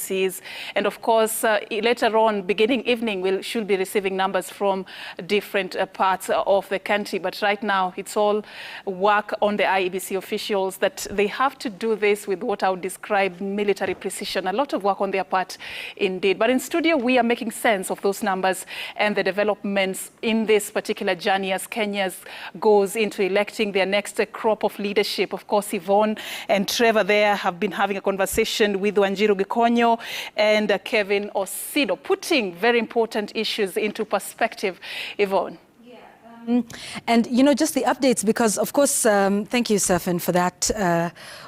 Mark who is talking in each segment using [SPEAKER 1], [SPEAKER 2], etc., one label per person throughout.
[SPEAKER 1] IEBCs. And of course, later on, beginning evening, we should be receiving numbers from different parts of the country. But right now, it's all work on the IEBC officials that they have to do this with what I would describe military precision. A lot of work on their part indeed. But in studio, we are making sense of those numbers and the developments in this particular journey as Kenya goes into electing their next crop of leadership. Of course, Yvonne and Trevor there have been having a conversation with Wanjiru Gikonyo and Kevin Osido, putting very important issues into perspective. Yvonne.
[SPEAKER 2] And, you know, just the updates, because, of course, thank you, Safin, for that,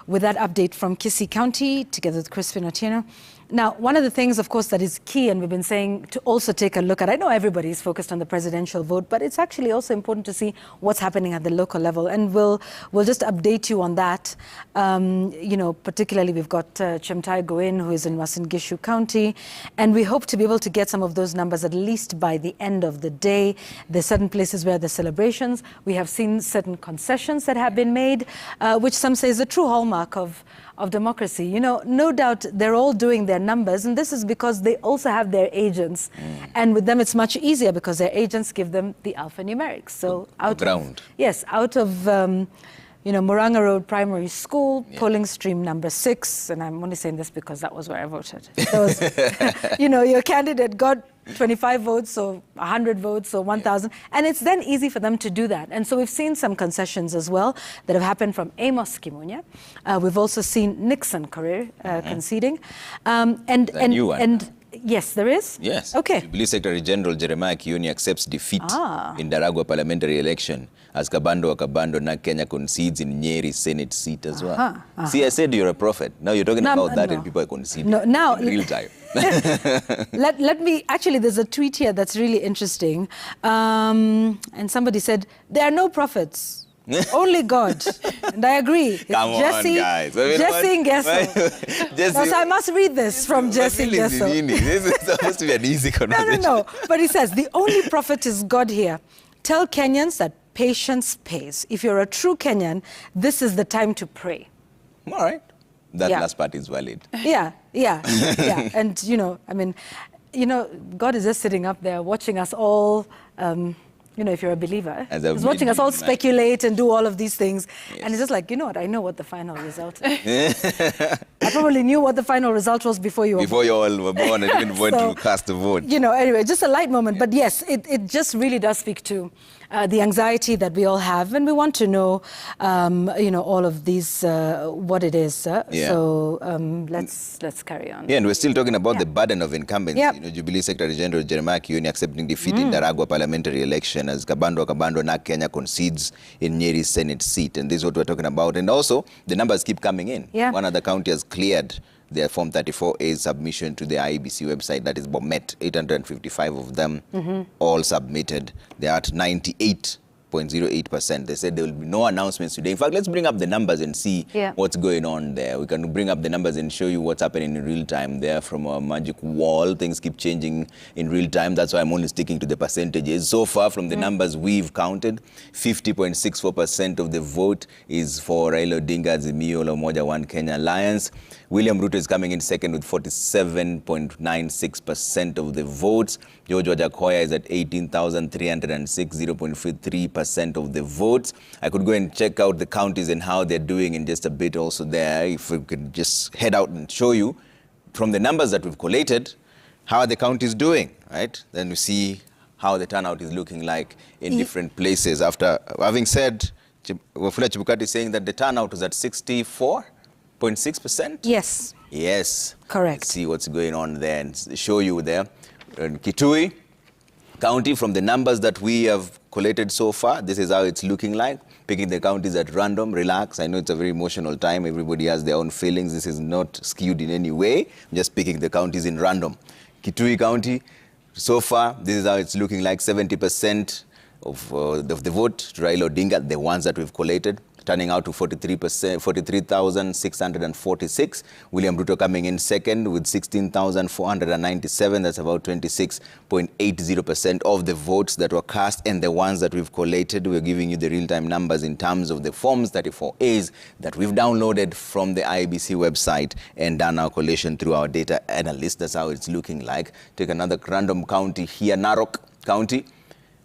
[SPEAKER 2] with that update from Kisii County, together with Crispin Otieno. Now, one of the things, of course, that is key, and we've been saying to also take a look at, I know everybody is focused on the presidential vote, but it's actually also important to see what's happening at the local level. And we'll just update you on that. You know, particularly we've got Chemtai Goin, who is in Uasin Gishu County, and we hope to be able to get some of those numbers at least by the end of the day. There's certain places where the celebrations, we have seen certain concessions that have been made, which some say is a true hallmark of democracy. You know, no doubt they're all doing their numbers, and this is because they also have their agents. And with them, it's much easier because their agents give them the alphanumerics. So out of, yes, out of, you know, Muranga Road Primary School, polling stream number 6, and I'm only saying this because that was where I voted. Was, you know, your candidate got 25 votes or 100 votes or 1,000, and it's then easy for them to do that. And so we've seen some concessions as well that have happened from Amos Kimunya. We've also seen Nixon Korir conceding. Yes, there is?
[SPEAKER 3] Yes.
[SPEAKER 2] Okay.
[SPEAKER 3] Jubilee Secretary General Jeremiah Kioni accepts defeat in Daragwa parliamentary election as Kabando na Kenya concedes in Nyeri Senate seat as well. See, I said you're a prophet. Now you're talking about that and people are conceding in real time.
[SPEAKER 2] let me, actually, there's a tweet here that's really interesting. And somebody said, there are no prophets. Only God. And I agree.
[SPEAKER 3] Come on, guys.
[SPEAKER 2] Jesse Ngeso. So I must read this from Jesse Ngeso.
[SPEAKER 3] This is supposed to be an easy conversation.
[SPEAKER 2] No. But he says, the only prophet is God here. Tell Kenyans that patience pays. If you're a true Kenyan, this is the time to pray.
[SPEAKER 3] All right. That last part is valid.
[SPEAKER 2] Yeah. And, you know, I mean, you know, God is just sitting up there watching us all, you know, if you're a believer, he's watching us all speculate and do all of these things. Yes. And it's just like, you know what, I know what the final result is. I probably knew what the final result was before you were born.
[SPEAKER 3] Before you all were born and even went to cast the vote.
[SPEAKER 2] You know, anyway, just a light moment. But yes, it just really does speak to the anxiety that we all have. And we want to know, you know, all of these, what it is. So let's carry on.
[SPEAKER 3] Yeah, and we're still talking about the burden of incumbency. You know, Jubilee Secretary General Jeremiah Kioni accepting defeat in Daragwa parliamentary election as Kabando na Kenya concedes in Nyeri Senate seat. And this is what we're talking about. And also, the numbers keep coming in. One other county has cleared their Form 34A submission to the IEBC website. That is Bomet. 855 of them all submitted. They're at 98.08%. They said there will be no announcements today. In fact, let's bring up the numbers and see what's going on there. We can bring up the numbers and show you what's happening in real time there from our magic wall. Things keep changing in real time. That's why I'm only sticking to the percentages. So far from the numbers we've counted, 50.64% of the vote is for Raila Odinga Azimio la Umoja One Kenya Alliance. William Ruto is coming in second with 47.96% of the votes. George Wajakoya is at 18,306, 0.53% of the votes. I could go and check out the counties and how they're doing in just a bit also there. If we could just head out and show you from the numbers that we've collated, how are the counties doing, right? Then we see how the turnout is looking like in different places. After having said, Wafula Chebukati is saying that the turnout was at 64.6%?
[SPEAKER 2] Yes.
[SPEAKER 3] Yes.
[SPEAKER 2] Correct.
[SPEAKER 3] Let's see what's going on there and show you there. In Kitui County, from the numbers that we have collated so far, this is how it's looking like. Picking the counties at random, relax. I know it's a very emotional time. Everybody has their own feelings. This is not skewed in any way. I'm just picking the counties in random. Kitui County, so far, this is how it's looking like. 70% of the vote to Raila Odinga, the ones that we've collated. turning out to 43,646. William Ruto coming in second with 16,497. That's about 26.80% of the votes that were cast, and the ones that we've collated, we're giving you the real-time numbers in terms of the Forms 34As that we've downloaded from the IEBC website and done our collation through our data analyst. That's how it's looking like. Take another random county here, Narok County.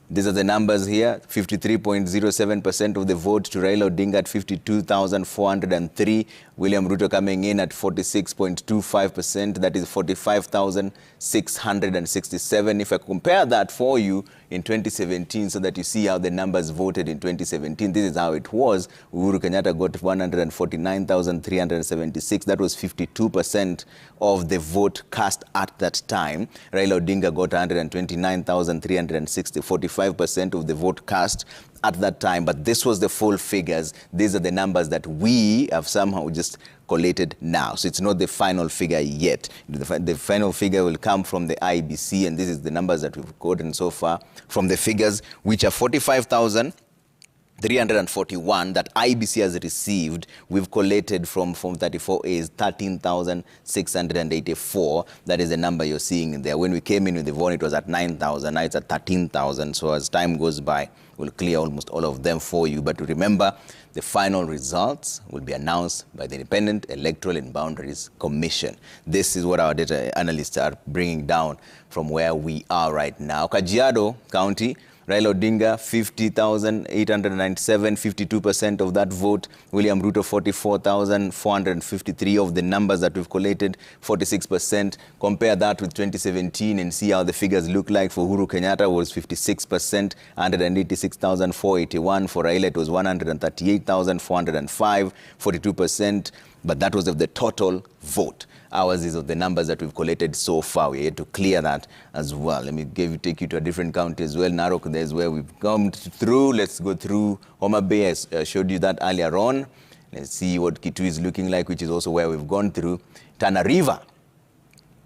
[SPEAKER 3] These are the numbers here. 53.07% of the vote to Raila Odinga at 52,403. William Ruto coming in at 46.25%. That is 45,667. If I compare that for you in 2017, so that you see how the numbers voted in 2017, this is how it was. Uhuru Kenyatta got 149,376. That was 52% of the vote cast at that time. Raila Odinga got 129,360, 45% of the vote cast at that time. But this was the full figures. These are the numbers that we have somehow just collated now. So it's not the final figure yet. The final figure will come from the IEBC, and this is the numbers that we've gotten so far from the figures, which are 45,341 that IEBC has received. We've collated from Form 34As 13,684. That is the number you're seeing there. When we came in with the vote, it was at 9,000. Now it's at 13,000. So as time goes by, we'll clear almost all of them for you. But remember, the final results will be announced by the Independent Electoral and Boundaries Commission. This is what our data analysts are bringing down from where we are right now. Kajiado County, Raila Odinga, 50,897, 52% of that vote. William Ruto, 44,453 of the numbers that we've collated, 46%. Compare that with 2017 and see how the figures look like. For Uhuru Kenyatta was 56%, 186,481. For Raila, it was 138,405, 42%. But that was of the total vote. Ours is of the numbers that we've collated so far. We're here to clear that as well. Let me take you to a different county as well. Narok, there's where we've come through. Let's go through Homa Bay. I showed you that earlier on. Let's see what Kitui is looking like, which is also where we've gone through. Tana River.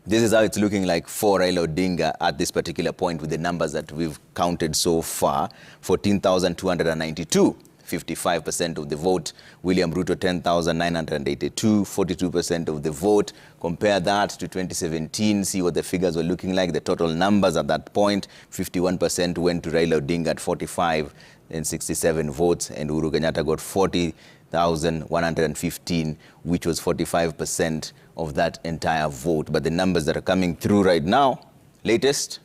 [SPEAKER 3] This is how it's looking like for Raila Odinga at this particular point with the numbers that we've counted so far. 14,292. 55% of the vote. William Ruto, 10,982, 42% of the vote. Compare that to 2017, see what the figures were looking like. The total numbers at that point, 51% went to Raila Odinga at 45 and 67 votes, and Uhuru Kenyatta got 40,115, which was 45% of that entire vote. But the numbers that are coming through right now, latest,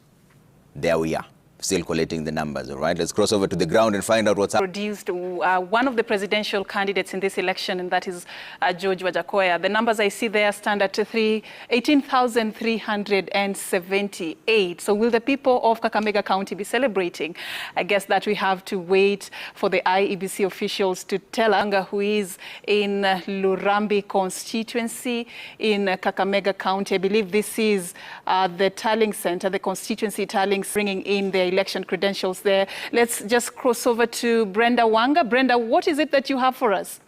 [SPEAKER 3] there we are. Still collating the numbers, all right? Let's cross over to the ground and find out what's happening.
[SPEAKER 1] Produced one of the presidential candidates in this election, and that is George Wajackoyah. The numbers I see there stand at 18,378. So will the people of Kakamega County be celebrating? I guess that we have to wait for the IEBC officials to tell us, who is in Lurambi constituency in Kakamega County. I believe this is the tallying center, the constituency tallying, bringing in the election credentials there. Let's just cross over to Brenda Wanga. Brenda, what is it that you have for us?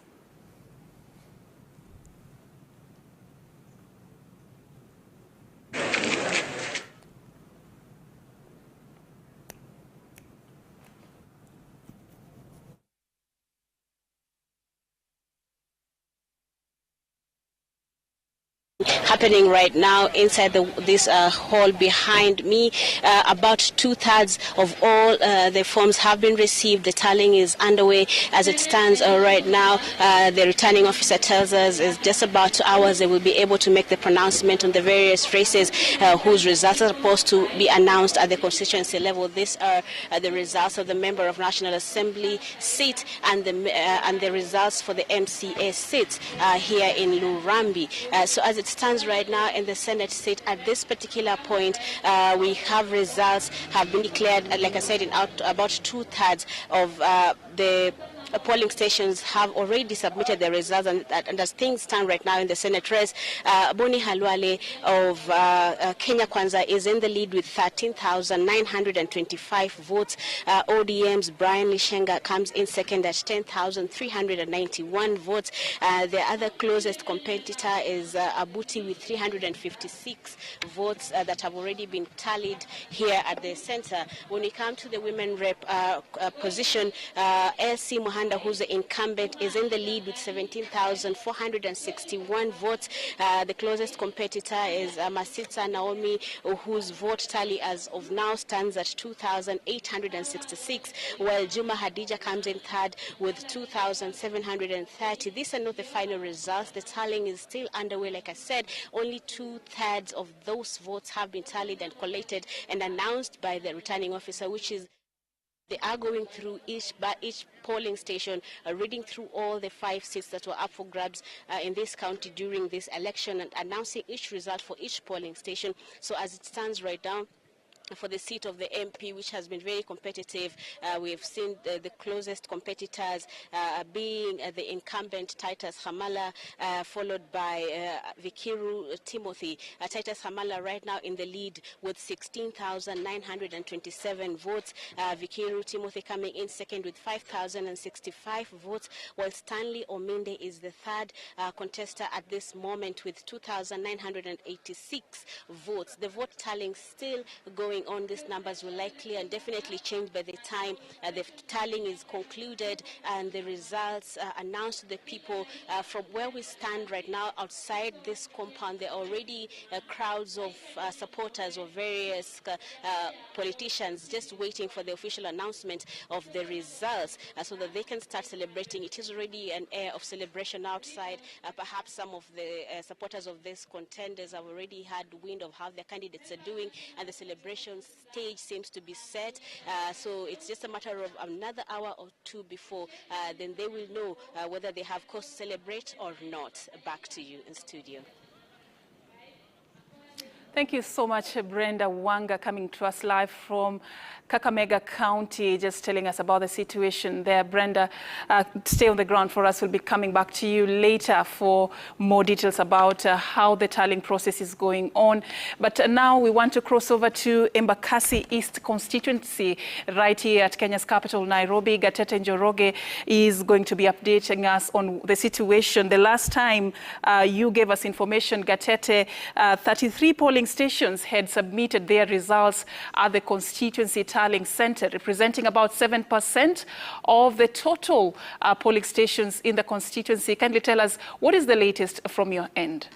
[SPEAKER 4] Happening right now inside this hall behind me. About 2/3 of all the forms have been received. The tallying is underway as it stands right now. The returning officer tells us in just about 2 hours they will be able to make the pronouncement on the various races whose results are supposed to be announced at the constituency level. These are the results of the Member of National Assembly seat and the results for the MCA seat here in Lurambi. So as it stands right now in the Senate seat at this particular point, we have results have been declared, like I said, in about 2/3 of the polling stations have already submitted the results, and as things stand right now in the Senate race, Boni Halwale of Kenya Kwanza is in the lead with 13,925 votes. ODM's Brian Lishenga comes in second at 10,391 votes. The other closest competitor is Abuti with 356 votes that have already been tallied here at the center. When we come to the women rep position, LC Luhanda, who's the incumbent, is in the lead with 17,461 votes. The closest competitor is Masita Naomi, whose vote tally as of now stands at 2,866, while Juma Hadija comes in third with 2,730. These are not the final results. The tallying is still underway. Like I said, only 2/3 of those votes have been tallied and collated and announced by the returning officer, which is they are going through each polling station, reading through all the 5 seats that were up for grabs in this county during this election and announcing each result for each polling station. So as it stands right now, for the seat of the MP, which has been very competitive, we've seen the closest competitors being the incumbent Titus Hamala, followed by Vikiru Timothy. Titus Hamala right now in the lead with 16,927 votes. Vikiru Timothy coming in second with 5,065 votes, while Stanley Ominde is the third contestant at this moment with 2,986 votes. The vote tallying still going on. These numbers will likely and definitely change by the time the tallying is concluded and the results announced to the people. From where we stand right now outside this compound, there are already crowds of supporters of various politicians just waiting for the official announcement of the results so that they can start celebrating. It is already an air of celebration outside. Perhaps some of the supporters of these contenders have already had wind of how their candidates are doing, and the celebration stage seems to be set. So it's just a matter of another hour or two before then they will know whether they have cause to celebrate or not. Back to you in studio.
[SPEAKER 1] Thank you so much, Brenda Wanga, coming to us live from Kakamega County, just telling us about the situation there. Brenda, stay on the ground for us. We'll be coming back to you later for more details about how the tallying process is going on. But now we want to cross over to Embakasi East constituency right here at Kenya's capital, Nairobi. Gatete Njoroge is going to be updating us on the situation. The last time you gave us information, Gatete, 33 polling stations had submitted their results at the constituency tallying center, representing about 7% of the total polling stations in the constituency. Kindly tell us, what is the latest from your end?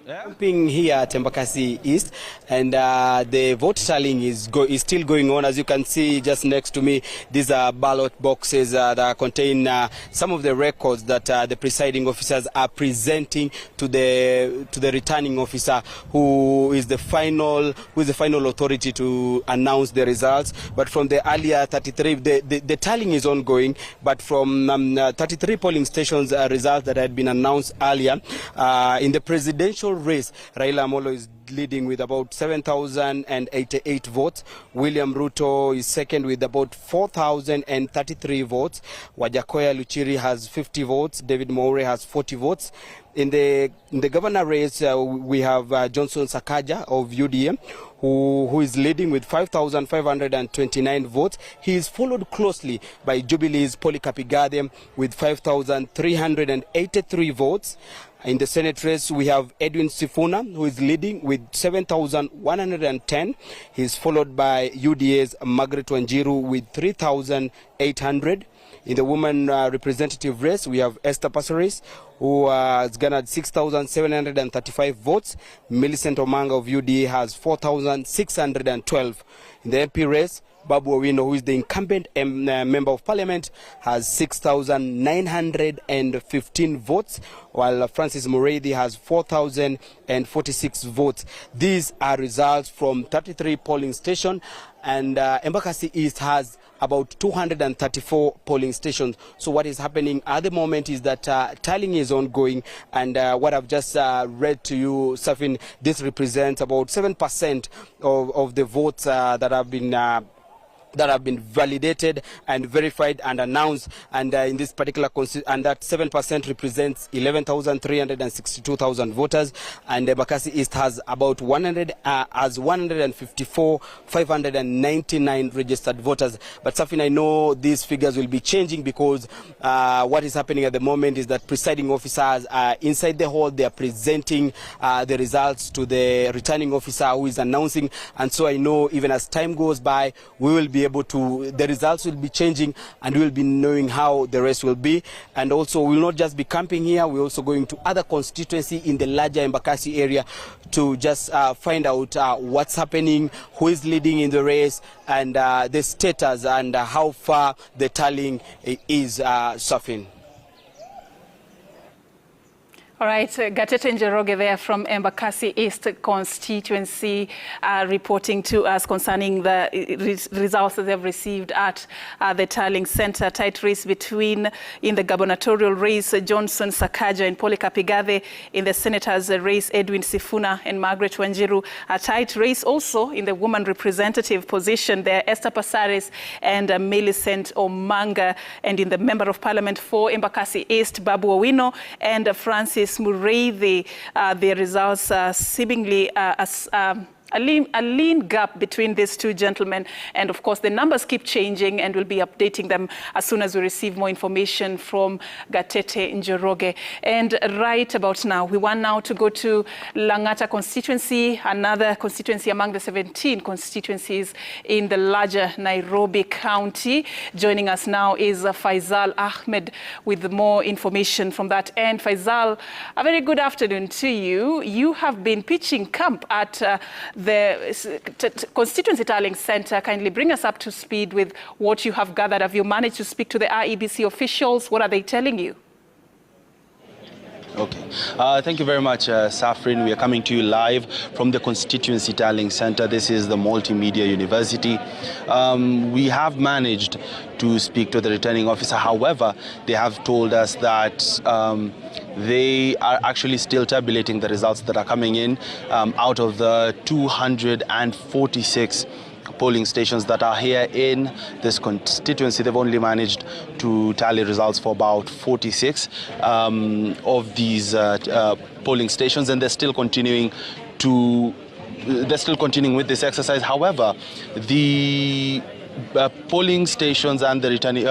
[SPEAKER 5] Camping here at Embakasi East, and the vote tallying is still going on. As you can see just next to me, these are ballot boxes that contain some of the records that the presiding officers are presenting to the returning officer, who is the final authority to announce the results. But from the earlier 33, the tallying is ongoing. But from 33 polling stations results that had been announced earlier in the presidential race, Raila Amolo is leading with about 7,088 votes. William Ruto is second with about 4,033 votes. Wajakoya Luchiri has 50 votes. David Moure has 40 votes. In the governor race, we have Johnson Sakaja of UDM, who is leading with 5,529 votes. He is followed closely by Jubilee's Polycarp with 5,383 votes. In the Senate race, we have Edwin Sifuna, who is leading with 7,110. He is followed by UDA's Margaret Wanjiru with 3,800. In the woman representative race, we have Esther Passaris, who has garnered 6,735 votes. Millicent Omanga of UDA has 4,612. In the MP race, Babu Owino, who is the incumbent member of parliament, has 6,915 votes, while Francis Muredi has 4,046 votes. These are results from 33 polling stations, and Embakasi East has about 234 polling stations. So what is happening at the moment is that tallying is ongoing, and what I've just read to you, Safin, this represents about 7% of the votes that have been validated and verified and announced, and in this particular and that 7% represents 11,362,000 voters, and Embakasi East has about 154,599 registered voters. But Safin, I know these figures will be changing because what is happening at the moment is that presiding officers are inside the hall. They are presenting the results to the returning officer, who is announcing, and so I know even as time goes by, we will be be able to, the results will be changing, and we'll be knowing how the rest will be. And also, we'll not just be camping here, we're also going to other constituency in the larger Embakasi area to just find out what's happening, who is leading in the race, and the status, and how far the tallying is surfing.
[SPEAKER 1] All right, Gatete Njoroge there from Embakasi East constituency reporting to us concerning the results that they've received at the tallying center. Tight race between, in the gubernatorial race, Johnson Sakaja and Polycarp Igathe. In the senator's race, Edwin Sifuna and Margaret Wanjiru. A tight race also in the woman representative position there, Esther Passares and Millicent Omanga. And in the member of parliament for Embakasi East, Babu Owino and Francis Murray, the results seemingly as a lean gap between these two gentlemen. And of course, the numbers keep changing, and we'll be updating them as soon as we receive more information from Gatete Njoroge. And right about now, we want now to go to Langata constituency, another constituency among the 17 constituencies in the larger Nairobi County. Joining us now is Faisal Ahmed with more information from that end. Faisal, a very good afternoon to you. You have been pitching camp at the constituency tallying center. Kindly bring us up to speed with what you have gathered. Have you managed to speak to the REBC officials? What are they telling you?
[SPEAKER 6] Okay. Thank you very much, Safrin. We are coming to you live from the Constituency Tallying Center. This is the Multimedia University. We have managed to speak to the returning officer. However, they have told us that they are actually still tabulating the results that are coming in out of the 246 polling stations that are here in this constituency. They've only managed to tally results for about 46 of these polling stations, and they're still continuing with this exercise. However, the polling stations and the returning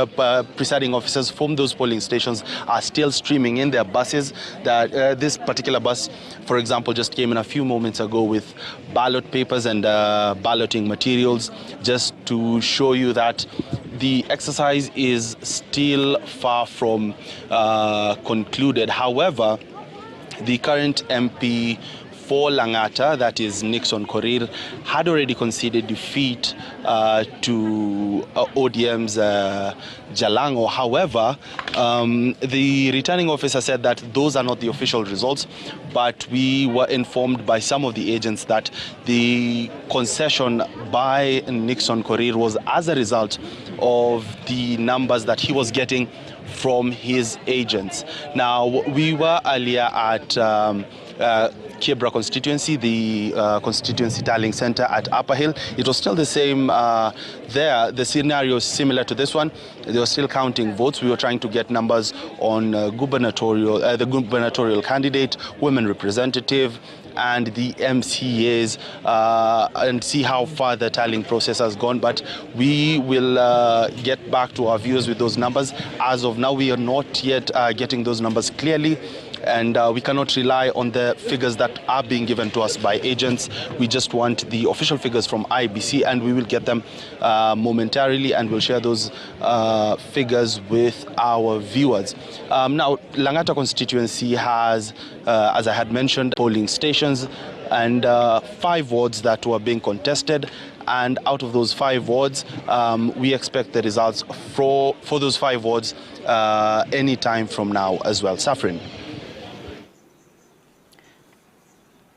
[SPEAKER 6] presiding officers from those polling stations are still streaming in their buses. That this particular bus, for example, just came in a few moments ago with ballot papers and balloting materials, just to show you that the exercise is still far from concluded. However, the current MP for Langata, that is Nixon Korir, had already conceded defeat to ODM's Jalango. However, the returning officer said that those are not the official results, but we were informed by some of the agents that the concession by Nixon Korir was as a result of the numbers that he was getting from his agents. Now, we were earlier at Kibra constituency, the constituency tallying center at Upper Hill. It was still the same there. The scenario is similar to this one. They were still counting votes. We were trying to get numbers on the gubernatorial candidate, women representative, and the MCAs, and see how far the tallying process has gone. But we will get back to our viewers with those numbers. As of now, we are not yet getting those numbers clearly, and we cannot rely on the figures that are being given to us by agents. We just want the official figures from IBC, and we will get them momentarily, and we'll share those figures with our viewers. Now, Langata constituency has, as I had mentioned, polling stations and 5 wards that were being contested. And out of those 5 wards, we expect the results for those 5 wards any time from now as well. Safrin.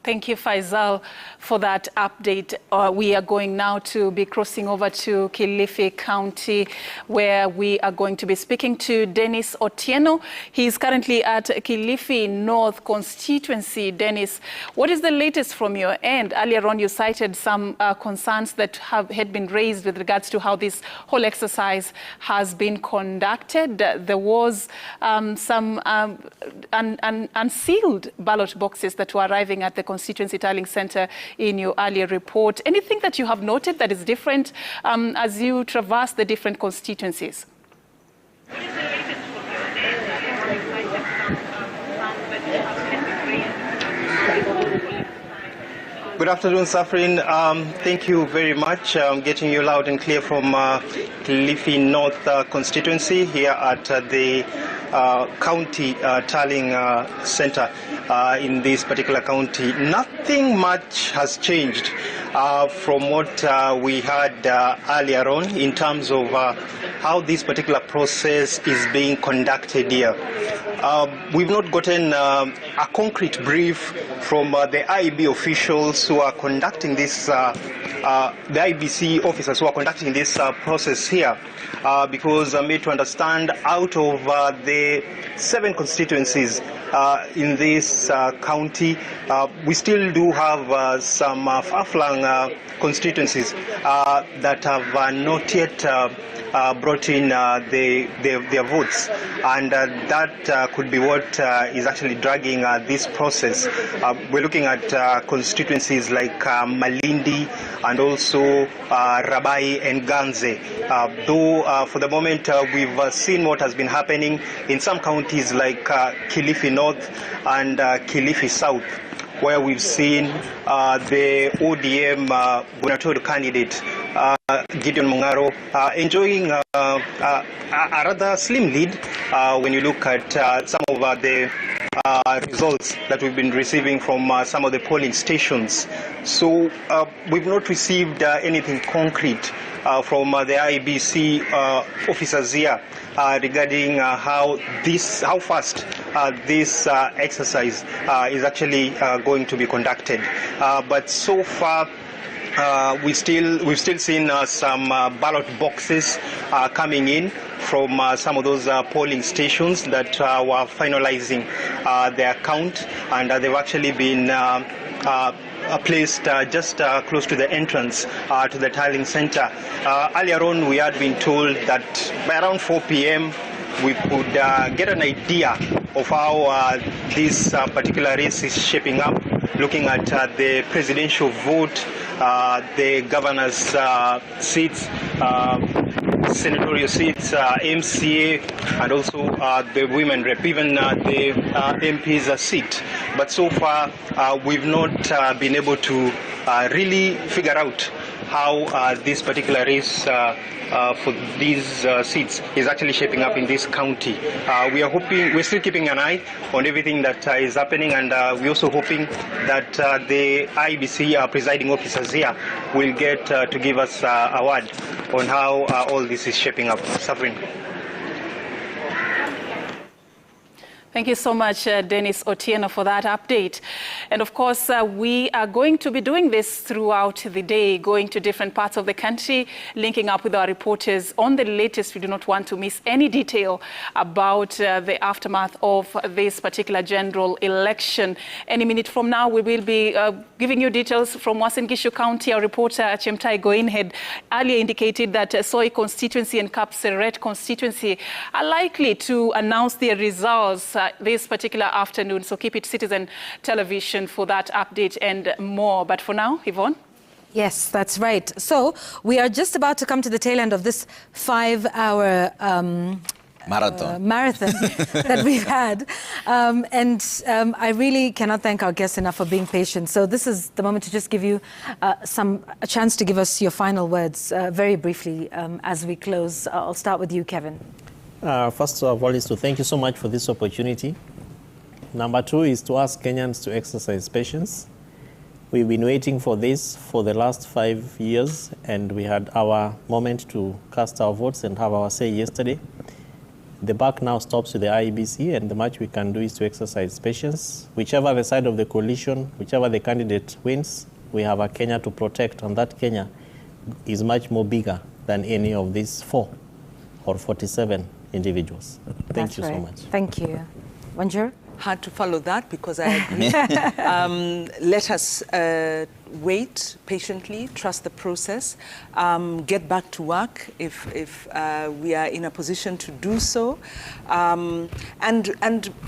[SPEAKER 1] Thank you, Faisal, for that update. We are going now to be crossing over to Kilifi County, where we are going to be speaking to Dennis Otieno. He is currently at Kilifi North constituency. Dennis, what is the latest from your end? Earlier on, you cited some concerns that had been raised with regards to how this whole exercise has been conducted. There was some unsealed ballot boxes that were arriving at the constituency tallying center in your earlier report. Anything that you have noted that is different as you traverse the different constituencies?
[SPEAKER 7] Good afternoon, Safrin. Thank you very much. I'm getting you loud and clear from Kilifi North constituency here at the county tallying center in this particular county. Nothing much has changed from what we had earlier on in terms of how this particular process is being conducted here. We've not gotten a concrete brief from the IEB officials who are conducting this, the IBC officers who are conducting this process here, because I'm made to understand out of the 7 constituencies in this county, we still do have some far-flung constituencies that have not yet brought in their votes, and that could be what is actually dragging this process. We're looking at constituencies like Malindi and also Rabai and Ganze. Though for the moment we've seen what has been happening in some counties like Kilifi North and Kilifi South, where we've seen the ODM gubernatorial candidate Gideon Mungaro enjoying a rather slim lead when you look at some of the results that we've been receiving from some of the polling stations. So we've not received anything concrete from the IBC officers here regarding how fast this exercise is actually going to be conducted. But so far, we've still seen some ballot boxes coming in from some of those polling stations that were finalizing their count, and they've actually been placed just close to the entrance to the tallying center. Earlier on, we had been told that by around 4 p.m. we could get an idea of how this particular race is shaping up, looking at the presidential vote, the governor's seats, senatorial seats, MCA, and also the women rep, even the MP's seat. But so far, we've not been able to really figure out how this particular race for these seats is actually shaping up in this county. We're still keeping an eye on everything that is happening, and we're also hoping that the IBC presiding officers here will get to give us a word on how all this is shaping up. Safrin.
[SPEAKER 1] Thank you so much, Dennis Otieno, for that update. And of course, we are going to be doing this throughout the day, going to different parts of the country, linking up with our reporters on the latest. We do not want to miss any detail about the aftermath of this particular general election. Any minute from now, we will be giving you details from Uasin Gishu County. Our reporter, Chemtai Goin, had earlier indicated that Soy constituency and Kapseret constituency are likely to announce their results this particular afternoon. So keep it Citizen Television for that update and more. But for now, Yvonne?
[SPEAKER 2] Yes, that's right. So we are just about to come to the tail end of this 5-hour marathon that we've had. I really cannot thank our guests enough for being patient. So this is the moment to just give you a chance to give us your final words very briefly as we close. I'll start with you, Kevin.
[SPEAKER 8] First of all is to thank you so much for this opportunity. Number 2 is to ask Kenyans to exercise patience. We've been waiting for this for the last 5 years, and we had our moment to cast our votes and have our say yesterday. The buck now stops with the IEBC, and the much we can do is to exercise patience. Whichever the side of the coalition, whichever the candidate wins, we have a Kenya to protect, and that Kenya is much more bigger than any of these 4 or 47 individuals. Thank you so much.
[SPEAKER 2] Thank you. Wanjiro?
[SPEAKER 9] Hard to follow that because I agree. Let us wait patiently, trust the process, get back to work if we are in a position to do so, and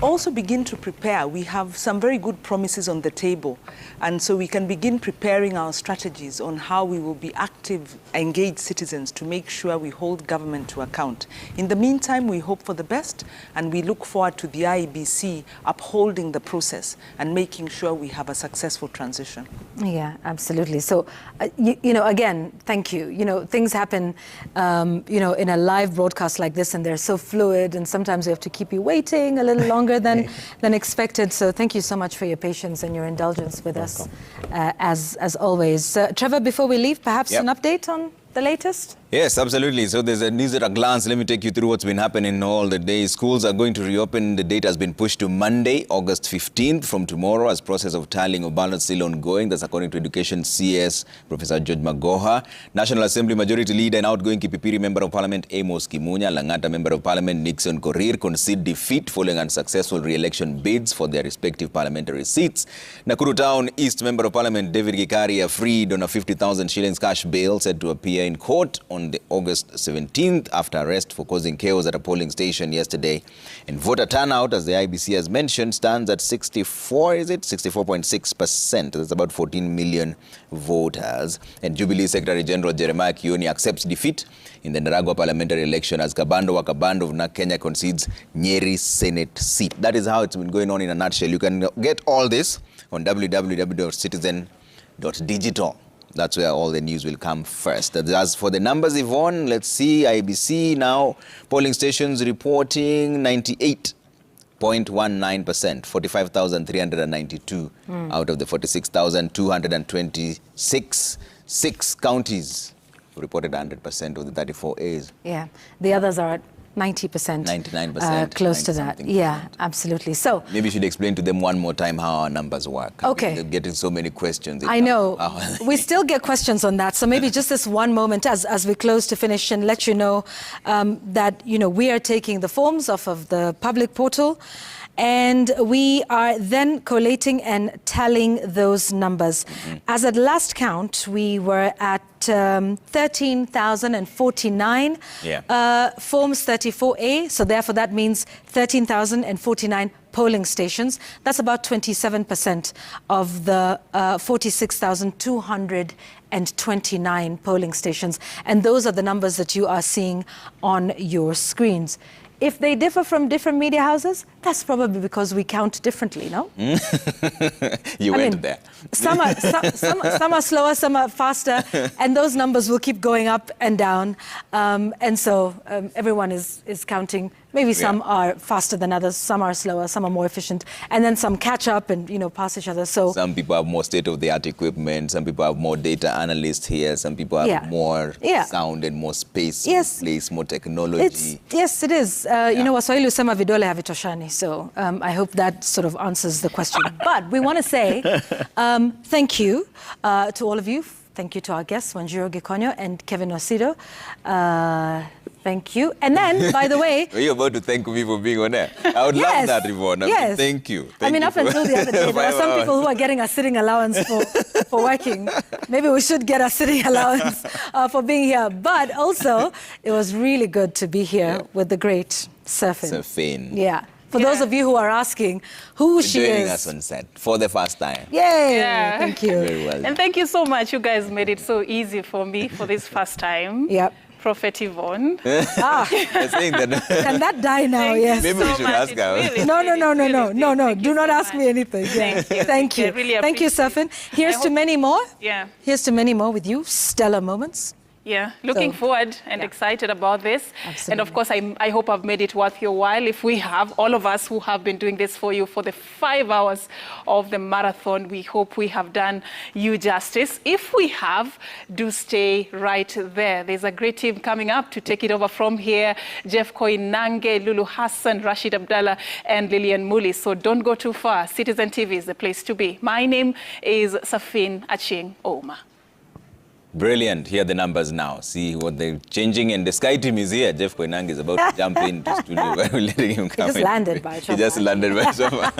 [SPEAKER 9] also begin to prepare. We have some very good promises on the table, and so we can begin preparing our strategies on how we will be active, engaged citizens to make sure we hold government to account. In the meantime, we hope for the best, and we look forward to the IEBC upholding the process and making sure we have a successful transition.
[SPEAKER 2] Yeah. absolutely. So, again, thank you. Things happen, in a live broadcast like this, and they're so fluid, and sometimes we have to keep you waiting a little longer than expected. So thank you so much for your patience and your indulgence with us, as always. Trevor, before we leave, perhaps an update on the latest?
[SPEAKER 3] Yes, absolutely. So there's a news at a glance. Let me take you through what's been happening all the day. Schools are going to reopen. The date has been pushed to Monday, August 15th from tomorrow, as process of tallying of ballots still ongoing. That's according to Education CS Professor George Magoha. National Assembly Majority Leader and outgoing Kipipiri Member of Parliament Amos Kimunya, Langata Member of Parliament Nixon Korir concede defeat following unsuccessful re-election bids for their respective parliamentary seats. Nakuru Town East Member of Parliament David Gikaria freed on a 50,000 shillings cash bail, said to appear in court on the August 17th after arrest for causing chaos at a polling station yesterday. And voter turnout, as the IBC has mentioned, stands at 64.6%. That's about 14 million voters. And Jubilee Secretary General Jeremiah Kioni accepts defeat in the Naragwa parliamentary election as Kabando Wakabando of Kenya concedes Nyeri Senate seat. That is how it's been going on in a nutshell. You can get all this on www.citizen.digital. That's where all the news will come first. As for the numbers, Yvonne, let's see. IBC now, polling stations reporting 98.19%, 45,392 out of the 46,226. 6 counties reported 100% of the 34 A's.
[SPEAKER 2] Yeah, the others are at 90%.
[SPEAKER 3] 99%.
[SPEAKER 2] Close to that. Yeah, absolutely. So
[SPEAKER 3] maybe you should explain to them one more time how our numbers work.
[SPEAKER 2] Okay.
[SPEAKER 3] They're getting so many questions.
[SPEAKER 2] I know. We still get questions on that. So maybe just this one moment as we close to finish and let you know that, we are taking the forms off of the public portal. And we are then collating and tallying those numbers. As at last count, we were at 13,049 forms 34A. So therefore, that means 13,049 polling stations. That's about 27% of the 46,229 polling stations. And those are the numbers that you are seeing on your screens. If they differ from different media houses, that's probably because we count differently, no?
[SPEAKER 3] You went there.
[SPEAKER 2] Some are slower, some are faster, and those numbers will keep going up and down. And so everyone is counting. Maybe some are faster than others, some are slower, some are more efficient, and then some catch up and pass each other. So
[SPEAKER 3] some people have more state-of-the-art equipment, some people have more data analysts here, some people have more sound and more space, place, more technology.
[SPEAKER 2] Yes, it is. Waswahili husema vidole havitoshani. So I hope that sort of answers the question. But we want to say thank you to all of you. Thank you to our guests, Wanjiro Gikonyo and Kevin Osido. Thank you. And then, by the way...
[SPEAKER 3] Were you about to thank me for being on air? I would love that, Yvonne.
[SPEAKER 2] Yes.
[SPEAKER 3] Thank you.
[SPEAKER 2] Up until the other day, there are some people who are getting a sitting allowance for working. Maybe we should get a sitting allowance for being here. But also, it was really good to be here with the great Surfin.
[SPEAKER 3] Surfin.
[SPEAKER 2] Yeah. For those of you who are asking who she is.
[SPEAKER 3] Joining us on set for the first time.
[SPEAKER 2] Yay! Yeah. Thank you.
[SPEAKER 3] Very well.
[SPEAKER 1] And thank you so much. You guys made it so easy for me for this first time.
[SPEAKER 2] Yep.
[SPEAKER 1] Prophet Yvonne.
[SPEAKER 2] Can that die now? Yes.
[SPEAKER 3] Maybe we should ask her.
[SPEAKER 1] Really,
[SPEAKER 2] No. Do not ask me anything. Yeah. Thank you.
[SPEAKER 1] Really
[SPEAKER 2] Thank you, Surfin. Here's to many more.
[SPEAKER 1] Yeah.
[SPEAKER 2] Here's to many more with you. Stellar moments.
[SPEAKER 1] Yeah, looking forward and excited about this.
[SPEAKER 2] Absolutely.
[SPEAKER 1] And of course, I hope I've made it worth your while. If we have, all of us who have been doing this for you for the 5 hours of the marathon, we hope we have done you justice. If we have, do stay right there. There's a great team coming up to take it over from here. Jeff Koinange, Lulu Hassan, Rashid Abdallah, and Lillian Muli. So don't go too far. Citizen TV is the place to be. My name is Safin Aching Ouma.
[SPEAKER 3] Brilliant. Here are the numbers now. See what they're changing. And the Sky team is here. Jeff Koinange is about to jump into studio. We're letting him come in.
[SPEAKER 2] He just landed by Choma.
[SPEAKER 3] He just landed by Choma.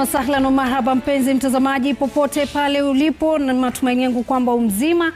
[SPEAKER 10] Sahlan wa marhaba mpenzi mtazamaji popote pale ulipo, na matumaini yangu kwamba umzima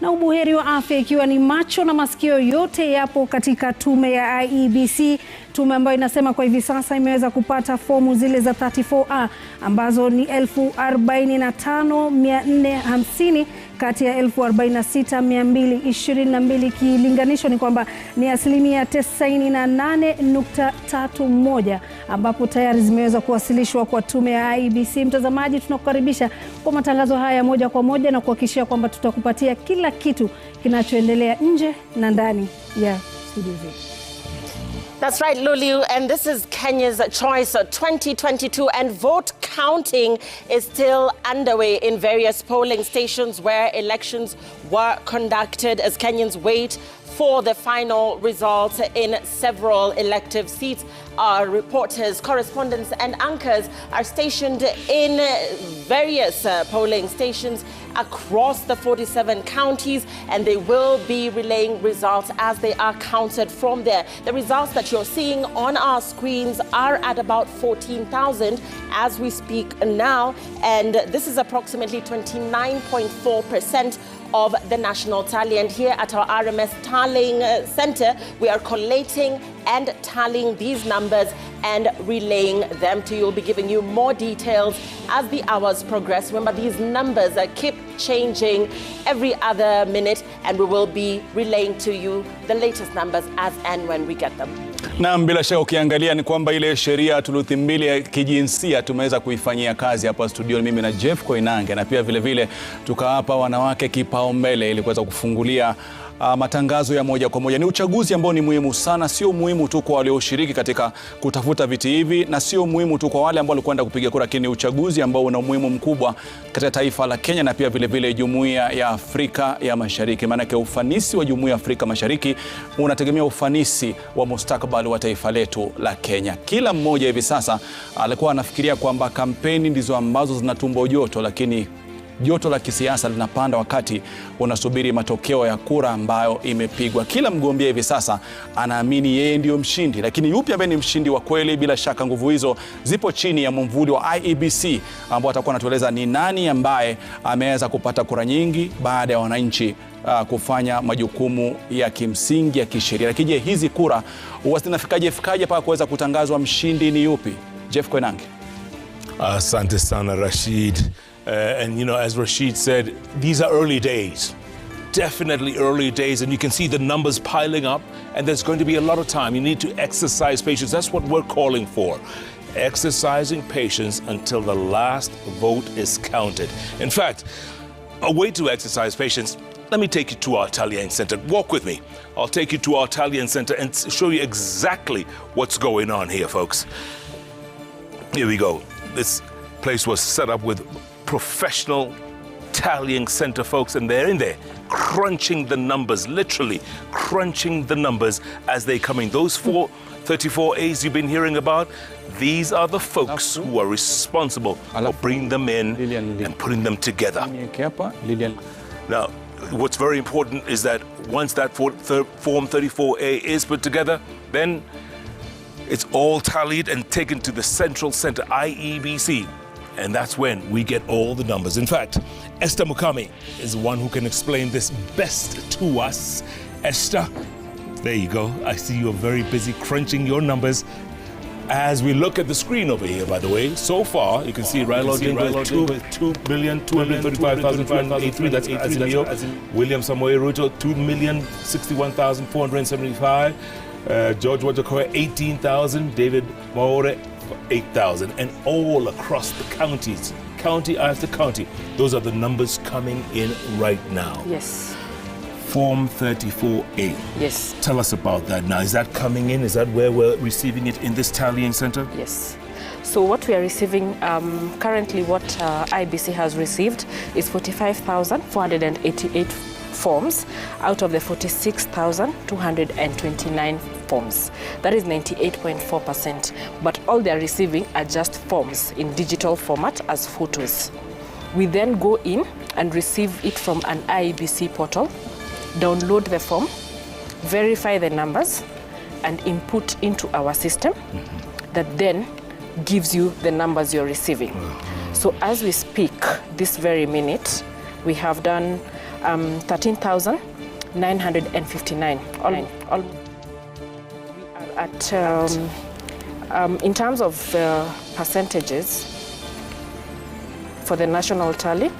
[SPEAKER 10] na ubuheri wa afya, ikiwa ni macho na masikio yote yapo katika tume ya IEBC, tume ambayo inasema kwa hivi sasa imeweza kupata fomu zile za 34A ambazo ni 45,450 kati ya 46,222. Kilinganisho ni kwamba ni 98.31, ambapo tayari zimeweza kuwasilishwa kwa tume ya IEBC. Mtazamaji, tunakukaribisha kwa matangazo haya moja kwa moja na kuhakikishia kwamba tutakupatia kila kitu kinachoendelea nje na ndani ya studio zetu.
[SPEAKER 11] That's right, Lulu, and this is Kenya's Choice 2022, and vote counting is still underway in various polling stations where elections were conducted as Kenyans wait for the final results in several elective seats. Our reporters, correspondents and anchors are stationed in various polling stations across the 47 counties, and they will be relaying results as they are counted from there. The results that you're seeing on our screens are at about 14,000 as we speak now, and this is approximately 29.4% of the national tally. And here at our RMS tallying center, we are collating and tallying these numbers and relaying them to you. We'll be giving you more details as the hours progress. Remember, these numbers keep changing every other minute, and we will be relaying to you the latest numbers as and when we get them.
[SPEAKER 12] Na bila shaka ukiangalia ni kwamba ile sheria thuluthi mbili ya kijinsia tumeweza kuifanyia kazi hapa studio mimi na Jeff Koinange, na pia vile vile tukawapa wanawake kipaumbele ili kuweza kufungulia matangazo ya moja kwa moja. Ni uchaguzi ambao ni muhimu sana, sio muhimu tu kwa wale walioshiriki katika kutafuta viti hivi, na sio muhimu tu kwa wale ambao walikwenda kupiga kura, lakini uchaguzi ambao una umuhimu mkubwa katika taifa la Kenya na pia vile vile Jumuiya ya Afrika ya Mashariki. Maana yake ufanisi wa Jumuiya ya Afrika Mashariki unategemea ufanisi wa mustakabali wa taifa letu la Kenya. Kila mmoja hivi sasa alikuwa anafikiria kwamba kampeni ndizo ambazo zinatumbo joto, lakini joto la kisiasa linapanda wakati unasubiri matokeo ya kura ambayo imepigwa. Kila mgombea hivi sasa anaamini yeye ndio mshindi, lakini yupi ambaye ni mshindi wa kweli? Bila shaka nguvu hizo zipo chini ya mwamvuli wa IEBC ambao atakuwa anatueleza ni nani ambaye ameweza kupata kura nyingi baada ya wananchi kufanya majukumu ya kimsingi ya kisheria. Lakini je, hizi kura zinafikaje mpaka kuweza kutangazwa mshindi ni yupi? Jeff Koinange.
[SPEAKER 13] Asante sana Rashid. And you know, as Rashid said, these are early days, definitely early days, and you can see the numbers piling up, and there's going to be a lot of time. You need to exercise patience. That's what we're calling for. Exercising patience until the last vote is counted. In fact, a way to exercise patience, let me take you to our tallying center. Walk with me. I'll take you to our tallying center and show you exactly what's going on here, folks. Here we go. This place was set up with professional tallying center folks, and they're in there crunching the numbers, literally crunching the numbers as they come in. Those 34As you've been hearing about, these are the folks who are responsible for bringing them in and putting them together. Now, what's very important is that once that Form 34A is put together, then it's all tallied and taken to the central center, IEBC. And that's when we get all the numbers. In fact, Esther Mukami is the one who can explain this best to us. Esther, there you go. I see you are very busy crunching your numbers. As we look at the screen over here, by the way, so far, you can see Raila 2,235,583, that's Azimio. William Samoei Ruto, 2,061,475. George Wajakoya, 18,000. David Maore, 8,000, and all across the counties, county after county. Those are the numbers coming in right now.
[SPEAKER 11] Yes.
[SPEAKER 13] Form 34A.
[SPEAKER 11] Yes.
[SPEAKER 13] Tell us about that now. Is that coming in? Is that where we're receiving it in this tallying center?
[SPEAKER 14] Yes. So what we are receiving, currently what IEBC has received is 45,488 forms out of the 46,229 forms. That is 98.4%. But all they are receiving are just forms in digital format as photos. We then go in and receive it from an IEBC portal, download the form, verify the numbers, and input into our system that then gives you the numbers you're receiving. So as we speak, this very minute, we have done 13,959. We are at, in terms of percentages, for the national tally,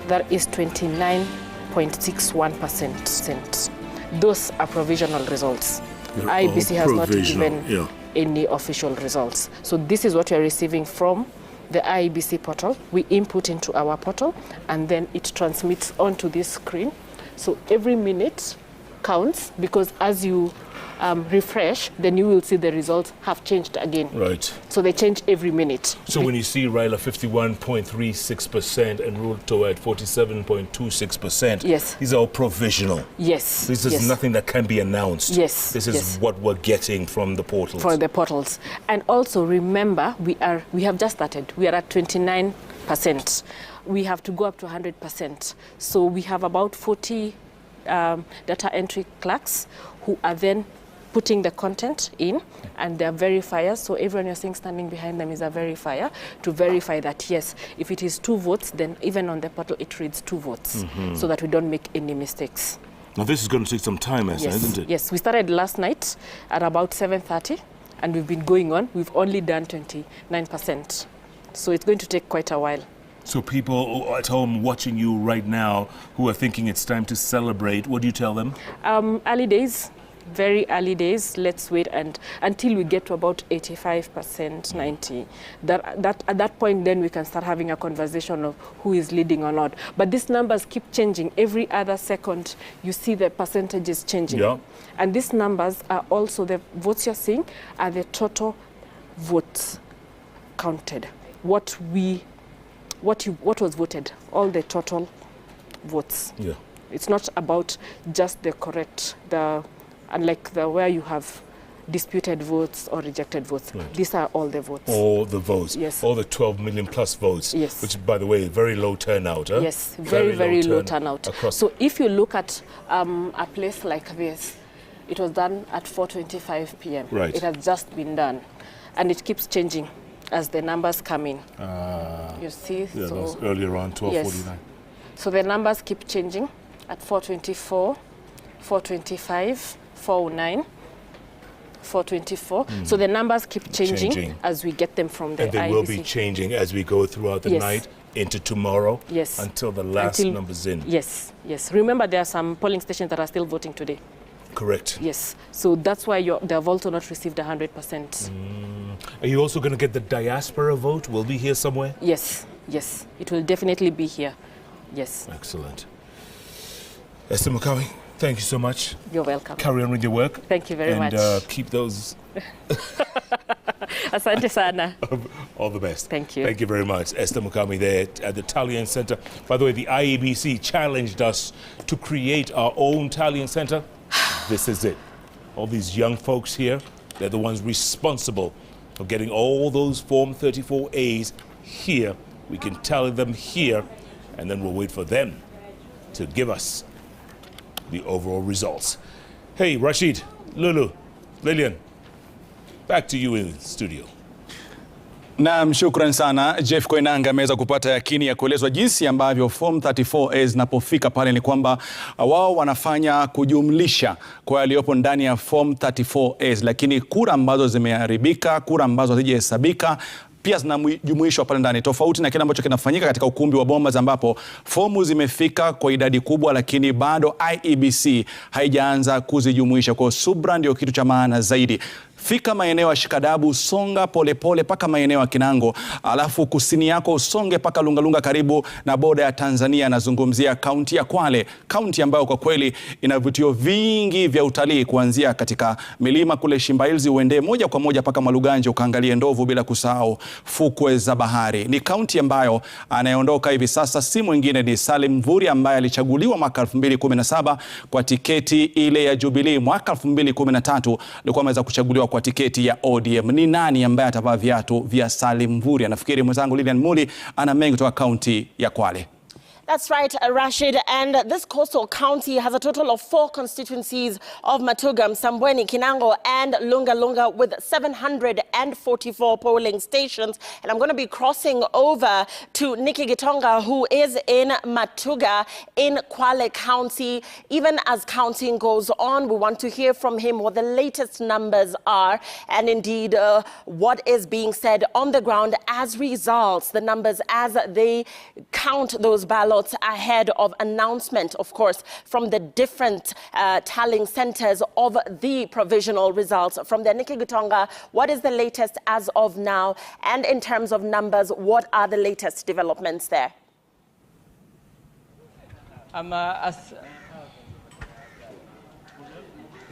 [SPEAKER 14] that is 29.61%. Those are provisional results. IEBC has not given any official results. So this is what we are receiving from the IEBC portal. We input into our portal, and then it transmits onto this screen. So every minute counts, because as you refresh, then you will see the results have changed again.
[SPEAKER 13] Right.
[SPEAKER 14] So they change every minute.
[SPEAKER 13] So when you see Raila 51.36% and Ruto at 47.26%,
[SPEAKER 14] yes,
[SPEAKER 13] these are all provisional.
[SPEAKER 14] Yes.
[SPEAKER 13] This is nothing that can be announced.
[SPEAKER 14] Yes.
[SPEAKER 13] This is what we're getting from the portals.
[SPEAKER 14] For the portals. And also remember, we have just started. We are at 29%. We have to go up to 100%. So we have about 40 data entry clerks who are then putting the content in, and they're verifiers. So everyone you're seeing standing behind them is a verifier to verify that, yes, if it is 2 votes, then even on the portal it reads 2 votes, so that we don't make any mistakes.
[SPEAKER 13] Now this is going to take some time, isn't it?
[SPEAKER 14] Yes, we started last night at about 7:30, and we've been going on. We've only done 29%. So it's going to take quite a while.
[SPEAKER 13] So people at home watching you right now who are thinking it's time to celebrate, what do you tell them?
[SPEAKER 14] Early days. Very early days. Let's wait until we get to about 85%, 90%. At that point, then we can start having a conversation of who is leading or not. But these numbers keep changing. Every other second, you see the percentages changing. Yeah. And these numbers are also, the votes you're seeing are the total votes counted. What was voted, all the total votes. Yeah. It's not about just the correct, unlike where you have disputed votes or rejected votes. Right. These are all the votes. All the votes. Yes.
[SPEAKER 13] All the 12 million plus votes. Yes. Which, by the way, very low turnout. Huh?
[SPEAKER 14] Yes, very low turnout. So if you look at a place like this, it was done at 4:25 p.m. Right. It has just been done, and it keeps changing as the numbers come in. You see?
[SPEAKER 13] Yeah, so that was earlier on, 12:49. Yes.
[SPEAKER 14] So the numbers keep changing at 4:24, 4:25, 4:09, 4:24. So the numbers keep changing as we get them from the IEBC.
[SPEAKER 13] And they will be changing as we go throughout the night into tomorrow.
[SPEAKER 14] Yes.
[SPEAKER 13] Until the last number's in.
[SPEAKER 14] Yes, yes. Remember, there are some polling stations that are still voting today.
[SPEAKER 13] Correct.
[SPEAKER 14] Yes. So that's why they have also not received 100%.
[SPEAKER 13] Are you also going to get the diaspora vote? Will be here somewhere?
[SPEAKER 14] Yes, yes. It will definitely be here. Yes.
[SPEAKER 13] Excellent. Esther Mukawi, thank you so much.
[SPEAKER 14] You're welcome.
[SPEAKER 13] Carry on with your work.
[SPEAKER 14] Thank you very much.
[SPEAKER 13] And keep those...
[SPEAKER 14] Asante sana.
[SPEAKER 13] All the best.
[SPEAKER 14] Thank you.
[SPEAKER 13] Thank you very much. Esther Mukawi there at the Tallying Center. By the way, the IEBC challenged us to create our own Tallying Center. This is it. All these young folks here, they're the ones responsible for getting all those Form 34As here. We can tally them here, and then we'll wait for them to give us the overall results. Hey, Rashid, Lulu, Lillian, back to you in the studio.
[SPEAKER 12] Naam, shukran sana. Jeff Koinange ameweza kupata yakini ya kuelezwa jinsi ambavyo Form 34A zinapofika pale ni kwamba wao wanafanya kujumlisha kwa yaliyopo ndani ya Form 34A, lakini kura ambazo zimeharibika, kura ambazo hazijahesabika pia zinajumuishwa pale ndani, tofauti na kile ambacho kinafanyika katika ukumbi wa Bomas ambapo fomu zimefika kwa idadi kubwa, lakini bado IEBC haijaanza kuzijumuisha. Kwa subra ndio kitu cha maana zaidi. Fika maeneo ya Shikadabu, songa polepole paka maeneo ya Kinango, alafu kusini yako usonge paka Lungalunga karibu na boda ya Tanzania. Nazungumzia kaunti ya Kwale, kaunti ambayo kwa kweli ina vivutio vingi vya utalii, kuanzia katika milima kule Shimbailzi uende moja kwa moja paka Maluganje ukaangalie ndovu, bila kusahau fukwe za bahari. Ni kaunti ambayo anayeondoka hivi sasa si mwingine ni Salim Mvurya, ambaye alichaguliwa mwaka 2017 kwa tiketi ile ya Jubilee. Mwaka 2013 alikuwa ameweza kuchaguliwa kwa tiketi ya ODM. Ni nani ambaye atavaa viatu vya Salim Mvurya? Nafikiri mwenzangu Lilian Muli ana mengi kutoka kaunti ya Kwale.
[SPEAKER 11] That's right, Rashid. And this coastal county has a total of 4 constituencies of Matuga, Msambweni, Kinango, and Lunga Lunga, with 744 polling stations. And I'm going to be crossing over to Nikki Gitonga, who is in Matuga in Kwale County. Even as counting goes on, we want to hear from him what the latest numbers are, and indeed what is being said on the ground as results, the numbers as they count those ballots ahead of announcement, of course, from the different tallying centers of the provisional results. From there, Nikki Gitonga, what is the latest as of now? And in terms of numbers, what are the latest developments there?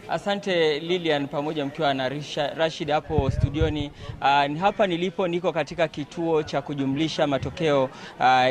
[SPEAKER 15] Asante Lilian pamoja mkiwa na Rashid hapo studioni. Hapa nilipo niko katika kituo cha kujumlisha matokeo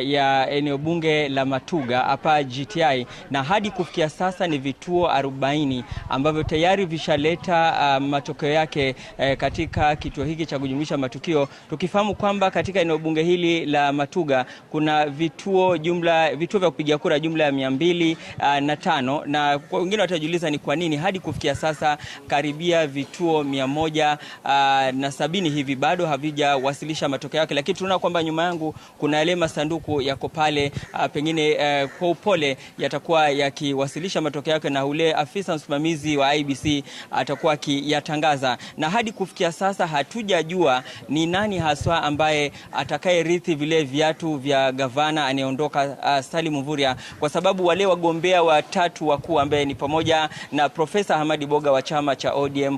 [SPEAKER 15] ya eneo bunge la Matuga hapa GTI, na hadi kufikia sasa ni vituo 40 ambavyo tayari vishaleta matokeo yake katika kituo hiki cha kujumlisha matukio, tukifahamu kwamba katika eneo bunge hili la Matuga kuna vituo vya kupiga kura jumla ya 205, na wengine watajiuliza ni kwa nini hadi kufikia sasa karibia vituo 170 hivi bado havijawasilisha matokeo yake. Lakini tunaona kwamba nyuma yangu kuna yale masanduku yako pale, pengine kwa upole yatakuwa yakiwasilisha matokeo yake, na ule afisa msimamizi wa IEBC atakuwa akiyatangaza. Na hadi kufikia sasa hatujajua ni nani haswa ambaye atakayerithi vile viatu vya gavana anayeondoka Salim Mvurya, kwa sababu wale wagombea watatu wakuu ambaye ni pamoja na Profesa Hamadi Boga wa chama cha ODM,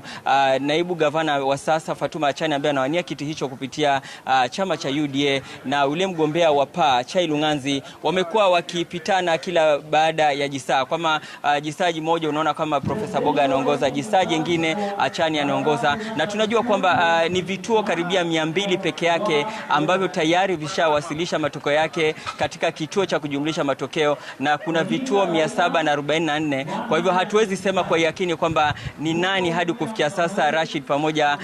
[SPEAKER 15] naibu gavana wa sasa Fatuma Achani ambaye anawania kiti hicho kupitia chama cha UDA, na ule mgombea wa PA Chai Lunganzi, wamekuwa wakipitana kila baada ya jisaa. Kama jisaji moja unaona kama Profesa Boga anaongoza, jisaji nyingine Achani anaongoza, na tunajua kwamba ni vituo karibia 200 peke yake ambavyo tayari vishawasilisha matokeo yake katika kituo cha kujumlisha matokeo, na kuna vituo 744. Kwa hivyo hatuwezi sema kwa yakini kwamba ni nani hadi kufikia sasa, Rashid pamoja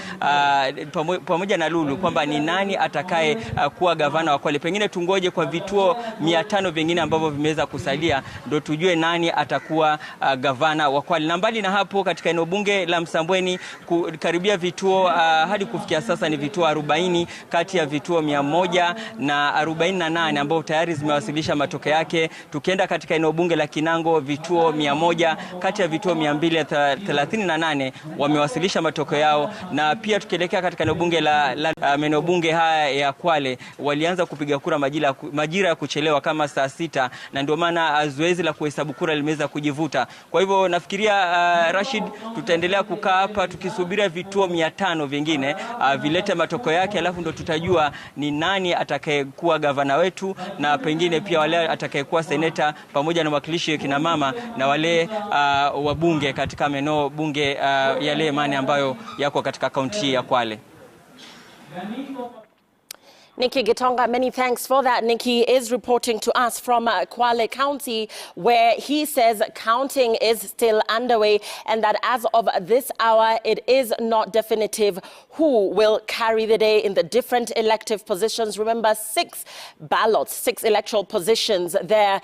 [SPEAKER 15] na Lulu, kwamba ni nani atakaye kuwa gavana wa Kwale. Pengine tungoje kwa vituo 500 vingine ambavyo vimeweza kusalia ndio tujue nani atakuwa gavana wa Kwale. Na mbali na hapo, katika eneo bunge la Msambweni karibia vituo hadi kufikia sasa ni vituo 40 kati ya vituo 148 ambao tayari zimewasilisha matokeo yake. Tukienda katika eneo bunge la Kinango, vituo 100 kati ya vituo 238 wamewasilisha matokeo yao. Na pia tukielekea katika eneo bunge eneo bunge haya ya Kwale, walianza kupiga kura majira ya kuchelewa kama saa 6, na ndio maana zoezi la kuhesabu kura limeweza kujivuta. Kwa hivyo nafikiria Rashid, tutaendelea kukaa hapa tukisubiria vituo 500 vingine vilete matokeo yake, alafu ndio tutajua ni nani atakayekuwa gavana wetu, na pengine pia wale atakayekuwa seneta pamoja na mwakilishi kina mama na wale wabunge katika maeneo bunge yale mane ambayo yako katika kaunti ya Kwale.
[SPEAKER 11] Nikki Gitonga, many thanks for that. Nikki is reporting to us from Kwale County, where he says counting is still underway and that as of this hour, it is not definitive who will carry the day in the different elective positions. Remember, 6 ballots, 6 electoral positions there,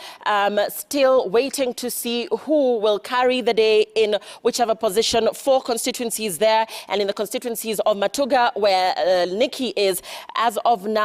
[SPEAKER 11] still waiting to see who will carry the day in whichever position. 4 constituencies there, and in the constituencies of Matuga, where Nikki is, as of now,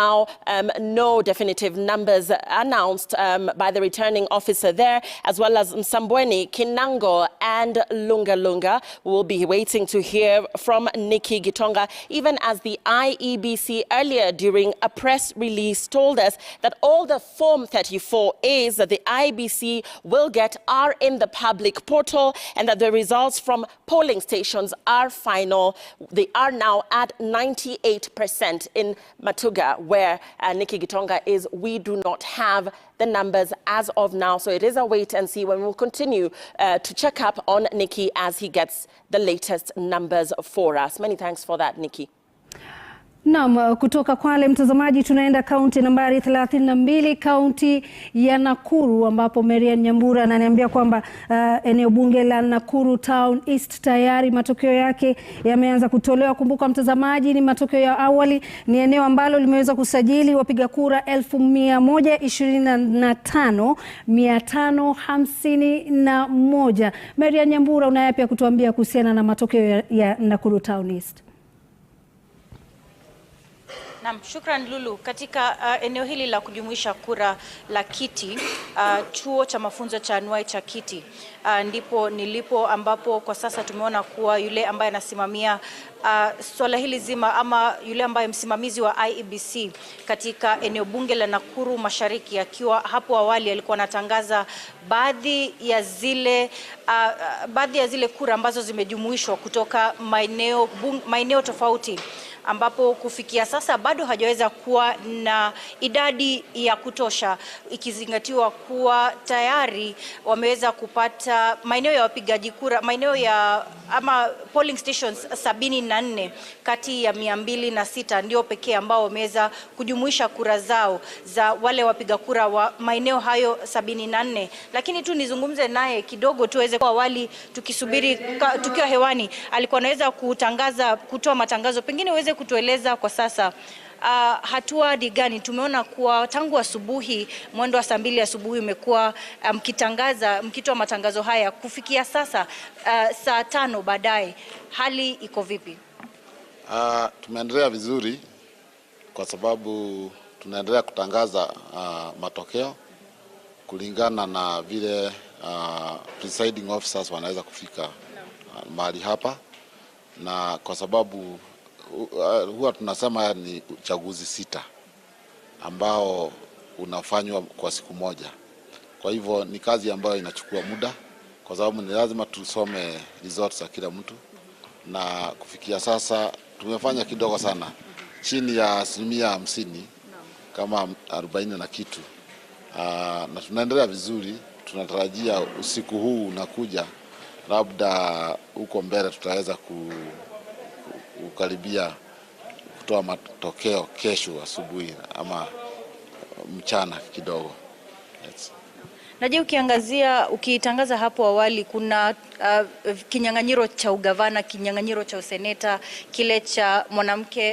[SPEAKER 11] no definitive numbers announced by the returning officer there, as well as Msambweni, Kinango, and Lunga Lunga. We'll be waiting to hear from Nikki Gitonga, even as the IEBC earlier during a press release told us that all the Form 34As that the IEBC will get are in the public portal, and that the results from polling stations are final. They are now at 98% in Matuga, where Nikki Gitonga is. We do not have the numbers as of now, so it is a wait and see when we'll continue to check up on Nikki as he gets the latest numbers for us. Many thanks for that, Nikki.
[SPEAKER 10] Naam, kutoka Kwale mtazamaji, tunaenda kaunti nambari 32, kaunti ya Nakuru, ambapo Marian Nyambura ananiambia kwamba eneo bunge la Nakuru Town East tayari matokeo yake yameanza kutolewa. Kumbuka mtazamaji, ni matokeo ya awali. Ni eneo ambalo limeweza kusajili wapiga kura 125,551. Marian Nyambura, una yapi ya kutuambia kuhusiana na matokeo ya Nakuru Town East?
[SPEAKER 16] Naam, shukran Lulu. Katika eneo hili la kujumuisha kura la Kiti, chuo cha mafunzo cha anuai cha Kiti, ndipo nilipo, ambapo kwa sasa tumeona kuwa yule ambaye anasimamia swala hili zima, ama yule ambaye msimamizi wa IEBC katika eneo bunge la Nakuru Mashariki, akiwa hapo awali alikuwa anatangaza baadhi ya zile kura ambazo zimejumuishwa kutoka maeneo tofauti, ambapo kufikia sasa bado hajaweza kuwa na idadi ya kutosha, ikizingatiwa kuwa tayari wameweza kupata maeneo ya wapigaji kura, maeneo ya polling stations 74 kati ya 206 ndio pekee ambao wameweza kujumuisha kura zao za wale wapiga kura wa maeneo hayo 74. Lakini tu nizungumze naye kidogo tuweze, kwa awali tukisubiri tukiwa hewani alikuwa anaweza kutoa matangazo, pengine uweze kutueleza kwa sasa hatua gani? Tumeona kuwa tangu asubuhi, mwendo wa saa 2 asubuhi umekuwa mkitoa matangazo haya, kufikia sasa saa 5 baadaye, hali iko vipi?
[SPEAKER 17] Tumeendelea vizuri kwa sababu tunaendelea kutangaza matokeo kulingana na vile presiding officers wanaweza kufika mahali hapa, na kwa sababu huwa tunasema ni uchaguzi 6 ambao unafanywa kwa siku moja. Kwa hivyo ni kazi ambayo inachukua muda, kwa sababu ni lazima tusome results za kila mtu, na kufikia sasa tumefanya kidogo sana, chini ya 50%, kama 40 na kitu, na tunaendelea vizuri. Tunatarajia usiku huu unakuja, labda huko mbele tutaweza kukaribia kutoa matokeo kesho asubuhi ama mchana kidogo. Yes.
[SPEAKER 16] Naje ukitangaza hapo awali, kuna kinyang'anyiro cha ugavana, kinyang'anyiro cha useneta, kile cha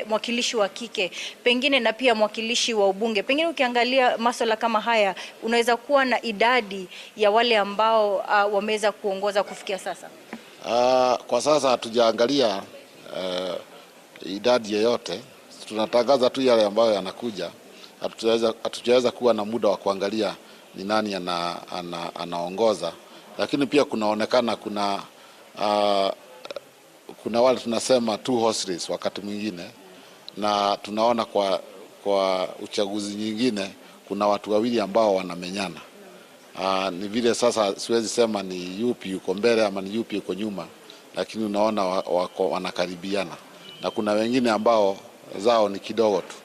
[SPEAKER 16] mwakilishi wa kike, pengine na pia mwakilishi wa ubunge. Pengine ukiangalia masuala kama haya, unaweza kuwa na idadi ya wale ambao wameweza kuongoza kufikia sasa?
[SPEAKER 17] Kwa sasa hatujaangalia idadi yoyote, tunatangaza tu yale ambayo yanakuja. Hatujaweza kuwa na muda wa kuangalia ni nani anaongoza, lakini pia kunaonekana kuna wale tunasema 2 horse race wakati mwingine, na tunaona kwa uchaguzi nyingine kuna watu wawili ambao wanamenyana. Ni vile sasa siwezi sema ni yupi yuko mbele ama ni yupi yuko nyuma, lakini unaona wanakaribiana, na kuna wengine ambao zao ni kidogo tu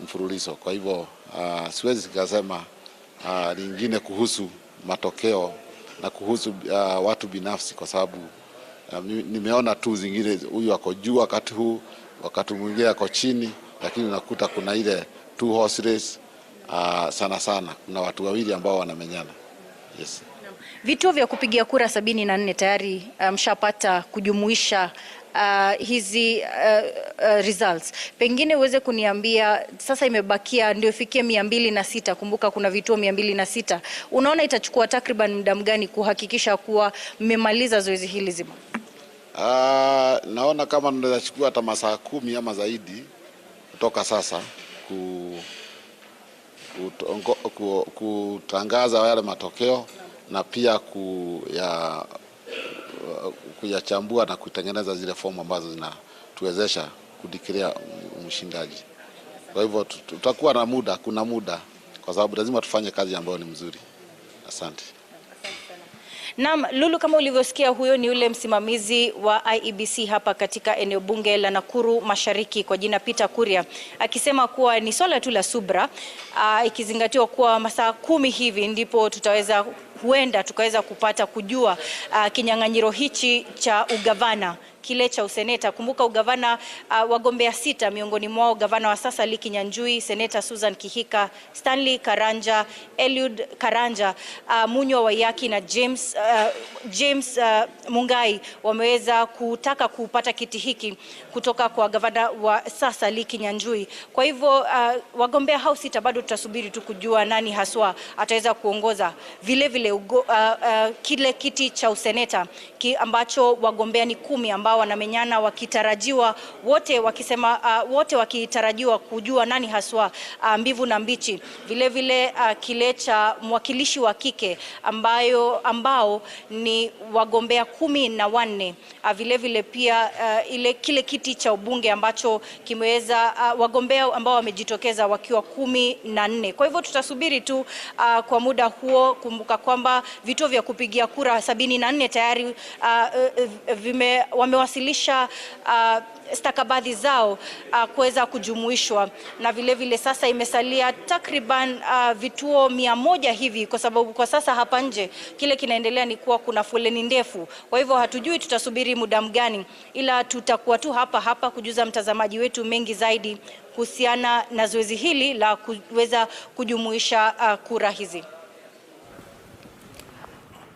[SPEAKER 17] mfululizo. Kwa hivyo siwezi kusema lingine kuhusu matokeo na kuhusu watu binafsi, kwa sababu nimeona tu zingine huyu ako juu wakati huu, wakati mwingine ako chini, lakini unakuta kuna ile 2 horse race sana. Kuna watu wawili ambao wanamenyana. Yes.
[SPEAKER 16] Vituo vya kupigia kura 74 tayari mshapata kujumuisha hizi results. Pengine uweze kuniambia sasa imebakia ndio ifikie 206. Kumbuka kuna vituo 206. Unaona itachukua takriban muda gani kuhakikisha kuwa mmemaliza zoezi hili zima?
[SPEAKER 17] Naona kama tunaweza chukua hata masaa 10 ama zaidi kutoka sasa kutangaza yale matokeo, na pia kuyachambua na kutengeneza zile fomu ambazo zinatuwezesha kudeclare mshindaji. Kwa hivyo tutakuwa na muda, kuna muda, kwa sababu lazima tufanye kazi ambayo ni mzuri. Asante.
[SPEAKER 16] Naam, Lulu, kama ulivyosikia, huyo ni yule msimamizi wa IEBC hapa katika eneo bunge la Nakuru Mashariki kwa jina Peter Kuria, akisema kuwa ni swala tu la subra, ikizingatiwa kuwa masaa 10 hivi ndipo huenda tukaweza kupata kujua kinyang'anyiro hichi cha ugavana kile cha useneta. Kumbuka ugavana, wagombea 6 miongoni mwao gavana wa sasa Lee Kinyanjui, seneta Susan Kihika, Stanley Karanja, Eliud Karanja, Munywa Waiyaki na James Mungai wameweza kutaka kupata kiti hiki kutoka kwa gavana wa sasa Lee Kinyanjui. Kwa hivyo wagombea hao 6 bado tutasubiri tu kujua nani haswa ataweza kuongoza. Vile vile kile kiti cha useneta ambacho wagombea ni 10 ambao wanamenyana wakitarajiwa wote wakitarajiwa kujua nani haswa mbivu na mbichi. Vile vile kile cha mwakilishi wa kike ambao ni wagombea 14. Vile vile pia kile kiti cha ubunge ambacho kimeweza wagombea ambao wamejitokeza wakiwa 14. Kwa hivyo tutasubiri tu kwa muda huo. Kumbuka kwamba vituo vya kupigia kura 74 tayari wamewasilisha stakabadhi zao kuweza kujumuishwa, na vile vile sasa imesalia takriban vituo 100 hivi, kwa sababu kwa sasa hapa nje kile kinaendelea ni kuwa kuna foleni ndefu. Kwa hivyo hatujui tutasubiri muda mgani, ila tutakuwa tu hapa kujuza mtazamaji wetu mengi zaidi kuhusiana na zoezi hili la kuweza kujumuisha kura hizi.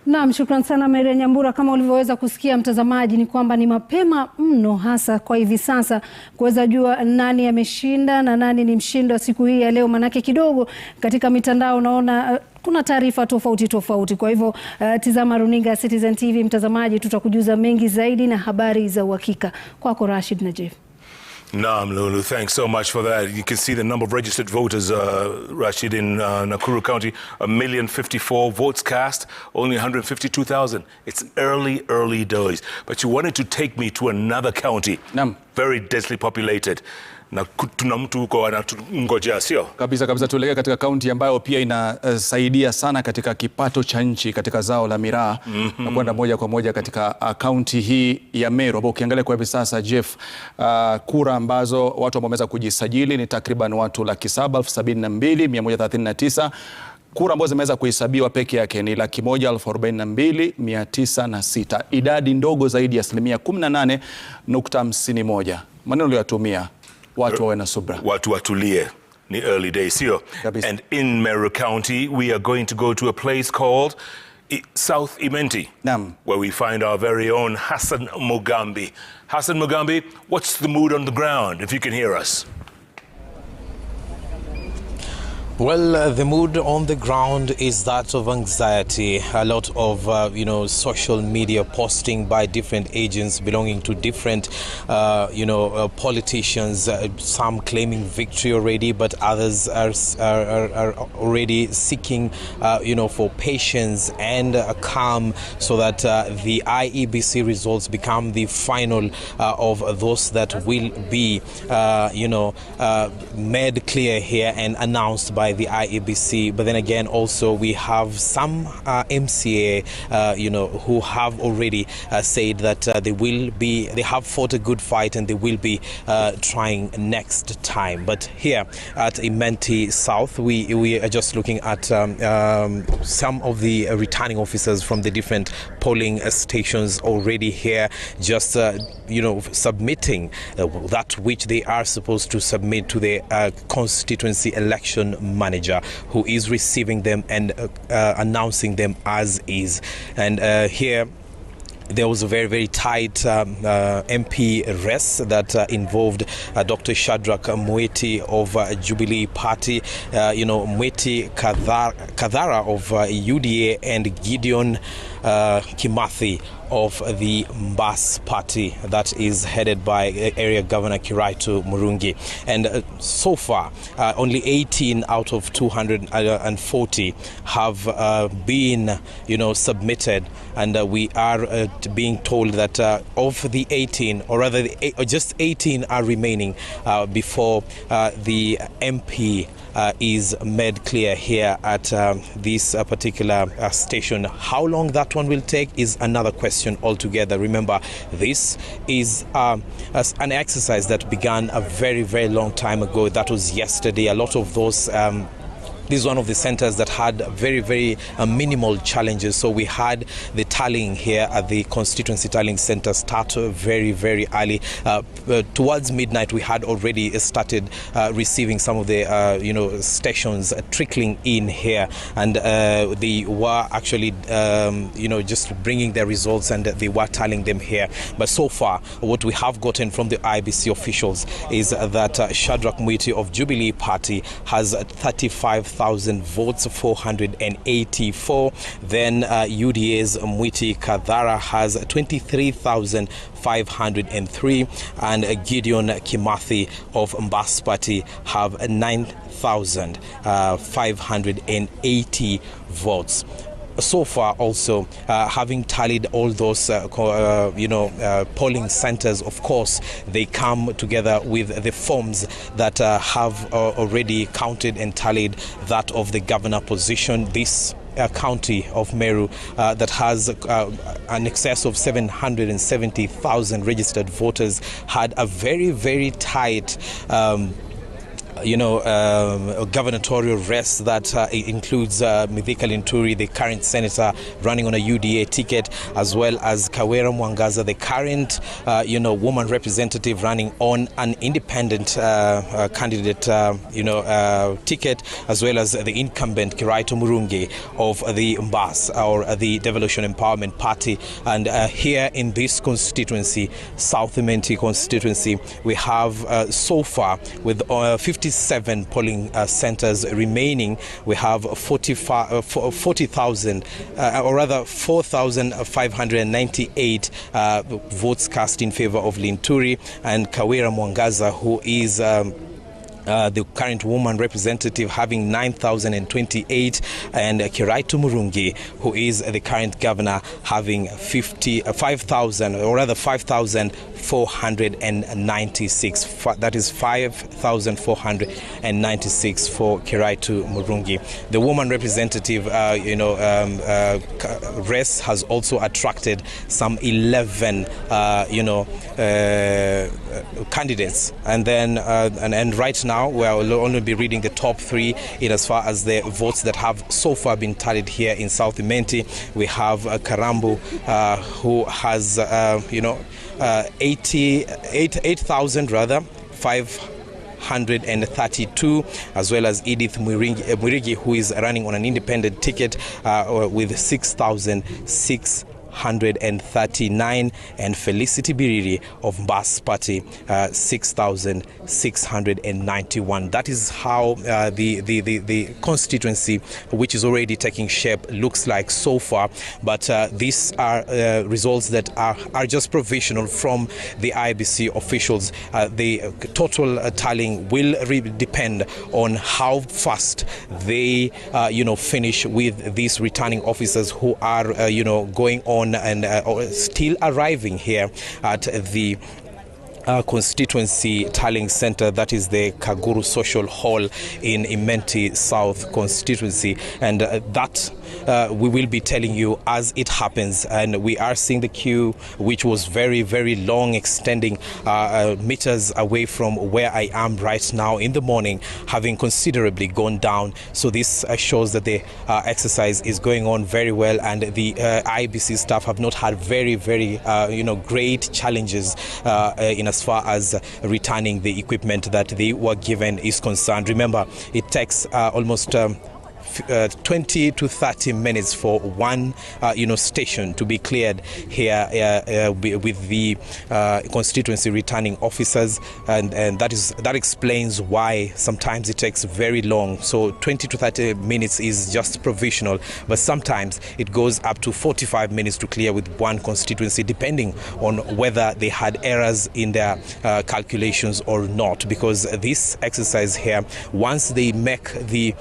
[SPEAKER 10] Naam, shukran sana Maria Nyambura. Kama ulivyoweza kusikia mtazamaji, ni kwamba ni mapema mno hasa kwa hivi sasa kuweza jua nani ameshinda na nani ni mshindi wa siku hii ya leo, manake kidogo katika mitandao unaona kuna taarifa tofauti. Kwa hivyo tizama runinga Citizen TV mtazamaji, tutakujuza mengi zaidi na habari za uhakika. Kwako Rashid na Jeff.
[SPEAKER 13] Naam, Lulu, thanks so much for that. You can see the number of registered voters, Rashid, in Nakuru County, 1,054,000 votes cast, only 152,000. It's early days. But you wanted to take me to another county, very densely populated. Na tuna mtu huko anatungojea, sio?
[SPEAKER 12] Kabisa tuelekea katika kaunti ambayo pia inasaidia sana katika kipato cha nchi katika zao la miraa, na kwenda moja kwa moja katika kaunti hii ya Meru, ambapo ukiangalia kwa hivi sasa Jeff, kura ambazo watu ambao wameweza kujisajili ni takriban watu 772,139. Kura ambazo zimeweza kuhesabiwa peke yake ni 142,906. Idadi ndogo zaidi ya 18.51. Maneno uliyotumia watu wawe na subra,
[SPEAKER 13] watu watulie, ni early days, sio? And in Meru County we are going to go to a place called South Imenti, where we find our very own Hassan Mugambi. Hassan Mugambi, what's the mood on the ground, if you can hear us?
[SPEAKER 18] Well, the mood on the ground is that of anxiety. A lot of, social media posting by different agents belonging to different, politicians. Some claiming victory already, but others are already seeking, for patience and calm, so that the IEBC results become the final of those that will be, made clear here and announced by the IEBC. But then again, also we have some MCA, who have already said that they have fought a good fight and they will be trying next time. But here at Imenti South, we are just looking at some of the returning officers from the different polling stations already here, just submitting that which they are supposed to submit to the constituency election manager, who is receiving them and announcing them as is. And here there was a very, very tight MP race that involved Dr. Shadrack Mweti of Jubilee Party, Mweti Kadhara of UDA, and Gideon Kimathi of the Mbas Party that is headed by Area Governor Kiraitu Murungi. And so far, only 18 out of 240 have been, submitted. And we are being told that of the 18, or rather just 18 are remaining before the MP is made clear here at this particular station. How long that one will take is another question altogether. Remember, this is an exercise that began a very, very long time ago. That was yesterday. A lot of those this is one of the centers that had very, very minimal challenges. So we had the tallying here at the constituency tallying center start very, very early. Towards midnight, we had already started receiving some of the stations trickling in here, and they were actually just bringing their results, and they were tallying them here. But so far, what we have gotten from the IEBC officials is that Shadrach Mwiti of Jubilee Party has 35,000 votes, 484. Then UDA's Mwiti Kadhara has 23,503, and Gideon Kimathi of Mbas Party have 9,580 votes. So far, also having tallied all those polling centers, of course they come together with the forms that have already counted and tallied that of the governor position. This county of Meru that has an excess of 770,000 registered voters had a very, very tight gubernatorial race that includes Mithika Linturi, the current senator running on a UDA ticket, as well as Kawera Mwangaza, the current woman representative running on an independent candidate ticket, as well as the incumbent Kiraito Murungi of the Mbas, or the Devolution Empowerment Party. And here in this constituency, South Imenti constituency, we have so far with 57 polling centers remaining. We have 40,000 or rather 4,598 votes cast in favor of Linturi, and Kawera Mwangaza, who is the current woman representative, having 9,028, and Kiraito Murungi, who is the current governor, having 5,000 or rather 5,496. That is 5,496 for Kiraito Murungi. The woman representative race has also attracted some 11 candidates, and then and right now we'll only be reading the top three in as far as the votes that have so far been tallied here in South Imenti. We have Karambu, who has 8,000 rather 532, as well as Edith Mwirigi, who is running on an independent ticket with 6,639, and Felicity Biriri of Mbas Party 6,691. That is how the constituency, which is already taking shape, looks like so far. But these are results that are just provisional from the IEBC officials. The total tallying will really depend on how fast they finish with these returning officers who are going on and still arriving here at the constituency tallying center, that is the Kaguru Social Hall in Imenti South constituency, and that we will be telling you as it happens. And we are seeing the queue, which was very, very long, extending meters away from where I am right now in the morning, having considerably gone down. So this shows that the exercise is going on very well, and the IEBC staff have not had very, very great challenges in as far as returning the equipment that they were given is concerned. Remember, it takes almost 20 to 30 minutes for one station to be cleared here with the constituency returning officers, and that explains why sometimes it takes very long. So 20 to 30 minutes is just provisional, but sometimes it goes up to 45 minutes to clear with one constituency, depending on whether they had errors in their calculations or not, because this exercise here, once they make the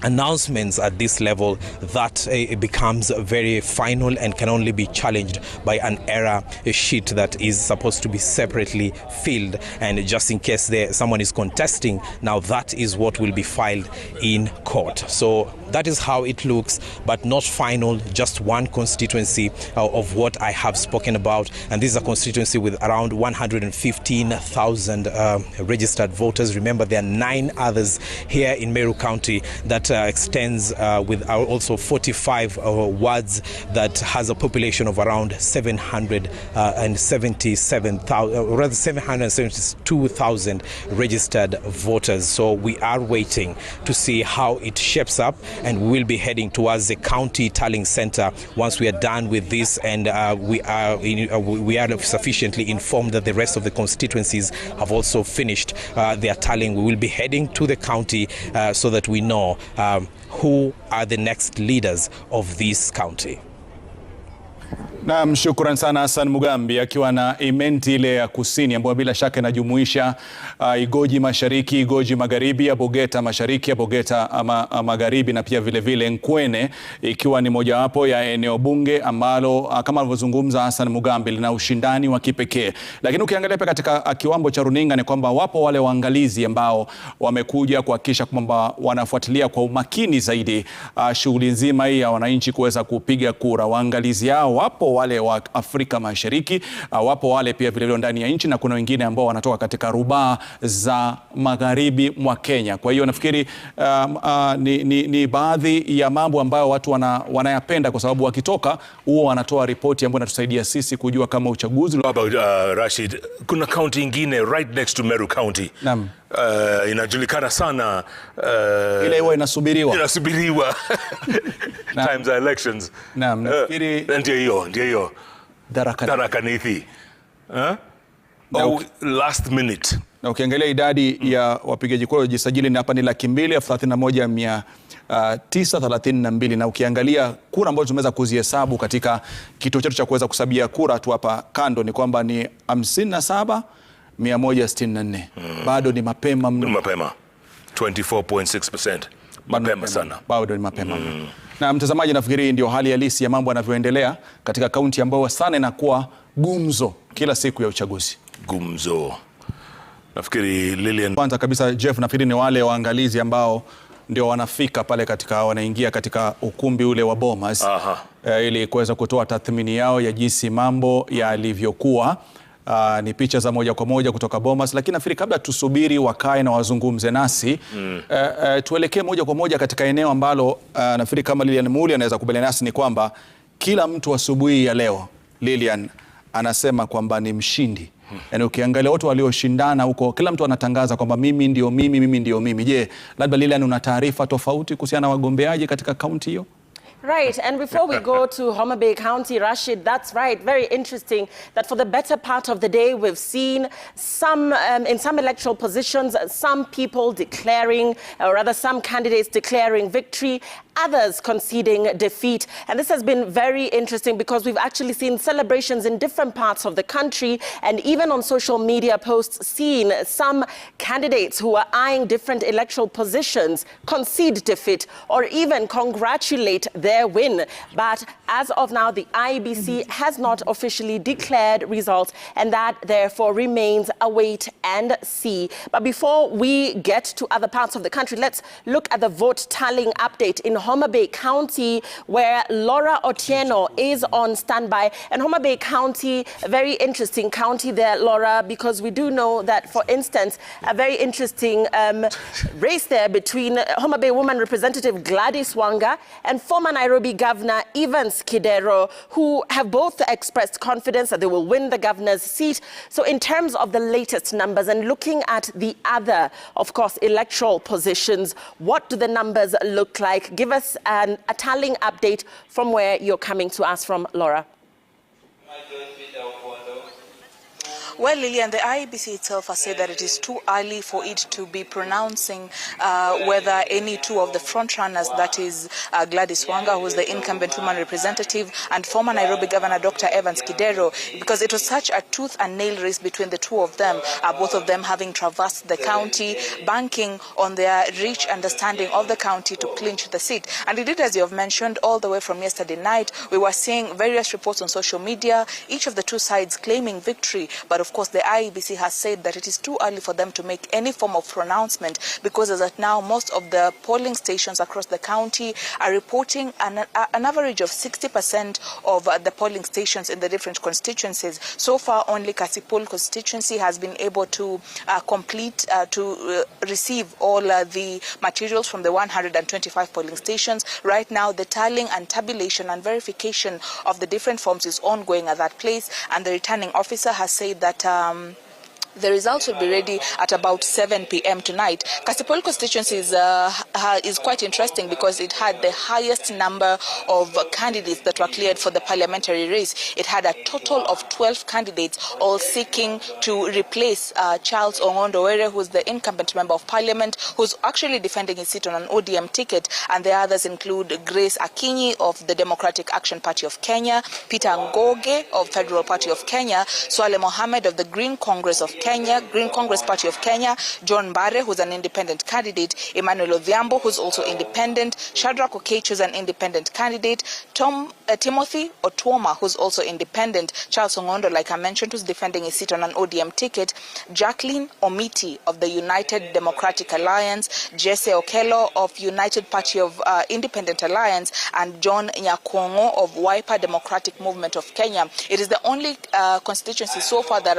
[SPEAKER 18] announcements at this level, that it becomes very final and can only be challenged by an error sheet that is supposed to be separately filled, and just in case someone is contesting, now that is what will be filed in court. So that is how it looks, but not final, just one constituency of what I have spoken about. And this is a constituency with around 115,000 registered voters. Remember, there are 9 others here in Meru County that extends with also 45 wards that has a population of around 772,000 registered voters. So we are waiting to see how it shapes up, and we will be heading towards the county tallying center once we are done with this, and we are sufficiently informed that the rest of the constituencies have also finished their tallying. We will be heading to the county so that we know who are the next leaders of this county.
[SPEAKER 12] Naam, shukran sana Hassan Mugambi akiwa na imenti ile ya kusini ambayo bila shaka inajumuisha Igoji Mashariki, Igoji Magharibi, Abogeta Mashariki, Abogeta Magharibi na pia vile vile Nkwene, ikiwa ni mojawapo ya eneo bunge ambalo kama alivyozungumza Hassan Mugambi lina ushindani wa kipekee. Lakini ukiangalia pia katika kiwambo cha runinga ni kwamba wapo wale waangalizi ambao wamekuja kuhakikisha kwamba wanafuatilia kwa umakini zaidi shughuli nzima hii ya wananchi kuweza kupiga kura. Waangalizi hao wapo wale wa Afrika Mashariki, wapo wale pia vile vile ndani ya nchi, na kuna wengine ambao wanatoka katika rubaa za magharibi mwa Kenya. Kwa hiyo nafikiri ni baadhi ya mambo ambayo watu wanayapenda, kwa sababu wakitoka huo wanatoa ripoti ambayo inatusaidia sisi kujua kama uchaguzi.
[SPEAKER 13] Rashid, kuna county ingine right next to Meru County.
[SPEAKER 12] Naam.
[SPEAKER 13] Inajulikana sana
[SPEAKER 12] ile huwa inasubiriwa
[SPEAKER 13] times are elections.
[SPEAKER 12] Naam, nafikiri
[SPEAKER 13] ndio hiyo Tharaka Nithi. Last minute.
[SPEAKER 12] Na ukiangalia idadi ya wapigaji kura waliojisajili ni hapa ni 231,932, na ukiangalia kura ambazo tumeweza kuzihesabu katika kituo chetu cha kuweza kusabia kura tu hapa kando ni kwamba ni 57,164. Bado ni mapema mno.
[SPEAKER 13] Mapema. 24.6%. Mapema sana.
[SPEAKER 12] Bado ni mapema mno. Na mtazamaji, nafikiri ndio hali halisi ya mambo yanavyoendelea katika kaunti ambayo sana inakuwa gumzo kila siku ya uchaguzi.
[SPEAKER 13] Gumzo. Nafikiri Lilian,
[SPEAKER 12] kwanza kabisa Jeff, nafikiri ni wale waangalizi ambao ndio wanafika pale wanaingia katika ukumbi ule wa Bomas ili kuweza kutoa tathmini yao ya jinsi mambo yalivyokuwa. Ni picha za moja kwa moja kutoka Bomas, lakini nafikiri kabla tusubiri wakae na wazungumze nasi tuelekee moja kwa moja katika eneo ambalo nafikiri kama Lilian Muli anaweza kubaliana nasi ni kwamba kila mtu asubuhi ya leo Lilian anasema kwamba ni mshindi. Yaani ukiangalia watu walioshindana huko, kila mtu anatangaza kwamba mimi ndio mimi, mimi ndio mimi. Je, labda Lilian una taarifa tofauti kuhusiana na wagombeaji katika kaunti hiyo?
[SPEAKER 11] Right, and before we go to Homa Bay County, Rashid, that's right, very interesting that for the better part of the day we've seen some, in some electoral positions, some people declaring, or rather some candidates declaring victory, others conceding defeat. And this has been very interesting because we've actually seen celebrations in different parts of the country, and even on social media posts seen some candidates who are eyeing different electoral positions concede defeat or even congratulate their win. But as of now, the IEBC has not officially declared results, and that therefore remains a wait and see. But before we get to other parts of the country, let's look at the vote tallying update in Homa Bay County, where Laura Otieno is on standby. And Homa Bay County, a very interesting county there, Laura, because we do know that, for instance, a very interesting race there between Homa Bay woman representative Gladys Wanga and former Nairobi Governor Evans Kidero, who have both expressed confidence that they will win the governor's seat. So in terms of the latest numbers and looking at the other, of course, electoral positions, what do the numbers look like? Give us a tallying update from where you're coming to us from, Laura.
[SPEAKER 19] Well, Lilian, the IEBC itself has said that it is too early for it to be pronouncing whether any two of the frontrunners, that is Gladys Wanga, who is the incumbent woman representative, and former Nairobi Governor Dr. Evans Kidero, because it was such a tooth and nail race between the two of them, both of them having traversed the county, banking on their rich understanding of the county to clinch the seat. And indeed, as you have mentioned, all the way from yesterday night, we were seeing various reports on social media, each of the two sides claiming victory, but of course the IEBC has said that it is too early for them to make any form of pronouncement, because as at now most of the polling stations across the county are reporting an average of 60% of the polling stations in the different constituencies. So far only Kasipul constituency has been able to receive all the materials from the 125 polling stations. Right now the tallying and tabulation and verification of the different forms is ongoing at that place, and the returning officer has said that the results will be ready at about 7 p.m. tonight. Kasipul constituency is quite interesting because it had the highest number of candidates that were cleared for the parliamentary race. It had a total of 12 candidates, all seeking to replace Charles Ong'ondo, who's the incumbent member of parliament, who's actually defending his seat on an ODM ticket. And the others include Grace Akinyi of the Democratic Action Party of Kenya, Peter Ngoge of Federal Party of Kenya, Swale Mohammed of the Green Congress Party of Kenya, John Mbare, who's an independent candidate, Emmanuel Odhiambo, who's also independent, Shadrack Okech, who's an independent candidate, Timothy Otuoma, who's also independent, Charles Ong'ondo, like I mentioned, who's defending his seat on an ODM ticket, Jacqueline Omiti of the United Democratic Alliance, Jesse Okello of United Party of Independent Alliance, and John Nyakongo of Wiper Democratic Movement of Kenya. It is the only constituency so far that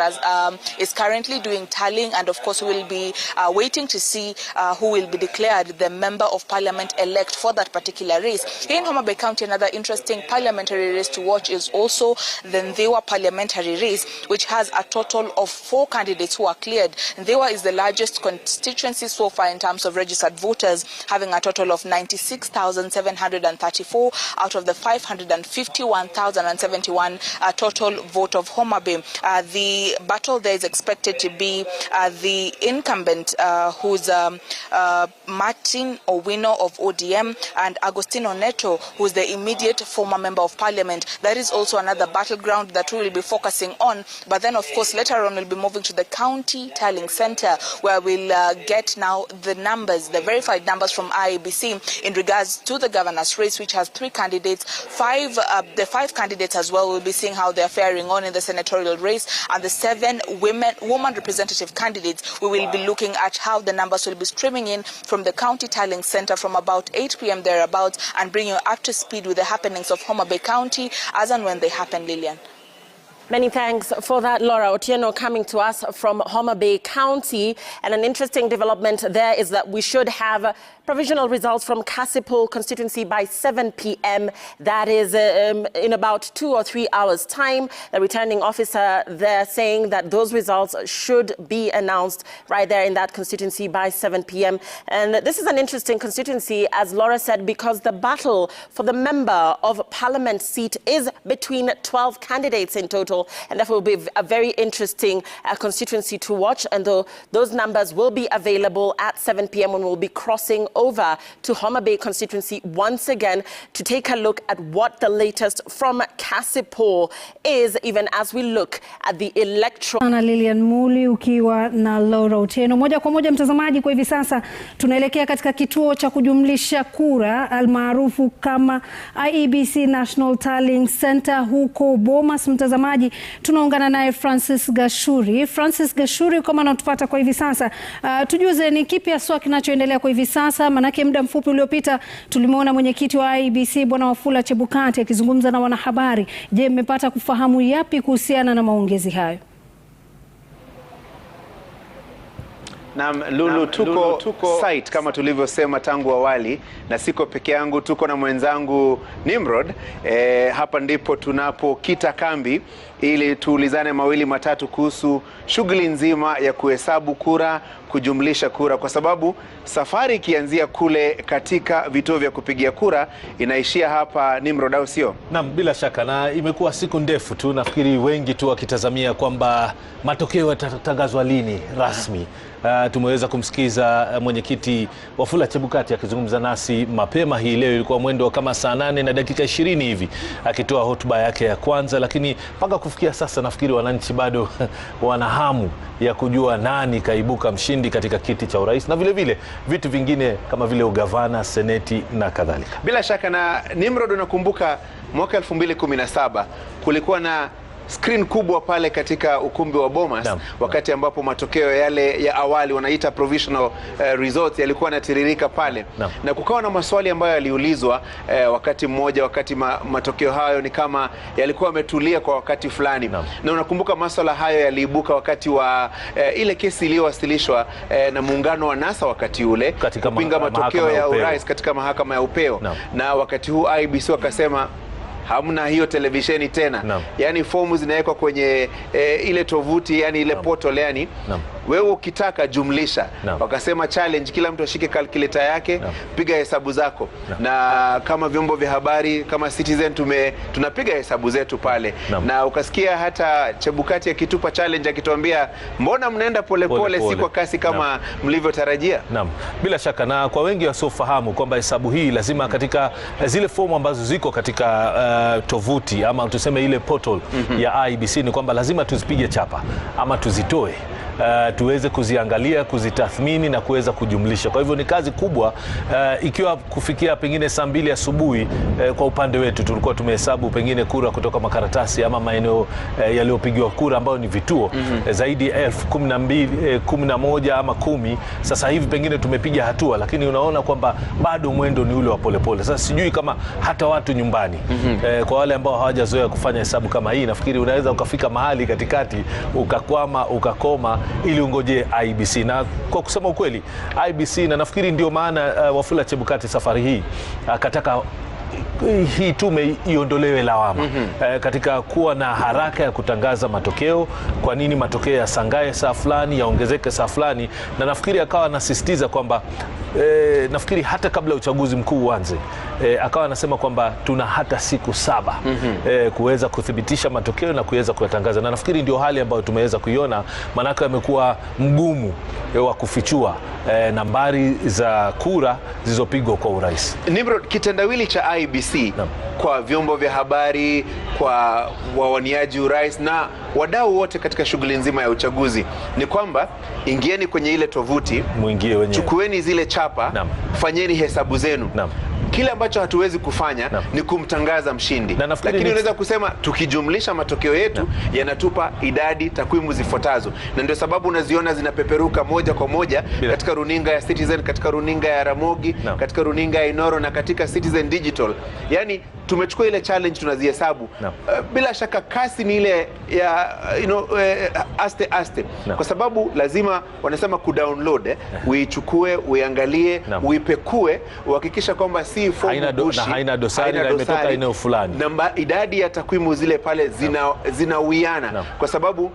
[SPEAKER 19] is currently doing tallying, and of course we will be waiting to see who will be declared the member of parliament elect for that particular race. Here in Homa Bay County, another interesting parliamentary race to watch is also the Ndewa parliamentary race, which has a total of 4 candidates who are cleared. Ndewa is the largest constituency so far in terms of registered voters, having a total of 96,734 out of the 551,071 total vote of Homa Bay. The battle there is expected to be the incumbent, who's Martin Owino of ODM, and Agostino Neto, who's the immediate former member of parliament. That is also another battleground that we will be focusing on. But then, of course, later on we'll be moving to the county tallying center, where we'll get now the numbers, the verified numbers from IEBC in regards to the governor's race, which has 3 candidates. The 5 candidates as well will be seeing how they're faring on in the senatorial race, and the 7 woman representative candidates, we will be looking at how the numbers will be streaming in from the county tallying center from about 8 p.m. thereabouts, and bring you up to speed with the happenings of Homa Bay County as and when they happen, Lillian.
[SPEAKER 11] Many thanks for that, Laura Otieno, coming to us from Homa Bay County. And an interesting development there is that we should have provisional results from Kasipul constituency by 7 p.m. That is in about 2 or 3 hours' time. The returning officer there saying that those results should be announced right there in that constituency by 7 p.m. And this is an interesting constituency, as Laura said, because the battle for the member of parliament seat is between 12 candidates in total. And therefore will be a very interesting constituency to watch. And those numbers will be available at 7 p.m. when we'll be crossing over to Homa Bay constituency once again to take a look at what the latest from Kasipul is, even as we look at the electoral.
[SPEAKER 10] Na Lilian Muli ukiwa na Laura Otieno. Moja kwa moja mtazamaji, kwa hivi sasa tunaelekea katika kituo cha kujumlisha kura almaarufu kama IEBC National Tallying Center huko Bomas. Mtazamaji, tunaungana naye Francis Gashuri. Francis Gashuri, kama unatupata kwa hivi sasa, tujuze ni kipi haswa kinachoendelea kwa hivi sasa? Manake muda mfupi uliopita tulimuona mwenyekiti wa IEBC Bwana Wafula Chebukati akizungumza na wanahabari. Je, mmepata kufahamu yapi kuhusiana na maongezi hayo?
[SPEAKER 20] Lulu, tuko site kama tulivyosema tangu awali, na siko peke yangu, tuko na mwenzangu Nimrod. Hapa ndipo tunapokita kambi ili tuulizane mawili matatu kuhusu shughuli nzima ya kuhesabu kura, kujumlisha kura, kwa sababu safari ikianzia kule katika vituo vya kupigia kura inaishia hapa, Nimrod, au sio?
[SPEAKER 21] Naam, bila shaka, na imekuwa siku ndefu tu. Nafikiri wengi tu wakitazamia kwamba matokeo yatatangazwa lini rasmi. Tumeweza kumsikiza mwenyekiti Wafula Chebukati akizungumza nasi mapema hii leo, ilikuwa mwendo kama saa 8 na dakika 20 hivi, akitoa hotuba yake ya kwanza. Lakini mpaka kufikia sasa nafikiri wananchi bado wana hamu ya kujua nani kaibuka mshindi katika kiti cha urais, na vile vile vitu vingine kama vile ugavana, seneti na kadhalika.
[SPEAKER 20] Bila shaka. Na Nimrod, unakumbuka mwaka 2017 kulikuwa na screen kubwa pale katika ukumbi wa Bomas wakati ambapo matokeo yale ya awali wanaita provisional results yalikuwa yanatiririka pale na kukawa na maswali ambayo yaliulizwa wakati mmoja, wakati matokeo hayo ni kama yalikuwa yametulia kwa wakati fulani na unakumbuka masuala hayo yaliibuka wakati wa ile kesi iliyowasilishwa na muungano wa NASA wakati ule kupinga matokeo ya urais katika mahakama ya upeo na wakati huu IEBC wakasema hamna hiyo televisheni tena. Yani fomu zinawekwa kwenye ile tovuti, yani ile portal, yani wewe ukitaka jumlisha. Wakasema challenge, kila mtu ashike calculator yake, piga hesabu zako. Na kama vyombo vya habari kama Citizen tunapiga hesabu zetu pale. Na ukasikia hata Chebukati akitupa challenge akituambia mbona mnaenda polepole si kwa kasi kama mlivyotarajia.
[SPEAKER 21] Bila shaka, na kwa wengi wasiofahamu kwamba hesabu hii lazima katika zile fomu ambazo ziko katika tovuti ama tuseme ile portal ya IEBC ni kwamba lazima tuzipige chapa ama tuzitoe tuweze kuziangalia, kuzitathmini na kuweza kujumlisha. Kwa hivyo ni kazi kubwa. Ikiwa kufikia pengine saa 2 asubuhi kwa upande wetu tulikuwa tumehesabu pengine kura kutoka makaratasi ama maeneo yaliyopigiwa kura ambayo ni vituo zaidi 11 ama 10. Sasa hivi pengine tumepiga hatua, lakini unaona kwamba bado mwendo ni ule wa polepole. Sasa sijui kama hata watu nyumbani kwa wale ambao hawajazoea kufanya hesabu kama hii, nafikiri unaweza ukafika mahali katikati ukakwama, ukakoma ili ungoje IEBC. Na kwa kusema ukweli IEBC, na nafikiri ndio maana Wafula Chebukati safari hii akataka hii tume iondolewe lawama katika kuwa na haraka ya kutangaza matokeo. Kwa nini matokeo ya sangae saa fulani, yaongezeke saa fulani? Na nafikiri akawa anasisitiza kwamba nafikiri hata kabla uchaguzi mkuu uanze akawa anasema kwamba tuna hata siku 7 kuweza kuthibitisha matokeo na kuweza kuyatangaza. Na nafikiri ndio hali ambayo tumeweza kuiona, manake amekuwa mgumu wa kufichua nambari za kura zilizopigwa kwa urais.
[SPEAKER 20] Nimrod, kitendawili cha IEBC kwa vyombo vya habari, kwa wawaniaji urais na wadau wote katika shughuli nzima ya uchaguzi ni kwamba ingieni kwenye ile tovuti,
[SPEAKER 21] muingie wenyewe,
[SPEAKER 20] chukueni zile chapa, fanyeni hesabu zenu. Kile ambacho hatuwezi kufanya ni kumtangaza mshindi, lakini unaweza kusema tukijumlisha matokeo yetu yanatupa idadi, takwimu zifuatazo. Na ndio sababu unaziona zinapeperuka moja kwa moja katika runinga ya Citizen, katika runinga ya Ramogi, katika runinga ya Inoro na katika Citizen Digital. Yani tumechukua ile challenge, tunazihesabu. Bila shaka kasi ni ile ya aste kwa sababu lazima wanasema kudownload, uichukue, uiangalie, uipekue, uhakikisha kwamba si
[SPEAKER 21] haina dosari na imetoka eneo fulani.
[SPEAKER 20] Idadi ya takwimu zile pale zinawiana kwa sababu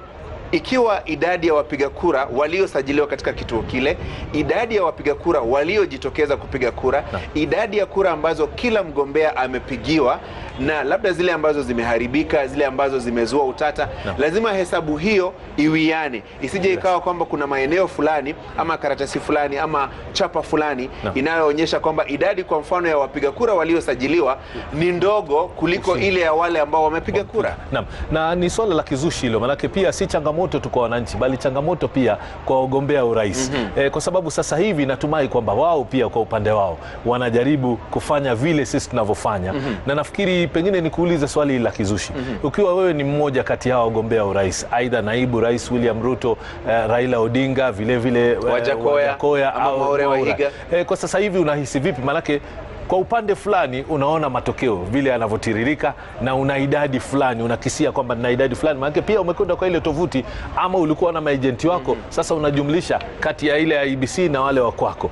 [SPEAKER 20] ikiwa idadi ya wapiga kura waliosajiliwa katika kituo kile, idadi ya wapiga kura waliojitokeza kupiga kura, idadi ya kura ambazo kila mgombea amepigiwa na labda zile ambazo zimeharibika, zile ambazo zimezua utata, lazima hesabu hiyo iwiane. Isije ikawa kwamba kuna maeneo fulani ama karatasi fulani ama chapa fulani inayoonyesha kwamba idadi kwa mfano ya wapiga kura waliosajiliwa ni ndogo kuliko ile ya wale ambao wamepiga kura.
[SPEAKER 21] Na ni swala la kizushi hilo, maana pia si changamoto tu kwa wananchi bali changamoto pia kwa wagombea urais. Kwa sababu sasa hivi natumai kwamba wao pia kwa upande wao wanajaribu kufanya vile sisi tunavyofanya. Na nafikiri pengine nikuulize swali la kizushi. Ukiwa wewe ni mmoja kati ya wagombea urais, aidha naibu rais William Ruto, Raila Odinga, vile vile
[SPEAKER 20] Wajakoya
[SPEAKER 21] au Mahiga, kwa sasa hivi unahisi vipi? Manake kwa upande fulani unaona matokeo vile yanavyotiririka na una idadi fulani, unakisia kwamba na idadi fulani, maana pia umekwenda kwa ile tovuti ama ulikuwa na maagenti wako, sasa unajumlisha kati ya ile ya IEBC na wale wa kwako.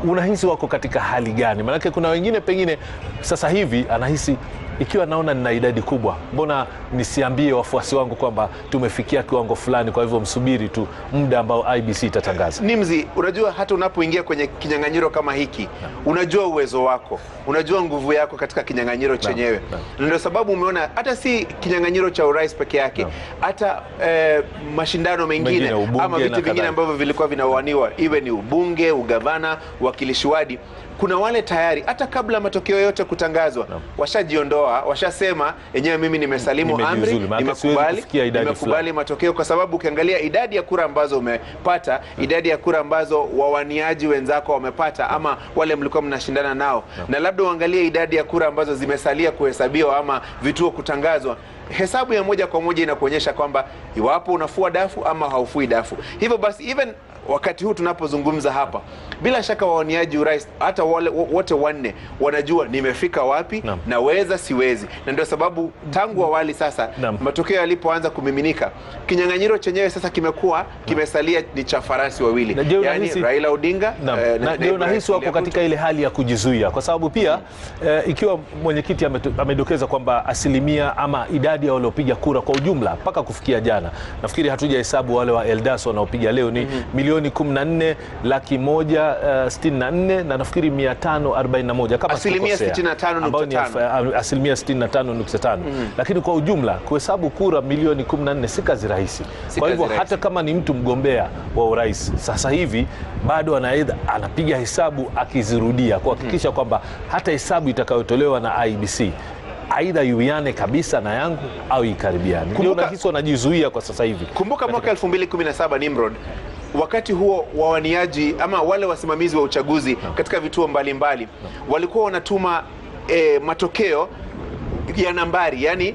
[SPEAKER 21] Unahisi wako katika hali gani? Maana kuna wengine pengine sasa hivi anahisi ikiwa naona nina idadi kubwa, mbona nisiambie wafuasi wangu kwamba tumefikia kiwango fulani, kwa hivyo msubiri tu muda ambao IEBC itatangaza.
[SPEAKER 20] Nimzi, unajua hata unapoingia kwenye kinyang'anyiro kama hiki, unajua uwezo wako, unajua nguvu yako katika kinyang'anyiro chenyewe. Ndio sababu umeona hata si kinyang'anyiro cha urais peke yake, hata mashindano mengine ama vitu vingine ambavyo vilikuwa vinawaniwa, iwe ni ubunge, ugavana, uwakilishi wadi, kuna wale tayari hata kabla matokeo yote kutangazwa washajiondoa, washasema enyewe mimi nimesalimu amri, nimekubali matokeo, kwa sababu ukiangalia idadi ya kura ambazo umepata, idadi ya kura ambazo wawaniaji wenzako wamepata ama wale mlikuwa mnashindana nao, na labda uangalie idadi ya kura ambazo zimesalia kuhesabiwa ama vituo kutangazwa, hesabu ya moja kwa moja inakuonyesha kwamba iwapo unafua dafu ama haufui dafu. Hivyo basi even wakati huu tunapozungumza hapa, bila shaka waoniaji urais hata wale wote wanne wanajua nimefika wapi, naweza siwezi. Na ndio sababu tangu awali sasa matokeo yalipoanza kumiminika, kinyang'anyiro chenyewe sasa kimesalia ni cha farasi wawili, yani Raila Odinga
[SPEAKER 21] na ndio nahisi wako katika ile hali ya kujizuia, kwa sababu pia ikiwa mwenyekiti amedokeza kwamba asilimia ama idadi ya waliopiga kura kwa ujumla mpaka kufikia jana, nafikiri hatujahesabu wale wa Eldas wanaopiga leo, ni milioni 14,164 na nafikiri 541 kama
[SPEAKER 20] asilimia 65.5,
[SPEAKER 21] asilimia 65.5. Lakini kwa ujumla kuhesabu kura milioni 14 si kazi rahisi. Kwa hivyo hata kama ni mtu mgombea wa urais sasa hivi bado anapiga hesabu akizirudia kuhakikisha kwamba hata hesabu itakayotolewa na IEBC aidha yuiane kabisa na yangu au ikaribiane. Ndio nahisi wanajizuia kwa sasa hivi.
[SPEAKER 20] Kumbuka mwaka 2017 Nimrod, wakati huo wawaniaji ama wale wasimamizi wa uchaguzi katika vituo mbalimbali walikuwa wanatuma matokeo ya nambari, yani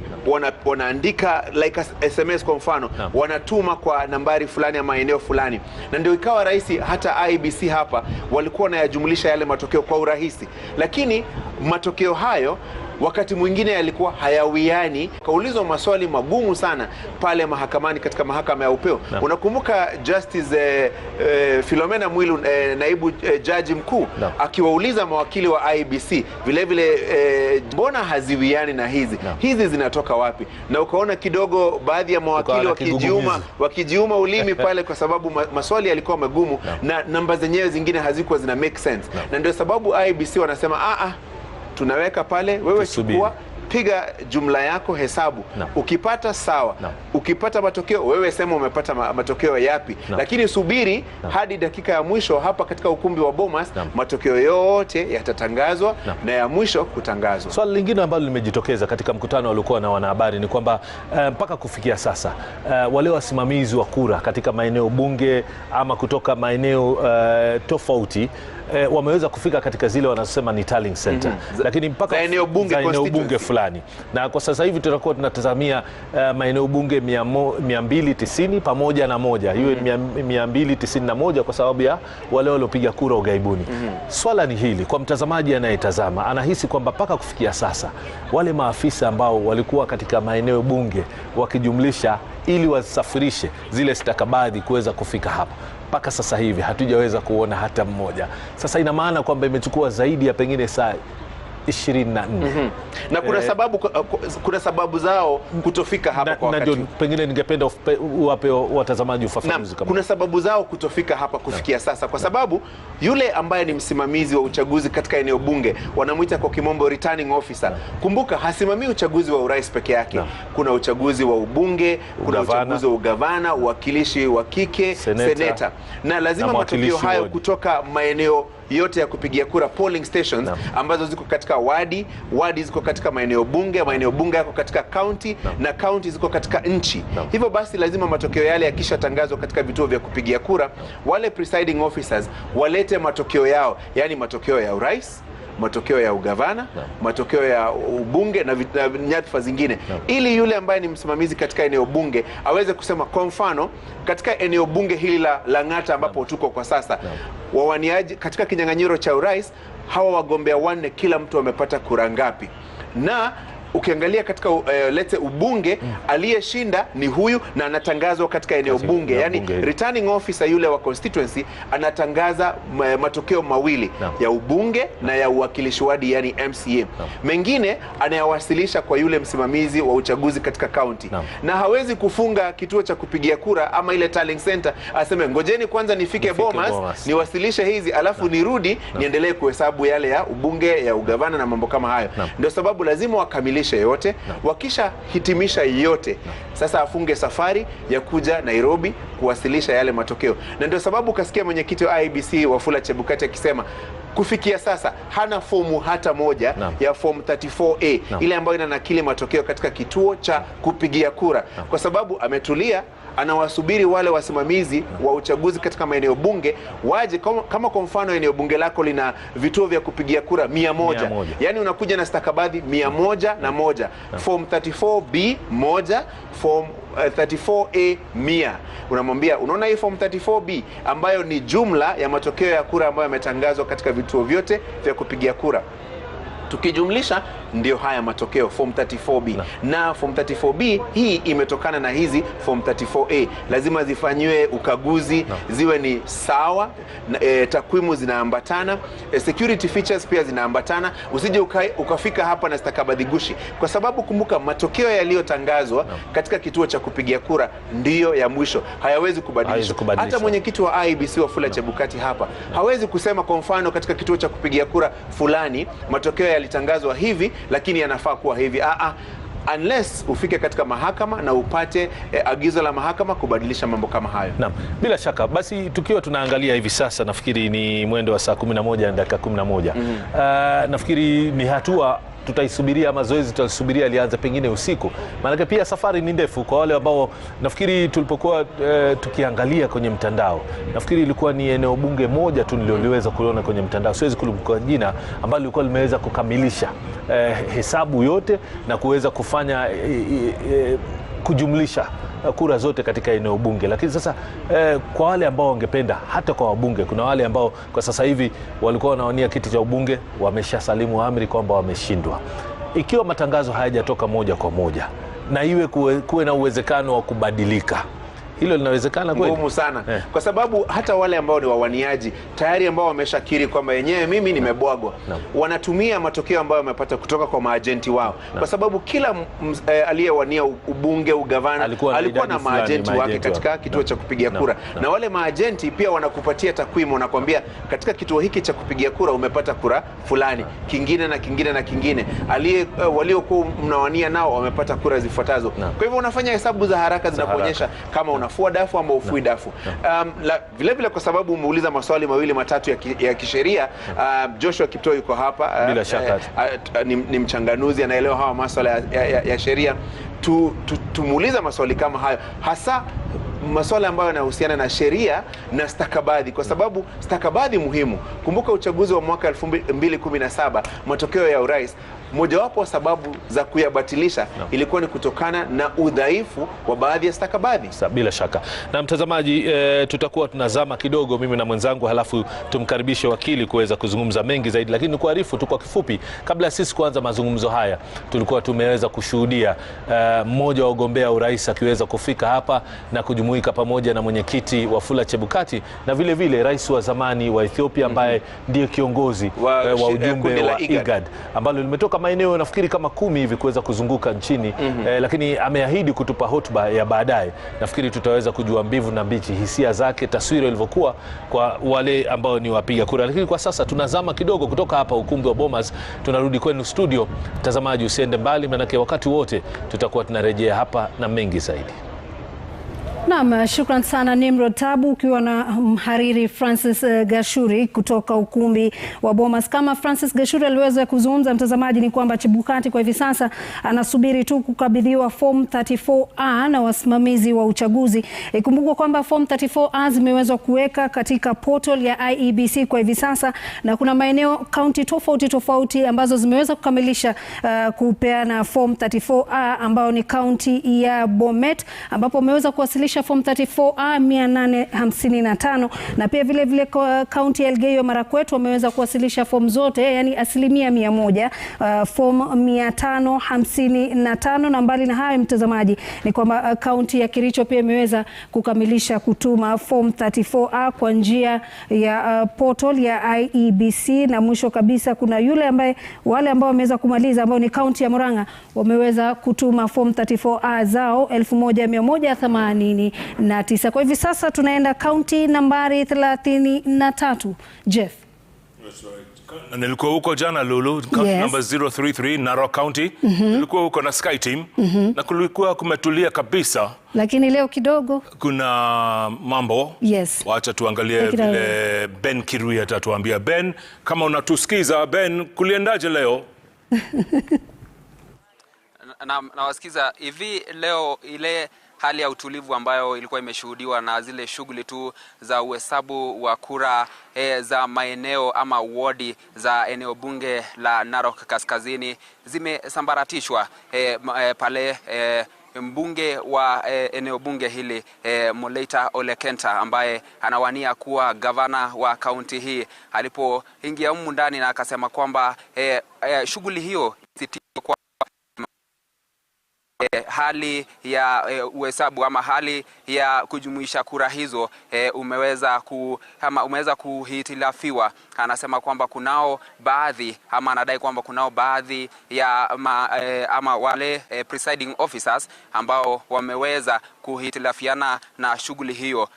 [SPEAKER 20] wanaandika like SMS kwa mfano, wanatuma kwa nambari fulani ama eneo fulani, na ndio ikawa rahisi. Hata IEBC hapa walikuwa wanayajumlisha yale matokeo kwa urahisi, lakini matokeo hayo wakati mwingine yalikuwa hayawiani. Kaulizwa maswali magumu sana pale mahakamani katika mahakama ya upeo. Unakumbuka Justice Philomena Mwilu, naibu jaji mkuu, akiwauliza mawakili wa IEBC vile vile mbona haziwiani na hizi zinatoka wapi? Na ukaona kidogo baadhi ya mawakili wakijiuma ulimi pale kwa sababu maswali yalikuwa magumu na namba zenyewe zingine hazikuwa zina make sense. Na ndio sababu IEBC wanasema tunaweka pale, wewe chukua, piga jumla yako, hesabu. Ukipata sawa, ukipata matokeo wewe sema umepata matokeo yapi, lakini subiri hadi dakika ya mwisho hapa katika ukumbi wa Bomas, matokeo yote yatatangazwa na ya mwisho kutangazwa.
[SPEAKER 21] Swali lingine ambalo limejitokeza katika mkutano waliokuwa na wanahabari ni kwamba mpaka kufikia sasa wale wasimamizi wa kura katika maeneo bunge ama kutoka maeneo tofauti wameweza kufika katika zile wanasema ni tallying center, lakini mpaka eneo bunge fulani, na kwa sasa hivi tutakuwa tunatazamia maeneo bunge 290 pamoja na moja, hiyo 291 kwa sababu ya wale waliopiga kura ugaibuni. Swala ni hili, kwa mtazamaji anayetazama anahisi kwamba mpaka kufikia sasa wale maafisa ambao walikuwa katika maeneo bunge wakijumlisha ili wasafirishe zile stakabadhi kuweza kufika hapa, mpaka sasa hivi hatujaweza kuona hata mmoja. Sasa ina maana kwamba imechukua zaidi ya pengine saa 24.
[SPEAKER 20] Na kuna sababu zao kutofika hapa kwa wakati.
[SPEAKER 21] Pengine ningependa uwape watazamaji ufafanuzi kama.
[SPEAKER 20] Kuna sababu zao kutofika hapa kufikia sasa kwa sababu yule ambaye ni msimamizi wa uchaguzi katika eneo bunge wanamuita kwa kimombo returning officer. Kumbuka hasimamii uchaguzi wa urais peke yake. Kuna uchaguzi wa ubunge, kuna uchaguzi wa ugavana, uwakilishi wa kike, seneta. Na lazima matokeo hayo kutoka maeneo yote ya kupigia kura, polling stations ambazo ziko katika wadi ziko katika maeneo bunge yako katika county na county ziko katika nchi. Hivyo basi lazima matokeo yale yakishatangazwa katika vituo vya kupigia kura, wale presiding officers walete matokeo yao, yani matokeo ya urais, matokeo ya ugavana, matokeo ya ubunge na nyadhifa zingine, ili yule ambaye ni msimamizi katika eneo bunge aweze kusema, kwa mfano katika eneo bunge hili la Lang'ata ambapo tuko kwa sasa, wawaniaji katika kinyang'anyiro cha urais, hawa wagombea wanne kila mtu amepata kura ngapi, na ukiangalia katika lete ubunge aliyeshinda ni huyu na anatangazwa katika eneo bunge, yani returning officer yule wa constituency anatangaza matokeo mawili ya ubunge na ya uwakilishi wadi, yani MCA. Mengine anayawasilisha kwa yule msimamizi wa uchaguzi katika county, na hawezi kufunga kituo cha kupigia kura ama ile tallying center aseme ngojeni kwanza nifike Bomas niwasilishe hizi alafu nirudi niendelee kuhesabu yale ya ubunge, ya ugavana na mambo kama hayo. Ndio sababu lazima wakamilishe yote. Wakisha hitimisha yote, sasa afunge safari ya kuja Nairobi kuwasilisha yale matokeo. Na ndio sababu kasikia mwenyekiti wa IEBC Wafula Chebukati akisema kufikia sasa hana fomu hata moja ya form 34A ile ambayo inanakili matokeo katika kituo cha kupigia kura, kwa sababu ametulia anawasubiri wale wasimamizi wa uchaguzi katika maeneo bunge waje. Kama kwa mfano eneo bunge lako lina vituo vya kupigia kura 100, yani unakuja na stakabadhi 101, form 34B 1, form 34A 100. Unamwambia unaona hii form 34B ambayo ni jumla ya matokeo ya kura ambayo yametangazwa katika vituo vyote vya kupigia kura, tukijumlisha ndio haya matokeo form 34B na form 34B hii imetokana na hizi form 34A. Lazima zifanyiwe ukaguzi, ziwe ni sawa, takwimu zinaambatana, security features pia zinaambatana. Usije ukafika hapa na stakabadhi gushi, kwa sababu kumbuka matokeo yaliyotangazwa katika kituo cha kupigia kura ndiyo ya mwisho, hayawezi kubadilishwa. Hata mwenyekiti wa IEBC Wafula Chebukati hapa hawezi kusema kwa mfano katika kituo cha kupigia kura fulani matokeo yalitangazwa hivi lakini yanafaa kuwa hivi. Unless ufike katika mahakama na upate agizo la mahakama kubadilisha mambo kama hayo.
[SPEAKER 21] Naam, bila shaka. Basi tukiwa tunaangalia hivi sasa, nafikiri ni mwendo wa saa 11 na dakika 11. Nafikiri ni hatua tutaisubiria, mazoezi tutasubiria lianze pengine usiku, maana pia safari ni ndefu. Kwa wale ambao nafikiri tulipokuwa tukiangalia kwenye mtandao, nafikiri ilikuwa ni eneo bunge moja tu niliweza kuona kwenye mtandao, siwezi kulikumbuka jina, ambalo lilikuwa limeweza kukamilisha hesabu yote na kuweza kufanya kujumlisha kura zote katika eneo bunge. Lakini sasa kwa wale ambao wangependa, hata kwa wabunge, kuna wale ambao kwa sasa hivi walikuwa wanawania kiti cha ubunge wameshasalimu amri kwamba wameshindwa. Ikiwa matangazo hayajatoka moja kwa moja na iwe kuwe na uwezekano wa kubadilika, hilo linawezekana kweli?
[SPEAKER 20] Ngumu sana. Kwa sababu hata wale ambao ni wawaniaji tayari ambao wameshakiri kwamba yenyewe mimi nimebwagwa, wanatumia matokeo ambayo wamepata kutoka kwa maajenti wao. Kwa sababu kila aliyewania ubunge, ugavana alikuwa na maajenti wake katika kituo cha kupigia kura. Na wale maajenti pia wanakupatia takwimu, wanakuambia katika kituo hiki cha kupigia kura umepata kura fulani, kingine na kingine na kingine. Waliokuwa mnawania nao wamepata kura zifuatazo. Kwa hivyo unafanya hesabu za haraka zinakuonyesha kama unafua dafu ama ufui dafu. Vile vile kwa sababu umeuliza maswali mawili matatu ya kisheria, Joshua Kiptoo yuko hapa.
[SPEAKER 21] Bila shaka
[SPEAKER 20] ni mchanganuzi, anaelewa hawa maswala ya sheria. Tumuuliza maswali kama hayo, hasa maswala ambayo yanahusiana na sheria na stakabadhi, kwa sababu stakabadhi muhimu. Kumbuka uchaguzi wa mwaka 2017 matokeo ya urais, mojawapo wa sababu za kuyabatilisha ilikuwa ni kutokana na udhaifu wa baadhi ya stakabadhi.
[SPEAKER 21] Bila shaka. Na mtazamaji, tutakuwa tunazama kidogo mimi na mwenzangu, halafu tumkaribishe wakili kuweza kuzungumza mengi zaidi, lakini ni kuarifu tu kwa kifupi, kabla sisi kuanza mazungumzo haya, tulikuwa tumeweza kushuhudia mmoja wa wagombea urais akiweza kufika hapa na kujumuika pamoja na mwenyekiti Wafula Chebukati na vile vile rais wa zamani wa Ethiopia ambaye ndiye kiongozi wa ujumbe wa IGAD, ambalo limetoka maeneo nafikiri kama 10 hivi kuweza kuzunguka nchini. Lakini ameahidi kutupa hotuba ya baadaye. Nafikiri tutaweza kujua mbivu na mbichi, hisia zake, taswira ilivyokuwa kwa wale ambao ni wapiga kura. Lakini kwa sasa tunazama kidogo kutoka hapa ukumbi wa Bomas, tunarudi kwenu studio. Mtazamaji, usiende mbali, maana wakati wote tutakuwa tunarejea hapa na mengi zaidi.
[SPEAKER 10] Naam, shukran sana Nimrod Tabu, ukiwa na mhariri Francis Gashuri kutoka ukumbi wa Bomas. Kama Francis Gashuri aliweza kuzungumza, mtazamaji, ni kwamba Chebukati kwa hivi sasa anasubiri tu kukabidhiwa form 34A na wasimamizi wa uchaguzi. Ikumbukwe kwamba form 34A zimeweza kuweka katika portal ya IEBC kwa hivi sasa, na kuna maeneo kaunti tofauti ambazo zimeweza kukamilisha kupeana form 34A, ambao ni kaunti ya Bomet, ambapo wameweza kuwasilisha form 34A 855, na pia vile vile kaunti ya Elgeyo Marakwet wameweza kuwasilisha form zote, yani 100%, form 555. Na mbali na hayo, mtazamaji, ni kwamba kaunti ya Kericho pia imeweza kukamilisha kutuma form 34A kwa njia ya portal ya IEBC. Na mwisho kabisa kuna wale ambao wameweza kumaliza, ambao ni kaunti ya Murang'a, wameweza kutuma form 34A zao 1189. Kwa hivi sasa tunaenda kaunti nambari 33. Jeff.
[SPEAKER 13] That's right. Nilikuwa huko jana Lulu, number 033 Narok County. Nilikuwa huko na Sky Team na kulikuwa kumetulia kabisa.
[SPEAKER 10] Lakini leo kidogo
[SPEAKER 13] kuna mambo. Wacha tuangalie vile Ben Kirui atatuambia. Ben, kama unatusikiza Ben, kuliendaje leo?
[SPEAKER 4] Nawasikiza hivi leo. Ile hali ya utulivu ambayo ilikuwa imeshuhudiwa na zile shughuli tu za uhesabu wa kura za maeneo ama wadi za eneo bunge la Narok Kaskazini zimesambaratishwa pale mbunge wa eneo bunge hili Moleita Olekenta ambaye anawania kuwa gavana wa kaunti hii alipoingia humu ndani na akasema kwamba shughuli hiyo kwa hali ya uhesabu ama hali ya kujumuisha kura hizo umeweza kuhitilafiwa. Anasema kwamba kunao baadhi ama anadai kwamba kunao baadhi ya ama wale presiding officers ambao wameweza kuhitilafiana na shughuli hiyo.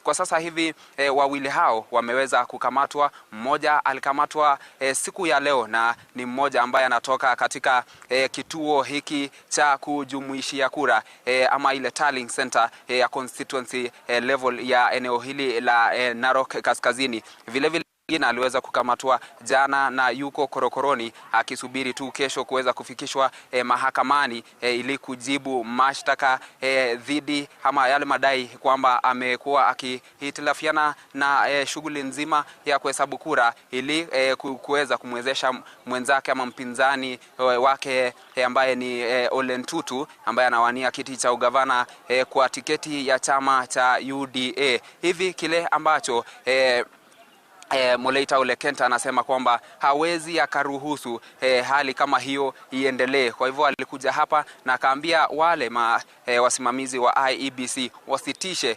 [SPEAKER 4] Kwa sasa hivi wawili hao wameweza kukamatwa. Mmoja alikamatwa siku ya leo na ni mmoja ambaye anatoka katika kituo hiki cha kujumuishia kura ama ile tallying center ya constituency level ya eneo hili la Narok Kaskazini. Vile aliweza kukamatwa jana na yuko korokoroni akisubiri tu kesho kuweza kufikishwa mahakamani ili kujibu mashtaka dhidi ama yale madai kwamba amekuwa akihitilafiana na shughuli nzima ya kuhesabu kura ili kuweza kumwezesha mwenzake ama mpinzani wake ambaye ni Ole Ntutu ambaye anawania kiti cha ugavana kwa tiketi ya chama cha UDA. Hivi kile ambacho Moleita Olekenta anasema kwamba hawezi akaruhusu hali kama hiyo iendelee. Kwa hivyo alikuja hapa na akaambia wale wasimamizi wa IEBC wasitishe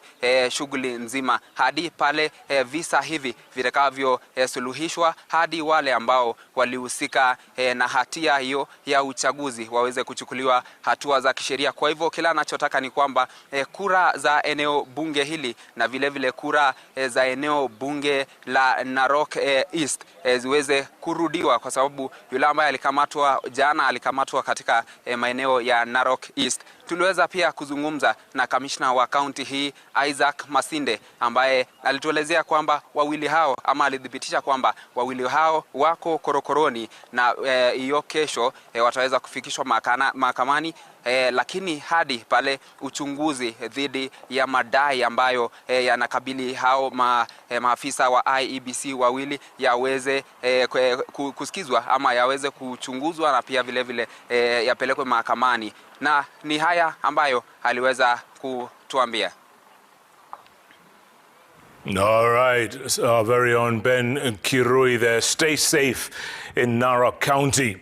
[SPEAKER 4] shughuli nzima hadi pale visa hivi vitakavyo suluhishwa, hadi wale ambao walihusika na hatia hiyo ya uchaguzi waweze kuchukuliwa hatua za kisheria. Kwa hivyo kila anachotaka ni kwamba kura za eneo bunge hili na vile kura za eneo bunge la Narok East ziweze kurudiwa, kwa sababu yule ambaye alikamatwa jana alikamatwa katika maeneo ya Narok East. Tuliweza pia kuzungumza na kamishna wa kaunti hii Isaac Masinde ambaye alituelezea kwamba wawili hao ama alithibitisha kwamba wawili hao wako korokoroni na hiyo kesho wataweza kufikishwa mahakamani. Lakini hadi pale uchunguzi dhidi ya madai ambayo yanakabili hao maafisa wa IEBC wawili yaweze kusikizwa ama yaweze kuchunguzwa na pia vile yapelekwe mahakamani, na ni haya ambayo aliweza kutuambia.
[SPEAKER 13] All right, our very own Ben Kirui there. Stay safe in Narok County.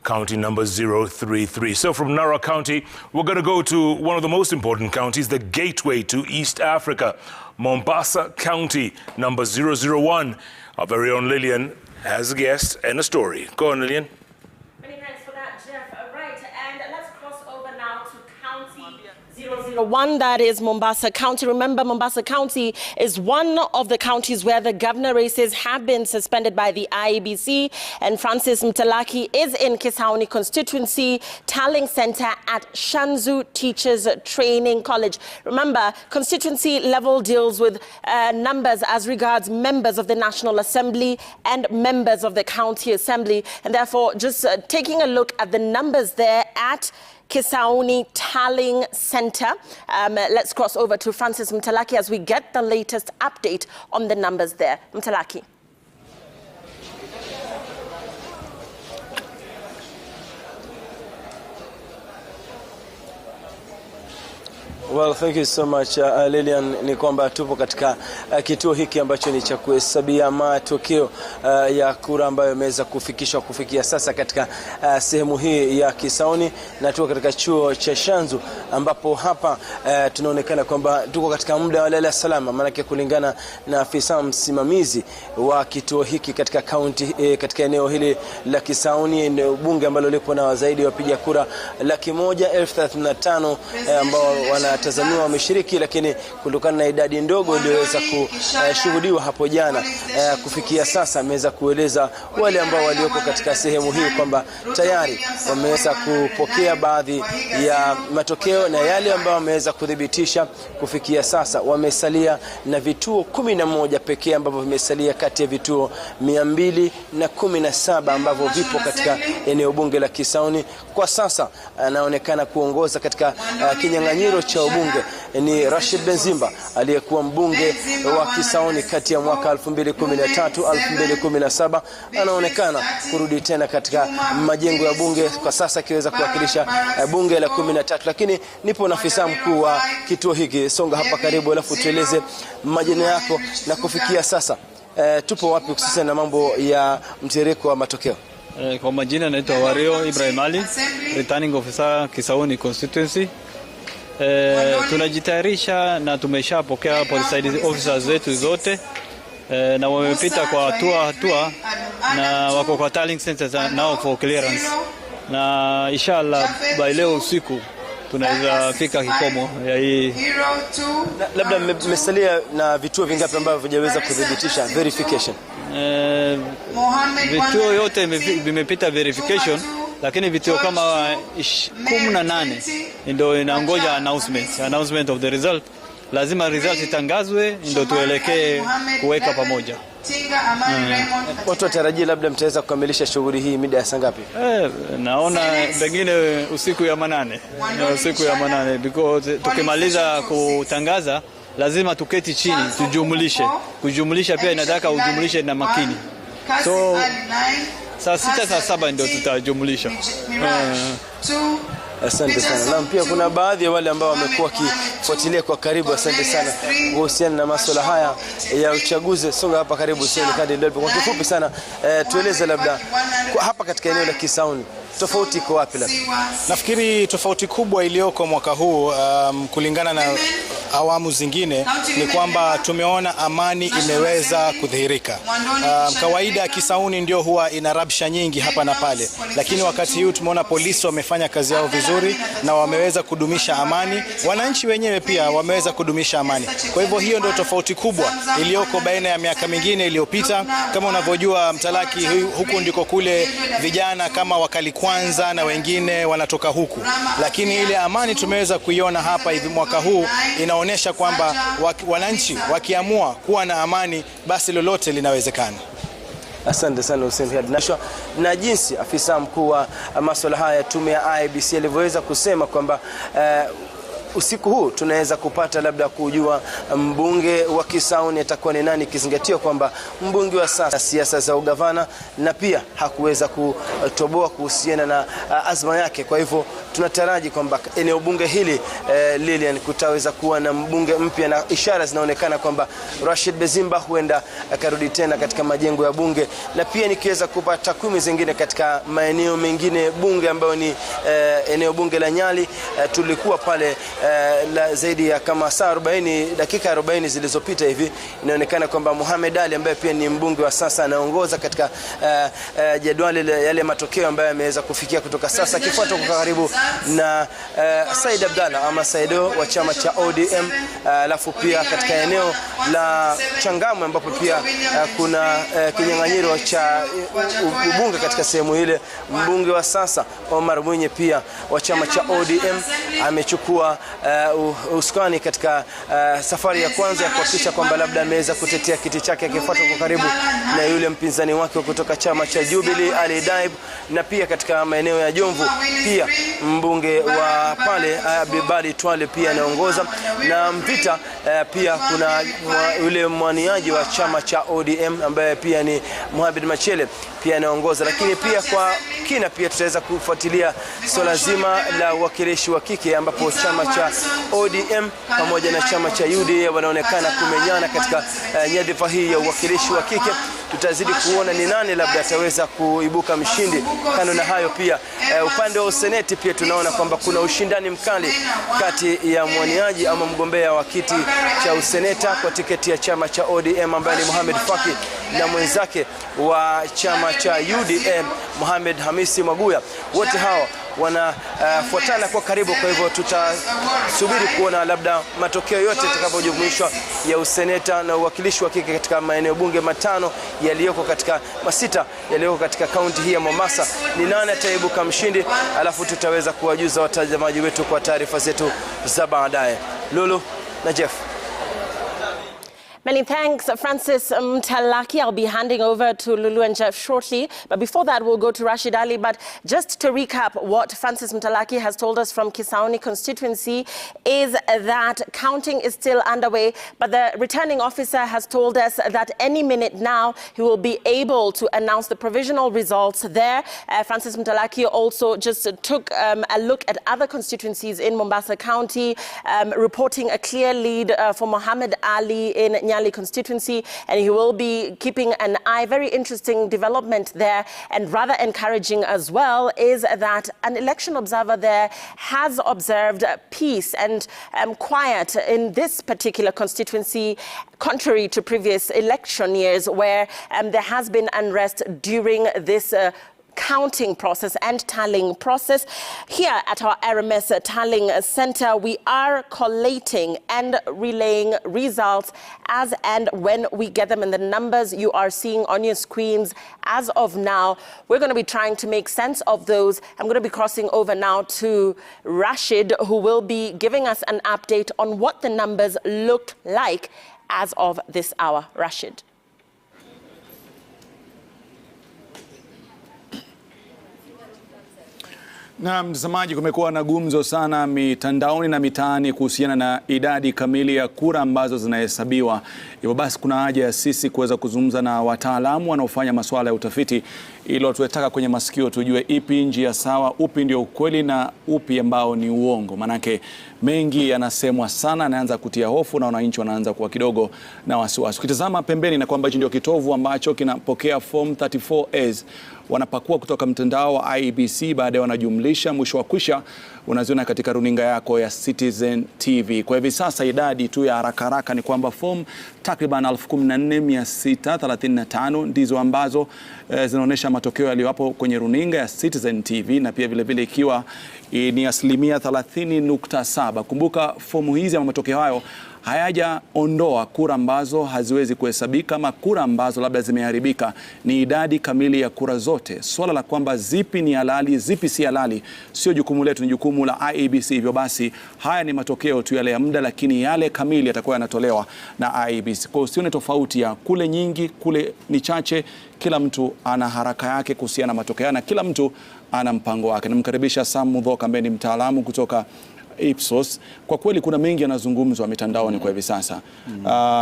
[SPEAKER 13] County number 033. So from Narok County, we're going to go to one of the most important counties, the gateway to East Africa, Mombasa County number 001. Our very own Lillian has a guest and a story. Go on, Lillian.
[SPEAKER 11] Many thanks for that, Jeff. Right, and let's cross over now to County 001, that is Mombasa County. Remember, Mombasa County is one of the counties where the governor races have been suspended by the IEBC, and Francis Mtalaki is in Kisauni constituency tallying center at Shanzu Teachers Training College. Remember, constituency level deals with numbers as regards members of the National Assembly and members of the County Assembly, and therefore just taking a look at the numbers there at Kisauni Tallying Center. Let's cross over to Francis Mtalaki as we get the latest update on the numbers there. Mtalaki.
[SPEAKER 22] Well, thank you so much, Lillian. Ni kwamba tupo katika kituo hiki ambacho ni cha kuhesabia matokeo ya kura ambayo imeweza kufikia sasa katika sehemu hii ya Kisauni, na tuko katika chuo cha Shanzu ambapo hapa tunaonekana kwamba tuko katika muda wa lala salama, maana kulingana na afisa msimamizi wa kituo hiki katika county katika eneo hili la Kisauni, eneo bunge ambalo lipo na zaidi ya wapiga kura 135,000 ambao wana wanatazamiwa wameshiriki, lakini kutokana na idadi ndogo iliyoweza kushuhudiwa hapo jana, kufikia sasa ameweza kueleza wale ambao walioko katika sehemu hii kwamba tayari wameweza kupokea baadhi ya matokeo, na yale ambao wameweza kudhibitisha kufikia sasa wamesalia na vituo 11 pekee ambavyo vimesalia kati ya vituo 217 ambavyo vipo katika eneo bunge la Kisauni. Kwa sasa anaonekana kuongoza katika kinyang'anyiro cha ubunge ni Rashid Benzimba aliyekuwa mbunge wa Kisauni kati ya mwaka 2013-2017. Anaonekana kurudi tena katika majengo ya bunge, kwa sasa akiweza kuwakilisha bunge la 13. Lakini nipo na afisa mkuu wa kituo hiki, songa hapa karibu, alafu tueleze majina yako na kufikia sasa tupo wapi hususan na mambo ya mtiririko wa matokeo.
[SPEAKER 5] Kwa majina naitwa Wario Ibrahim Ali, returning officer Kisauni constituency. Tunajitayarisha na tumeshapokea police officers wetu zote, na wamepita kwa hatua na wako kwa tallying centers now for clearance, na inshallah by leo usiku tunaweza fika kikomo ya hii.
[SPEAKER 22] Labda mmesalia na vituo vingapi ambavyo vijaweza kudhibitisha verification?
[SPEAKER 5] Vituo yote vimepita verification, lakini vituo kama 18 ndio inangoja announcement of the result. Lazima result itangazwe ndio tuelekee kuweka pamoja.
[SPEAKER 22] Watu watarajia labda mtaweza kukamilisha shughuli hii mida ya saa ngapi?
[SPEAKER 5] Naona pengine usiku ya manane. Because tukimaliza kutangaza lazima tuketi chini tujumlishe. Kujumlisha pia inataka ujumlishe na makini. So saa 6 saa 7 ndio tutajumlisha.
[SPEAKER 22] Asante sana. Na pia kuna baadhi ya wale ambao wamekuwa kifuatilia kwa karibu, asante sana, kuhusiana na masuala haya ya uchaguzi. Songa hapa karibu sana kadi. Kwa kifupi sana, tueleze labda hapa katika eneo la Kisauni tofauti iko wapi labda?
[SPEAKER 6] Nafikiri tofauti kubwa iliyoko mwaka huu kulingana na awamu zingine ni kwamba tumeona amani imeweza kudhihirika. Kawaida Kisauni ndio huwa ina rabsha nyingi hapa na pale, lakini wakati huu tumeona polisi wamefanya kazi yao vizuri na wameweza kudumisha amani. Wananchi wenyewe pia wameweza kudumisha amani. Kwa hivyo hiyo ndio tofauti kubwa iliyoko baina ya miaka mingine iliyopita. Kama unavyojua Mtalaki huku ndiko kule vijana kama wakali kwanza na wengine wanatoka huku, lakini ile amani tumeweza kuiona hapa hivi mwaka huu inaonyesha kwamba wananchi wakiamua kuwa na amani basi lolote linawezekana.
[SPEAKER 22] Asante sana Hussein Hiad. Na jinsi afisa mkuu wa masuala haya tume ya IEBC alivyoweza kusema kwamba usiku huu tunaweza kupata labda kujua mbunge wa Kisauni atakuwa ni nani, kizingatia kwamba mbunge wa sasa siasa za ugavana na pia hakuweza kutoboa kuhusiana na azma yake. Kwa hivyo tunataraji kwamba eneo bunge hili Lilian kutaweza kuwa na mbunge mpya, na ishara zinaonekana kwamba Rashid Benzimba huenda akarudi tena katika majengo ya bunge. Na pia nikiweza kupata takwimu zingine katika maeneo mengine bunge ambayo ni eneo bunge la Nyali, tulikuwa pale la zaidi ya kama saa 40 dakika 40 zilizopita hivi, inaonekana kwamba Mohamed Ali ambaye pia ni mbunge wa sasa anaongoza katika jadwali yale matokeo ambayo yameweza kufikia kutoka sasa, akifuatwa kwa karibu na Said Abdalla ama Saido wa chama cha ODM. Alafu pia katika eneo la Changamwe ambapo pia kuna kinyang'anyiro cha ubunge katika sehemu ile, mbunge wa sasa Omar Mwinyi pia wa chama cha ODM amechukua usukani katika safari ya kwanza ya kuhakikisha kwamba labda ameweza kutetea kiti chake, akifuatwa kwa karibu na yule mpinzani wake kutoka chama cha Jubilee Ali Daib. Na pia katika maeneo ya Jomvu pia mbunge wa pale Abibali Twale pia anaongoza, na Mvita pia kuna yule mwaniaji wa chama cha ODM ambaye pia ni Mohamed Machele pia anaongoza. Lakini pia kwa kina pia tutaweza kufuatilia swala zima la uwakilishi wa kike ambapo chama cha ODM pamoja na chama cha UDA wanaonekana kumenyana katika nyadhifa hii ya uwakilishi wa kike. Tutazidi kuona ni nani labda ataweza kuibuka mshindi. Kando na hayo pia upande wa seneti pia tunaona kwamba kuna ushindani mkali kati ya mwaniaji ama mgombea wa kiti cha useneta kwa tiketi ya chama cha ODM ambaye ni Mohamed Faki na mwenzake wa chama cha UDM Mohamed Hamisi Maguya. Wote hao wanafuatana kwa karibu. Kwa hivyo tutasubiri kuona labda matokeo yote yatakapojumuishwa ya useneta na uwakilishi wa kike katika maeneo bunge matano yaliyoko katika masita yaliyoko katika kaunti hii ya Mombasa, ni nani ataibuka mshindi, alafu tutaweza kuwajuza watazamaji wetu kwa taarifa zetu za baadaye. Lulu na Jeff.
[SPEAKER 11] Many thanks, Francis Mtalaki. I'll be handing over to Lulu and Jeff shortly. But before that, we'll go to Rashid Ali. But just to recap what Francis Mtalaki has told us from Kisauni constituency is that counting is still underway. But the returning officer has told us that any minute now, he will be able to announce the provisional results there. Francis Mtalaki also just took a look at other constituencies in Mombasa County, reporting a clear lead for Mohammed Ali in Nyali constituency, and he will be keeping an eye. Very interesting development there, and rather encouraging as well, is that an election observer there has observed peace and quiet in this particular constituency, contrary to previous election years where there has been unrest during this counting process and tallying process. Here at our RMS tallying center, we are collating and relaying results as and when we get them, and the numbers you are seeing on your screens as of now, we're going to be trying to make sense of those. I'm going to be crossing over now to Rashid, who will be giving us an update on what the numbers look like as of this hour. Rashid.
[SPEAKER 12] Na mtazamaji, kumekuwa na gumzo sana mitandaoni na mitaani kuhusiana na idadi kamili ya kura ambazo zinahesabiwa. Hivyo basi kuna haja ya sisi kuweza kuzungumza na wataalamu wanaofanya masuala ya utafiti ili tuwetaka kwenye masikio tujue ipi njia sawa, upi ndio ukweli na upi ambao ni uongo. Manake mengi yanasemwa sana, anaanza kutia hofu na wananchi wanaanza kuwa kidogo na wasiwasi. Ukitazama pembeni na kwamba hicho ndio kitovu ambacho kinapokea form 34As wanapakua kutoka mtandao wa IEBC, baadaye wanajumlisha, mwisho wa kwisha unaziona katika runinga yako ya Citizen TV. Kwa hivi sasa idadi tu ya haraka haraka ni kwamba form takriban 14,635 ndizo ambazo zinaonyesha matokeo yaliyopo kwenye runinga ya Citizen TV, na pia vile vile ikiwa ni 30.7%. Kumbuka fomu hizi ama matokeo hayo hayajaondoa kura ambazo haziwezi kuhesabika ama kura ambazo labda zimeharibika. Ni idadi kamili ya kura zote. Swala la kwamba zipi ni halali, zipi si halali, sio jukumu letu, ni jukumu la IEBC. Hivyo basi haya ni matokeo tu yale ya muda, lakini yale kamili yatakuwa yanatolewa na IEBC. Kwa hiyo usione tofauti ya kule nyingi, kule ni chache. Kila mtu ana haraka yake kuhusiana na matokeo na kila mtu ana mpango wake. Namkaribisha Sam Mudhoka ambaye ni mtaalamu kutoka Ipsos. Kwa kweli kuna mengi yanazungumzwa mitandaoni kwa hivi sasa.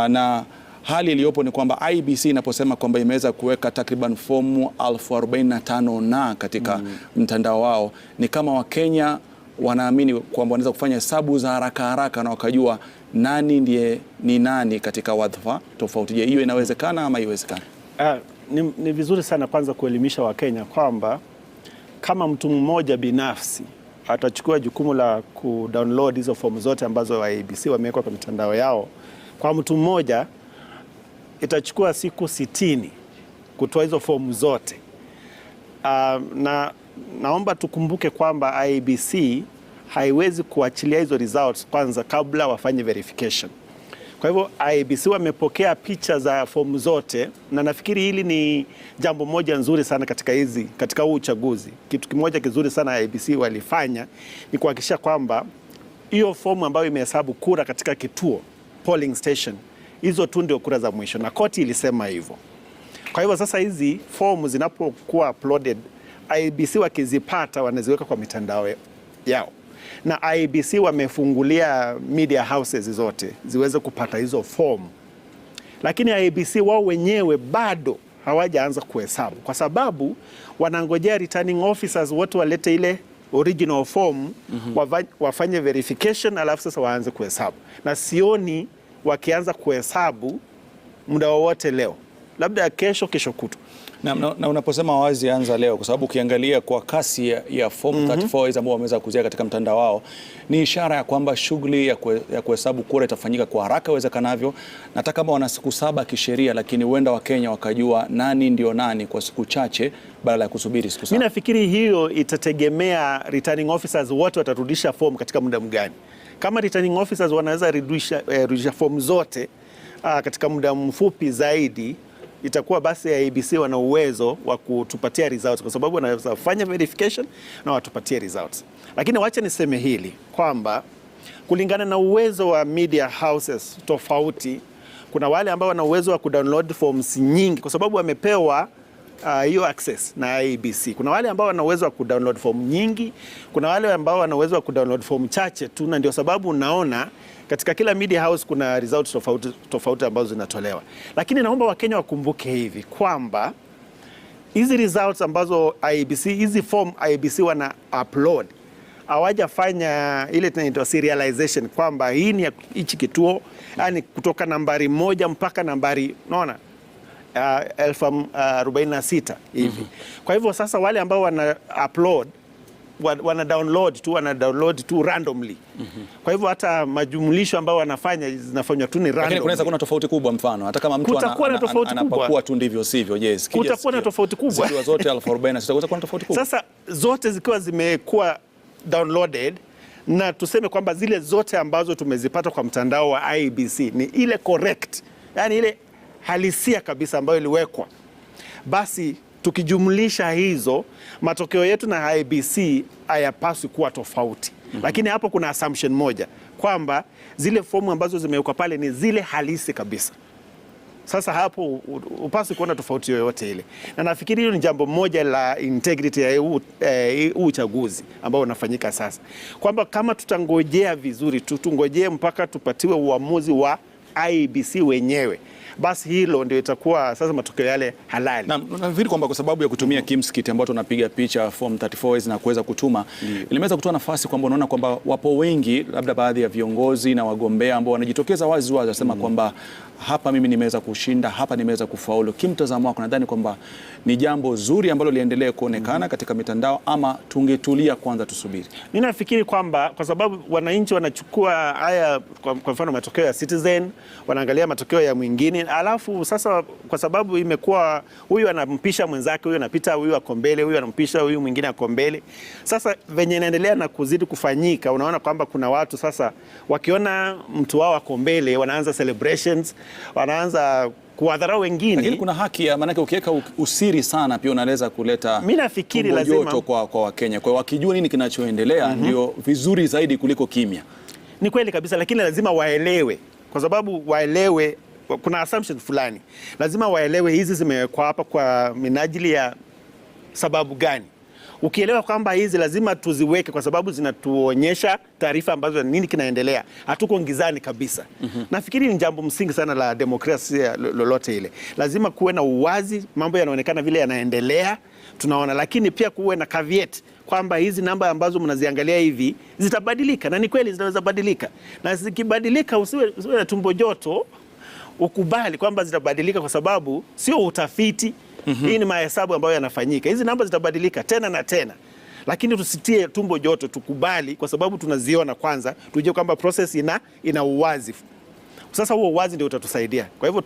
[SPEAKER 12] Na hali iliyopo ni kwamba IEBC inaposema kwamba imeweza kuweka takriban fomu 45,000 na katika mtandao wao, ni kama Wakenya wanaamini kwamba wanaweza kufanya hesabu za haraka haraka na wakajua nani ndiye ni nani katika wadhifa tofauti. Je, hiyo inawezekana ama haiwezekani?
[SPEAKER 7] Ni vizuri sana kwanza kuelimisha Wakenya kwamba kama mtu mmoja binafsi atachukua jukumu la kudownload hizo fomu zote ambazo IEBC wameweka kwa mitandao yao, kwa mtu mmoja itachukua siku 60 kutoa hizo fomu zote. Naomba tukumbuke kwamba IEBC haiwezi kuachilia hizo results kwanza kabla wafanye verification. Kwa hivyo IEBC wamepokea picha za fomu zote, na nafikiri hili ni jambo moja nzuri sana katika huu uchaguzi. Kitu kimoja kizuri sana IEBC walifanya ni kuhakikisha kwamba hiyo fomu ambayo imehesabu kura katika kituo polling station, hizo tu ndio kura za mwisho, na koti ilisema hivyo. Kwa hivyo sasa hizi fomu zinapokuwa uploaded, IEBC wakizipata wanaziweka kwa mitandao yao, na IEBC wamefungulia media houses zote ziweze kupata hizo fomu. Lakini IEBC wao wenyewe bado hawajaanza kuhesabu, kwa sababu wanangojea returning officers wote walete ile original form, wafanye verification, alafu sasa waanze kuhesabu. Na sioni wakianza kuhesabu muda wowote leo, labda kesho kutu.
[SPEAKER 12] Na unaposema wazi anza leo, kwa sababu ukiangalia kwa kasi ya form 34 hizo ambao wameweza kuzia katika mtandao wao, ni ishara ya kwamba shughuli ya kuhesabu kura itafanyika kwa haraka iwezekanavyo, na hata kama wana siku 7 kisheria, lakini huenda Wakenya wakajua nani ndio nani kwa siku chache badala ya kusubiri siku 7.
[SPEAKER 7] Mimi nafikiri hiyo itategemea returning officers wote watarudisha form katika muda mgani. Kama returning officers wanaweza rudisha form zote katika muda mfupi zaidi, itakuwa basi IEBC wana uwezo wa kutupatia results, kwa sababu wanaweza kufanya verification na watupatie results. Lakini wacha niseme hili kwamba kulingana na uwezo wa media houses tofauti, kuna wale ambao wana uwezo wa kudownload forms nyingi kwa sababu wamepewa hiyo access na IEBC. Kuna wale ambao wana uwezo wa kudownload form nyingi, kuna wale ambao wana uwezo wa kudownload form chache tu, na ndio sababu unaona katika kila media house kuna results tofauti ambazo zinatolewa. Lakini naomba Wakenya wakumbuke hivi kwamba hizi results ambazo IEBC, hizi form IEBC wana upload, hawajafanya ile tunaitwa serialization kwamba hii ni hichi kituo, yani kutoka nambari 1 mpaka nambari, unaona, 1046 hivi. Kwa hivyo sasa wale ambao wana upload wana download tu randomly. Kwa hivyo hata majumulisho ambao wanafanya zinafanywa tu ni random.
[SPEAKER 12] Lakini kunaweza kuna tofauti kubwa, mfano hata kama mtu anapakua tu ndivyo sivyo. Yes,
[SPEAKER 7] kutakuwa na tofauti kubwa.
[SPEAKER 12] Zikiwa zote 1046 kutakuwa na tofauti kubwa.
[SPEAKER 7] Sasa zote zikiwa zimekuwa downloaded, na tuseme kwamba zile zote ambazo tumezipata kwa mtandao wa IEBC ni ile correct, yani ile halisia kabisa ambayo iliwekwa, basi tukijumlisha hizo, matokeo yetu na IEBC hayapaswi kuwa tofauti. Lakini hapo kuna assumption moja kwamba zile fomu ambazo zimewekwa pale ni zile halisi kabisa. Sasa hapo upaswi kuona tofauti yoyote ile, na nafikiri hilo ni jambo moja la integrity ya uchaguzi ambao unafanyika sasa, kwamba kama tutangojea vizuri, tungojee mpaka tupatiwe uamuzi wa IEBC wenyewe, basi hilo ndio itakuwa sasa matokeo yale halali.
[SPEAKER 12] Na nafikiri kwamba kwa sababu ya kutumia kimskit ambao tunapiga picha form 34 na kuweza kutuma, ilimeweza kutoa nafasi kwamba unaona kwamba wapo wengi, labda baadhi ya viongozi na wagombea ambao wanajitokeza wazi wazi wasema kwamba hapa mimi nimeweza kushinda, hapa nimeweza kufaulu. Kimtazamo wako nadhani kwamba ni jambo zuri ambalo liendelee kuonekana katika mitandao, ama tungetulia kwanza tusubiri?
[SPEAKER 7] Mimi nafikiri kwamba kwa sababu wananchi wanachukua haya, kwa mfano matokeo ya Citizen, wanaangalia matokeo ya mwingine, alafu sasa kwa sababu imekuwa huyu anampisha mwenzake, huyu anapita, huyu ako mbele, huyu anampisha, huyu mwingine ako mbele. Sasa venye inaendelea na kuzidi kufanyika, unaona kwamba kuna watu sasa wakiona mtu wao ako mbele wanaanza celebrations, wanaanza kuwadharau wengine.
[SPEAKER 12] Lakini kuna haki ya, maana ukiweka usiri sana pia unaweza kuleta,
[SPEAKER 7] mimi nafikiri lazima
[SPEAKER 12] kwa Wakenya, kwa wakijua nini kinachoendelea ndio vizuri zaidi kuliko kimya.
[SPEAKER 7] Ni kweli kabisa, lakini lazima waelewe, kwa sababu waelewe kuna assumption fulani, lazima waelewe hizi zimewekwa hapa kwa minajili ya sababu gani. Ukielewa kwamba hizi lazima tuziweke kwa sababu zinatuonyesha taarifa ambazo nini kinaendelea, hatuko ngizani kabisa. Nafikiri ni jambo msingi sana la demokrasia lolote ile. Lazima kuwe na uwazi, mambo yanaonekana vile yanaendelea, tunaona, lakini pia kuwe na caveat kwamba hizi namba ambazo mnaziangalia hivi zitabadilika, na ni kweli zinaweza badilika, na zikibadilika usiwe na tumbo joto, ukubali kwamba zitabadilika kwa sababu sio utafiti. Hii ni mahesabu ambayo yanafanyika. Hizi namba zitabadilika tena na tena, lakini tusitie tumbo joto, tukubali kwa sababu tunaziona kwanza, tujue kwamba process ina uwazi. Sasa huo uwazi ndio utatusaidia. Kwa hivyo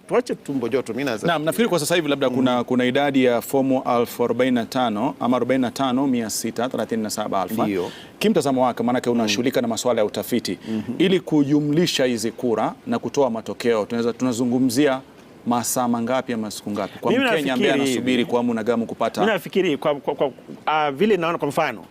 [SPEAKER 7] tuache tumbo joto. Mimi
[SPEAKER 12] nafikiri kwa sasa hivi labda kuna idadi ya fomu 1045 ama 45637,000.
[SPEAKER 7] Ndio
[SPEAKER 12] Kimtazamo wake, maana unashughulika na masuala ya utafiti, ili kujumlisha hizi kura na kutoa matokeo, tunazungumzia masaa mangapi ama siku ngapi kwa Mkenya ambaye anasubiri kwa hamu na gamu kupata?
[SPEAKER 7] Mimi nafikiri vile naona, kwa mfano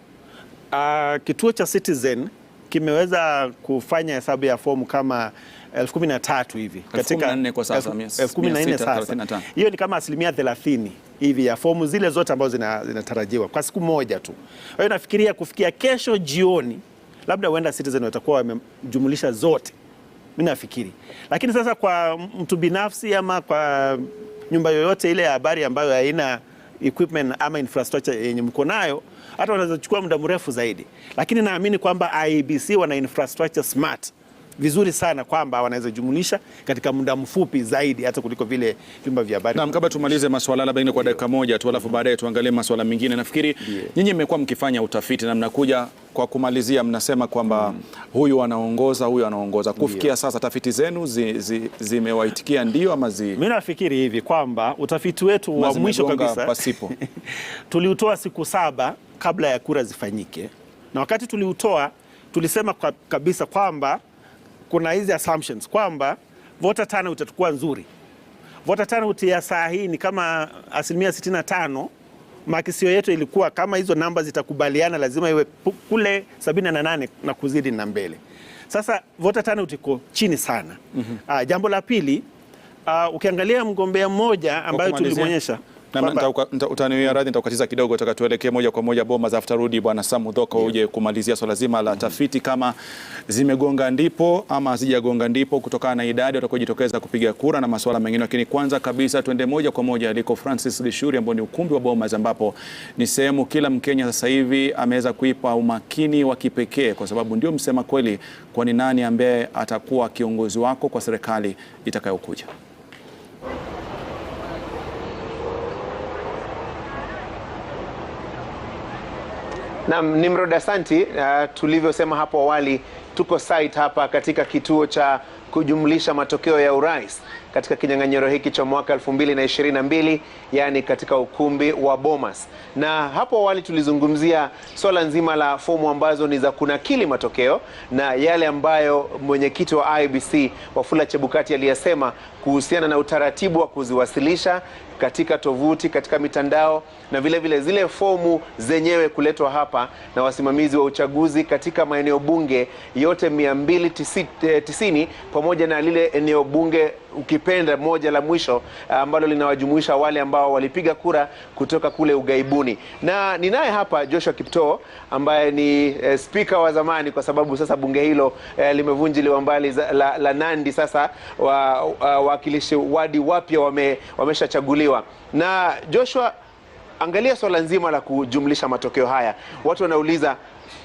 [SPEAKER 7] kituo cha Citizen kimeweza kufanya hesabu ya fomu kama 13,000 hivi
[SPEAKER 12] katika 14 kwa sasa,
[SPEAKER 7] 14 sasa. Hiyo ni kama 30% hivi ya fomu zile zote ambazo zinatarajiwa kwa siku moja tu. Kwa hiyo nafikiria kufikia kesho jioni labda huenda Citizen watakuwa wamejumlisha zote. Mimi nafikiri. Lakini sasa kwa mtu binafsi ama kwa nyumba yoyote ile ya habari ambayo haina equipment ama infrastructure yenye mko nayo, hata wanaweza kuchukua muda mrefu zaidi. Lakini naamini kwamba IEBC wana infrastructure smart vizuri sana kwamba wanaweza jumulisha katika muda mfupi zaidi hata kuliko vile vyumba vya habari.
[SPEAKER 12] Na kabla tumalize masuala labda kwa dakika moja tu, alafu baadaye tuangalie masuala mengine. Nafikiri nyinyi mmekuwa mkifanya utafiti na mnakuja kwa kumalizia mnasema kwamba huyu anaongoza. Kufikia sasa tafiti zenu zimewaitikia ndio ama
[SPEAKER 7] Mimi nafikiri hivi kwamba utafiti wetu wa mwisho kabisa
[SPEAKER 12] pasipo
[SPEAKER 7] tuliutoa siku 7 kabla ya kura zifanyike, na wakati tuliutoa tulisema kabisa kwamba kuna hizi assumptions kwamba voter turnout itakuwa nzuri. Voter turnout ya saa hii ni kama 65%. Makisio yetu ilikuwa kama hizo namba zitakubaliana lazima iwe kule 78 na kuzidi na mbele. Sasa voter turnout iko chini sana. Jambo la pili, ukiangalia mgombea mmoja ambayo tulimwonyesha
[SPEAKER 12] utaniwia radhi, nitakukatiza kidogo, tuelekee moja kwa moja Bomas after rudi bwana Sam Mudhoka uje kumalizia swala zima la tafiti kama zimegonga ndipo ama hazijagonga ndipo kutokana na idadi watakojitokeza kupiga kura na masuala mengine. Lakini kwanza kabisa twende moja kwa moja aliko Francis Gishuri ambao ni ukumbi wa Bomas, ambapo ni sehemu kila Mkenya sasa hivi ameweza kuipa umakini wa kipekee kwa sababu ndio msema kweli kwa ni nani ambaye atakuwa kiongozi wako kwa serikali itakayokuja.
[SPEAKER 20] Na Nimrod, asanti. Tulivyosema hapo awali, tuko site hapa katika kituo cha kujumlisha matokeo ya urais katika kinyang'anyiro hiki cha mwaka 2022, yani katika ukumbi wa Bomas. Na hapo awali tulizungumzia swala nzima la fomu ambazo ni za kunakili matokeo na yale ambayo mwenyekiti wa IEBC Wafula Chebukati aliyasema kuhusiana na utaratibu wa kuziwasilisha katika tovuti, katika mitandao na vile vile zile fomu zenyewe kuletwa hapa na wasimamizi wa uchaguzi katika maeneo bunge yote 290 pamoja na lile eneo bunge ukipenda moja la mwisho ambalo linawajumuisha wale ambao walipiga kura kutoka kule ugaibuni. Na ninaye hapa Joshua Kiptoo ambaye ni speaker wa zamani kwa sababu sasa bunge hilo limevunjiliwa mbali la Nandi. Sasa wakilishi wadi wapya wameshachaguliwa. Na Joshua, angalia swala nzima la kujumlisha matokeo haya. Watu wanauliza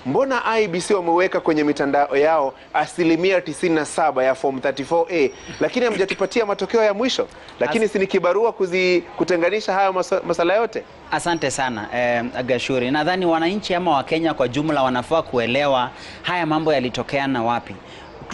[SPEAKER 20] mbona IEBC wameweka kwenye mitandao yao 97% ya form 34A lakini hamjatupatia matokeo ya mwisho? Lakini si ni kibarua kutenganisha haya masala yote?
[SPEAKER 8] Asante sana Gashuri. Nadhani wananchi ama Wakenya kwa jumla wanafaa kuelewa haya mambo yalitokea na wapi.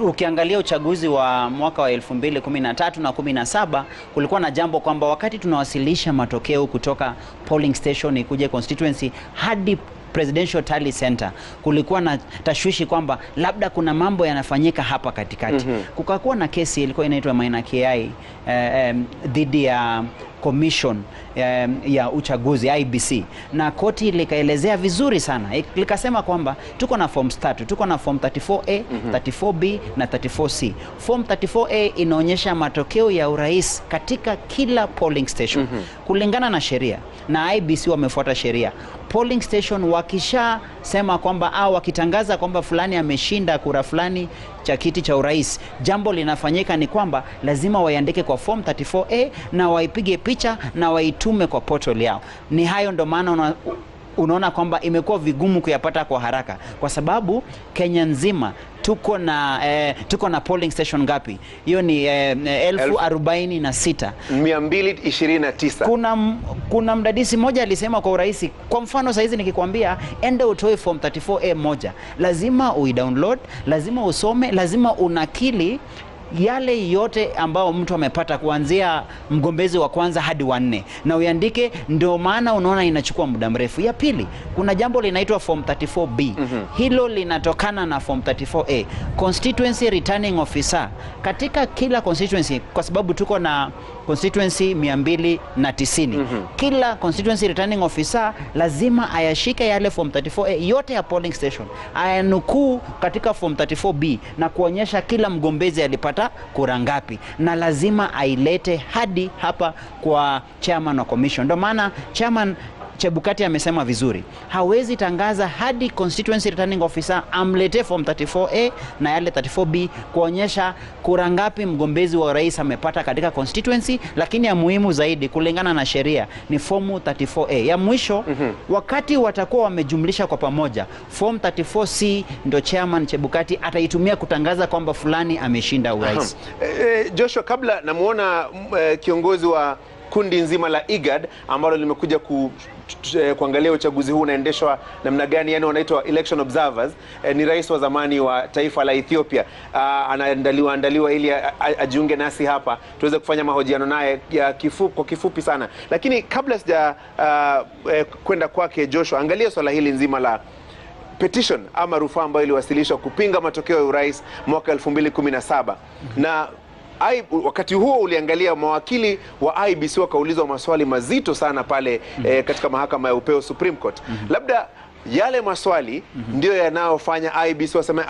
[SPEAKER 8] Ukiangalia uchaguzi wa mwaka wa 2013 na 17 kulikuwa na jambo kwamba wakati tunawasilisha matokeo kutoka polling station ikuje constituency hadi Presidential Tally Center kulikuwa na tashwishi kwamba labda kuna mambo yanafanyika hapa katikati. Kukakuwa na kesi ilikuwa inaitwa Maina KI dhidi ya commission ya uchaguzi IEBC, na koti likaelezea vizuri sana, likasema kwamba tuko na forms 3, tuko na form 34A, 34B na 34C. Form 34A inaonyesha matokeo ya urais katika kila polling station kulingana na sheria, na IEBC wamefuata sheria. Polling station wakisha sema kwamba wakitangaza kwamba fulani ameshinda kura fulani cha kiti cha urais, jambo linafanyika ni kwamba lazima waiandike kwa form 34A na waipige picha na waitume kwa portal yao. Ni hayo ndo maana unaona kwamba imekuwa vigumu kuyapata kwa haraka, kwa sababu Kenya nzima tuko na polling station ngapi? Hiyo ni 1046 229. Kuna mdadisi mmoja alisema kwa urahisi, kwa mfano saizi nikikwambia ende utoe form 34A moja, lazima uidownload, lazima usome, lazima unakili yale yote ambao mtu amepata kuanzia mgombezi wa kwanza hadi wa 4 na uandike. Ndio maana unaona inachukua muda mrefu. Ya pili, kuna jambo linaitwa form 34B. Hilo linatokana na form 34A, constituency returning officer. Katika kila constituency, kwa sababu tuko na constituency 290, kila constituency returning officer lazima ayashike yale form 34A yote ya polling station, ayanukuu katika form 34B na kuonyesha kila mgombezi alipata kura ngapi, na lazima ailete hadi hapa kwa chairman wa commission. Ndio maana chairman Chebukati amesema vizuri, hawezi tangaza hadi constituency returning officer amlete form 34A na yale 34B kuonyesha kura ngapi mgombezi wa rais amepata katika constituency, lakini ya muhimu zaidi kulingana na sheria ni form 34A. Ya mwisho wakati watakuwa wamejumlisha kwa pamoja, form 34C ndo chairman Chebukati ataitumia kutangaza kwamba fulani ameshinda urais.
[SPEAKER 20] Joshua, kabla namuona kiongozi wa kundi nzima la IGAD ambalo limekuja kuangalia uchaguzi huu unaendeshwa namna gani, yani wanaitwa election observers, ni rais wa zamani wa taifa la Ethiopia, anaandaliwa ili ajiunge nasi hapa tuweze kufanya mahojiano naye kwa kifupi sana. Lakini kabla sija kwenda kwake Joshua, angalia swala hili nzima la petition ama rufaa ambayo iliwasilishwa kupinga matokeo ya urais mwaka 2017 na wakati huo uliangalia mawakili wa IEBC wakaulizwa maswali mazito sana pale katika mahakama ya upeo Supreme Court. Labda yale maswali ndio yanayofanya IEBC waseme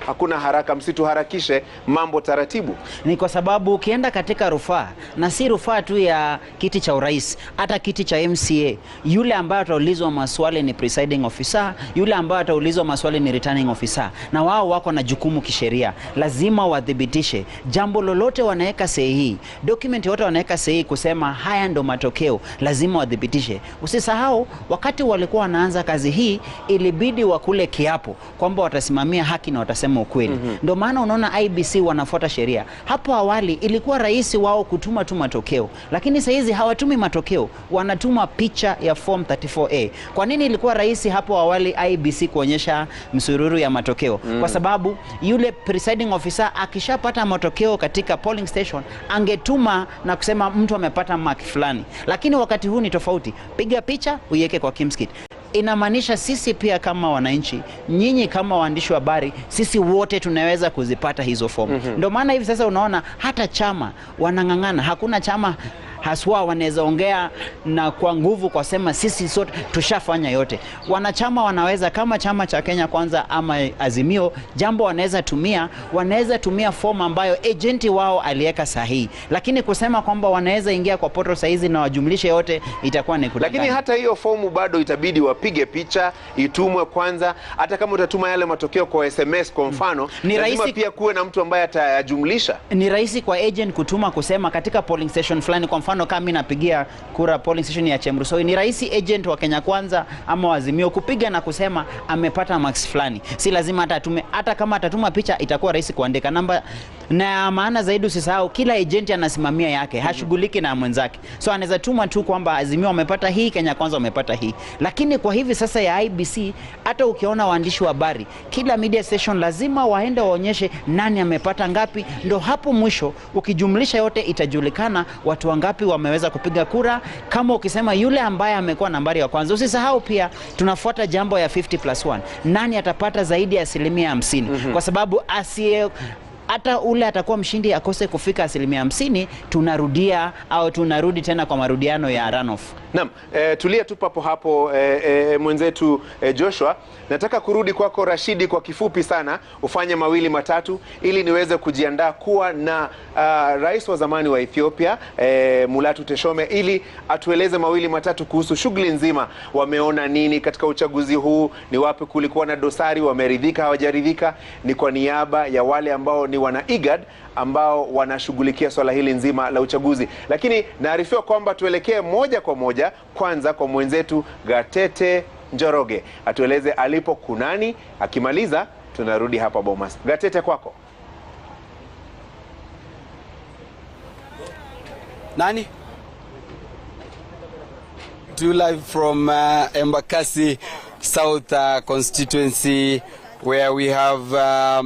[SPEAKER 20] hakuna haraka, msituharakishe mambo taratibu.
[SPEAKER 8] Ni kwa sababu ukienda katika rufaa, na si rufaa tu ya kiti cha urais, hata kiti cha MCA, yule ambaye ataulizwa maswali ni presiding officer, yule ambaye ataulizwa maswali ni returning officer, na wao wako na jukumu kisheria, lazima wadhibitishe jambo lolote. Wanaweka sahihi, document yote wanaweka sahihi kusema haya ndo matokeo, lazima wadhibitishe. Usisahau wakati walikuwa wanaanza kazi hii, ilibidi wakule kiapo kwamba watasimamia haki na watasema ukweli. Ndio maana unaona IEBC wanafuata sheria. Hapo awali ilikuwa rahisi wao kutuma tu matokeo, lakini sasa hizi hawatumi matokeo, wanatuma picha ya form 34A. Kwa nini ilikuwa rahisi hapo awali IEBC kuonyesha msururu ya matokeo? Kwa sababu yule presiding officer akishapata matokeo katika polling station angetuma na kusema mtu amepata mark fulani, lakini wakati huu ni tofauti, piga picha uiweke kwa Kimskit. Inamaanisha sisi pia kama wananchi, nyinyi kama waandishi wa habari, sisi wote tunaweza kuzipata hizo fomu. Ndio maana hivi sasa unaona hata chama wanang'ang'ana, hakuna chama haswa wanaweza ongea na kwa nguvu kwa sema sisi sote tushafanya yote. Wanachama wanaweza, kama chama cha Kenya Kwanza ama Azimio, jambo wanaweza tumia fomu ambayo agenti wao aliweka sahihi, lakini kusema kwamba wanaweza ingia kwa portal saizi na wajumlishe yote itakuwa ni kudanganya.
[SPEAKER 20] Lakini hata hiyo fomu bado itabidi wapige picha, itumwe kwanza. Hata kama utatuma yale matokeo kwa SMS kwa mfano,
[SPEAKER 8] ni
[SPEAKER 20] lazima pia kuwe na mtu ambaye atajumlisha.
[SPEAKER 8] Ni rahisi kwa agent kutuma kusema katika polling station fulani, kwa mfano kama mimi napigia kura polling station ya Chemrusoi, ni rahisi agent wa Kenya Kwanza ama Azimio kupiga na kusema amepata marks fulani. Si lazima hata atume, hata kama atatuma picha itakuwa rahisi kuandika namba. Na maana zaidi usisahau kila agent anasimamia yake, hashughuliki na mwenzake. So anaweza tuma tu kwamba Azimio amepata hii, Kenya Kwanza amepata hii. Lakini kwa hivi sasa ya IEBC, hata ukiona waandishi wa habari, kila media station lazima waende waonyeshe nani amepata ngapi, ndo hapo mwisho ukijumlisha yote itajulikana watu wangapi wameweza kupiga kura. Kama ukisema yule ambaye amekuwa nambari ya kwanza, usisahau pia tunafuata jambo ya 50+1. Nani atapata zaidi ya 50%? Kwa sababu hata ule atakuwa mshindi akose kufika 50%, tunarudi tena kwa marudiano ya runoff.
[SPEAKER 20] Naam, tulia tu hapo mwenzetu Joshua. Nataka kurudi kwako Rashidi kwa kifupi sana, ufanye mawili matatu ili niweze kujiandaa kuwa na rais wa zamani wa Ethiopia Mulatu Teshome, ili atueleze mawili matatu kuhusu shughuli nzima. Wameona nini katika uchaguzi huu? Ni wapi kulikuwa na dosari? Wameridhika, hawajaridhika? Ni kwa niaba ya wale ambao ni wana IGAD ambao wanashughulikia swala hili nzima la uchaguzi. Lakini naarifiwa kwamba tuelekee moja kwa moja kwanza kwa mwenzetu Gatete Njoroge atueleze alipo kunani. Akimaliza tunarudi hapa Bomas. Gatete, kwako.
[SPEAKER 1] Nani? Do live from Embakasi South constituency, where we have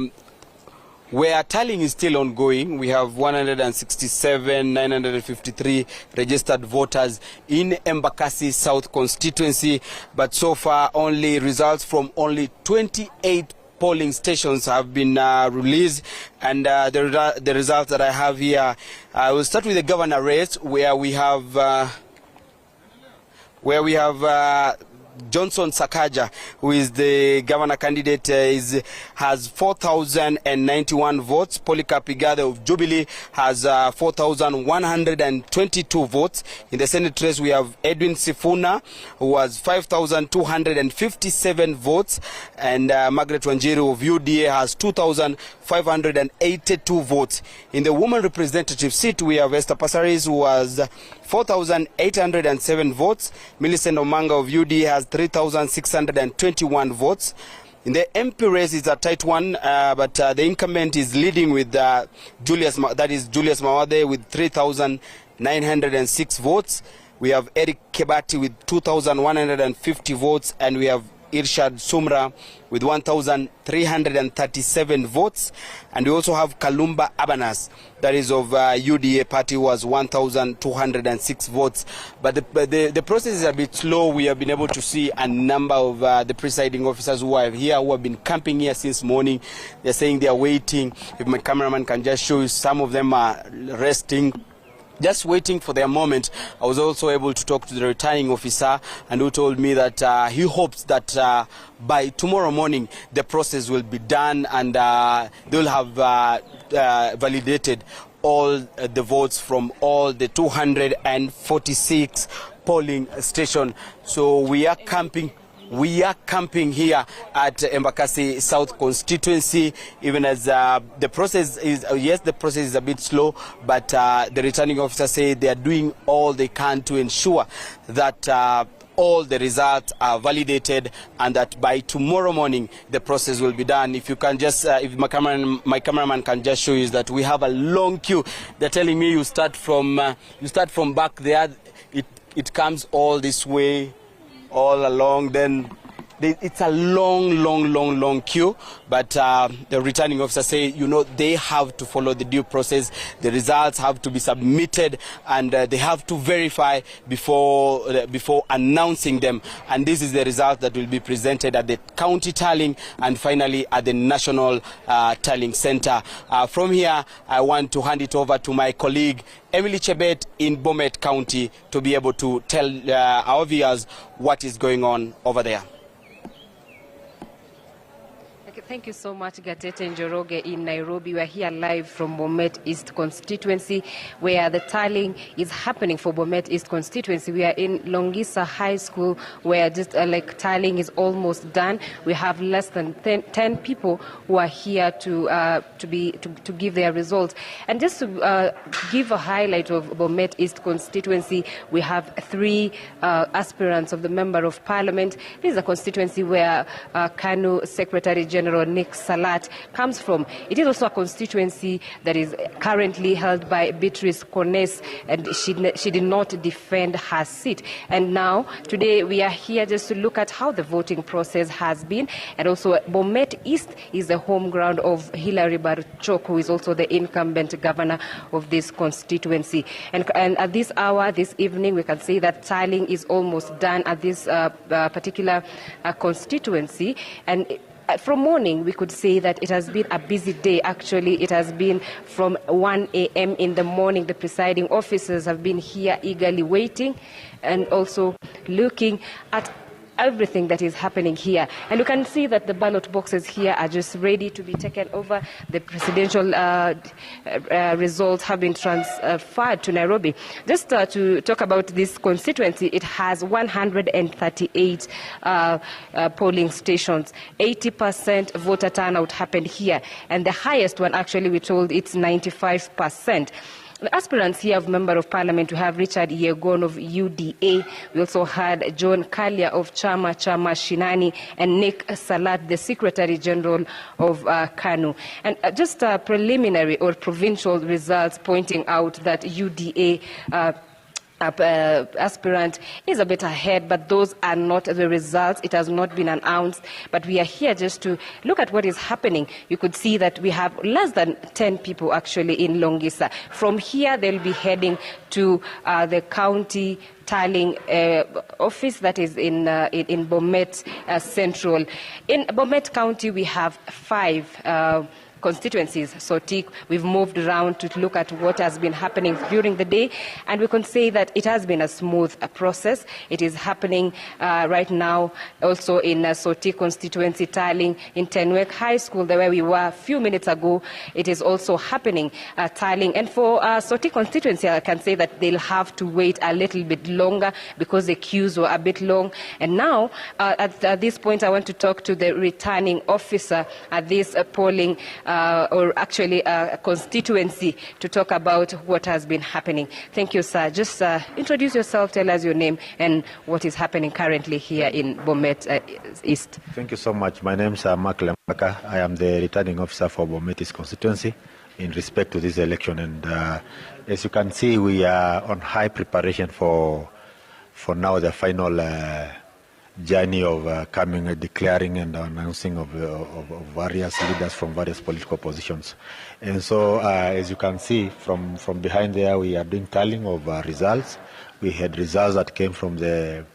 [SPEAKER 1] where tallying is still ongoing. We have 167,953 registered voters in Embakasi South constituency, but so far only results from only 28 polling stations have been released, and the results that I have here, I will start with the governor race, where we have Johnson Sakaja, who is the governor candidate, has 4,091 votes. Polycarp Igathe of Jubilee has 4,122 votes. In the Senate race, we have Edwin Sifuna, who has 5,257 votes, and Margaret Wanjiru of UDA has 2,582 votes. In the woman representative seat, we have Esther Passaris, who has 4,807 votes. Millicent Omanga of UDA has 3,621 votes. In the MP race, it's a tight one, but the incumbent is leading with Julius Mawade with 3,906 votes. We have Eric Kebati with 2,150 votes, and we have Irshad Sumra with 1,337 votes. And we also have Kalumba Abanas, that is of UDA party, who has 1,206 votes. But the process is a bit slow. We have been able to see a number of the presiding officers who are here, who have been camping here since morning. They're saying they are waiting. If my cameraman can just show you, some of them are resting, just waiting for their moment. I was also able to talk to the returning officer, and who told me that he hopes that by tomorrow morning the process will be done, and they'll have validated all the votes from all the 246 polling stations. So we are camping. We are camping here at Embakasi South constituency, even as the process is, yes, the process is a bit slow, but the returning officer said they are doing all they can to ensure that all the results are validated, and that by tomorrow morning the process will be done. If you can just, if my cameraman can just show you, is that we have a long queue. They're telling me you start from back there. It comes all this way, all along, then it's a long queue, but the returning officer say, you know, they have to follow the due process. The results have to be submitted, and they have to verify before announcing them. And this is the result that will be presented at the county tallying and finally at the national tallying center. From here, I want to hand it over to my colleague Emily Chebet in Bomet County to be able to tell our viewers what is going on over there.
[SPEAKER 2] Thank you so much, Gatete Njoroge in Nairobi. We are here live from Bomet East constituency, where the tallying is happening for Bomet East constituency. We are in Longisa High School, where just like tallying is almost done. We have less than 10 people who are here to give their results. And just to give a highlight of Bomet East constituency, we have 3 aspirants of the Member of Parliament. This is a constituency where KANU Secretary General Nick Salat comes from. It is also a constituency that is currently held by Beatrice Kones, and she did not defend her seat. And now, today, we are here just to look at how the voting process has been. And also, Bomet East is the home ground of Hilary Barchok, who is also the incumbent governor of this constituency. And at this hour, this evening, we can say that tallying is almost done at this particular constituency. And from morning, we could say that it has been a busy day. Actually, it has been from 1 a.m. in the morning. The presiding officers have been here eagerly waiting and also looking at everything that is happening here. And you can see that the ballot boxes here are just ready to be taken over. The presidential results have been transferred to Nairobi. Just to talk about this constituency, it has 138 polling stations. 80% voter turnout happened here. And the highest one, actually, we told it's 95%. The aspirants here of Member of Parliament, we have Richard Yegon of UDA. We also had John Kalia of Chama Shinani, and Nick Salat, the Secretary General of KANU. And just preliminary or provincial results pointing out that UDA aspirant is a bit ahead, but those are not the results. It has not been announced, but we are here just to look at what is happening. You could see that we have less than 10 people actually in Longisa. From here, they'll be heading to the county tallying office that is in Bomet Central. In Bomet County, we have 5 constituencies. Sotik, we've moved around to look at what has been happening during the day, and we can say that it has been a smooth process. It is happening right now also in Sotik constituency, Tarling, in Tenwek High School, where we were a few minutes ago. It is also happening at Tarling. And for Sotik constituency, I can say that they'll have to wait a little bit longer because the queues were a bit long. And now, at this point, I want to talk to the returning officer at this polling, or actually a constituency, to talk about what has been happening. Thank you, sir. Just introduce yourself, tell us your name and what is happening currently here in Bomet East.
[SPEAKER 3] Thank you so much. My name is Mark Lembaka. I am the returning officer for Bomet East constituency in respect to this election. And as you can see, we are on high preparation for now the final journey of coming, declaring and announcing of various leaders from various political positions. And so, as you can see, from behind there, we are doing tallying of results. We had results that came from the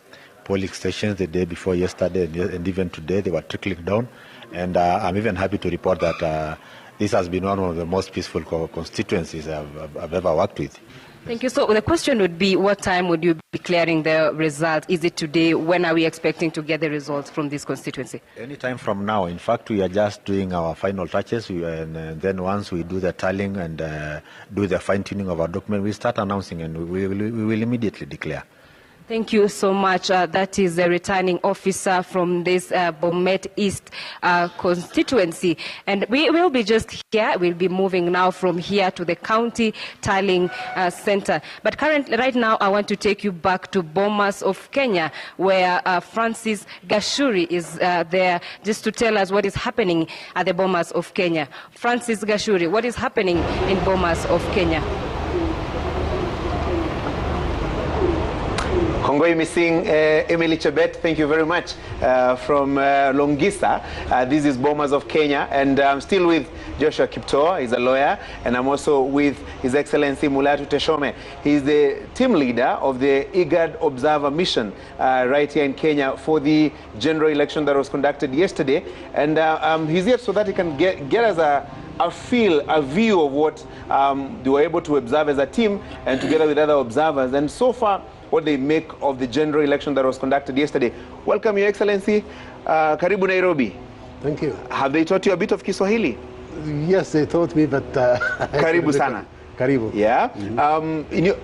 [SPEAKER 3] polling stations the day before yesterday, and even today they were trickling down. And I'm even happy to report that this has been one of the most peaceful constituencies I've ever worked with.
[SPEAKER 2] Thank you. So the question would be, what time would you be declaring the result? Is it today? When are we expecting to get the results from this constituency?
[SPEAKER 3] Anytime from now. In fact, we are just doing our final touches. And then once we do the tallying and do the fine-tuning of our document, we start announcing and we will immediately declare.
[SPEAKER 2] Thank you so much. That is the returning officer from this Bomet East constituency. And we will be just here. We'll be moving now from here to the county tallying center. But right now, I want to take you back to Bomas of Kenya, where Francis Gashuri is there, just to tell us what is happening at the Bomas of Kenya. Francis Gashuri, what is happening in Bomas of Kenya?
[SPEAKER 20] Kongoi missing Emily Chebet, thank you very much from Longisa. This is Bomas of Kenya, and I'm still with Joshua Kiptoa. He's a lawyer, and I'm also with His Excellency Mulatu Teshome. He's the team leader of the IGAD Observer Mission right here in Kenya for the general election that was conducted yesterday. And he's here so that he can get us a view of what they were able to observe as a team and together with other observers. And so far, what they make of the general election that was conducted yesterday. Welcome, Your Excellency. Karibu Nairobi.
[SPEAKER 9] Thank you.
[SPEAKER 20] Have they taught you a bit of Kiswahili?
[SPEAKER 9] Yes, they taught me, but...
[SPEAKER 20] Karibu sana.
[SPEAKER 9] Karibu.
[SPEAKER 20] Yeah.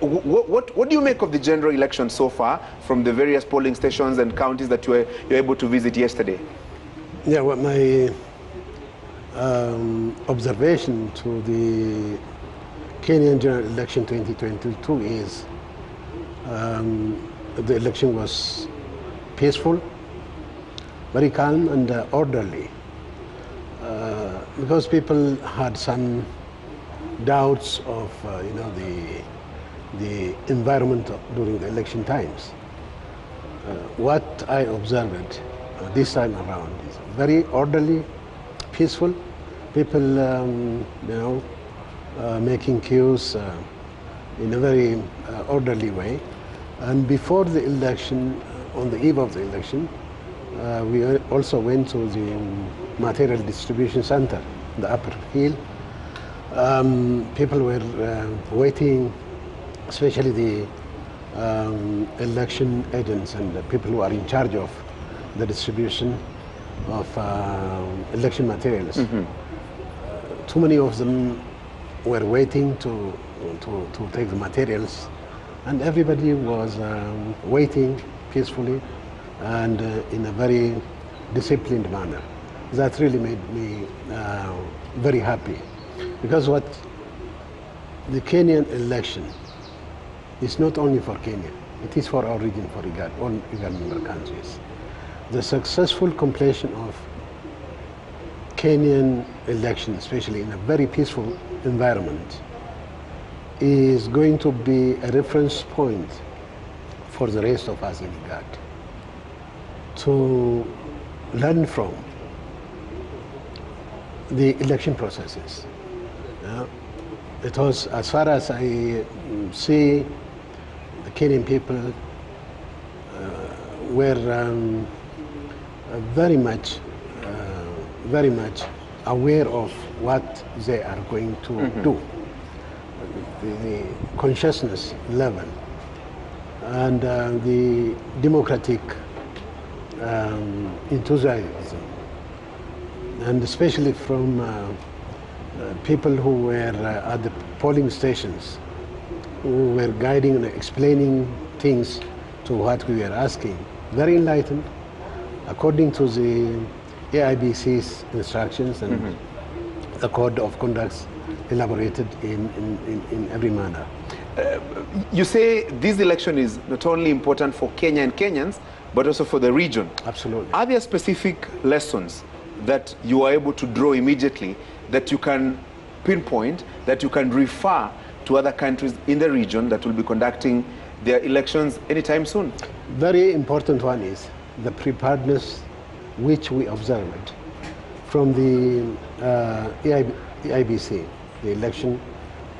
[SPEAKER 20] What do you make of the general election so far from the various polling stations and counties that you were able to visit yesterday?
[SPEAKER 9] Yeah, well, my observation to the Kenyan general election 2022 is the election was peaceful, very calm and orderly, because people had some doubts of the environment during the election times. What I observed this time around is very orderly, peaceful. People, making queues in a very orderly way. And before the election, on the eve of the election, we also went to the material distribution center, the upper hill. People were waiting, especially the election agents and the people who are in charge of the distribution of election materials. Mm-hmm. Too many of them were waiting to take the materials, and everybody was waiting peacefully and in a very disciplined manner. That really made me very happy, because what the Kenyan election is not only for Kenya, it is for our region, for IGAD, all IGAD member countries. The successful completion of Kenyan election, especially in a very peaceful environment, is going to be a reference point for the rest of us in IGAD to learn from the election processes. Because as far as I see, the Kenyan people were very much aware of what they are going to do. The consciousness level and the democratic enthusiasm, and especially from people who were at the polling stations, who were guiding and explaining things to what we were asking. Very enlightened, according to the AIBC's instructions and the code of conduct elaborated in every manner.
[SPEAKER 20] You say this election is not only important for Kenya and Kenyans, but also for the region.
[SPEAKER 9] Absolutely.
[SPEAKER 20] Are there specific lessons that you are able to draw immediately that you can pinpoint, that you can refer to other countries in the region that will be conducting their elections anytime soon?
[SPEAKER 9] Very important one is the preparedness which we observed from the EIBC, the election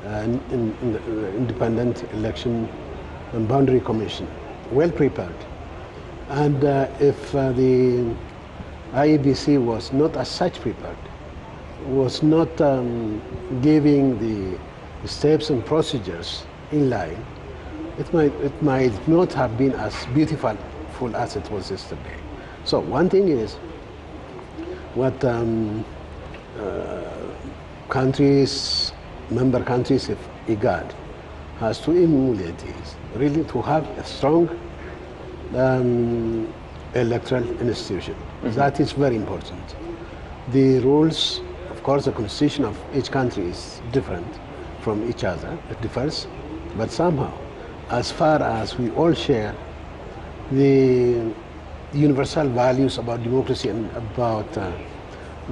[SPEAKER 9] Independent Election and Boundary Commission, well prepared. And if the IEBC was not as such prepared, was not giving the steps and procedures in line, it might not have been as beautiful as it was yesterday. So one thing is what member countries of IGAD has to emulate is really to have a strong electoral institution. That is very important. The rules, of course, the constitution of each country is different from each other. It differs, but somehow, as far as we all share the universal values about democracy and about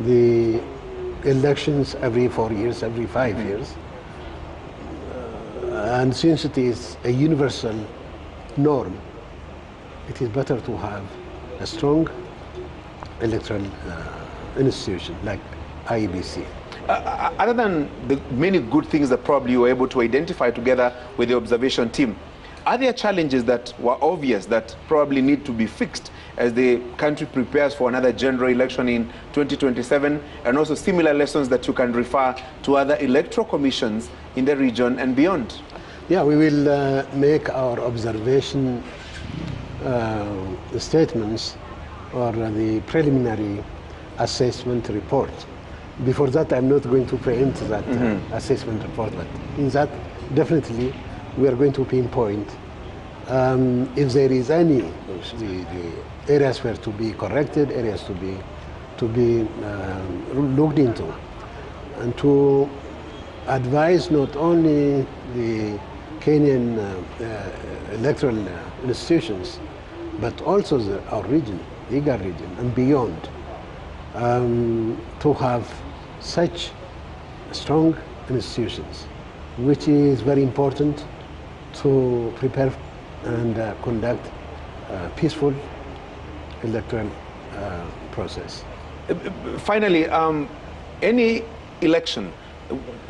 [SPEAKER 9] the elections every 4 years, every 5 years, and since it is a universal norm, it is better to have a strong electoral institution like IEBC.
[SPEAKER 20] Other than the many good things that probably you were able to identify together with the observation team, are there challenges that were obvious that probably need to be fixed as the country prepares for another general election in 2027, and also similar lessons that you can refer to other electoral commissions in the region and beyond?
[SPEAKER 9] Yeah, we will make our observation statements or the preliminary assessment report. Before that, I'm not going to preempt that assessment report, but in that, definitely, we are going to pinpoint if there is any the areas where to be corrected, areas to be looked into, and to advise not only the Kenyan electoral institutions, but also our region, the IGAD region, and beyond, to have such strong institutions, which is very important to prepare and conduct a peaceful electoral process.
[SPEAKER 20] Finally, any election,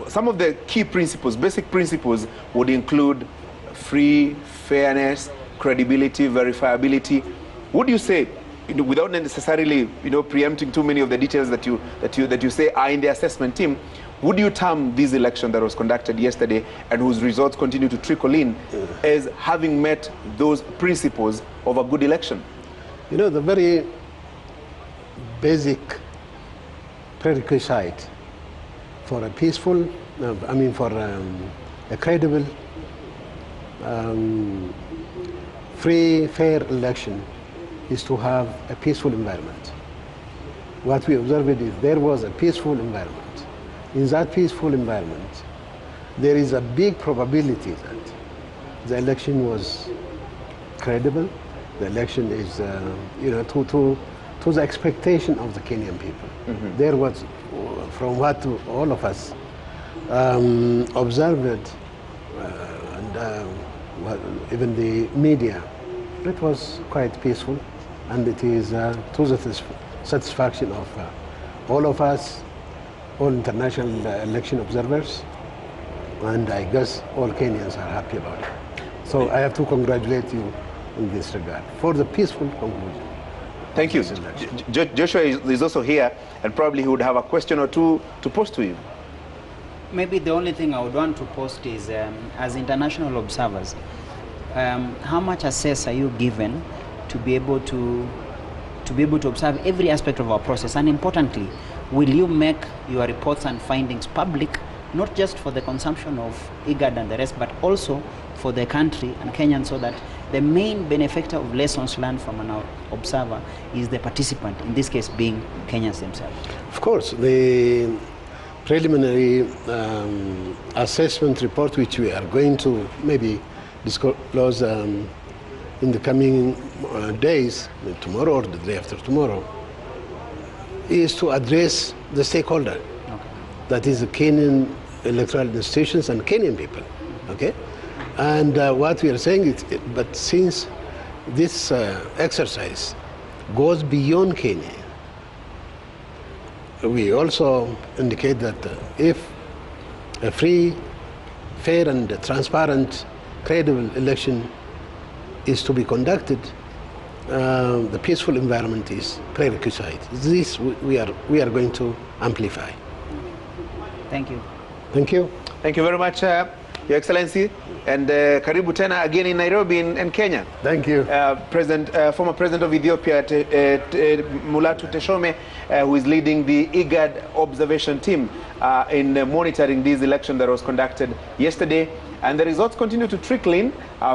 [SPEAKER 20] some of the key principles, basic principles, would include free, fairness, credibility, verifiability. Would you say, without necessarily preempting too many of the details that you say are in the assessment team, would you term this election that was conducted yesterday and whose results continue to trickle in as having met those principles of a good election?
[SPEAKER 9] The very basic prerequisite for a peaceful, for a credible, free, fair election is to have a peaceful environment. What we observed is there was a peaceful environment. In that peaceful environment, there is a big probability that the election was credible. The election is, to the expectation of the Kenyan people. There was, from what all of us observed, even the media, it was quite peaceful, and it is to the satisfaction of all of us, all international election observers, and I guess all Kenyans are happy about it. So I have to congratulate you in this regard for the peaceful conclusion.
[SPEAKER 20] Thank you. Joshua is also here, and probably he would have a question or two to pose to you.
[SPEAKER 8] Maybe the only thing I would want to post is, as international observers, how much access are you given to be able to observe every aspect of our process? And importantly, will you make your reports and findings public, not just for the consumption of IGAD and the rest, but also for the country and Kenyans, so that the main benefactor of lessons learned from an observer is the participant, in this case being Kenyans themselves?
[SPEAKER 9] Of course, the preliminary assessment report, which we are going to maybe disclose in the coming days, tomorrow or the day after tomorrow, is to address the stakeholder. Okay. That is the Kenyan electoral institutions and Kenyan people. Okay? And what we are saying is, but since this exercise goes beyond Kenya, we also indicate that if a free, fair and transparent, credible election is to be conducted, the peaceful environment is prerequisite. This we are going to amplify.
[SPEAKER 8] Thank you.
[SPEAKER 9] Thank you.
[SPEAKER 20] Thank you very much, Your Excellency, and karibu tena again in Nairobi in Kenya.
[SPEAKER 9] Thank you.
[SPEAKER 20] Former President of Ethiopia, Mulatu Teshome, who is leading the IGAD observation team in monitoring this election that was conducted yesterday. And the results continue to trickle in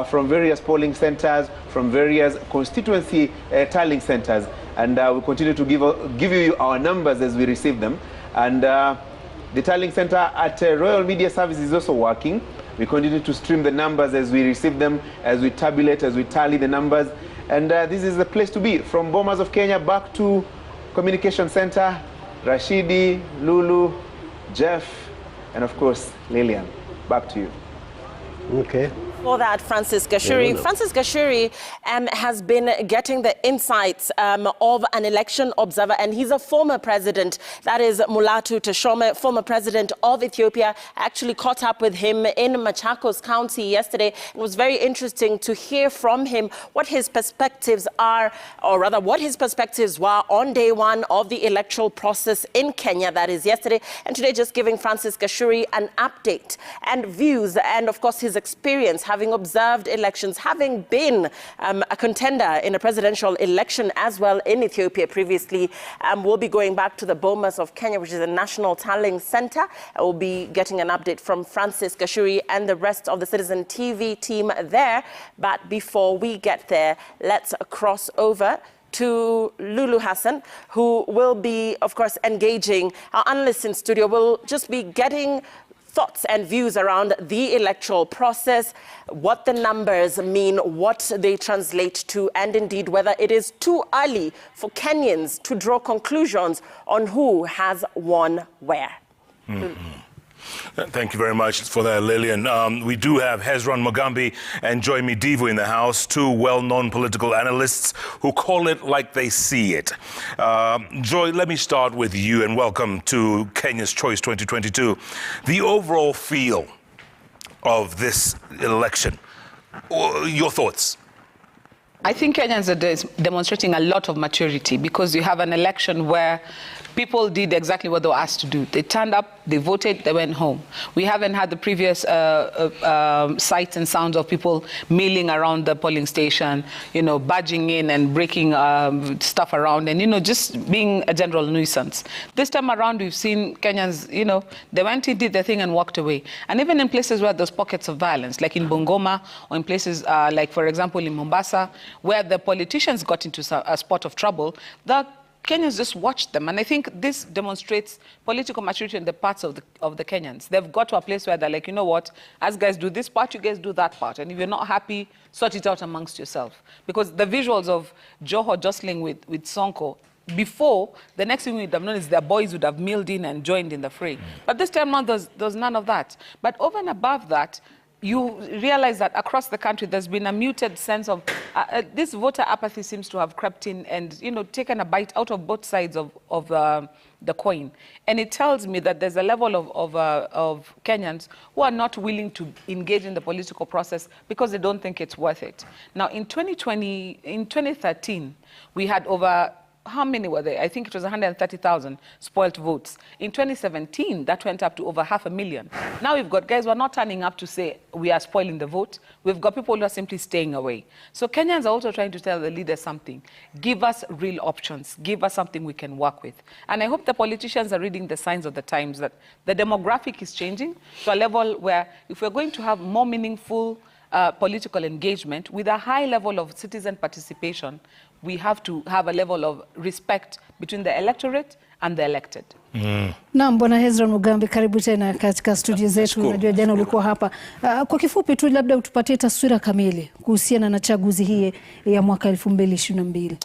[SPEAKER 20] from various polling centers, from various constituency tallying centers. And we continue to give you our numbers as we receive them. And the tallying center at Royal Media Service is also working. We continue to stream the numbers as we receive them, as we tabulate, as we tally the numbers. And this is the place to be. From Bomas of Kenya back to Communication Center, Rashidi, Lulu, Jeff, and of course, Lillian. Back to you.
[SPEAKER 9] Okay.
[SPEAKER 11] For that, Francis Gashuri. Francis Gashuri has been getting the insights of an election observer, and he's a former president. That is Mulatu Teshome, former president of Ethiopia. I actually caught up with him in Machakos County yesterday. It was very interesting to hear from him what his perspectives are, or rather what his perspectives were on day one of the electoral process in Kenya, that is yesterday. And today, just giving Francis Gashuri an update and views, and of course his experience having observed elections, having been a contender in a presidential election as well in Ethiopia previously. We'll be going back to the Bomas of Kenya, which is a national tallying center. We'll be getting an update from Francis Gashuri and the rest of the Citizen TV team there. But before we get there, let's cross over to Lulu Hassan, who will be, of course, engaging our analysts in studio. We'll just be getting thoughts and views around the electoral process, what the numbers mean, what they translate to, and indeed whether it is too early for Kenyans to draw conclusions on who has won where.
[SPEAKER 13] Thank you very much for that, Lillian. We do have Hezron Mogambi and Joy Midivu in the house, two well-known political analysts who call it like they see it. Joy, let me start with you, and welcome to Kenya's Choice 2022. The overall feel of this election, your thoughts?
[SPEAKER 14] I think Kenyans are demonstrating a lot of maturity, because you have an election where people did exactly what they were asked to do. They turned up, they voted, they went home. We haven't had the previous sights and sounds of people milling around the polling station, barging in and breaking stuff around and, just being a general nuisance. This time around, we've seen Kenyans, they went in, did their thing and walked away. And even in places where there's pockets of violence, like in Bungoma, or in places like, for example, in Mombasa, where the politicians got into a spot of trouble, the Kenyans just watched them. And I think this demonstrates political maturity in the parts of the Kenyans. They've got to a place where they're like, you know what, as guys do this part, you guys do that part. And if you're not happy, sort it out amongst yourself. Because the visuals of Joho jostling with Sonko, before, the next thing we'd have known is their boys would have milled in and joined in the fray. But this time around, there's none of that. But over and above that, you realize that across the country there's been a muted sense of this voter apathy seems to have crept in and, you know, taken a bite out of both sides of the coin. And it tells me that there's a level of Kenyans who are not willing to engage in the political process because they don't think it's worth it. Now, in 2013, we had over, how many were there? I think it was 130,000 spoilt votes. In 2017, that went up to over 500,000. Now we've got guys who are not turning up to say we are spoiling the vote. We've got people who are simply staying away. So Kenyans are also trying to tell the leaders something. Give us real options. Give us something we can work with. And I hope the politicians are reading the signs of the times, that the demographic is changing to a level where if we're going to have more meaningful political engagement with a high level of citizen participation, we have to have a level of respect between the electorate and the elected.
[SPEAKER 10] Naam, Bwana Hezron Mugambi, karibu tena katika studio zetu. Unajua jana ulikuwa hapa. Kwa kifupi tu labda utupatie taswira kamili kuhusiana na chaguzi hii ya mwaka 2022.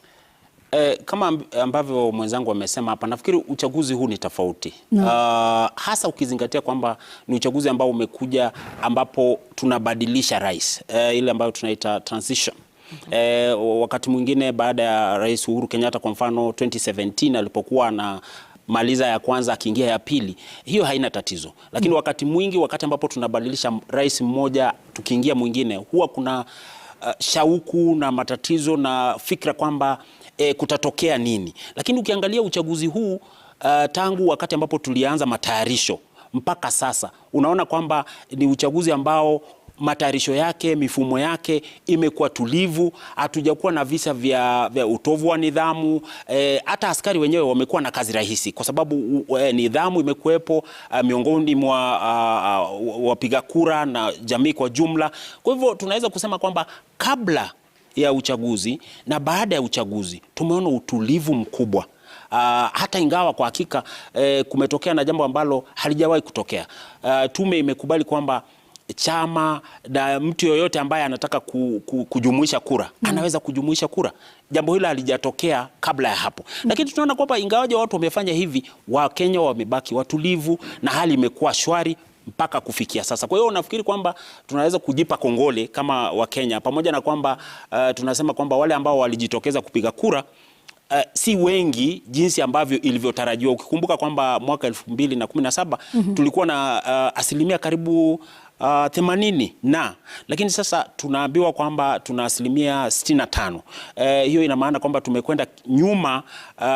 [SPEAKER 15] Kama ambavyo mwenzangu amesema hapa, nafikiri uchaguzi huu ni tofauti. Hasa ukizingatia kwamba ni uchaguzi ambao umekuja ambapo tunabadilisha rais. Ile ambayo tunaita transition. Wakati mwingine baada ya Rais Uhuru Kenyatta kwa mfano 2017 alipokuwa na maliza ya kwanza akiingia ya pili, hiyo haina tatizo. Lakini wakati mwingi, wakati ambapo tunabadilisha rais mmoja tukiingia mwingine, huwa kuna shauku na matatizo na fikra kwamba kutatokea nini. Lakini ukiangalia uchaguzi huu tangu wakati ambapo tulianza matayarisho mpaka sasa, unaona kwamba ni uchaguzi ambao matayarisho yake, mifumo yake imekuwa tulivu. Hatujakuwa na visa vya utovu wa nidhamu. Hata askari wenyewe wamekuwa na kazi rahisi kwa sababu nidhamu imekuwepo miongoni mwa wapiga kura na jamii kwa jumla. Kwa hivyo tunaweza kusema kwamba kabla ya uchaguzi na baada ya uchaguzi tumeona utulivu mkubwa. Hata ingawa kwa hakika kumetokea na jambo ambalo halijawahi kutokea. Tume imekubali kwamba chama na mtu yoyote ambaye anataka kujumuisha kura anaweza kujumuisha kura. Jambo hilo halijatokea kabla ya hapo. Lakini tunaona kwamba ingawaje watu wamefanya hivi, Wakenya wamebaki watulivu na hali imekuwa shwari mpaka kufikia sasa. Kwa hiyo nafikiri kwamba tunaweza kujipa kongole kama Wakenya, pamoja na kwamba tunasema kwamba wale ambao walijitokeza kupiga kura si wengi jinsi ambavyo ilivyotarajiwa. Ukikumbuka kwamba mwaka 2017 tulikuwa na asilimia karibu 80 lakini sasa tunaambiwa kwamba tuna asilimia 65. Hiyo ina maana kwamba tumekwenda nyuma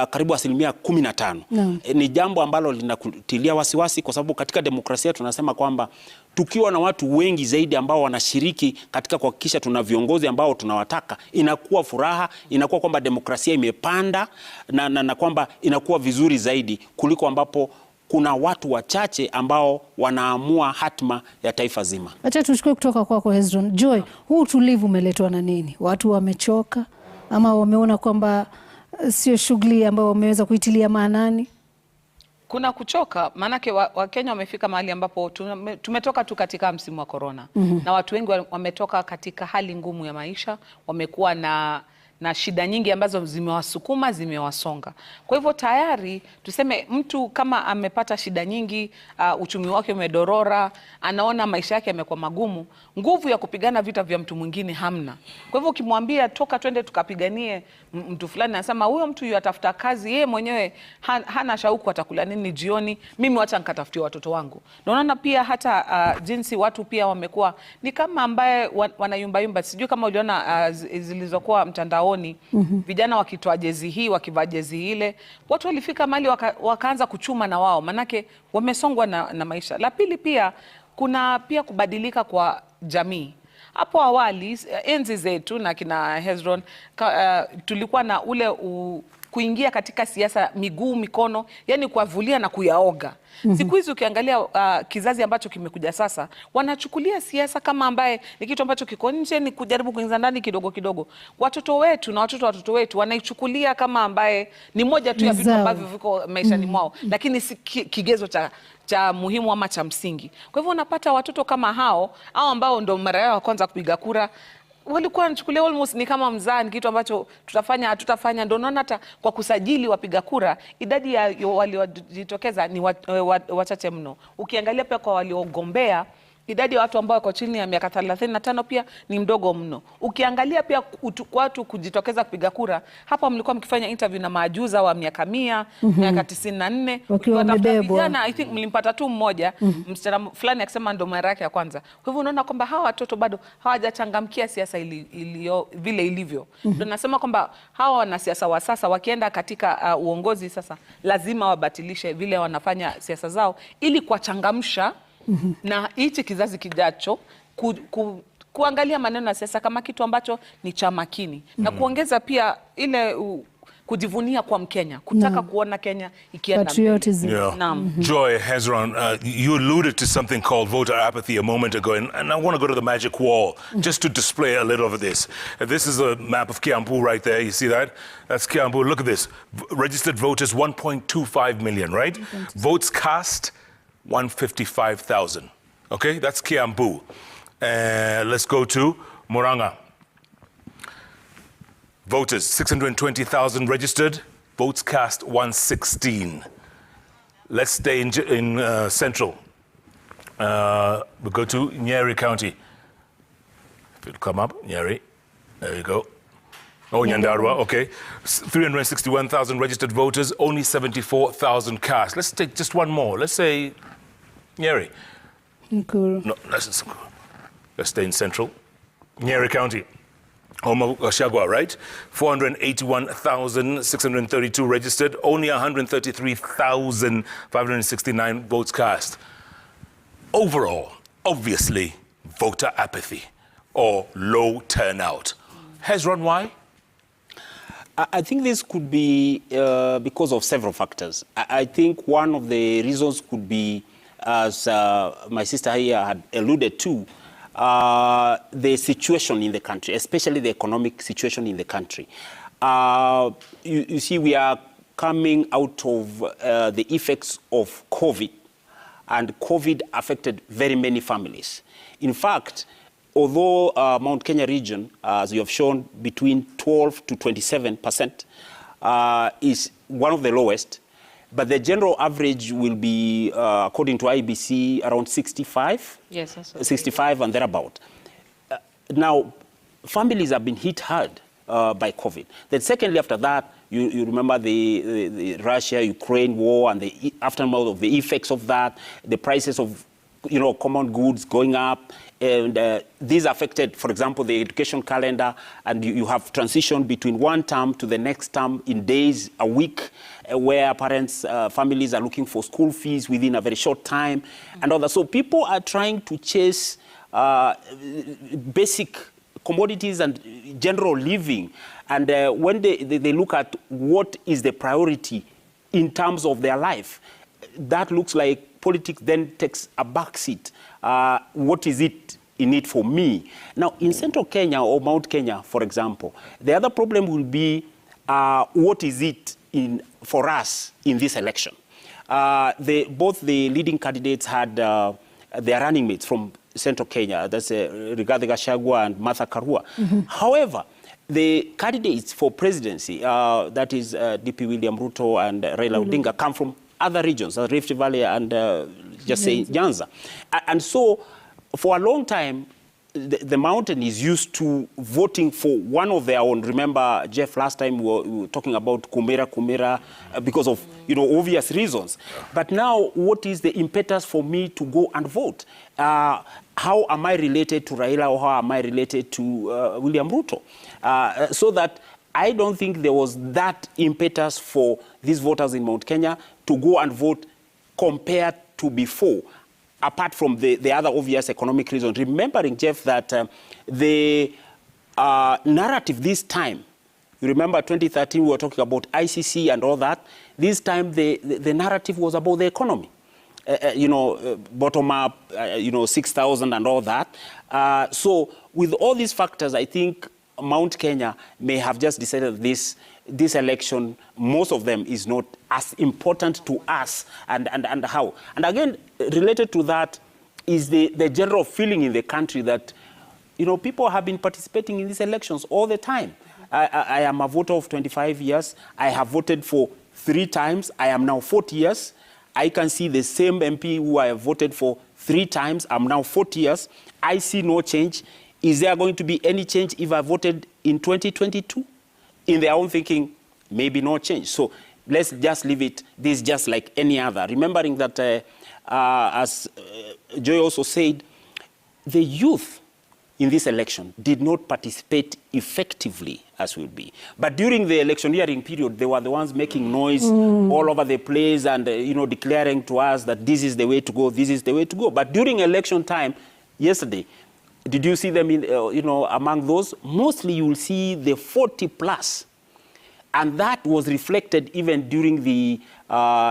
[SPEAKER 15] karibu asilimia 15. Ni jambo ambalo linakutilia wasiwasi kwa sababu katika demokrasia tunasema kwamba tukiwa na watu wengi zaidi ambao wanashiriki katika kuhakikisha tuna viongozi ambao tunawataka, inakuwa furaha, inakuwa kwamba demokrasia imepanda na kwamba inakuwa vizuri zaidi kuliko ambapo kuna watu wachache ambao wanaamua hatima ya taifa zima.
[SPEAKER 10] Acha tuchukue kutoka kwako Hezron. Joy, huu utulivu umeletwa na nini? Watu wamechoka ama wameona kwamba sio shughuli ambayo wameweza kuitilia maanani?
[SPEAKER 14] Kuna kuchoka, maanake Wakenya wamefika mahali ambapo tumetoka tu katika msimu wa corona. Na watu wengi wametoka katika hali ngumu ya maisha, wamekuwa na shida nyingi ambazo zimewasukuma, zimewasonga. Kwa hivyo tayari tuseme mtu kama amepata shida nyingi, uchumi wake umedorora, anaona maisha yake yamekuwa magumu, nguvu ya kupigana vita vya mtu mwingine hamna. Kwa hivyo ukimwambia toka twende tukapiganie mtu fulani, anasema huyo mtu yatafuta kazi, yeye mwenyewe hana shauku atakula nini jioni, mimi wacha nikatafutie watoto wangu. Naona pia hata jinsi watu pia wamekuwa ni kama ambaye wanayumba. Sijui kama uliona zilizokuwa mtandaoni, vijana wakitoa jezi hii, wakivaa jezi ile, watu walifika mahali wakaanza kuchuma na wao, manake wamesongwa na maisha. La pili pia kuna pia kubadilika kwa jamii. Hapo awali enzi zetu na kina Hezron tulikuwa na ule kuingia katika siasa miguu mikono, yani kuavulia na kuyaoga. Siku hizi ukiangalia kizazi ambacho kimekuja sasa, wanachukulia siasa kama ambaye ni kitu ambacho kiko nje, ni kujaribu kuingiza ndani kidogo kidogo. Watoto wetu na watoto wetu wanaichukulia kama ambaye ni moja tu ya vitu ambavyo viko maishani mwao, lakini si kigezo cha muhimu ama cha msingi. Kwa hivyo unapata watoto kama hao ambao ndo mara yao ya kwanza kupiga kura, walikuwa wanachukulia almost ni kama mzaa, ni kitu ambacho tutafanya hatutafanya. Ndio unaona hata kwa kusajili wapiga kura idadi ya waliojitokeza ni wachache mno. Ukiangalia pia kwa waliogombea idadi ya watu ambao wako chini ya miaka 35 pia ni mdogo mno. Ukiangalia pia watu kujitokeza kupiga kura, hapa mlikuwa mkifanya interview na maajuza wa miaka 100, miaka 94,
[SPEAKER 10] wakiwatafuta
[SPEAKER 14] vijana, I think mlimpata tu mmoja, msichana fulani akisema ndo mara yake ya kwanza. Kwa hivyo unaona kwamba hawa watoto bado hawajachangamkia siasa vile ilivyo. Ndio nasema kwamba hawa wanasiasa wa sasa wakienda katika uongozi sasa lazima wabatilishe vile wanafanya siasa zao ili kuwachangamsha na hichi kizazi kijacho kuangalia maneno ya siasa kama kitu ambacho ni cha makini na kuongeza pia ile kujivunia kwa Mkenya, kutaka kuona Kenya ikienda mbele.
[SPEAKER 13] Joy, Hezron, you alluded to something called voter apathy a moment ago, and I want to go to the magic wall just to display a little of this. This is a map of Kiambu right there. You see that? That's Kiambu. Look at this. Registered voters, 1.25 million, right? Votes cast, 155,000. Okay, that's Kiambu. Let's go to Murang'a. Voters, 620,000 registered. Votes cast, 116. Let's stay in Central. We'll go to Nyeri County. If it'll come up, Nyeri. There you go. Oh, Nyandarua, okay. 361,000 registered voters, only 74,000 cast. Let's take just one more. Let's say Nyeri.
[SPEAKER 10] Nkuru.
[SPEAKER 13] No, let's stay in Central. Nyeri County. Home Shagwa, right? 481,632 registered, only 133,569 votes cast. Overall, obviously, voter apathy or low turnout. Hezron, why?
[SPEAKER 15] I think this could be because of several factors. I think one of the reasons could be, as my sister here had alluded to, the situation in the country, especially the economic situation in the country. You see, we are coming out of the effects of COVID, and COVID affected very many families. In fact, although Mount Kenya region, as you have shown, between 12 to 27% is one of the lowest, but the general average will be, according to IBC, around 65.
[SPEAKER 14] Yes,
[SPEAKER 15] 65 and thereabout. Now, families have been hit hard by COVID. Then secondly, after that, you remember the Russia-Ukraine war and the aftermath of the effects of that, the prices of common goods going up, and these affected, for example, the education calendar, and you have transition between one term to the next term in days, a week, where parents, families are looking for school fees within a very short time, and all that. So people are trying to chase basic commodities and general living, and when they look at what is the priority in terms of their life, that looks like politics then takes a backseat. What is it in it for me? Now, in Central Kenya or Mount Kenya, for example, the other problem will be what is it for us in this election? Both the leading candidates had their running mates from Central Kenya, that's Rigathi Gachagua and Martha Karua. However, the candidates for presidency, that is DP William Ruto and Raila Odinga, come from other regions, Rift Valley and just say Nyanza. And so for a long time, the mountain is used to voting for one of their own. Remember, Jeff, last time we were talking about Kumera, because of obvious reasons. But now, what is the impetus for me to go and vote? How am I related to Raila, or how am I related to William Ruto? So that I don't think there was that impetus for these voters in Mount Kenya to go and vote compared to before, apart from the other obvious economic reasons. Remembering, Jeff, that the narrative this time, you remember 2013 we were talking about ICC and all that. This time the narrative was about the economy. Bottom up, 6,000 and all that. So with all these factors, I think Mount Kenya may have just decided this election, most of them, is not as important to us, and how. And again, related to that is the general feeling in the country that, people have been participating in these elections all the time. I am a voter of 25 years. I have voted for 3 times. I am now 40 years. I can see the same MP who I have voted for 3 times. I'm now 40 years. I see no change. Is there going to be any change if I voted in 2022? In their own thinking, maybe no change. So let's just leave it. This is just like any other. Remembering that, as Joy also said, the youth in this election did not participate effectively as will be. But during the electioneering period, they were the ones making noise all over the place and, declaring to us that this is the way to go, this is the way to go. But during election time, yesterday, did you see them in, among those? Mostly you will see the 40 plus. And that was reflected even during the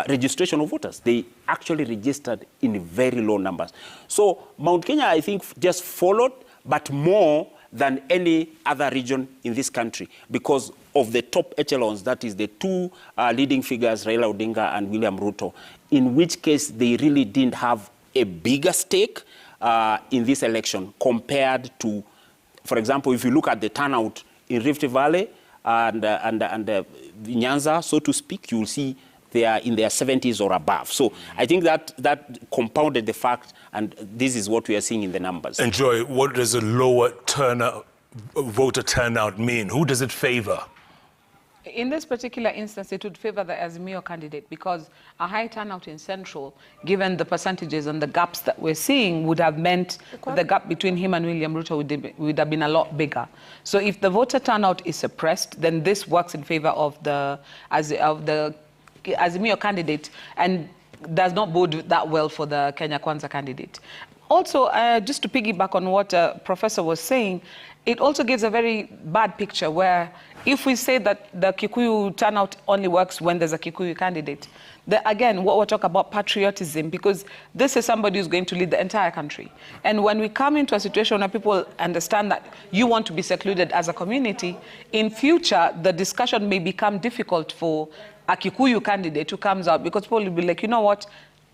[SPEAKER 15] registration of voters. They actually registered in very low numbers. So Mount Kenya, I think, just followed, but more than any other region in this country because of the top echelons, that is the 2 leading figures, Raila Odinga and William Ruto, in which case they really didn't have a bigger stake in this election compared to, for example, if you look at the turnout in Rift Valley and Nyanza, so to speak, you'll see they are in their 70s or above. So I think that compounded the fact, and this is what we are seeing in the numbers.
[SPEAKER 13] And Joy, what does a lower voter turnout mean? Who does it favor?
[SPEAKER 14] In this particular instance, it would favor the Azimio candidate because a high turnout in Central, given the percentages and the gaps that we're seeing, would have meant the gap between him and William Ruto would have been a lot bigger. So if the voter turnout is suppressed, then this works in favor of the Azimio candidate and does not bode that well for the Kenya Kwanza candidate. Also, just to piggyback on what Professor was saying, it also gives a very bad picture where if we say that the Kikuyu turnout only works when there's a Kikuyu candidate, again, what we're talking about patriotism, because this is somebody who's going to lead the entire country. And when we come into a situation where people understand that you want to be secluded as a community, in future, the discussion may become difficult for a Kikuyu candidate who comes out because people will be like, you know what,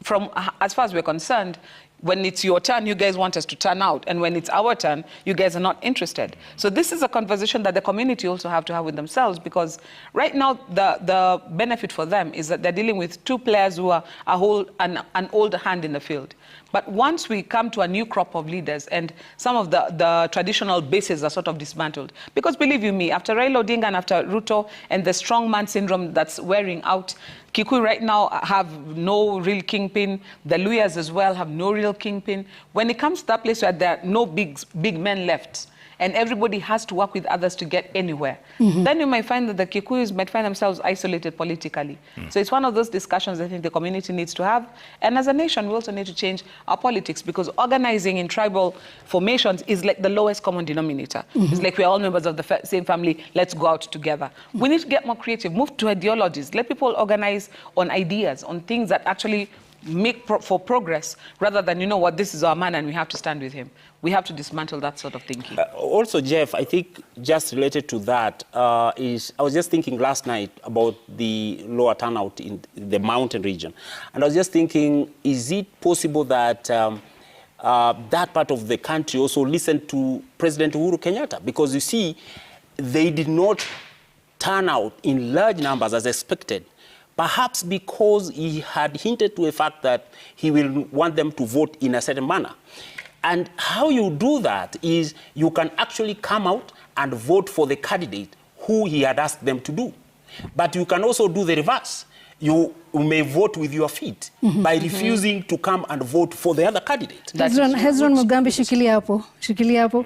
[SPEAKER 14] from as far as we're concerned, when it's your turn, you guys want us to turn out. And when it's our turn, you guys are not interested. So this is a conversation that the community also have to have with themselves because right now, the benefit for them is that they're dealing with 2 players who are an old hand in the field. But once we come to a new crop of leaders and some of the traditional bases are sort of dismantled, because believe you me, after Raila Odinga and after Ruto and the strongman syndrome that's wearing out, Kikuyu right now have no real kingpin. The Luyas as well have no real kingpin. When it comes to that place where there are no big men left, and everybody has to work with others to get anywhere, then you might find that the Kikuyus might find themselves isolated politically. So it's one of those discussions I think the community needs to have. And as a nation, we also need to change our politics because organizing in tribal formations is like the lowest common denominator. It's like we're all members of the same family, let's go out together. We need to get more creative, move to ideologies, let people organize on ideas, on things that actually make for progress rather than, you know what, this is our man and we have to stand with him. We have to dismantle that sort of thinking.
[SPEAKER 15] Also, Jeff, I think just related to that is I was just thinking last night about the lower turnout in the mountain region. And I was just thinking, is it possible that that part of the country also listened to President Uhuru Kenyatta? Because you see, they did not turn out in large numbers as expected. Perhaps because he had hinted to the fact that he will want them to vote in a certain manner. And how you do that is you can actually come out and vote for the candidate who he had asked them to do. But you can also do the reverse. You may vote with your feet by refusing to come and vote for the other candidate.
[SPEAKER 10] Hezron Mugambi, shikilia hapo.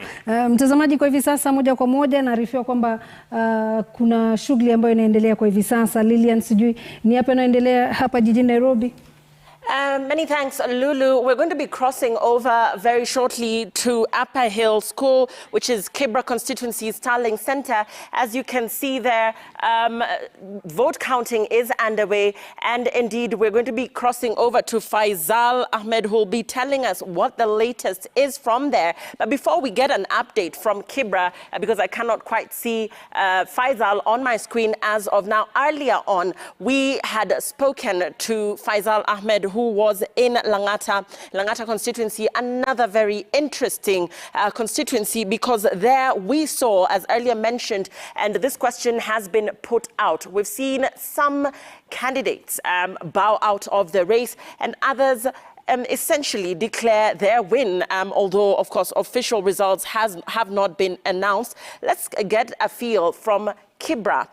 [SPEAKER 10] Mtazamaji, kwa hivi sasa moja kwa moja naarifiwa kwamba kuna shughuli ambayo inaendelea kwa hivi sasa. Lilian, sijui ni yapi yanaendelea hapa jijini Nairobi?
[SPEAKER 11] Many thanks, Lulu. We're going to be crossing over very shortly to Upper Hill School, which is Kibra Constituency's Starling Center. As you can see there, vote counting is underway. And indeed, we're going to be crossing over to Faisal Ahmed, who will be telling us what the latest is from there. But before we get an update from Kibra, because I cannot quite see Faisal on my screen as of now, earlier on, we had spoken to Faisal Ahmed, who was in Langata constituency, another very interesting constituency, because there we saw, as earlier mentioned, and this question has been put out, we've seen some candidates bow out of the race and others essentially declare their win, although, of course, official results have not been announced. Let's get a feel from Kibra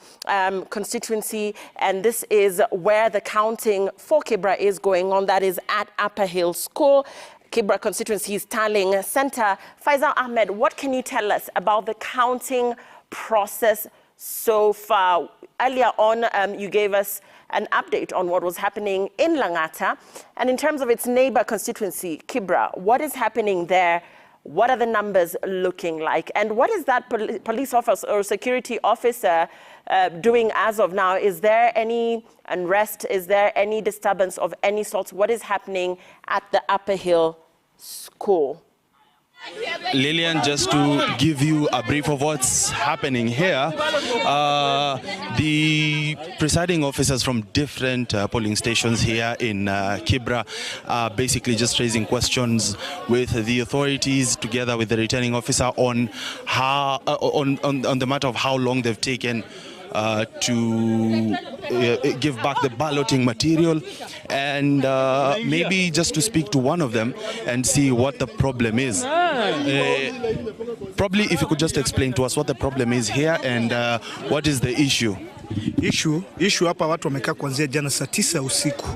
[SPEAKER 11] constituency, and this is where the counting for Kibra is going on. That is at Upper Hill School. Kibra constituency's tallying center. Faisal Ahmed, what can you tell us about the counting process so far? Earlier on, you gave us an update on what was happening in Langata. And in terms of its neighbor constituency, Kibra, what is happening there? What are the numbers looking like? And what is that police officer or security officer doing as of now? Is there any unrest? Is there any disturbance of any sort? What is happening at the Upper Hill School?
[SPEAKER 16] Lillian, just to give you a brief of what's happening here, the presiding officers from different polling stations here in Kibra are basically just raising questions with the authorities together with the returning officer on how on the matter of how long they've taken to give back the balloting material, and maybe just to speak to one of them and see what the problem is. Probably if you could just explain to us what the problem is here and what is the issue.
[SPEAKER 17] Issue hapa watu wamekaa kuanzia jana saa 9 usiku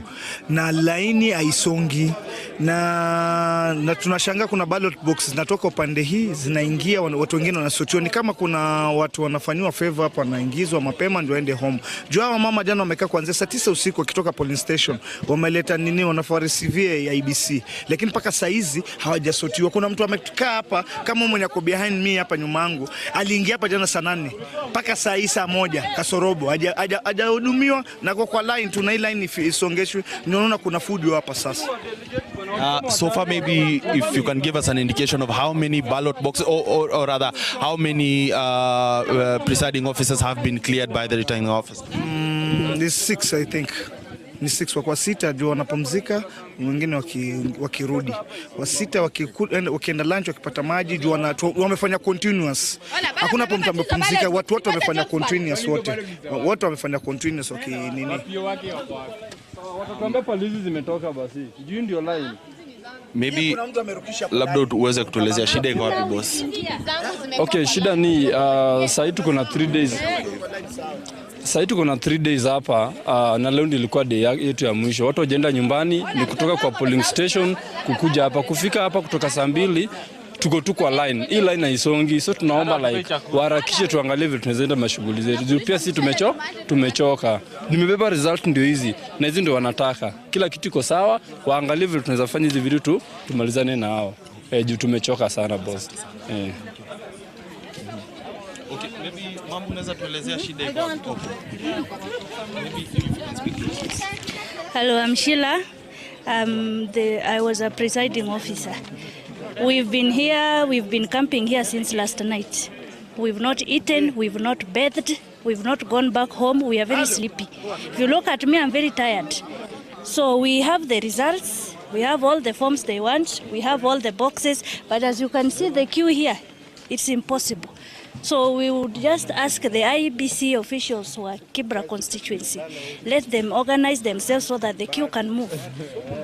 [SPEAKER 17] na laini haisongi na tunashangaa kuna ballot box zinatoka upande hii zinaingia, watu wengine wanasotiwa, ni kama kuna watu wanafanywa favor hapa, wanaingizwa mapema ndio waende home. Juu hao mama jana wamekaa kuanzia saa 9 usiku wakitoka polling station, wameleta nini, wanafanya CV ya IBC, lakini mpaka saa hizi hawajasotiwa. Kuna mtu amekaa hapa kama mwenye ako behind me hapa nyuma yangu, aliingia hapa jana saa 8 mpaka saa 1 kasorobo hajahudumiwa, na kwa line tuna line isongeshwe, ninaona kuna food hapa sasa.
[SPEAKER 16] So far, maybe if you can give us an indication of how many ballot boxes, or rather, how many presiding officers have been cleared by the returning officer?
[SPEAKER 17] There's 6, I think. Ni 6 kwa 6 juu wanapumzika, wengine wakirudi. Wa 6 wakienda lunch, wakipata maji, juu wamefanya continuous. Hakuna hapo mtu amepumzika, watu wote wamefanya continuous, wote wamefanya continuous nini.
[SPEAKER 23] Watakwambia polisi zimetoka basi. Juu ndio line.
[SPEAKER 16] Maybe labda uweze kutuelezea shida iko wapi boss?
[SPEAKER 23] Okay, shida ni sasa tuko na 3 days. Sasa tuko na 3 days hapa, na leo ndio ilikuwa day yetu ya mwisho. Watu wajeenda nyumbani, ni kutoka kwa polling station kukuja hapa, kufika hapa kutoka saa 2 tuko tu kwa line. Hii line haisongi, so tunaomba like waharakishe, tuangalie vile tunaenda mashughuli zetu. Pia sisi tumechoka. Nimebeba result ndio hizi, na hizi ndio wanataka. Kila kitu iko sawa, waangalie vile tunaweza fanya hizi vitu tu tumalizane na hao. Juu tumechoka sana boss.
[SPEAKER 16] Okay, maybe mambo unaweza tuelezea shida iko wapi? Maybe if you can speak to us.
[SPEAKER 24] Hello, I'm Sheila. I was a presiding officer. We've been here, we've been camping here since last night. We've not eaten, we've not bathed, we've not gone back home. We are very sleepy. If you look at me, I'm very tired. So we have the results, we have all the forms they want, we have all the boxes, but as you can see the queue here, it's impossible. So we would just ask the IEBC officials who are Kibra constituency, let them organize themselves so that the queue can move,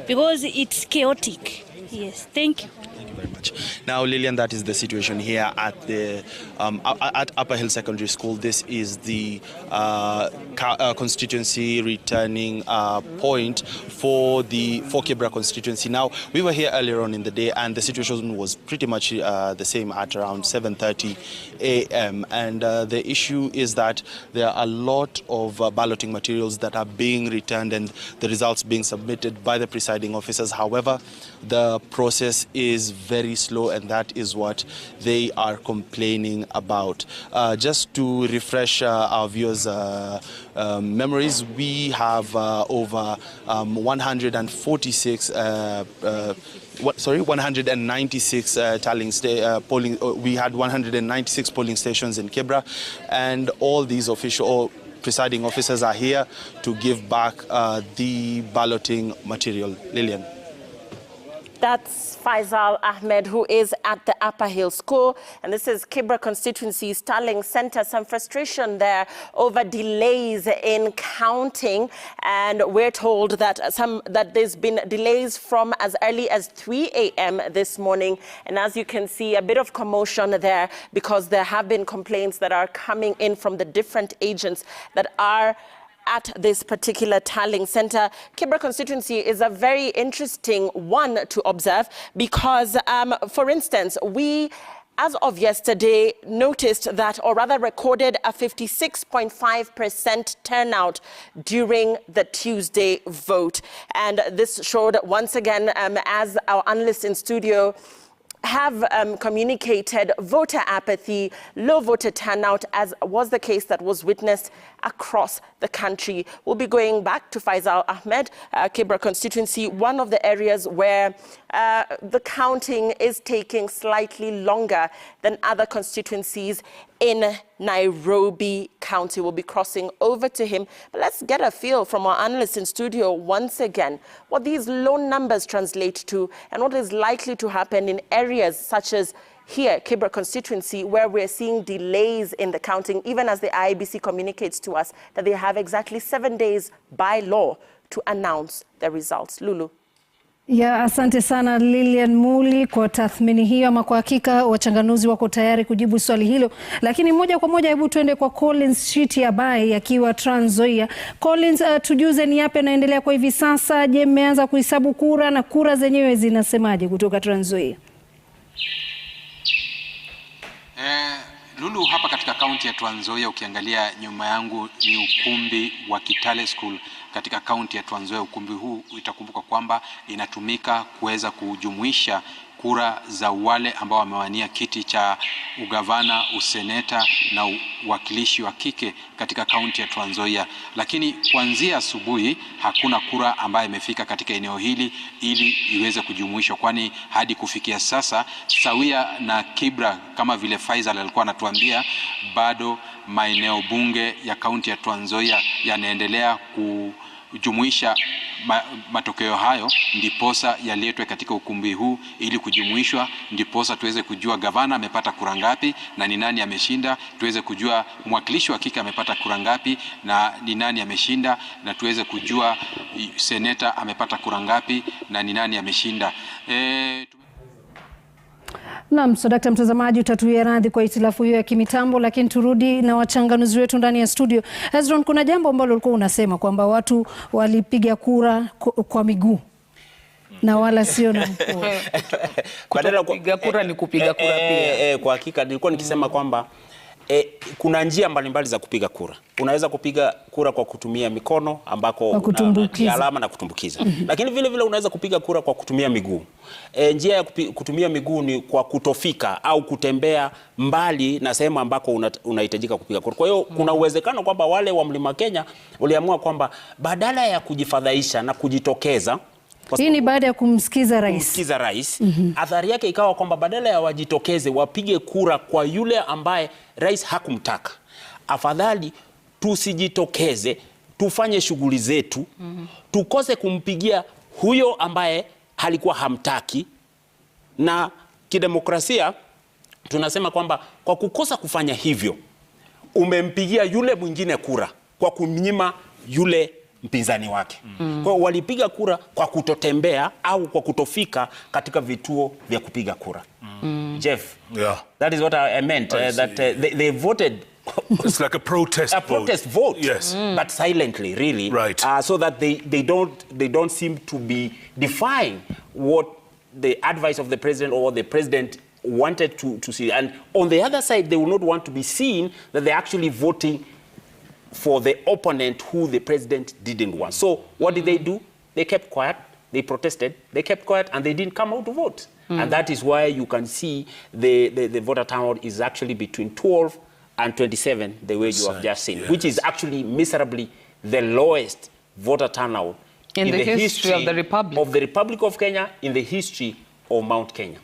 [SPEAKER 24] because it's chaotic. Yes, thank you.
[SPEAKER 16] Thank you very much. Now, Lillian, that is the situation here at the at Upper Hill Secondary School. This is the constituency returning point for Kibra constituency. Now, we were here earlier on in the day, and the situation was pretty much the same at around 7:30 a.m. And the issue is that there are a lot of balloting materials that are being returned and the results being submitted by the presiding officers. However, the process is very slow, and that is what they are complaining about. Just to refresh our viewers' memories, we have over 196 196 polling. We had 196 polling stations in Kibra, and all these presiding officers are here to give back the balloting material. Lillian.
[SPEAKER 11] That's Faisal Ahmed, who is at the Upper Hill School. And this is Kibra Constituency's Tallying Center. Some frustration there over delays in counting. And we're told that there's been delays from as early as 3 a.m. this morning. And as you can see, a bit of commotion there because there have been complaints that are coming in from the different agents that are at this particular tallying center. Kibra constituency is a very interesting one to observe because, for instance, we, as of yesterday, noticed that, or rather recorded a 56.5% turnout during the Tuesday vote. And this showed once again, as our analysts in studio have communicated, voter apathy, low voter turnout, as was the case that was witnessed across the country. We'll be going back to Faisal Ahmed, Kibra constituency, one of the areas where the counting is taking slightly longer than other constituencies in Nairobi County. We'll be crossing over to him. But let's get a feel from our analysts in studio once again what these low numbers translate to and what is likely to happen in areas such as here, Kibra constituency, where we're seeing delays in the counting, even as the IEBC communicates to us that they have exactly 7 days by law to announce the results. Lulu.
[SPEAKER 10] Ya, asante sana Lilian Muli kwa tathmini hiyo. Ama kwa hakika wachanganuzi wako tayari kujibu swali hilo, lakini moja kwa moja hebu tuende kwa Collins Shitiabai akiwa Trans Nzoia. Collins, tujuze ni yapi yanaendelea kwa hivi sasa. Je, mmeanza kuhesabu kura na kura zenyewe zinasemaje kutoka Trans Nzoia?
[SPEAKER 4] Lulu, hapa katika kaunti ya Trans Nzoia, ukiangalia nyuma yangu ni ukumbi wa Kitale School katika kaunti ya Trans Nzoia. Ukumbi huu itakumbuka kwamba inatumika kuweza kujumuisha kura za wale ambao wamewania kiti cha ugavana, useneta na uwakilishi wa kike katika kaunti ya Trans Nzoia. Lakini kuanzia asubuhi hakuna kura ambayo imefika katika eneo hili ili iweze kujumuishwa, kwani hadi kufikia sasa, sawia na Kibra kama vile Faisal alikuwa anatuambia, bado maeneo bunge ya kaunti ya Trans Nzoia yanaendelea kujumuisha matokeo hayo, ndiposa yaletwe katika ukumbi huu ili kujumuishwa, ndiposa tuweze kujua gavana amepata kura ngapi na ni nani ameshinda, tuweze kujua mwakilishi wa kike amepata kura ngapi na ni nani ameshinda, na tuweze kujua seneta amepata kura ngapi na ni nani ameshinda.
[SPEAKER 10] Naam, Dakta mtazamaji, utatuia radhi kwa itilafu hiyo ya kimitambo, lakini turudi na wachanganuzi wetu ndani ya studio. Hezron, kuna jambo ambalo ulikuwa unasema kwamba watu walipiga kura kwa miguu na wala sio na mkono.
[SPEAKER 15] Badala
[SPEAKER 14] kupiga kura ni kupiga kura pia.
[SPEAKER 15] Kwa hakika nilikuwa nikisema kwamba kuna njia mbalimbali za kupiga kura. Unaweza kupiga kura kwa kutumia mikono ambako unatia alama na kutumbukiza. Lakini vile vile unaweza kupiga kura kwa kutumia miguu. Njia ya kutumia miguu ni kwa kutofika au kutembea mbali na sehemu ambako unahitajika kupiga kura. Kwa hiyo kuna uwezekano kwamba wale wa Mlima Kenya waliamua kwamba badala ya kujifadhaisha na kujitokeza,
[SPEAKER 10] hii ni baada ya kumsikiza rais.
[SPEAKER 15] Athari yake ikawa kwamba badala ya wajitokeze wapige kura kwa yule ambaye rais hakumtaka, afadhali tusijitokeze, tufanye shughuli zetu, tukose kumpigia huyo ambaye halikuwa hamtaki. Na kidemokrasia tunasema kwamba kwa kukosa kufanya hivyo, umempigia yule mwingine kura kwa kumnyima yule mpinzani wake. Kwa walipiga kura kwa kutotembea au kwa kutofika katika vituo vya kupiga kura. Jeff, that is what I meant, that they voted.
[SPEAKER 13] It's like a protest vote.
[SPEAKER 15] A protest vote,
[SPEAKER 13] yes.
[SPEAKER 15] But silently, really,
[SPEAKER 13] right.
[SPEAKER 15] So that they don't seem to be defying what the advice of the president or what the president wanted to see. And on the other side, they will not want to be seen that they're actually voting for the opponent who the president didn't want. So what did they do? They kept quiet, they protested, they kept quiet, and they didn't come out to vote. And that is why you can see the voter turnout is actually between 12 and 27, the way you have just seen, which is actually miserably the lowest voter turnout
[SPEAKER 14] in the history of the
[SPEAKER 15] Republic of Kenya, in the history of Mount Kenya.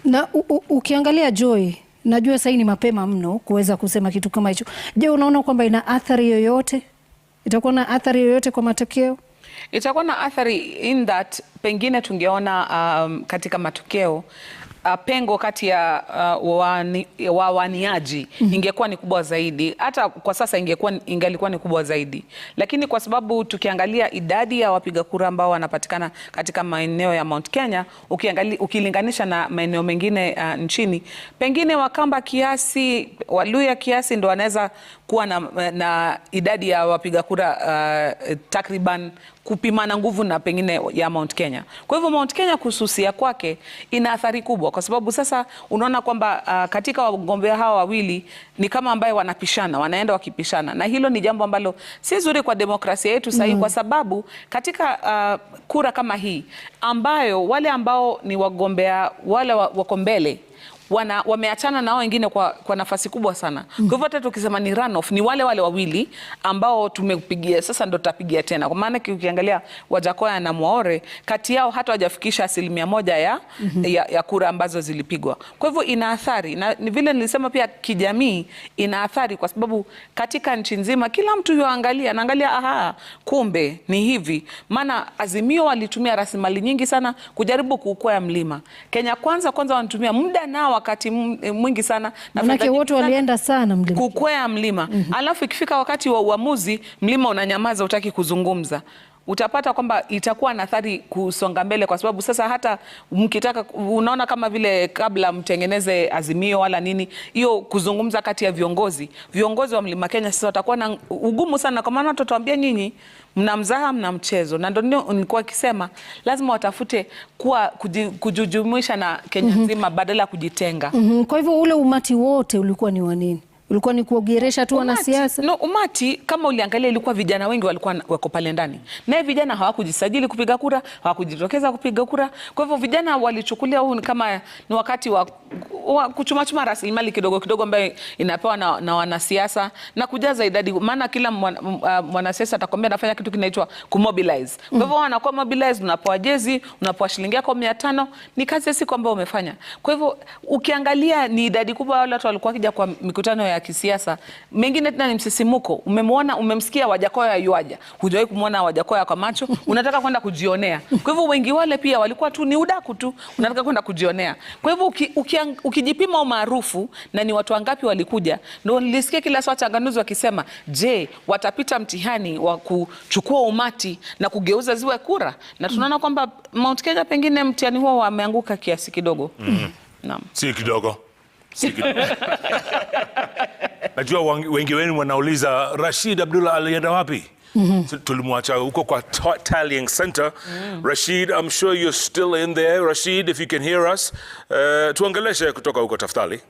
[SPEAKER 10] Na ukiangalia Joy, Najua sasa ni mapema mno kuweza kusema kitu kama hicho. Je, unaona kwamba ina athari yoyote? Itakuwa na athari yoyote kwa matokeo?
[SPEAKER 14] Itakuwa na athari in that pengine tungeona katika matokeo pengo kati ya wawaniaji ingekuwa ni kubwa zaidi. Hata kwa sasa ingelikuwa ni kubwa zaidi, lakini kwa sababu tukiangalia idadi ya wapiga kura ambao wanapatikana katika maeneo ya Mount Kenya, ukilinganisha na maeneo mengine nchini, pengine Wakamba kiasi, Waluya kiasi ndo wanaweza kuwa na idadi ya wapiga kura takriban kupimana nguvu na pengine ya Mount Kenya. Kwa hivyo Mount Kenya kususia kwake ina athari kubwa, kwa sababu sasa unaona kwamba katika wagombea hawa wawili ni kama ambaye wanapishana, wanaenda wakipishana, na hilo ni jambo ambalo si zuri kwa demokrasia yetu sahihi, kwa sababu katika kura kama hii ambayo wale ambao ni wagombea wale wako mbele wameachana nao wengine kwa nafasi kubwa sana. Kwa hivyo hata tukisema ni runoff, ni wale wawili ambao tumepigia sasa ndo tutapigia tena. Kwa maana ukiangalia Wajakoya na Mwaore, kati yao hata hawajafikisha 1% ya kura ambazo zilipigwa. Kwa hivyo ina athari, na vile nilisema pia kijamii ina athari, kwa sababu katika nchi nzima kila mtu anaangalia aha, kumbe ni hivi. Maana Azimio walitumia rasilimali nyingi sana kujaribu kuukwea mlima. Kenya kwanza wanatumia muda nao wakati mwingi sana na
[SPEAKER 10] manake wote walienda sana mlima
[SPEAKER 14] kukwea mlima. Alafu ikifika wakati wa uamuzi, mlima unanyamaza, utaki kuzungumza. Utapata kwamba itakuwa na athari kusonga mbele, kwa sababu sasa hata mkitaka, unaona kama vile kabla mtengeneze azimio wala nini, hiyo kuzungumza kati ya viongozi wa Mlima Kenya sasa watakuwa na ugumu sana, kwa maana tutatuambia nyinyi mna mzaha, mna mchezo. Na ndio nilikuwa kisema lazima watafute kujujumuisha na Kenya nzima badala ya kujitenga.
[SPEAKER 10] Kwa hivyo ule umati wote ulikuwa ni wa nini? Ulikuwa ni kuogeresha tu wanasiasa?
[SPEAKER 14] No, umati kama uliangalia ilikuwa vijana wengi walikuwa wako pale ndani. Naye vijana hawakujisajili kupiga kura, hawakujitokeza kupiga kura. Kwa hivyo vijana walichukulia huu kama ni wakati wa kuchuma rasilimali kidogo kidogo ambayo inapewa na wanasiasa na kujaza idadi, maana kila mwanasiasa atakwambia anafanya kitu kinaitwa kumobilize. Kwa hivyo wanakuwa mobilize, unapewa jezi, unapewa shilingi yako 500, ni kazi siku ambayo umefanya. Kwa hivyo ukiangalia ni idadi kubwa wale watu walikuwa wakija kwa mikutano ya kisiasa. Mengine tena ni msisimuko. Umemsikia Wajakoya yuaja. Hujawahi kumwona Wajakoya kwa macho, unataka kwenda kujionea. Kwa hivyo wengi wale pia walikuwa tu ni udaku tu, unataka kwenda kujionea. Kwa hivyo ukijipima umaarufu na ni watu wangapi walikuja, ndio nilisikia kila saa changanuzi wakisema, je, watapita mtihani wa kuchukua umati na kugeuza ziwe kura? Na tunaona kwamba Mount Kenya pengine mtihani huo wameanguka kiasi kidogo. Naam.
[SPEAKER 13] Si kidogo. Najua wengi wenu wanauliza Rashid Abdullah alienda wapi? Tulimwacha huko kwa tallying center. Rashid, I'm sure you're still in there. Rashid, if you can hear us, tuongeleshe kutoka huko tafadhali.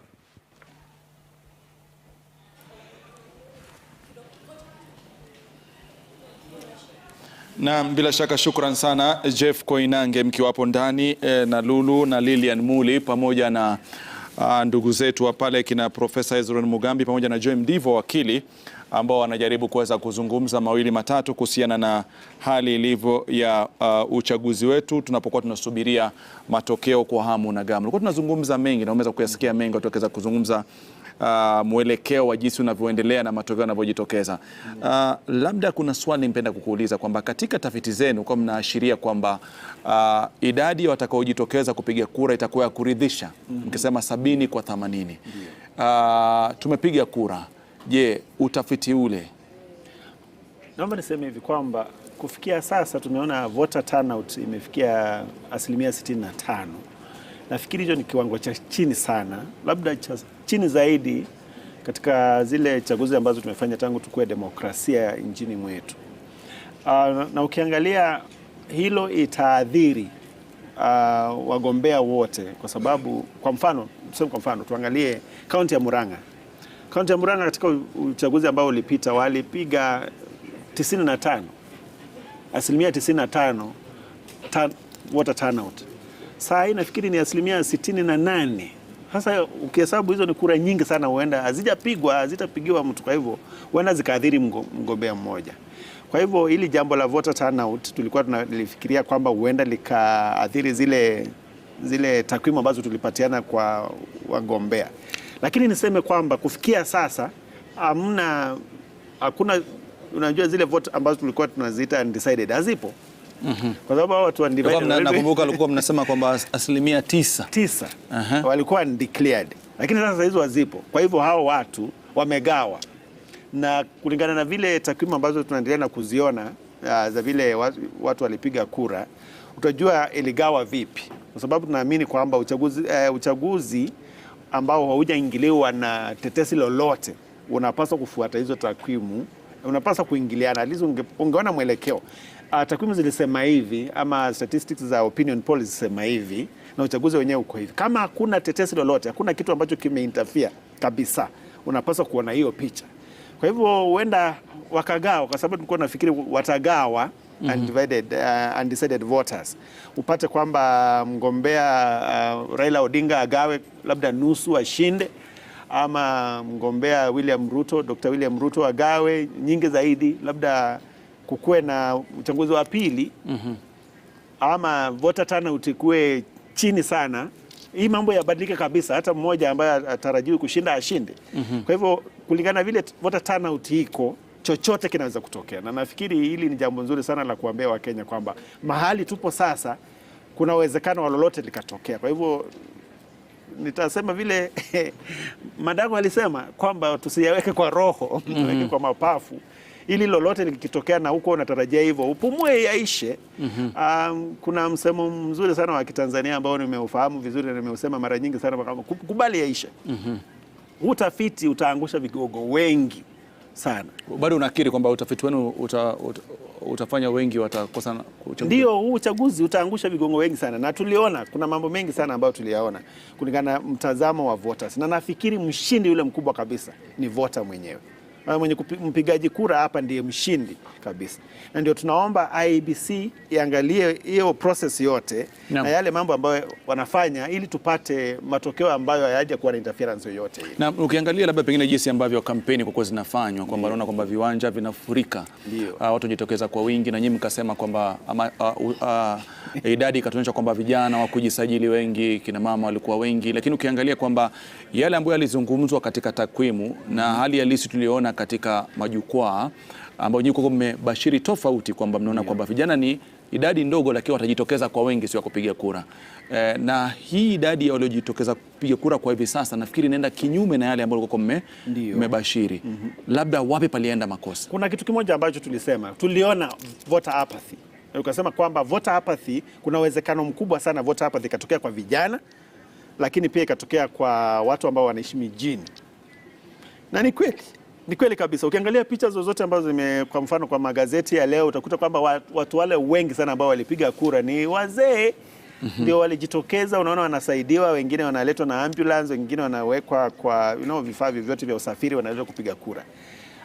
[SPEAKER 12] Na bila shaka shukran sana Jeff Koinange mkiwapo ndani na Lulu na Lilian Muli pamoja na ndugu zetu wa pale kina Profesa Hezron Mugambi pamoja na Joy Mdivo wakili, ambao wanajaribu kuweza kuzungumza mawili matatu kuhusiana na hali ilivyo ya uchaguzi wetu tunapokuwa tunasubiria matokeo kwa hamu na gamu. Tulikuwa tunazungumza mengi na umeweza kuyasikia mengi, tutaweza kuzungumza mwelekeo wa jinsi unavyoendelea na matokeo yanavyojitokeza. Labda kuna swali nipenda kukuuliza kwamba katika tafiti zenu kwa mnaashiria kwamba idadi ya watakaojitokeza kupiga kura itakuwa ya kuridhisha, mkisema 70 kwa 80. Tumepiga kura. Je, utafiti ule?
[SPEAKER 7] Naomba niseme hivi kwamba kufikia sasa tumeona voter turnout imefikia 65%. Nafikiri hicho ni kiwango cha chini sana, labda cha chini zaidi katika zile chaguzi ambazo tumefanya tangu tukue demokrasia nchini mwetu. Na ukiangalia hilo itaadhiri wagombea wote, kwa sababu kwa mfano tuangalie kaunti ya Murang'a. Kaunti ya Murang'a katika uchaguzi ambao ulipita walipiga 95% voter turnout. Saa hii nafikiri ni 68%. Sasa ukihesabu hizo ni kura nyingi sana, huenda hazitapigiwa mtu, kwa hivyo huenda zikaadhiri mgombea mmoja. Kwa hivyo hili jambo la voter turnout tulikuwa tunalifikiria kwamba huenda likaadhiri zile takwimu ambazo tulipatiana kwa wagombea. Lakini niseme kwamba kufikia sasa hakuna, unajua zile vote ambazo tulikuwa tunaziita undecided hazipo. Kwa sababu watu undivided,
[SPEAKER 12] nakumbuka walikuwa mnasema kwamba 9%
[SPEAKER 7] walikuwa undeclared, lakini sasa hizo hazipo. Kwa hivyo hao watu wamegawa, na kulingana na vile takwimu ambazo tunaendelea na kuziona za vile watu walipiga kura, utajua iligawa vipi, kwa sababu tunaamini kwamba uchaguzi ambao haujaingiliwa na tetesi lolote unapaswa kufuata hizo takwimu, unapaswa kuingiliana, at least ungeona mwelekeo. Takwimu zilisema hivi, ama statistics za opinion polls zilisema hivi, na uchaguzi wenyewe uko hivi. Kama hakuna tetesi lolote, hakuna kitu ambacho kimeinterfere kabisa, unapaswa kuona hiyo picha. Kwa hivyo huenda wakagawa, kwa sababu tulikuwa nafikiri watagawa undecided voters. Upate kwamba mgombea Raila Odinga agawe labda nusu ashinde, ama mgombea Dr. William Ruto agawe nyingi zaidi, labda kukue na uchaguzi wa pili, ama voter turnout ikue chini sana. Hii mambo yabadilike kabisa, hata mmoja ambaye atarajiwi kushinda ashinde. Kwa hivyo kulingana vile voter turnout iko, chochote kinaweza kutokea, na nafikiri hili ni jambo nzuri sana la kuambia Wakenya kwamba mahali tupo sasa kuna uwezekano wa lolote likatokea. Kwa hivyo nitasema vile Madago alisema kwamba tusiyaweke kwa roho, tuweke kwa mapafu, ili lolote likitokea na huko unatarajia hivyo upumue yaishe. Kuna msemo mzuri sana wa Kitanzania ambao nimeufahamu vizuri na nimeusema mara nyingi sana, kubali yaishe. Utafiti utaangusha vigogo wengi sana.
[SPEAKER 12] Bado unakiri kwamba utafiti wenu utafanya wengi watakosa kuchagua?
[SPEAKER 7] Ndio, huu uchaguzi utaangusha vigongo wengi sana, na tuliona kuna mambo mengi sana ambayo tuliyaona kulingana na mtazamo wa voters, na nafikiri mshindi yule mkubwa kabisa ni voter mwenyewe. Mwenye mpigaji kura hapa ndiye mshindi kabisa, na ndio tunaomba IEBC iangalie hiyo process yote na yale mambo ambayo wanafanya, ili tupate matokeo ambayo hayaja kuwa na interference yoyote.
[SPEAKER 12] Na ukiangalia labda pengine jinsi ambavyo kampeni kwa zinafanywa, kwamba naona kwamba viwanja vinafurika, watu wajitokeza kwa wingi, na nyinyi mkasema kwamba idadi ikatuonyesha kwamba vijana wa kujisajili wengi, kina mama walikuwa wengi, lakini ukiangalia kwamba yale ambayo yalizungumzwa katika takwimu na hali halisi tuliona katika majukwaa ambao nyinyi mmebashiri tofauti, kwamba mnaona kwamba vijana ni idadi ndogo lakini watajitokeza kwa wengi sio kupiga kura. Na hii idadi ya waliojitokeza kupiga kura kwa hivi sasa nafikiri inaenda kinyume na yale ambayo mmebashiri. Labda wapi palienda makosa?
[SPEAKER 7] Kuna kitu kimoja ambacho tuliona voter apathy. Ukasema kwamba voter apathy, kuna uwezekano mkubwa sana voter apathy ikatokea kwa vijana, lakini pia ikatokea kwa watu ambao wanaishi mijini. Na ni kweli kabisa. Ukiangalia picha zozote ambazo kwa mfano kwa magazeti ya leo, utakuta kwamba watu wale wengi sana ambao walipiga kura ni wazee. Ndio walijitokeza, unaona wanasaidiwa, wengine wanaletwa na ambulance, wengine wanawekwa kwa vifaa vyote vya usafiri, wanaletwa kupiga kura.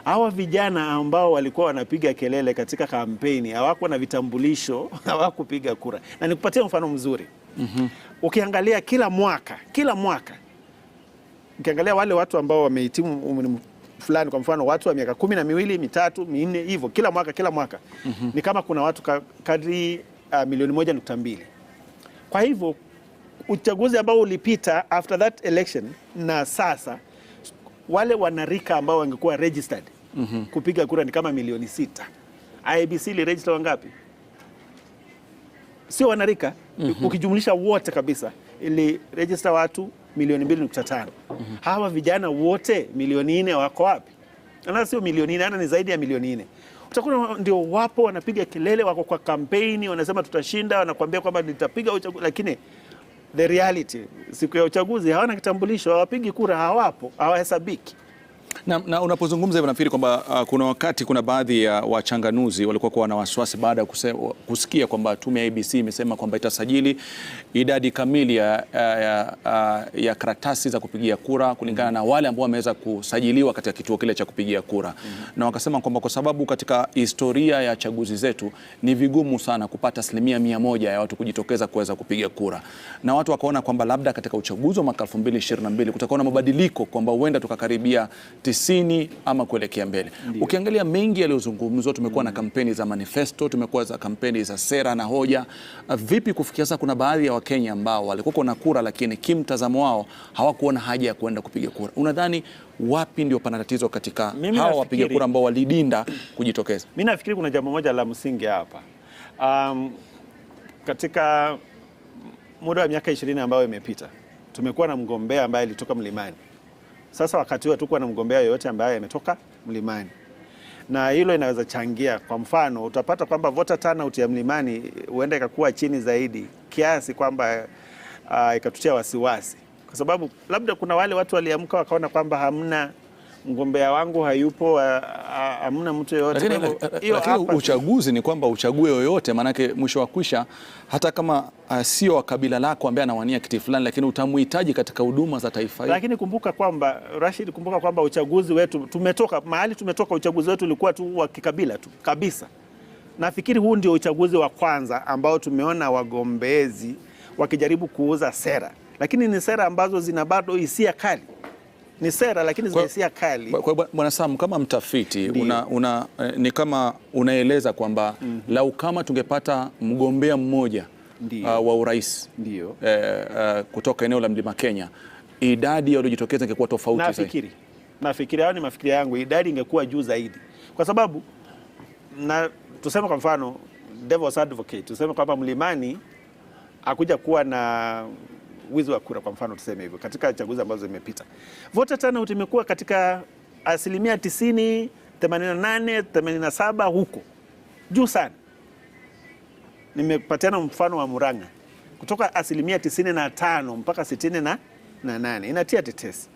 [SPEAKER 7] Hawa vijana ambao walikuwa wanapiga kelele katika kampeni hawakuwa na vitambulisho, hawakupiga kura. Na nikupatia mfano mzuri. Ukiangalia kila mwaka ukiangalia wale watu ambao wamehitimu umri fulani, kwa mfano watu wa miaka 12, 3, 4 hivyo, kila mwaka ni kama kuna watu kadri milioni 1.2. Kwa hivyo uchaguzi ambao ulipita after that election na sasa, wale wanarika ambao wangekuwa registered kupiga kura ni kama milioni 6. IEBC ili register wangapi? Sio wanarika, ukijumlisha wote kabisa ili register watu milioni 2.5. Hawa vijana wote milioni 4 wako wapi? Na sio milioni 4, ni zaidi ya milioni 4. Utakuwa ndio wapo wanapiga kelele, wako kwa kampeni, wanasema tutashinda, wanakuambia kwamba nitapiga uchaguzi, lakini the reality, siku ya uchaguzi hawana kitambulisho, hawapigi kura, hawapo, hawahesabiki.
[SPEAKER 12] Na unapozungumza hivyo nafikiri kwamba kuna wakati kuna baadhi ya wachanganuzi walikuwa na wasiwasi baada ya kusikia kwamba tume ya IEBC imesema kwamba itasajili idadi kamili ya karatasi za kupigia kura kulingana na wale ambao wameweza kusajiliwa katika kituo kile cha kupigia kura. Na wakasema kwamba kwa sababu katika historia ya chaguzi zetu ni vigumu sana kupata 100% ya watu kujitokeza kuweza kupiga kura. Na watu wakaona kwamba labda katika uchaguzi wa mwaka 2022 kutakuwa na mabadiliko, kwamba huenda tukakaribia 90 ama kuelekea mbele. Ukiangalia mengi yaliyozungumzwa, tumekuwa na kampeni za manifesto, tumekuwa za kampeni za sera na hoja. Vipi kufikia sasa kuna baadhi ya Wakenya ambao walikuwa na kura lakini kimtazamo wao hawakuona haja ya kwenda kupiga kura? Unadhani wapi ndio pana tatizo katika hawa wapiga kura ambao walidinda kujitokeza?
[SPEAKER 7] Mimi nafikiri kuna jambo moja la msingi hapa. Katika muda wa miaka 20 ambayo imepita, tumekuwa na mgombea ambaye alitoka mlimani. Sasa wakati huo tukuwa na mgombea yoyote ambaye ametoka mlimani, na hilo inaweza changia. Kwa mfano, utapata kwamba voter turnout ya mlimani huenda ikakuwa chini zaidi kiasi kwamba ikatutia wasiwasi, kwa sababu labda kuna wale watu waliamka wakaona kwamba hamna mgombea wangu hayupo, hamna mtu yoyote.
[SPEAKER 12] Lakini uchaguzi ni kwamba uchague yoyote, manake mwisho wa kwisha hata kama sio wa kabila lako ambaye anawania kiti fulani, lakini utamuhitaji katika huduma za taifa hili.
[SPEAKER 7] Lakini kumbuka kwamba Rashid, kumbuka kwamba uchaguzi wetu tumetoka, uchaguzi wetu ulikuwa tu wa kikabila tu kabisa. Nafikiri huu ndio uchaguzi wa kwanza ambao tumeona wagombezi wakijaribu kuuza sera, lakini ni sera ambazo zina bado hisia kali. Ni sera lakini zina hisia kali.
[SPEAKER 12] Kwa Bwana Sam, kama mtafiti ni kama unaeleza kwamba lau kama tungepata mgombea mmoja wa urais kutoka eneo la Mlima Kenya, idadi ya waliojitokeza ingekuwa tofauti.
[SPEAKER 7] Nafikiri hao ni mafikiri yangu, idadi ingekuwa juu zaidi, kwa sababu tuseme kwa mfano devil's advocate, tuseme kwamba mlimani hakuja kuwa na wizi wa kura, kwa mfano tuseme hivyo. Katika chaguzi ambazo zimepita, voter turnout imekuwa katika 90%, 88%, 87% huko juu sana. Nimepatiana mfano wa Murang'a kutoka 95% mpaka 68%, inatia tetesi.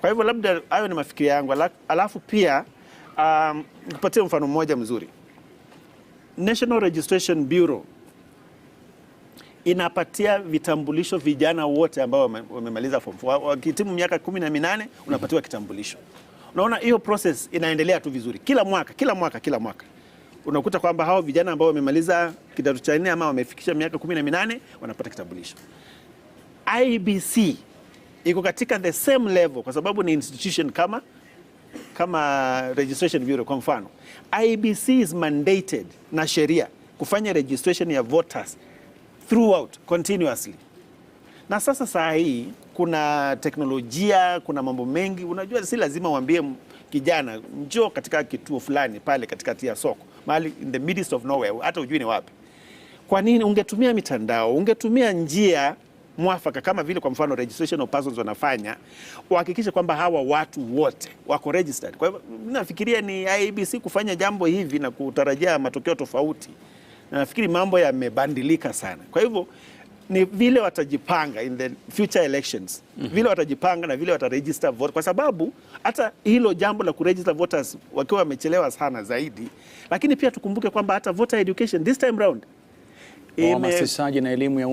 [SPEAKER 7] Kwa hivyo labda hayo ni mafikiri yangu. Alafu pia nikupatie mfano mmoja mzuri. National Registration Bureau inapatia vitambulisho vijana wote ambao wamemaliza form 4. Wakitimu miaka 18 unapatiwa kitambulisho. Unaona hiyo process inaendelea tu vizuri. Kila mwaka. Unakuta kwamba hao vijana ambao wamemaliza kidato cha 4 ama wamefikisha miaka 18 wanapata kitambulisho. IEBC iko katika the same level kwa sababu ni institution kama Registration Bureau. Kwa mfano, IEBC is mandated na sheria kufanya registration ya voters throughout continuously. Na sasa saa hii kuna teknolojia, kuna mambo mengi. Unajua si lazima uambie kijana njoo katika kituo fulani pale katikati ya soko, mahali in the midst of nowhere, hata ujui ni wapi. Kwa nini? Ungetumia mitandao, ungetumia njia mwafaka kama vile kwa mfano registration of persons wanafanya, uhakikishe kwamba hawa watu wote wako registered. Kwa hivyo nafikiria ni IEBC kufanya jambo hivi na kutarajia matokeo tofauti. Na nafikiri mambo yamebadilika sana. Kwa hivyo ni vile watajipanga in the future elections, vile watajipanga na vile wataregister vote, kwa sababu hata hilo jambo la kuregister voters wakiwa wamechelewa sana zaidi. Lakini pia tukumbuke kwamba hata voter education this time round,
[SPEAKER 12] uhamasishaji na elimu ya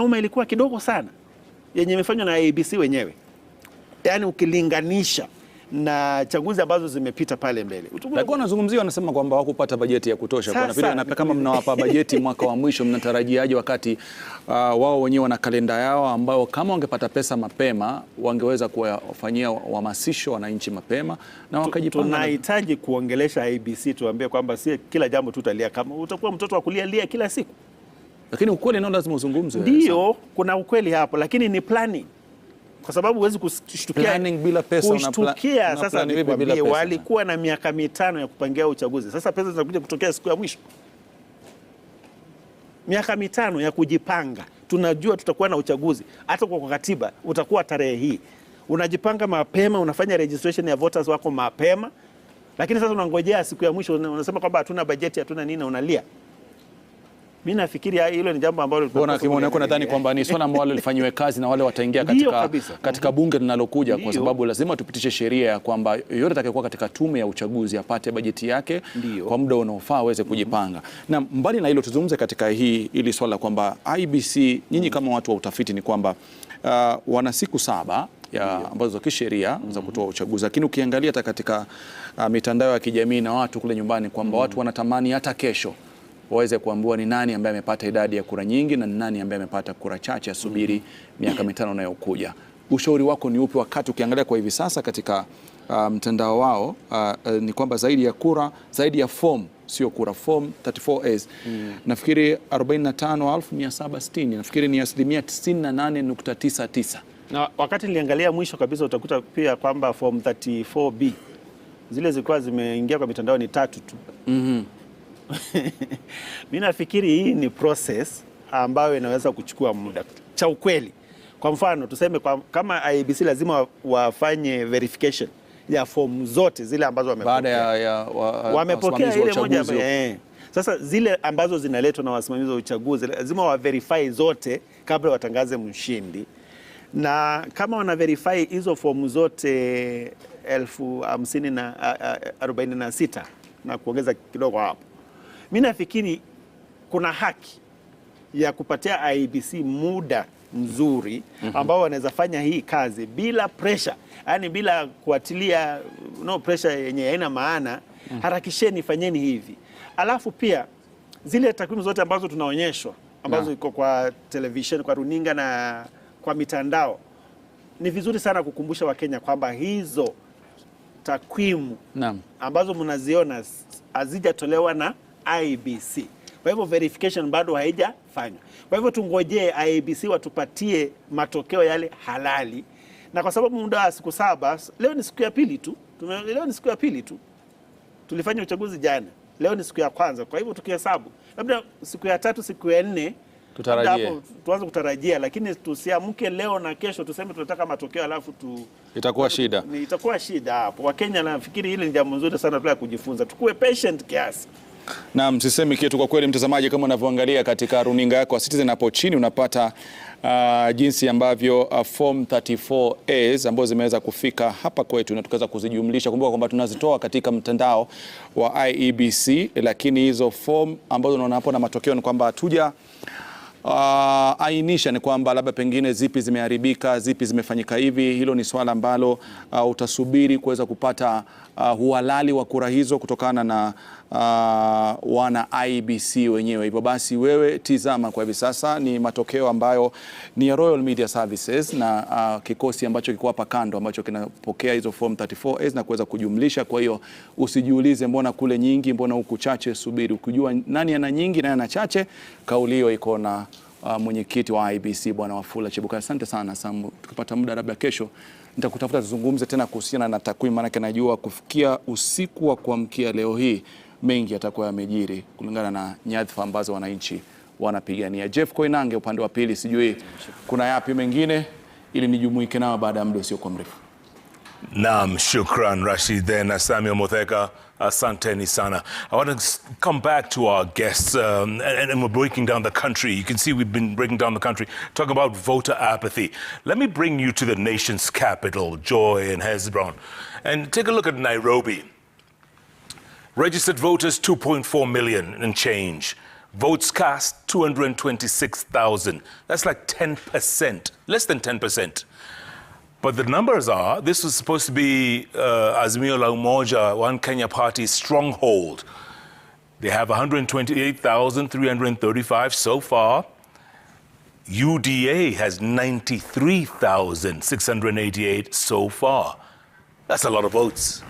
[SPEAKER 12] umma ilikuwa kidogo sana, yenye imefanywa na IEBC wenyewe, yaani ukilinganisha na chaguzi ambazo zimepita pale mbele. Lakini wanazungumzia, wanasema kwamba hawakupata bajeti ya kutosha. Kwa vile kama mnawapa bajeti mwaka wa mwisho, mnatarajiaje wakati wao wenyewe wana kalenda yao ambao kama wangepata pesa mapema wangeweza kuwafanyia uhamasisho wananchi mapema na wakajipanga?
[SPEAKER 7] Tunahitaji kuongelesha IEBC, tuambie kwamba si kila jambo tutalia, kama utakuwa mtoto wa kulia kila siku.
[SPEAKER 12] Lakini ukweli nao lazima uzungumzwe.
[SPEAKER 7] Ndio, kuna ukweli hapo, lakini ni planning. Kwa sababu huwezi kushtukia
[SPEAKER 12] bila pesa.
[SPEAKER 7] Sasa nikwambie, walikuwa na miaka 5 ya kupangia uchaguzi. Sasa pesa zinakuja kutokea siku ya mwisho. Miaka 5 ya kujipanga. Tunajua tutakuwa na uchaguzi. Hata kwa katiba utakuwa tarehe hii. Unajipanga mapema, unafanya registration ya voters wako mapema. Lakini sasa unangojea siku ya mwisho, unasema kwamba hatuna bajeti, hatuna nini, unalia. Mimi nafikiri hilo ni jambo ambalo
[SPEAKER 12] nadhani kwamba ni swala ambalo lifanywe kazi na wale wataingia katika bunge linalokuja, kwa sababu lazima tupitishe sheria ya kwamba yote atakayekuwa katika tume ya uchaguzi apate bajeti yake kwa muda unaofaa aweze kujipanga. Na mbali na hilo, tuzungumze katika hili swala kwamba IEBC, nyinyi kama watu wa utafiti, ni kwamba wana siku 7 ambazo za kisheria za kutoa uchaguzi, lakini ukiangalia hata katika mitandao ya kijamii na watu kule nyumbani kwamba watu wanatamani hata kesho waweze kuambiwa ni nani ambaye amepata idadi ya kura nyingi na ni nani ambaye amepata kura chache, asubiri miaka 5 inayokuja. ushauri wako ni upi, wakati ukiangalia kwa hivi sasa katika mtandao wao ni kwamba zaidi ya form, sio kura, form 34As nafikiri 45,760, nafikiri ni 98.99%.
[SPEAKER 7] Na wakati niliangalia mwisho kabisa utakuta pia kwamba form 34B zile zilikuwa zimeingia kwa mitandao ni 3 tu. Mimi nafikiri hii ni process ambayo inaweza kuchukua muda. Cha ukweli, kwa mfano tuseme kama IEBC lazima wafanye verification ya form zote zile ambazo wamepokea. Baada wamepokea ile moja. Sasa zile ambazo zinaletwa na wasimamizi wa uchaguzi lazima wa verify zote kabla watangaze mshindi. Na kama wana verify hizo fomu zote 50,046 na kuongeza kidogo hapo, mimi nafikiri kuna haki ya kupatia IEBC muda mzuri ambao wanaweza fanya hii kazi bila pressure, yani bila kuatilia pressure yenye haina maana. Harakisheni, fanyeni hivi. Alafu pia zile takwimu zote ambazo tunaonyeshwa ambazo iko kwa television, kwa runinga na kwa mitandao, ni vizuri sana kukumbusha Wakenya kwamba hizo takwimu ambazo mnaziona hazijatolewa na IEBC. Kwa hivyo verification bado haijafanywa. Kwa hivyo tungojee IEBC watupatie matokeo yale halali. Na kwa sababu muda wa siku 7, leo ni siku ya pili tu. Tulifanya uchaguzi jana. Leo ni siku ya kwanza. Kwa hivyo tukihesabu, labda siku ya 3, siku ya 4 tuanze kutarajia, lakini tusiamke leo na kesho tuseme tunataka matokeo alafu
[SPEAKER 12] itakuwa shida.
[SPEAKER 7] Itakuwa shida hapo. Wakenya nafikiri hili ni jambo nzuri sana la kujifunza. Tukue patient kiasi.
[SPEAKER 12] Na msisemi kitu kwa kweli, mtazamaji, kama unavyoangalia katika runinga yako Citizen hapo chini unapata jinsi ambavyo form 34As ambazo zimeweza kufika hapa kwetu na tukaweza kuzijumlisha. Kumbuka kwamba tunazitoa katika mtandao wa IEBC, lakini hizo form ambazo unaona hapo na matokeo ni kwamba hatuja ainisha ni kwamba labda pengine zipi zimeharibika, zipi zimefanyika hivi. Hilo ni swala ambalo utasubiri kuweza kupata uhalali wa kura hizo kutokana na wana IEBC wenyewe. Hivyo basi wewe tizama kwa hivi sasa ni matokeo ambayo ni ya Royal Media Services na kikosi ambacho kiko hapa kando ambacho kinapokea hizo form 34As na kuweza kujumlisha. Kwa hiyo usijiulize mbona kule nyingi, mbona huku chache. Subiri ukijua nani ana nyingi na ana chache. Kauli hiyo iko na mwenyekiti wa IEBC Bwana Wafula Chebukati. Asante sana Sam, tukipata muda labda kesho nitakutafuta tuzungumze tena kuhusiana na takwimu, maana najua kufikia usiku wa kuamkia leo hii mengi yatakuwa yamejiri kulingana na nyadhifa ambazo wananchi wanapigania. Jeff Koinange upande wa pili, sijui kuna yapi mengine ili nijumuike nao baada ya muda usio kwa mrefu.
[SPEAKER 13] Naam, shukran Rashid na Samuel Mutheka. Asanteni sana. I want to come back to our guests and we're breaking down the country. You can see we've been breaking down the country, talking about voter apathy. Let me bring you to the nation's capital, Joy and Hezbron, and take a look at Nairobi. Registered voters 2.4 million and change. Votes cast 226,000. That's like 10%, less than 10%. But the numbers are, this was supposed to be Azimio la Umoja, One Kenya Party's stronghold. They have 128,335 so far. UDA has 93,688 so far. That's a lot of votes.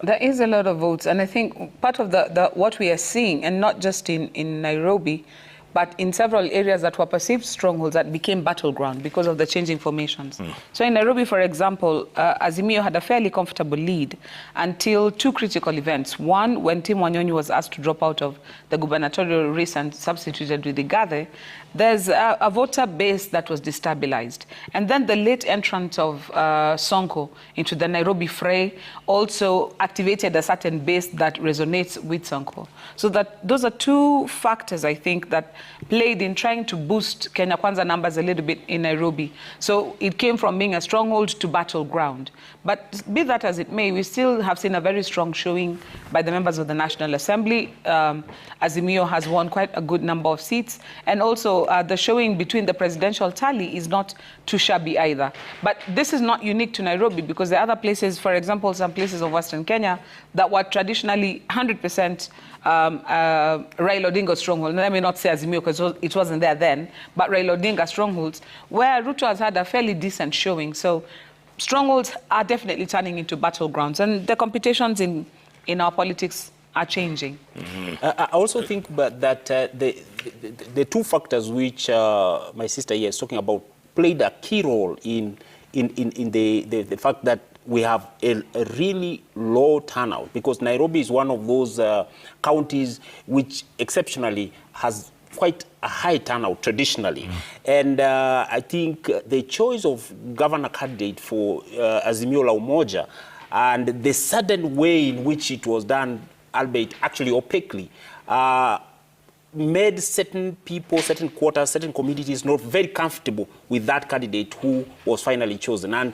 [SPEAKER 14] There is a lot of votes, and I think part of what we are seeing, and not just in Nairobi, but in several areas that were perceived strongholds that became battleground because of the changing formations. So in Nairobi, for example, Azimio had a fairly comfortable lead until two critical events. One, when Tim Wanyonyi was asked to drop out of the gubernatorial race and substituted with Igathe, there's a voter base that was destabilized. And then the late entrance of Sonko into the Nairobi fray also activated a certain base that resonates with Sonko. So that those are two factors, I think, that played in trying to boost Kenya Kwanza numbers a little bit in Nairobi. So it came from being a stronghold to battleground. But be that as it may, we still have seen a very strong showing by the members of the National Assembly. Azimio has won quite a good number of seats. And also the showing between the presidential tally is not too shabby either. But this is not unique to Nairobi because there are other places, for example, some places of Western Kenya that were traditionally 100% Raila Odinga stronghold. Let me not say Azimio Azimio because it wasn't there then, but Raila Odinga strongholds, where Ruto has had a fairly decent showing. So strongholds are definitely turning into battlegrounds, and the competitions in our politics are changing.
[SPEAKER 15] I also think that the two factors which my sister here is talking about played a key role in the fact that we have a really low turnout, because Nairobi is one of those counties which exceptionally has quite a high turnout traditionally. And I think the choice of governor candidate for Azimio la Umoja and the sudden way in which it was done, albeit actually opaquely, made certain people, certain quarters, certain communities not very comfortable with that candidate who was finally chosen. And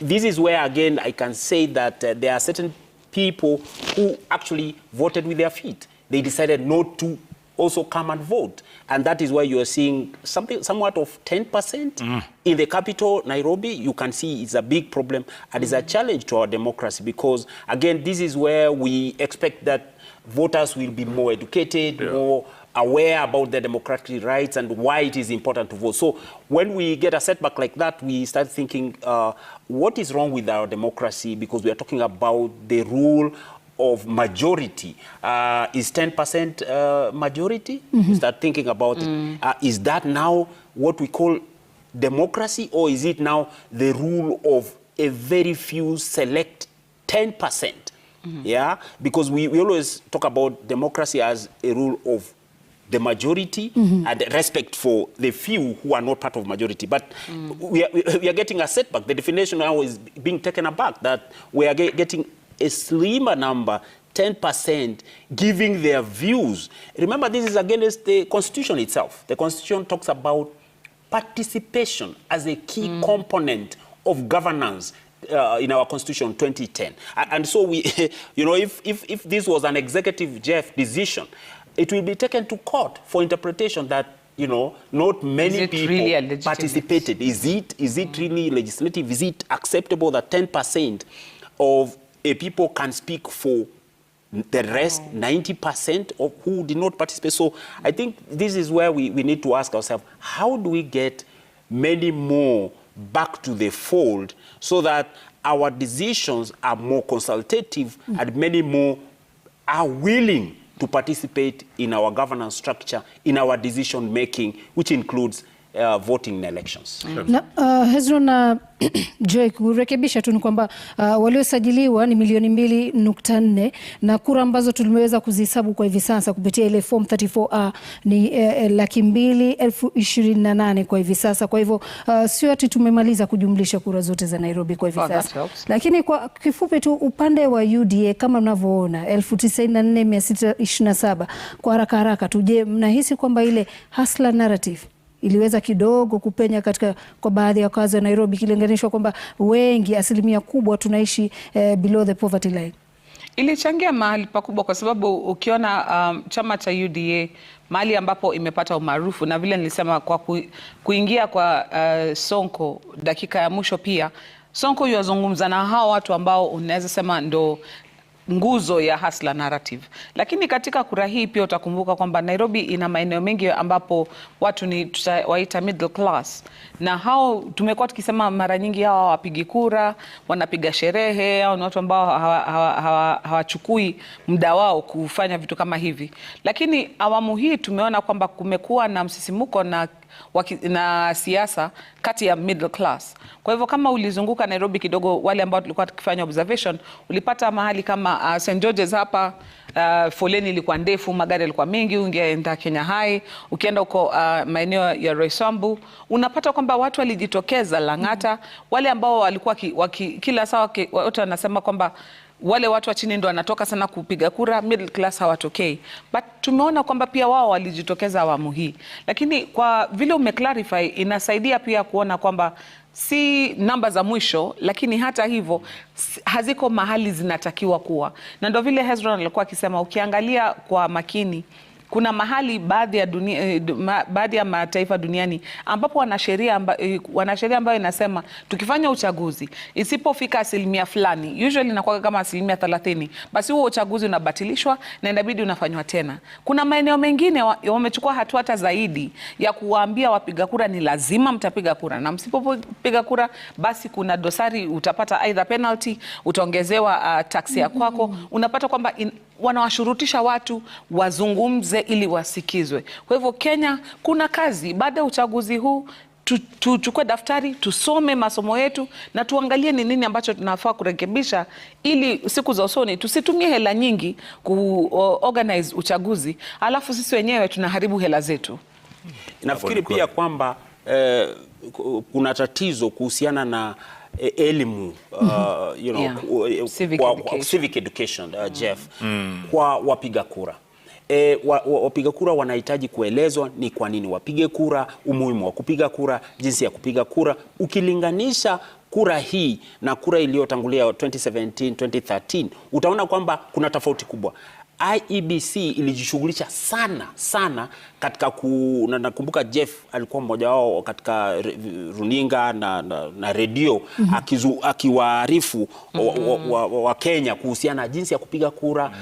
[SPEAKER 15] this is where, again, I can say that there are certain people who actually voted with their feet. They decided not to also come and vote. And that is why you are seeing something somewhat of 10% in the capital, Nairobi. You can see it's a big problem and it's a challenge to our democracy, because, again, this is where we expect that voters will be more educated, more aware about their democratic rights and why it is important to vote. So when we get a setback like that, we start thinking, what is wrong with our democracy? Because we are talking about the rule of majority. Is 10% majority? We start thinking about it. Is that now what we call democracy, or is it now the rule of a very few select 10%? Yeah, because we always talk about democracy as a rule of the majority and respect for the few who are not part of majority. But we are getting a setback. The definition now is being taken aback, that we are getting a slimmer number, 10%, giving their views. Remember, this is against the Constitution itself. The Constitution talks about participation as a key component of governance in our Constitution 2010. And so we, you know, if this was an executive decision, it will be taken to court for interpretation that, you know, not many people really participated. Is it really legislative? Is it acceptable that 10% of a people can speak for the rest, 90% of who did not participate? So I think this is where we need to ask ourselves, how do we get many more back to the fold so that our decisions are more consultative and many more are willing to participate in our governance structure, in our decision making, which includes voting in elections.
[SPEAKER 10] Na Hezron na Joy, kurekebisha tu ni kwamba waliosajiliwa ni 2.4 na kura ambazo tulimeweza kuzihesabu kwa hivi sasa kupitia ile form 34A ni 228,028 kwa hivi sasa. Kwa hivyo sio ati tumemaliza kujumlisha kura zote za Nairobi kwa hivi sasa. Lakini kwa kifupi tu, upande wa UDA kama mnavyoona 94,627 kwa haraka tu, je, mnahisi kwamba ile hustler narrative iliweza kidogo kupenya kwa baadhi ya wakazi wa Nairobi kilinganishwa kwamba wengi, asilimia kubwa tunaishi below the poverty line?
[SPEAKER 14] Ilichangia mahali pakubwa, kwa sababu ukiona chama cha UDA mahali ambapo imepata umaarufu, na vile nilisema kwa kuingia kwa Sonko dakika ya mwisho, pia Sonko yuzungumza na hao watu ambao unaweza sema ndo nguzo ya hustler narrative. Lakini katika kura hii pia utakumbuka kwamba Nairobi ina maeneo mengi ambapo watu ni tutawaita middle class, na hao tumekuwa tukisema mara nyingi hao wapigi kura wanapiga sherehe, au ni watu ambao hawachukui muda wao kufanya vitu kama hivi. Lakini awamu hii tumeona kwamba kumekuwa na msisimuko na siasa kati ya middle class. Kwa hivyo kama ulizunguka Nairobi kidogo, wale ambao tulikuwa tukifanya observation, ulipata mahali kama St. George's hapa, foleni ilikuwa ndefu, magari yalikuwa mengi. Ungeenda Kenya High, ukienda huko maeneo ya Roysambu, unapata kwamba watu walijitokeza. Lang'ata, wale ambao walikuwa kila saa wote wanasema kwamba wale watu wa chini ndo wanatoka sana kupiga kura, middle class hawatokei. But tumeona kwamba pia wao walijitokeza awamu hii. Lakini kwa vile umeclarify, inasaidia pia kuona kwamba si namba za mwisho, lakini hata hivyo haziko mahali zinatakiwa kuwa. Na ndio vile Hezron alikuwa akisema, ukiangalia kwa makini kuna mahali baadhi ya mataifa duniani ambapo wana sheria ambayo inasema tukifanya uchaguzi isipofika asilimia fulani, usually inakuwa kama asilimia 30, basi huo uchaguzi unabatilishwa na inabidi unafanywa tena. Kuna maeneo mengine wamechukua hatua hata zaidi ya kuwaambia wapiga kura ni lazima mtapiga kura, na msipopiga kura basi kuna dosari, utapata either penalty, utaongezewa taksi ya kwako. Unapata kwamba wanawashurutisha watu wazungumze ili wasikizwe. Kwa hivyo Kenya kuna kazi. Baada ya uchaguzi huu tuchukue daftari, tusome masomo yetu na tuangalie ni nini ambacho tunafaa kurekebisha, ili siku za usoni tusitumie hela nyingi organize uchaguzi alafu sisi wenyewe tunaharibu hela zetu.
[SPEAKER 15] Nafikiri pia kwamba kuna tatizo kuhusiana na elimu, civic education, Jeff, kwa wapiga kura. Wapiga kura wanahitaji kuelezwa ni kwa nini wapige kura, umuhimu wa kupiga kura, jinsi ya kupiga kura. Ukilinganisha kura hii na kura iliyotangulia 2017, 2013, utaona kwamba kuna tofauti kubwa. IEBC ilijishughulisha sana katika nakumbuka Jeff alikuwa mmoja wao katika runinga na redio akiwaarifu wa Kenya kuhusiana na jinsi ya kupiga kura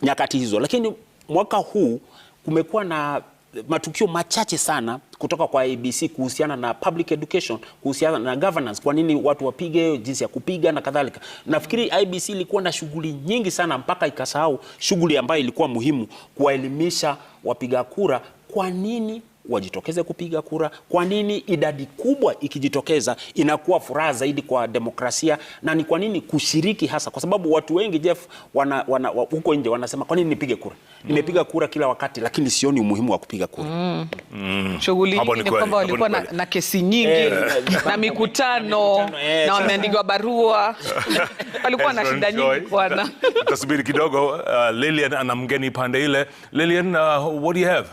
[SPEAKER 15] nyakati hizo. Lakini mwaka huu kumekuwa na matukio machache sana kutoka kwa IEBC kuhusiana na public education, kuhusiana na governance, kwa nini watu wapige, jinsi ya kupiga na kadhalika. Nafikiri IEBC ilikuwa na shughuli nyingi sana mpaka ikasahau shughuli ambayo ilikuwa muhimu, kuwaelimisha wapiga kura kwa nini wajitokeze kupiga kura, kwa nini idadi kubwa ikijitokeza inakuwa furaha zaidi kwa demokrasia, na ni kwa nini kushiriki hasa, kwa sababu watu wengi Jeff huko nje wanasema kwa nini nipige kura, nimepiga kura kila wakati lakini sioni umuhimu wa kupiga kura.
[SPEAKER 14] Shughuli ni kwamba walikuwa na kesi nyingi na mikutano na wameandikwa barua walikuwa na shida nyingi bwana.
[SPEAKER 13] Tasubiri kidogo, Lillian ana mgeni pande ile. Lillian, what do you have?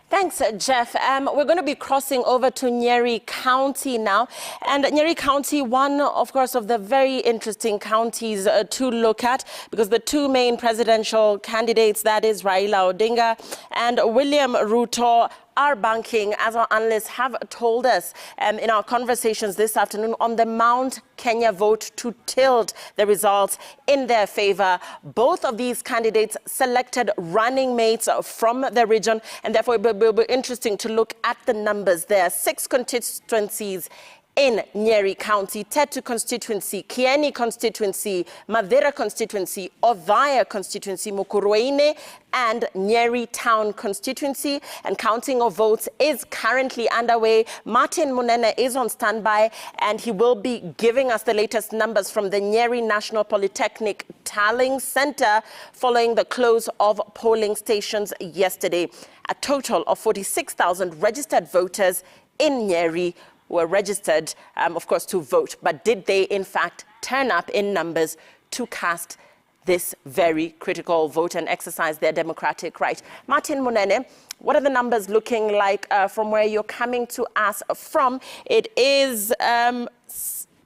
[SPEAKER 11] Thanks, Jeff. We're going to be crossing over to Nyeri County now. And Nyeri County, one, of course, of the very interesting counties to look at, because the two main presidential candidates, that is Raila Odinga and William Ruto, are banking, as our analysts have told us in our conversations this afternoon, on the Mount Kenya vote to tilt the results in their favor. Both of these candidates selected running mates from the region, and therefore it will be interesting to look at the numbers there. 6 constituencies in Nyeri County: Tetu constituency, Kieni constituency, Mathira constituency, Othaya constituency, Mukurweini and Nyeri Town constituency. And counting of votes is currently underway. Martin Munene is on standby and he will be giving us the latest numbers from the Nyeri National Polytechnic Tallying Center following the close of polling stations yesterday. A total of 46,000 registered voters in Nyeri were registered, of course, to vote. But did they, in fact, turn up in numbers to cast this very critical vote and exercise their democratic right? Martin Munene, what are the numbers looking like from where you're coming to us from? It is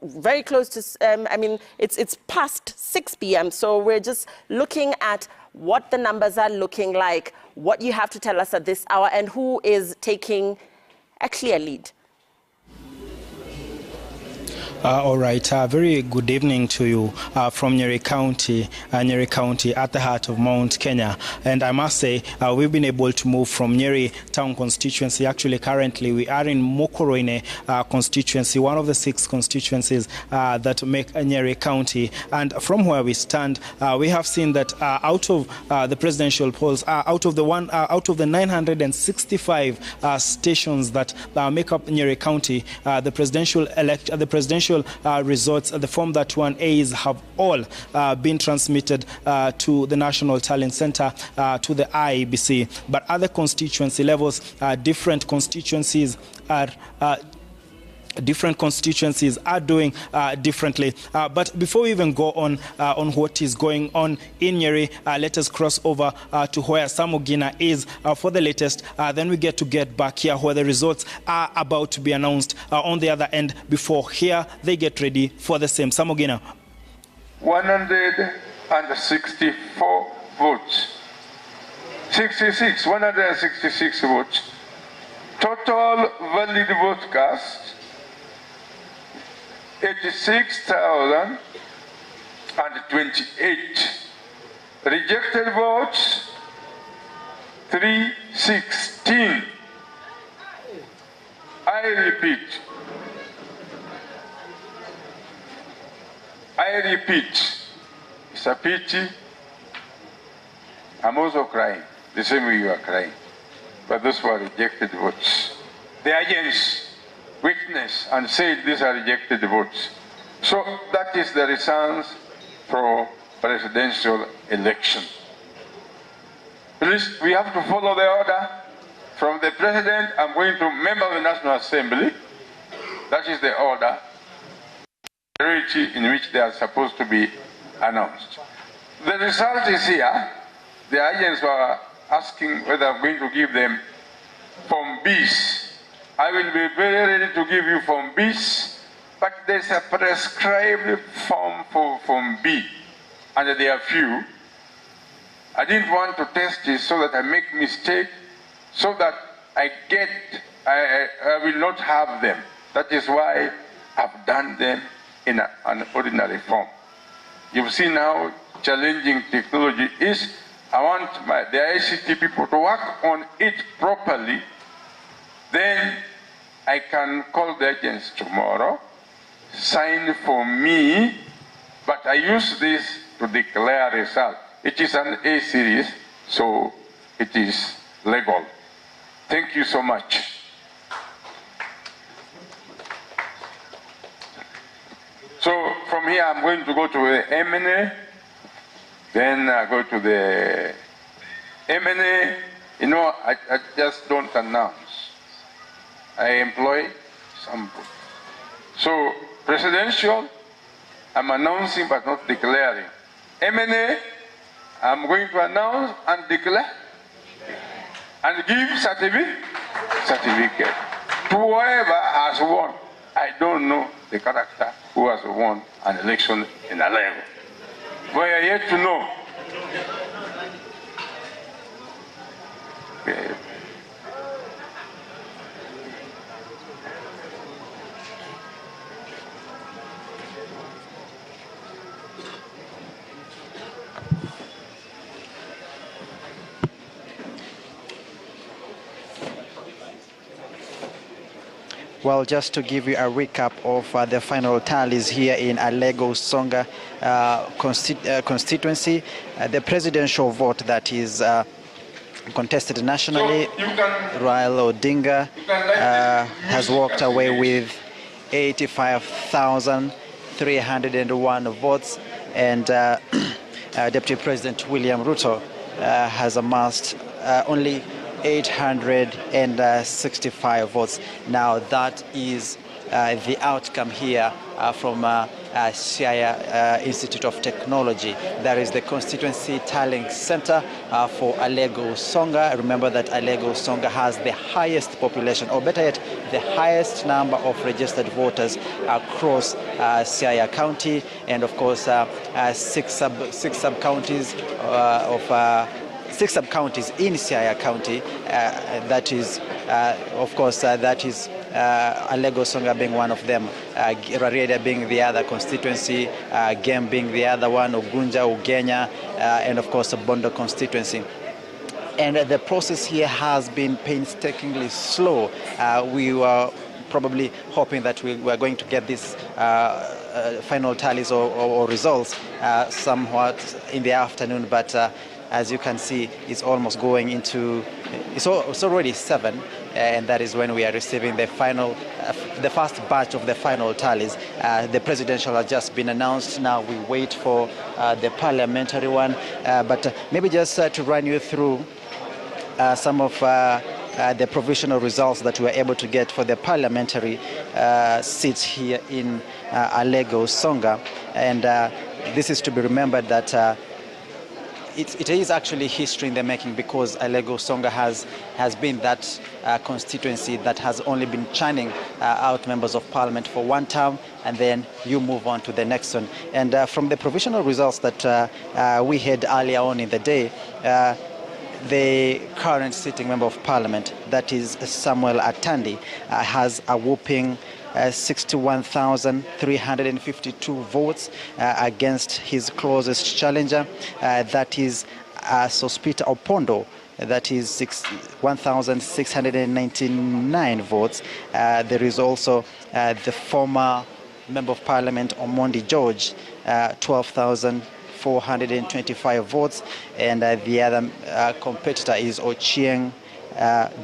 [SPEAKER 11] very close to, it's past 6 p.m. So we're just looking at what the numbers are looking like, what you have to tell us at this hour, and who is taking a clear lead.
[SPEAKER 5] All right. Very good evening to you from Nyeri County at the heart of Mount Kenya. And I must say, we've been able to move from Nyeri Town constituency. Actually, currently, we are in Mukurweini constituency, one of the 6 constituencies that make Nyeri County. And from where we stand, we have seen that out of the presidential polls, out of the 965 stations that make up Nyeri County, the presidential results, the Form 31As have all been transmitted to the National Tallying Center, to the IEBC. But other constituency levels, different constituencies are doing differently. But before we even go on what is going on in Nyeri, let us cross over to where Samogina is for the latest. Then we get back here where the results are about to be announced on the other end. Before here, they get ready for the same. Samogina.
[SPEAKER 18] 164 votes.
[SPEAKER 6] 166 votes. Total valid vote cast, 86,028. Rejected votes, 316. I repeat, it's a pity. I'm also crying, the same way you are crying. But those were rejected votes. The agents witnessed and said these are rejected votes. So that is the results for presidential election. Please, we have to follow the order from the president. I'm going to member of the National Assembly. That is the order in which they are supposed to be announced. The result is here. The agents were asking whether I'm going to give them Form Bs. I will be very ready to give you Form Bs, but there's a prescribed form for Form B, and there are few. I didn't want to test it so that I make mistake, so that I will not have them. That is why I've done them in an ordinary form. You've seen how challenging technology is. I want the ICT people to work on it properly. Then I can call the agents tomorrow, sign for me, but I use this to declare result. It is an A series, so it is legal. Thank you so much. So from here, I'm going to go to the MNA, then I go to the MNA. You know, I just don't announce. I employ some. So presidential, I'm announcing but not declaring. MNA, I'm going to announce and declare and give certificate to whoever has won. I don't know the character who has won an election in Alego. We are yet to know.
[SPEAKER 18] Well, just to give you a recap of the final tallies here in Alego Songa constituency, the presidential vote that is contested nationally, Raila Odinga has walked away with 85,301 votes, and Deputy President William Ruto has amassed only 865 votes. Now that is the outcome here from Siaya Institute of Technology. That is the constituency tallying center for Alego Songa. Remember that Alego Songa has the highest population, or better yet, the highest number of registered voters across Siaya County, and of course six sub-counties in Siaya County. That is, of course, that is Alego Songa being one of them, Rarieda being the other constituency, Gem being the other one, Ugunja, Ugenya, and of course Bondo constituency. And the process here has been painstakingly slow. We were probably hoping that we were going to get this final tallies or results somewhat in the afternoon, but as you can see, it's almost going into, it's already 7, and that is when we are receiving the final, the first batch of the final tallies. The presidential has just been announced. Now we wait for the parliamentary one, but maybe just to run you through some of the provisional results that we were able to get for the parliamentary seats here in Alego Songa. And this is to be remembered that it is actually history in the making, because Alego Songa has been that constituency that has only been churning out members of parliament for one term, and then you move on to the next one. And from the provisional results that we had earlier on in the day, the current sitting member of parliament, that is Samuel Atandi, has a whopping 61,352 votes against his closest challenger, that is Sospita Opondo, that is 1,699 votes. There is also the former Member of Parliament Omondi George, 12,425 votes, and the other competitor is Ochieng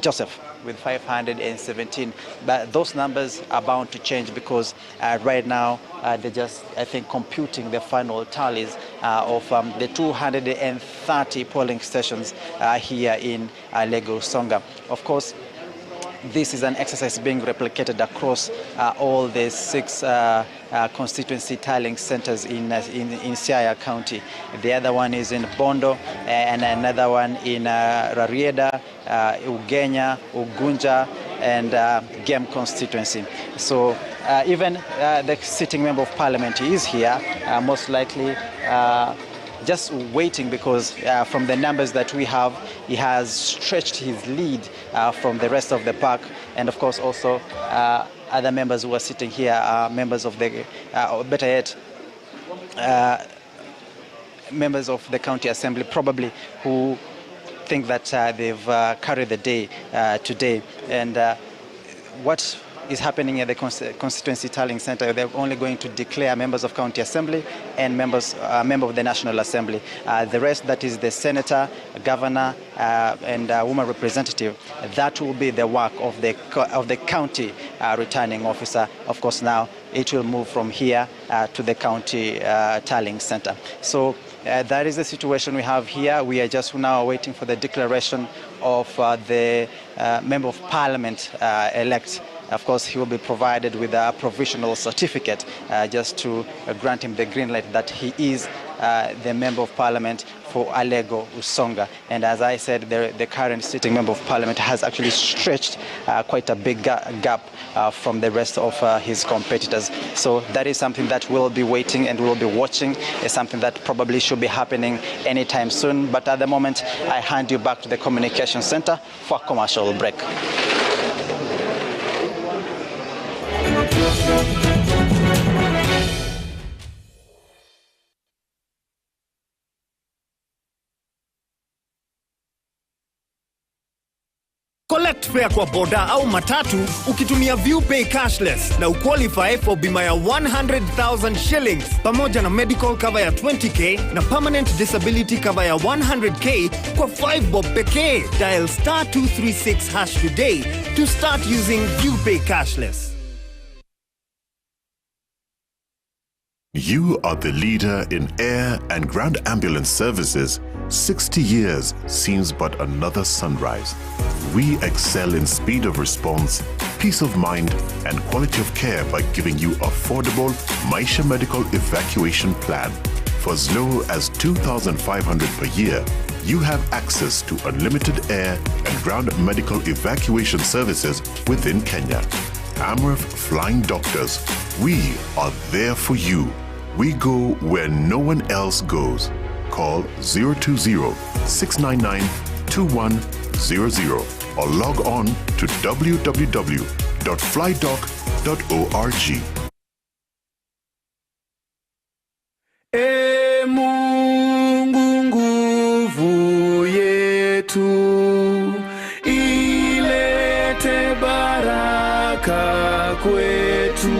[SPEAKER 18] Joseph with 517. But those numbers are bound to change because right now they're just, I think, computing the final tallies of the 230 polling stations here in Lagos Songa. Of course, this is an exercise being replicated across all the 6 constituency tallying centers in Siaya County. The other one is in Bondo, and another one in Rarieda, Ugenya, Ugunja, and Gem constituency. So even the sitting member of parliament is here, most likely just waiting, because from the numbers that we have, he has stretched his lead from the rest of the pack. And of course also other members who are sitting here are members of the, better yet, members of the county assembly, probably, who think that they've carried the day today. And what is happening at the constituency tallying center, they're only going to declare members of county assembly and member of the National Assembly. The rest, that is the senator, governor, and woman representative, that will be the work of the county returning officer. Of course, now it will move from here to the county tallying center. So that is the situation we have here. We are just now waiting for the declaration of the member of parliament elect. Of course, he will be provided with a provisional certificate just to grant him the green light that he is the member of parliament for Alego Usonga. And as I said, the current sitting member of parliament has actually stretched quite a big gap from the rest of his competitors. So that is something that we'll be waiting and we'll be watching. It's something that probably should be happening anytime soon. But at the moment, I hand you back to the communication center for a commercial break.
[SPEAKER 1] Collect fare kwa boda au matatu ukitumia ViewPay cashless na uqualify for bima ya 100,000 shillings pamoja na medical cover ya 20k na permanent disability cover ya 100k kwa 5 bob pekee. Dial *236# today to start using ViewPay cashless.
[SPEAKER 19] You are the leader in air and ground ambulance services. 60 years seems but another sunrise. We excel in speed of response, peace of mind, and quality of care by giving you affordable Maisha Medical Evacuation Plan. For as low as 2,500 per year, you have access to unlimited air and ground medical evacuation services within Kenya. Amref Flying Doctors, we are there for you. We go where no one else goes. Call 020-699-2100 or log on to www.flydoc.org.
[SPEAKER 21] E Mungu nguvu yetu, ilete baraka kwetu,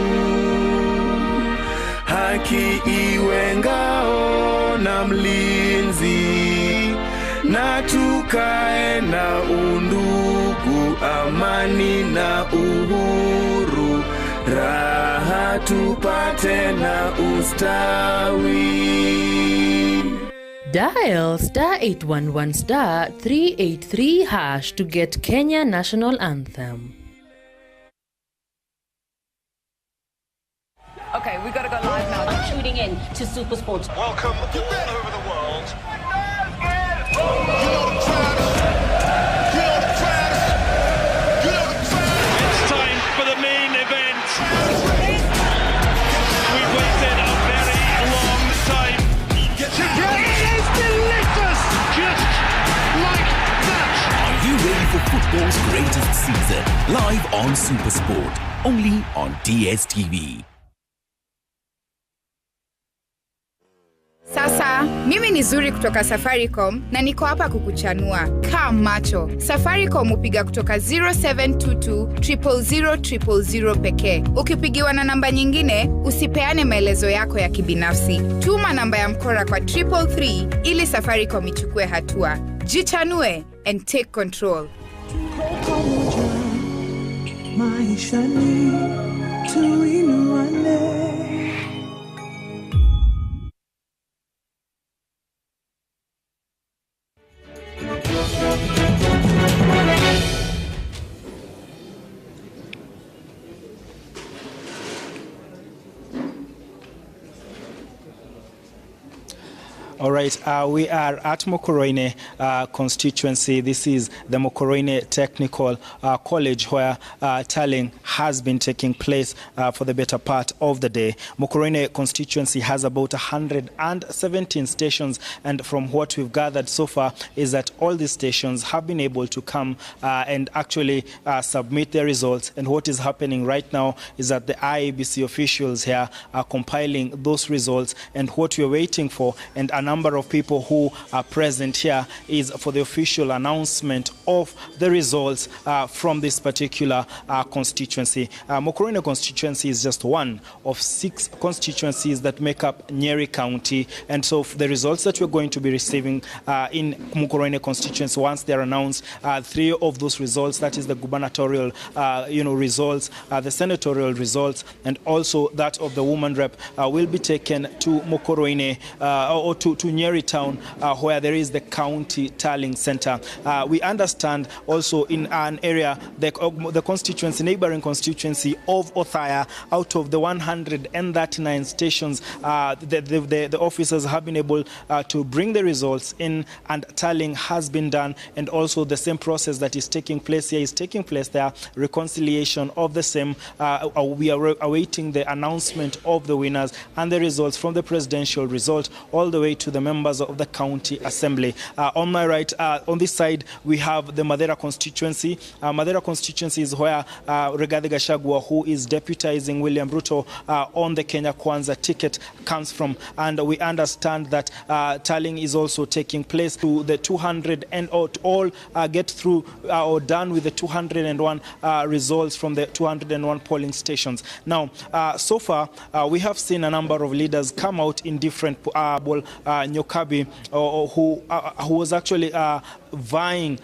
[SPEAKER 21] haki iwe ngao na mlinzi, na tukae na undugu, amani na uhuru, raha tupate na ustawi.
[SPEAKER 22] Dial *811 *383# to get Kenya National Anthem.
[SPEAKER 25] Okay, we gotta go live now. I'm tuning in to Super Sports.
[SPEAKER 26] Welcome all over the world.
[SPEAKER 27] It's time for the main event. We've waited a very long time.
[SPEAKER 26] It is delicious, just like
[SPEAKER 2] football's greatest season, live on SuperSport, only on DSTV.
[SPEAKER 3] Sasa, mimi ni Zuri kutoka Safaricom na niko hapa kukuchanua. Kaa macho. Safaricom upiga kutoka 0722 000 000 pekee. Ukipigiwa na namba nyingine, usipeane maelezo yako ya kibinafsi. Tuma namba ya mkora kwa 333 ili Safaricom ichukue hatua. Jichanue and take control.
[SPEAKER 8] Maishani tuinuane.
[SPEAKER 5] All right, we are at Mokoroine constituency. This is the Mokoroine Technical College where tallying has been taking place for the better part of the day. Mokoroine constituency has about 117 stations, and from what we've gathered so far is that all these stations have been able to come and actually submit their results. And what is happening right now is that the IEBC officials here are compiling those results, and what we're waiting for, and a number of people who are present here, is for the official announcement of the results from this particular constituency. Mokoroine constituency is just one of 6 constituencies that make up Nyeri County, and so the results that we're going to be receiving in Mokoroine constituency, once they're announced, 3 of those results, that is the gubernatorial results, the senatorial results, and also that of the woman rep, will be taken to Mokoroine or to Nyeri town, where there is the county tallying center. We understand also in an area, the constituency, neighboring constituency of Othaya, out of the 139 stations, the officers have been able to bring the results in, and tallying has been done, and also the same process that is taking place here is taking place there, reconciliation of the same. We are awaiting the announcement of the winners and the results from the presidential result all the way to the members of the county assembly. On my right, on this side, we have the Madera constituency. Madera constituency is where Rigathi Gachagua, who is deputizing William Ruto on the Kenya Kwanza ticket, comes from. And we understand that tallying is also taking place to the 200 and all get through or done with the 201 results from the 201 polling stations. Now, so far, we have seen a number of leaders come out in different Nyokabi, who was actually vying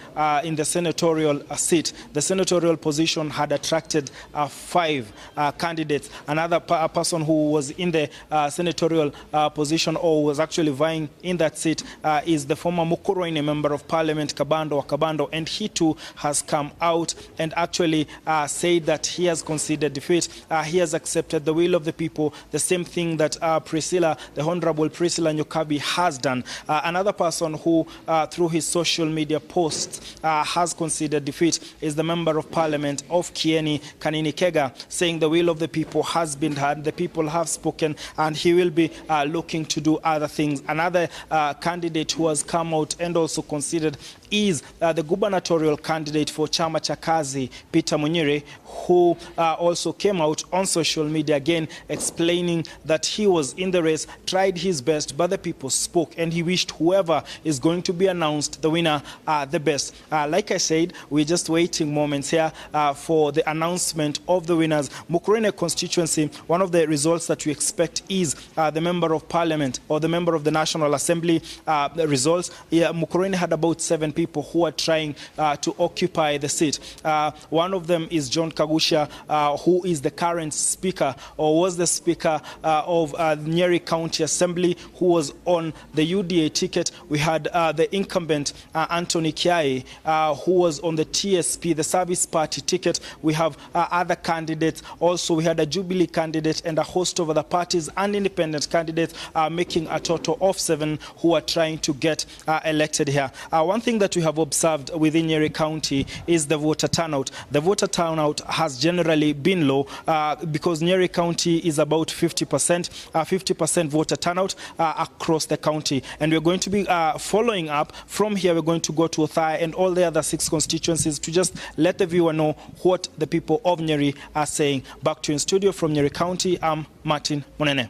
[SPEAKER 5] in the senatorial seat. The senatorial position had attracted 5 candidates. Another person who was in the senatorial position or was actually vying in that seat is the former Mokoroine member of parliament, Kabando Wakabando, and he too has come out and actually said that he has conceded defeat. He has accepted the will of the people, the same thing that the Honorable Priscilla Nyokabi has done. Another person who, through his social media posts, has conceded defeat is the Member of Parliament of Kieni, Kanini Kega, saying the will of the people has been heard, the people have spoken, and he will be looking to do other things. Another candidate who has come out and also conceded is the gubernatorial candidate for Chama cha Kazi, Peter Munyiri, who also came out on social media again explaining that he was in the race, tried his best, but the people spoke, and he wished whoever is going to be announced the winner the best. Like I said, we're just waiting moments here for the announcement of the winners. Mokoroine constituency, one of the results that we expect is the Member of Parliament or the Member of the National Assembly results. Mokoroine had about 7 people who are trying to occupy the seat. One of them is John Kagusha, who is the current speaker or was the speaker of Nyeri County Assembly, who was on the UDA ticket. We had the incumbent Anthony Kiai, who was on the TSP, the Service Party ticket. We have other candidates. Also, we had a Jubilee candidate and a host of other parties and independent candidates, making a total of 7 who are trying to get elected here. One thing that we have observed within Nyeri County is the voter turnout. The voter turnout has generally been low because Nyeri County is about 50% voter turnout across the county. And we're going to be following up. From here, we're going to go to Othaya and all the other 6 constituencies to just let the viewer know what the people of Nyeri are saying. Back to you in studio from Nyeri County, I'm Martin Monene.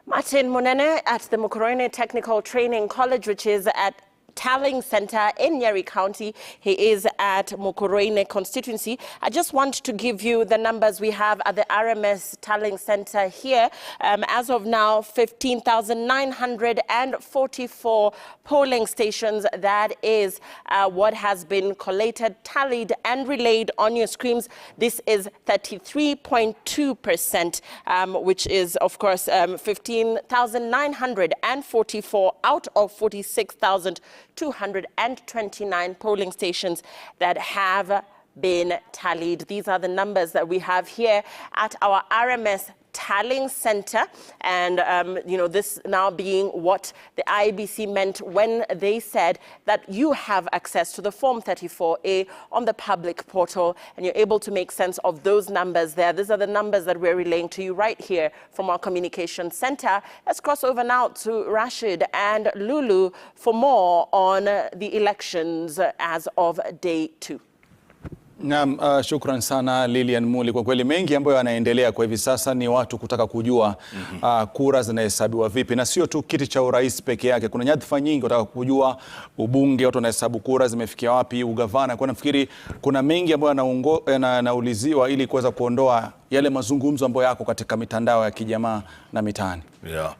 [SPEAKER 11] Martin Monene at the Mukurweini Technical Training College, which is at Tallying Center in Nyeri County. He is at Mukurweini constituency. I just want to give you the numbers we have at the RMS Tallying Center here. As of now, 15,944 polling stations. That is what has been collated, tallied and relayed on your screens. This is 33.2%, which is, of course, 15,944 out of 46,229 polling stations that have been tallied. These are the numbers that we have here at our RMS Tallying Center, and this now being what the IEBC meant when they said that you have access to the Form 34A on the public portal, and you're able to make sense of those numbers there. These are the numbers that we're relaying to you right here from our communication center. Let's cross over now to Rashid and Lulu for more on the elections as of day 2.
[SPEAKER 12] Naam, shukran sana Lilian Muli. Kwa kweli mengi ambayo yanaendelea kwa hivi sasa ni watu kutaka kujua kura zinahesabiwa vipi, na sio tu kiti cha urais peke yake. Kuna nyadhifa nyingi wataka kujua ubunge, watu wanahesabu kura zimefikia wapi, ugavana. Kwa nafikiri kuna mengi ambayo yanauliziwa ili kuweza kuondoa yale mazungumzo ambayo yako katika mitandao ya kijamaa na mitaani.
[SPEAKER 13] Yeah.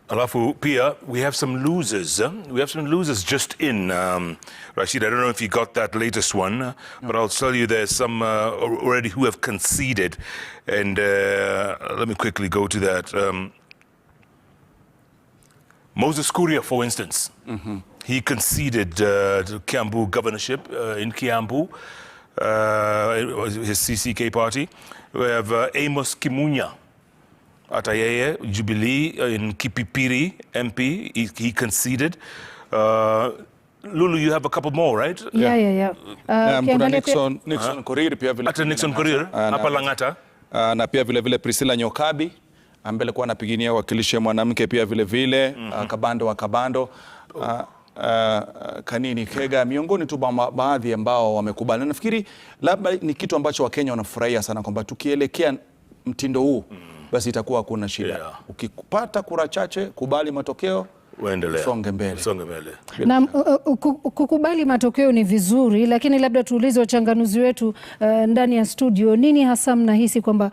[SPEAKER 13] Alafu pia, we have some losers. We have some losers just in. Rashid, I don't know if you got that latest one, but I'll tell you there's some already who have conceded. And let me quickly go to that. Moses Kuria, for instance, he conceded to Kiambu governorship in Kiambu, his CCK party. We have Amos Kimunya Atayeye, Jubilee in Kipipiri, MP, he conceded. Lulu, you have a couple more, right?
[SPEAKER 10] Yeah.
[SPEAKER 12] Kuna Nixon Korir pia vile.
[SPEAKER 13] Hata Nixon Korir, hapa Lang'ata.
[SPEAKER 12] Na pia vile Priscilla Nyokabi, ambaye alikuwa anapiginia wakilishi mwanamke pia vile, Kabando wa Kabando. Kanini Kega, miongoni tu baadhi ambao wamekubali. Nafikiri labda ni kitu ambacho Wakenya wanafurahia sana, kwamba tukielekea mtindo huu basi itakuwa hakuna shida. Ukipata kura chache, kubali matokeo, songe mbele.
[SPEAKER 10] Na kukubali matokeo ni vizuri, lakini labda tuulize wachanganuzi wetu ndani ya studio, nini hasa mnahisi kwamba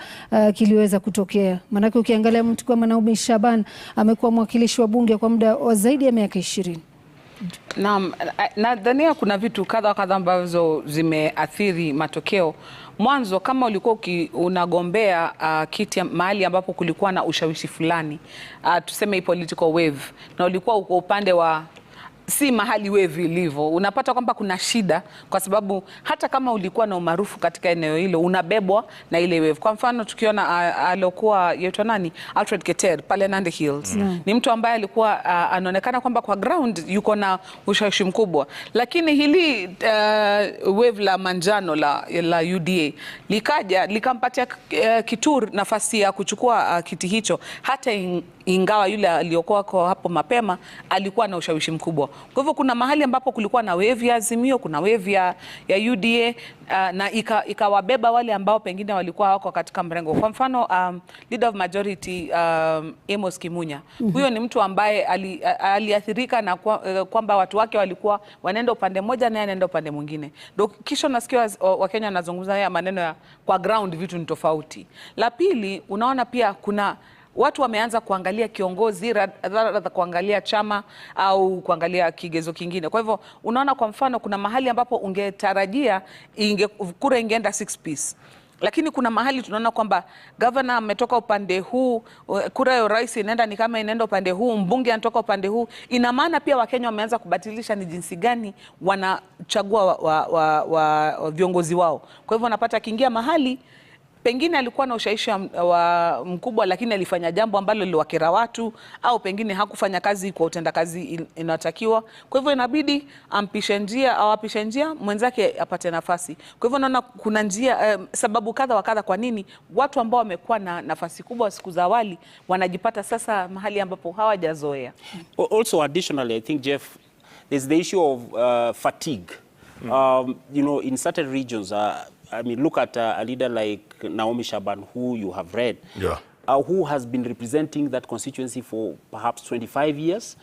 [SPEAKER 10] kiliweza kutokea? Maanake ukiangalia mtu kama Naomi Shaban amekuwa mwakilishi wa bunge kwa muda wa zaidi ya miaka 20.
[SPEAKER 14] Naam, nadhania kuna vitu kadha ambazo zimeathiri matokeo. Mwanzo, kama ulikuwa unagombea kiti mahali ambapo kulikuwa na ushawishi fulani, tuseme political wave, na ulikuwa uko upande wa si mahali wave ilivyo, unapata kwamba kuna shida, kwa sababu hata kama ulikuwa na umaarufu katika eneo hilo, unabebwa na ile wave. Kwa mfano tukiona alokuwa yetu nani, Alfred Keter pale Nandi Hills, ni mtu ambaye alikuwa anaonekana kwamba kwa ground yuko na ushawishi mkubwa, lakini hili wave la manjano la UDA likaja likampatia Kitur nafasi ya kuchukua kiti hicho, hata ingawa yule aliyokuwa kwa hapo mapema alikuwa na ushawishi mkubwa. Kwa hivyo kuna mahali ambapo kulikuwa na wave ya Azimio, kuna wave ya UDA, na ikawabeba wale ambao pengine walikuwa wako katika mrengo. Kwa mfano leader of majority Amos Kimunya, huyo ni mtu ambaye aliathirika na kwamba watu wake walikuwa wanaenda upande mmoja na anaenda upande mwingine. Ndio kisha nasikia Wakenya wanazungumza haya maneno ya kwa ground vitu ni tofauti. La pili, unaona pia kuna watu wameanza kuangalia kiongozi rather kuangalia chama au kuangalia kigezo kingine. Kwa hivyo unaona, kwa mfano kuna mahali ambapo ungetarajia kura ingeenda 6 piece, lakini kuna mahali tunaona kwamba governor ametoka upande huu, kura ya rais inaenda ni kama inaenda upande huu, mbunge anatoka upande huu. Ina maana pia Wakenya wameanza kubadilisha ni jinsi gani wanachagua viongozi wao. Kwa hivyo unapata kiingia mahali pengine alikuwa na ushawishi wa mkubwa, lakini alifanya jambo ambalo liliwakera watu, au pengine hakufanya kazi kwa utendakazi inayotakiwa. Kwa hivyo inabidi ampishe njia au apishe njia mwenzake apate nafasi. Kwa hivyo naona kuna njia sababu kadha wa kadha kwa nini watu ambao wamekuwa na nafasi kubwa siku za awali wanajipata sasa mahali ambapo hawajazoea.
[SPEAKER 15] Also additionally, I think, Jeff, there's the issue of fatigue. You know, in certain regions, I mean, look at a leader like Naomi Shaban, who you have read, who has been representing that constituency for perhaps 25 years.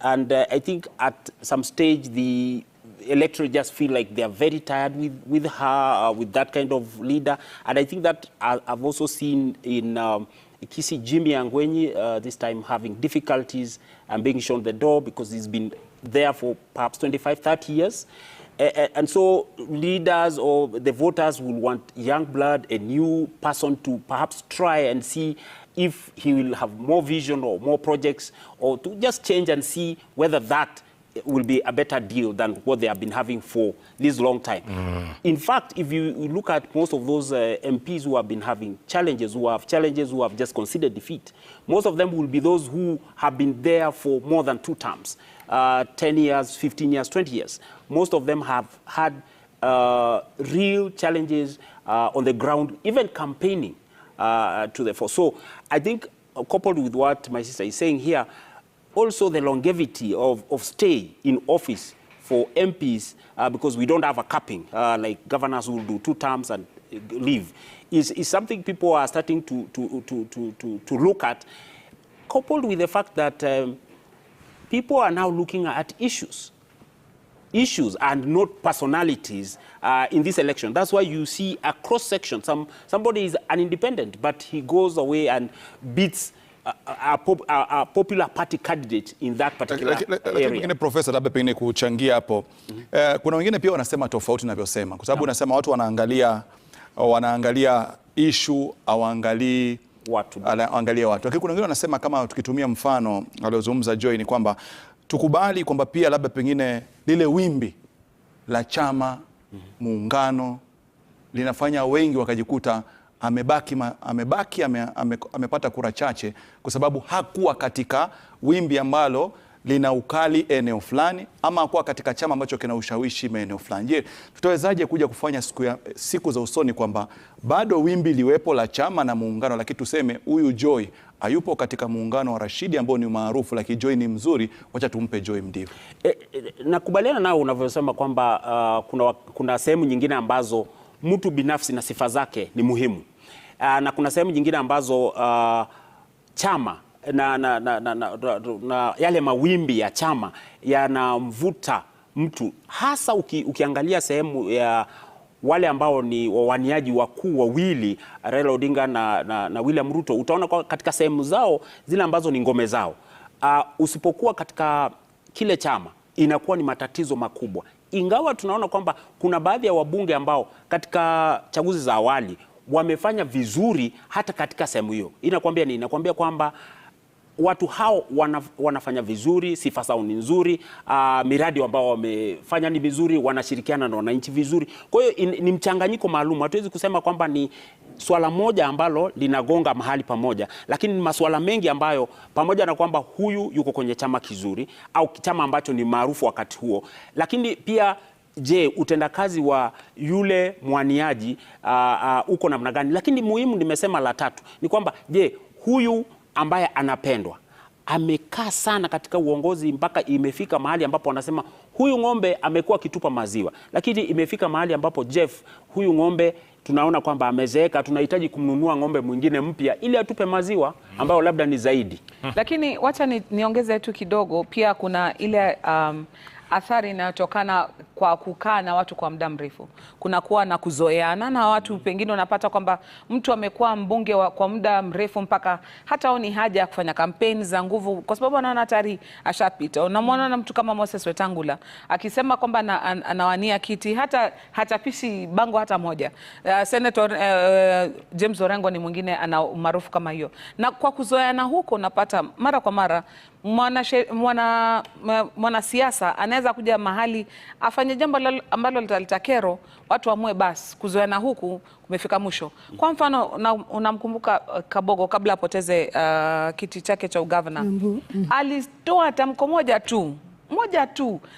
[SPEAKER 15] And I think at some stage, the electorate just feel like they are very tired with her, with that kind of leader. And I think that I've also seen in Kisi Jimmy Angwenyi, this time having difficulties and being shown the door because he's been there for perhaps 25, 30 years. And so leaders or the voters will want young blood, a new person to perhaps try and see if he will have more vision or more projects, or to just change and see whether that will be a better deal than what they have been having for this long time. In fact, if you look at most of those MPs who have been having challenges, who have just considered defeat, most of them will be those who have been there for more than 2 terms. 10 years, 15 years, 20 years. Most of them have had real challenges on the ground, even campaigning to the force. So I think, coupled with what my sister is saying here, also the longevity of stay in office for MPs, because we don't have a capping, like governors who will do 2 terms and leave, is something people are starting to look at, coupled with the fact that people are now looking at issues and not personalities in this election. That's why you see a cross-section. Somebody is an independent, but he goes away and beats a popular party candidate in that particular area.
[SPEAKER 12] Lakini Profesa, labda pengine kuchangia hapo. Kuna wengine pia wanasema tofauti ninavyosema, kwa sababu unasema watu wanaangalia issue au angalia watu. Lakini kuna wengine wanasema, kama tukitumia mfano aliozungumza Joy, ni kwamba tukubali kwamba pia labda pengine lile wimbi la chama muungano linafanya wengi wakajikuta amepata kura chache kwa sababu hakuwa katika wimbi ambalo lina ukali eneo fulani, ama hakuwa katika chama ambacho kina ushawishi maeneo fulani. Je, tutawezaje kuja kufanya siku za usoni kwamba bado wimbi liwepo la chama na muungano, lakini tuseme huyu Joy hayupo katika muungano wa Rashidi ambao ni maarufu, lakini Joy ni mzuri, wacha tumpe Joy Mdivu?
[SPEAKER 15] Nakubaliana nao unavyosema kwamba kuna sehemu nyingine ambazo mtu binafsi na sifa zake ni muhimu, na kuna sehemu nyingine ambazo chama na yale mawimbi ya chama yanamvuta mtu, hasa ukiangalia sehemu ya wale ambao ni wawaniaji wakuu wawili, Raila Odinga na William Ruto. Utaona kwa katika sehemu zao zile ambazo ni ngome zao, usipokuwa katika kile chama inakuwa ni matatizo makubwa. Ingawa tunaona kwamba kuna baadhi ya wabunge ambao katika chaguzi za awali wamefanya vizuri hata katika sehemu hiyo. Inakwambia nini? Inakwambia kwamba watu hao wanafanya vizuri, sifa zao ni nzuri, miradi ambao wamefanya ni vizuri, wanashirikiana na wananchi vizuri. Kwa hiyo ni mchanganyiko maalum. Hatuwezi kusema kwamba ni swala moja ambalo linagonga mahali pamoja, lakini ni masuala mengi ambayo, pamoja na kwamba huyu yuko kwenye chama kizuri au chama ambacho ni maarufu wakati huo, lakini pia je, utendakazi wa yule mwaniaji uko namna gani? Lakini muhimu, nimesema la tatu, ni kwamba je, huyu ambaye anapendwa amekaa sana katika uongozi mpaka imefika mahali ambapo wanasema huyu ng'ombe amekuwa kitupa maziwa, lakini imefika mahali ambapo Jeff, huyu ng'ombe tunaona kwamba amezeeka, tunahitaji kumnunua ng'ombe mwingine mpya ili atupe maziwa ambayo labda ni zaidi.
[SPEAKER 14] Lakini wacha niongeze tu kidogo, pia kuna ile athari inayotokana kwa kukaa na watu kwa muda mrefu. Kuna kuwa na kuzoeana na watu, pengine unapata kwamba mtu amekuwa mbunge kwa muda mrefu mpaka hata haoni haja ya kufanya kampeni za nguvu kwa sababu anaona tayari ashapita. Unamwona na mtu kama Moses Wetangula akisema kwamba anawania kiti, hata hachapishi bango hata moja. Senator James Orengo ni mwingine ana umaarufu kama hiyo. Na kwa kuzoeana huko unapata mara kwa mara mwanasiasa anaweza anaweza kuja mahali afanye jambo ambalo litaleta kero, watu amue basi kuzoeana huku kumefika mwisho. Kwa mfano unamkumbuka Kabogo kabla apoteze kiti chake cha ugavana. Alitoa tamko moja tu,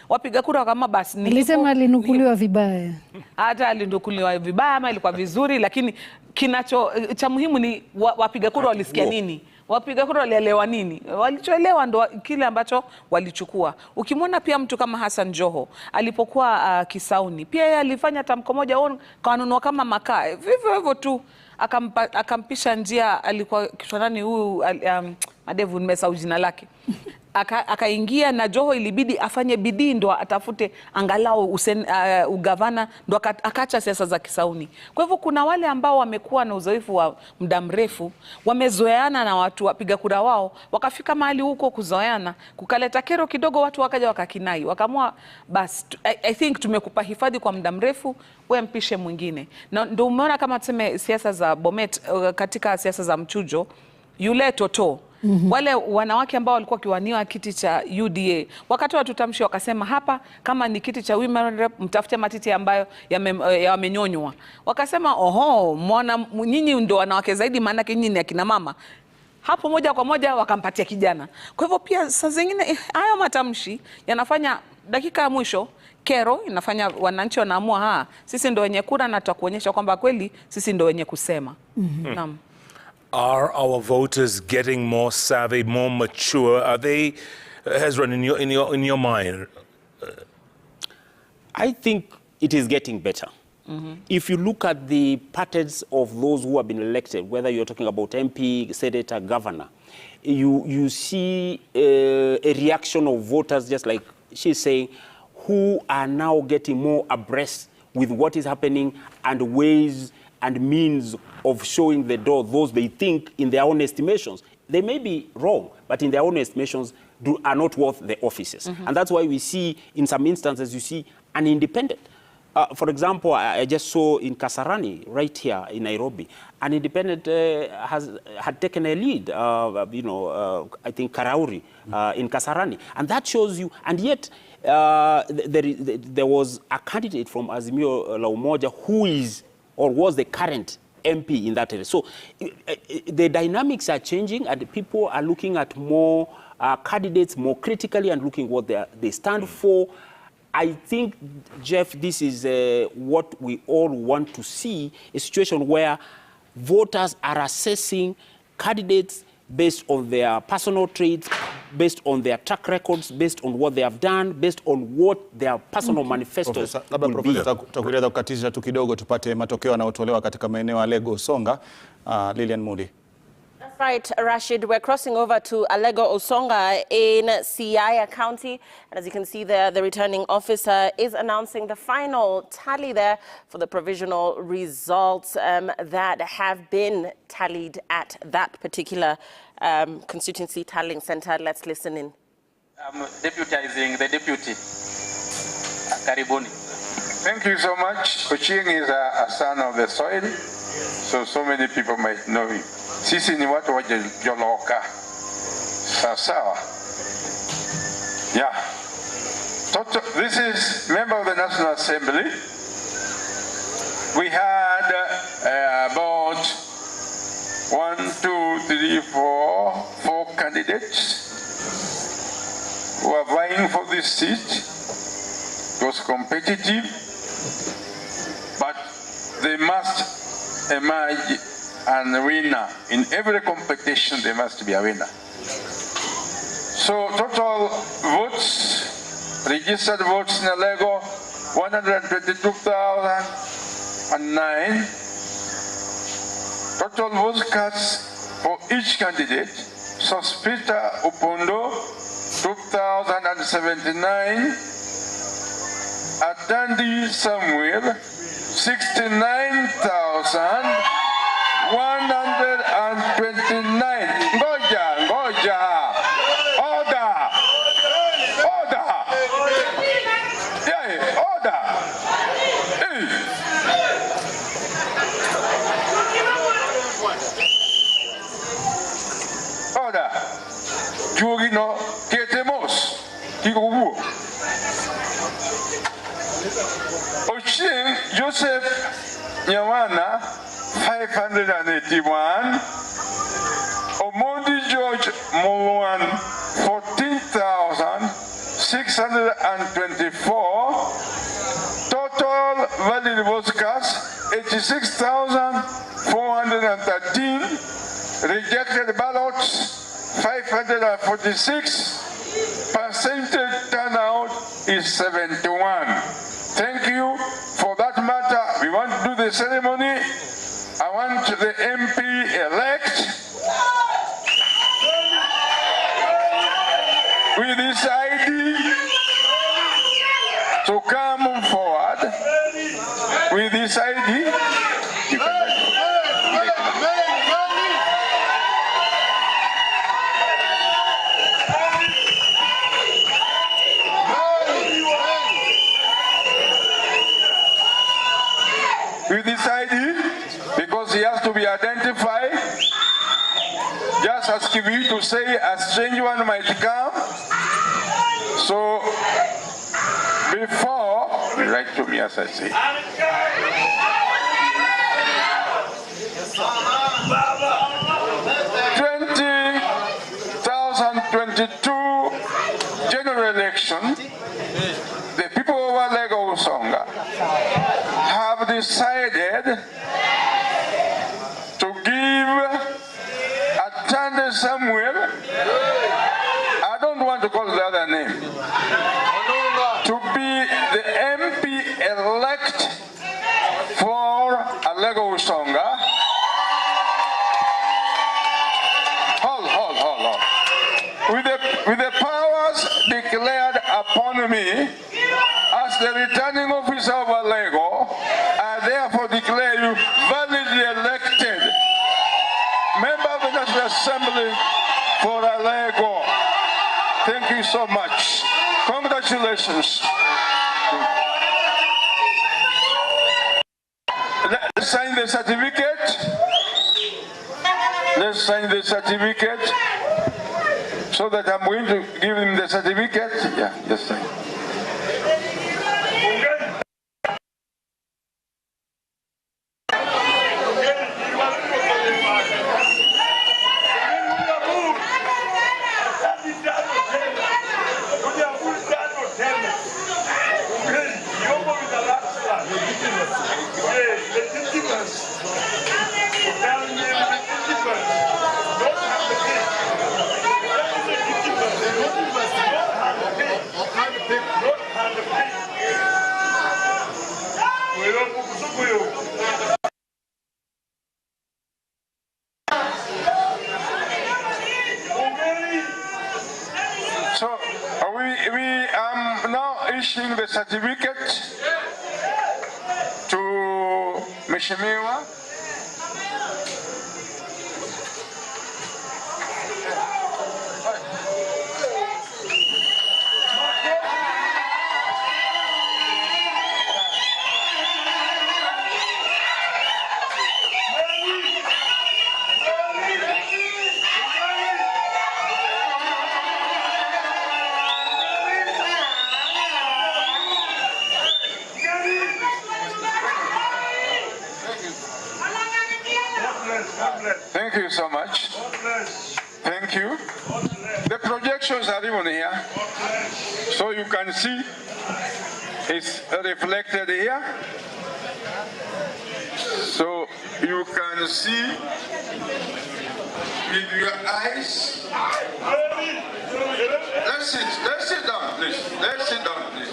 [SPEAKER 14] wapiga kura kama basi ni
[SPEAKER 10] alisema alinukuliwa vibaya.
[SPEAKER 14] Hata alinukuliwa vibaya ama ilikuwa vizuri, lakini cha muhimu ni wapiga kura walisikia nini, wapiga kura walielewa nini, walichoelewa ndo kile ambacho walichukua. Ukimwona pia mtu kama Hassan Joho alipokuwa Kisauni, pia yeye alifanya tamko moja, kanunua kama makaa vivyo hivyo tu, akampisha njia. Alikuwa kichwa nani huyu, Madevu, nimesahau jina lake. Akaingia na Joho ilibidi afanye bidii ndo atafute angalau ugavana, ndo akacha siasa za Kisauni. Kwa hivyo kuna wale ambao wamekuwa na uzoefu wa muda mrefu, wamezoeana na watu wapiga kura wao, wakafika mahali huko kuzoeana, kukaleta kero kidogo, watu wakaja wakakinai, wakamua basi I think tumekupa hifadhi kwa muda mrefu, wewe mpishe mwingine. Na ndio umeona kama tuseme siasa za Bomet, katika siasa za mchujo, yule Toto, wale wanawake ambao walikuwa kiwaniwa kiti cha UDA, wakati watutamshi wakasema hapa kama ni kiti cha women rep, mtafute matiti ambayo yamenyonywa. Wakasema mwana nyinyi ndio wanawake zaidi, maana nyinyi ni akina mama. Hapo moja kwa moja wakampatia kijana. Kwa hivyo pia saa zingine hayo matamshi yanafanya dakika ya mwisho kero, inafanya wananchi wanaamua sisi ndio wenye kura na tutakuonyesha kwamba kweli sisi ndio wenye kusema. Naam.
[SPEAKER 13] Are our voters getting more savvy, more mature? Are they, Hezron, in your mind?
[SPEAKER 15] I think it is getting better. If you look at the patterns of those who have been elected, whether you're talking about MP, senator, governor, you see a reaction of voters, just like she's saying, who are now getting more abreast with what is happening and ways and means of showing the door those they think in their own estimations. They may be wrong, but in their own estimations are not worth the offices. And that's why we see, in some instances, you see an independent. For example, I just saw in Kasarani, right here in Nairobi, an independent had taken a lead, I think Karauri in Kasarani. And that shows you, and yet there was a candidate from Azimio La Umoja who is, or was the current MP in that area. So the dynamics are changing and people are looking at more candidates more critically and looking what they stand for. I think, Jeff, this is what we all want to see, a situation where voters are assessing candidates based on their personal traits, based on their track records, based on what they have done, based on what their personal manifestos will be.
[SPEAKER 12] Tutakueleza kukatisha tu kidogo tupate matokeo yanayotolewa katika maeneo ya Lego Osonga. Lilian Moody.
[SPEAKER 11] That's right, Rashid. We're crossing over to Alego Osonga in Siaya County. And as you can see there, the returning officer is announcing the final tally there for the provisional results that have been tallied at that particular constituency tallying center. Let's listen in.
[SPEAKER 6] I'm deputizing the deputy. Karibuni. Thank you so much. Ochieng is a son of the soil, so many people might know him. Sisi ni watu wa Joloka. Sawa. Yeah. This is member of the National Assembly. We had about 4 candidates who are vying for this seat. It was competitive, but they must emerge and winner. In every competition, there must be a winner. So total votes, registered votes in Alego, 122,009. Total votes cast for each candidate, Sospita Upondo, 2,079. Atandi Samuel, 69,129. Ngoja. Order. Yeah, order. Order. Jugino Ketemos. Kikubu. 581. Omondi George Mulwan, 14,624. Total valid votes cast, 86,413. Rejected ballots, 546. Percentage turnout is 71. Thank you. For that matter, we want to do the ceremony. I want the MP-elect with his ID to come forward. With his ID, you can with his ID, because he has to be identified, just as Kiwi to say a strange one might come. So before, write to me as I say. 2022 general election, the people of Lagos Songa have decided to give Atande Samuel, I don't want to call the other name, to be the MP-elect for Lagos Songa. Hold. With the powers declared upon me as the returning officer of Lagos, I therefore declare you validly elected member of the National Assembly for Lagos. Thank you so much. Congratulations. Let's sign the certificate. Let's sign the certificate so that I'm going to give him the certificate. Yeah, just sign. So we am now issuing the certificate to Mheshimiwa. Thank you so much. Thank you. The projections are even here, so you can see it's reflected here. So you can see with your eyes. Let's sit down, please. Let's sit down, please.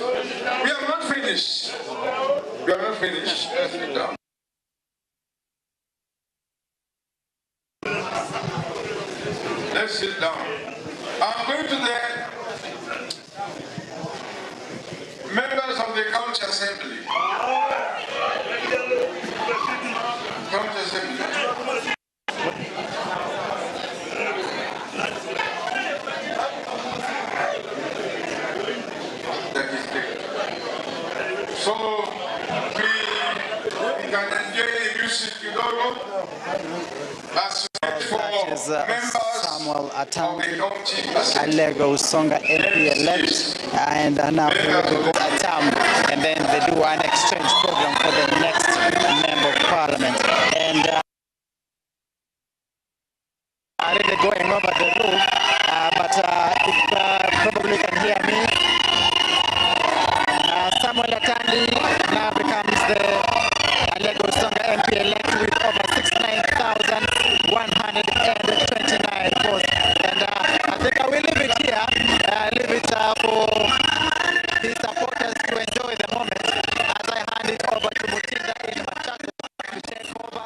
[SPEAKER 6] We are not finished. We are not finished. Let's sit down. Let's sit down. I'm going to the members of the County Assembly. County Assembly. So we can enjoy the music as
[SPEAKER 18] Samuel Atambi, Lagos Songa MP-elect, and now Atam, and then they do an exchange program for the next member of parliament. And really going over the roof. But if probably can hear me, Samuel Atandi now becomes the Alego Songa MP elect with over 69,129 votes. And I think I will leave it here, leave it for the supporters to enjoy the moment as I hand it over to Mutinda in Machakos to take over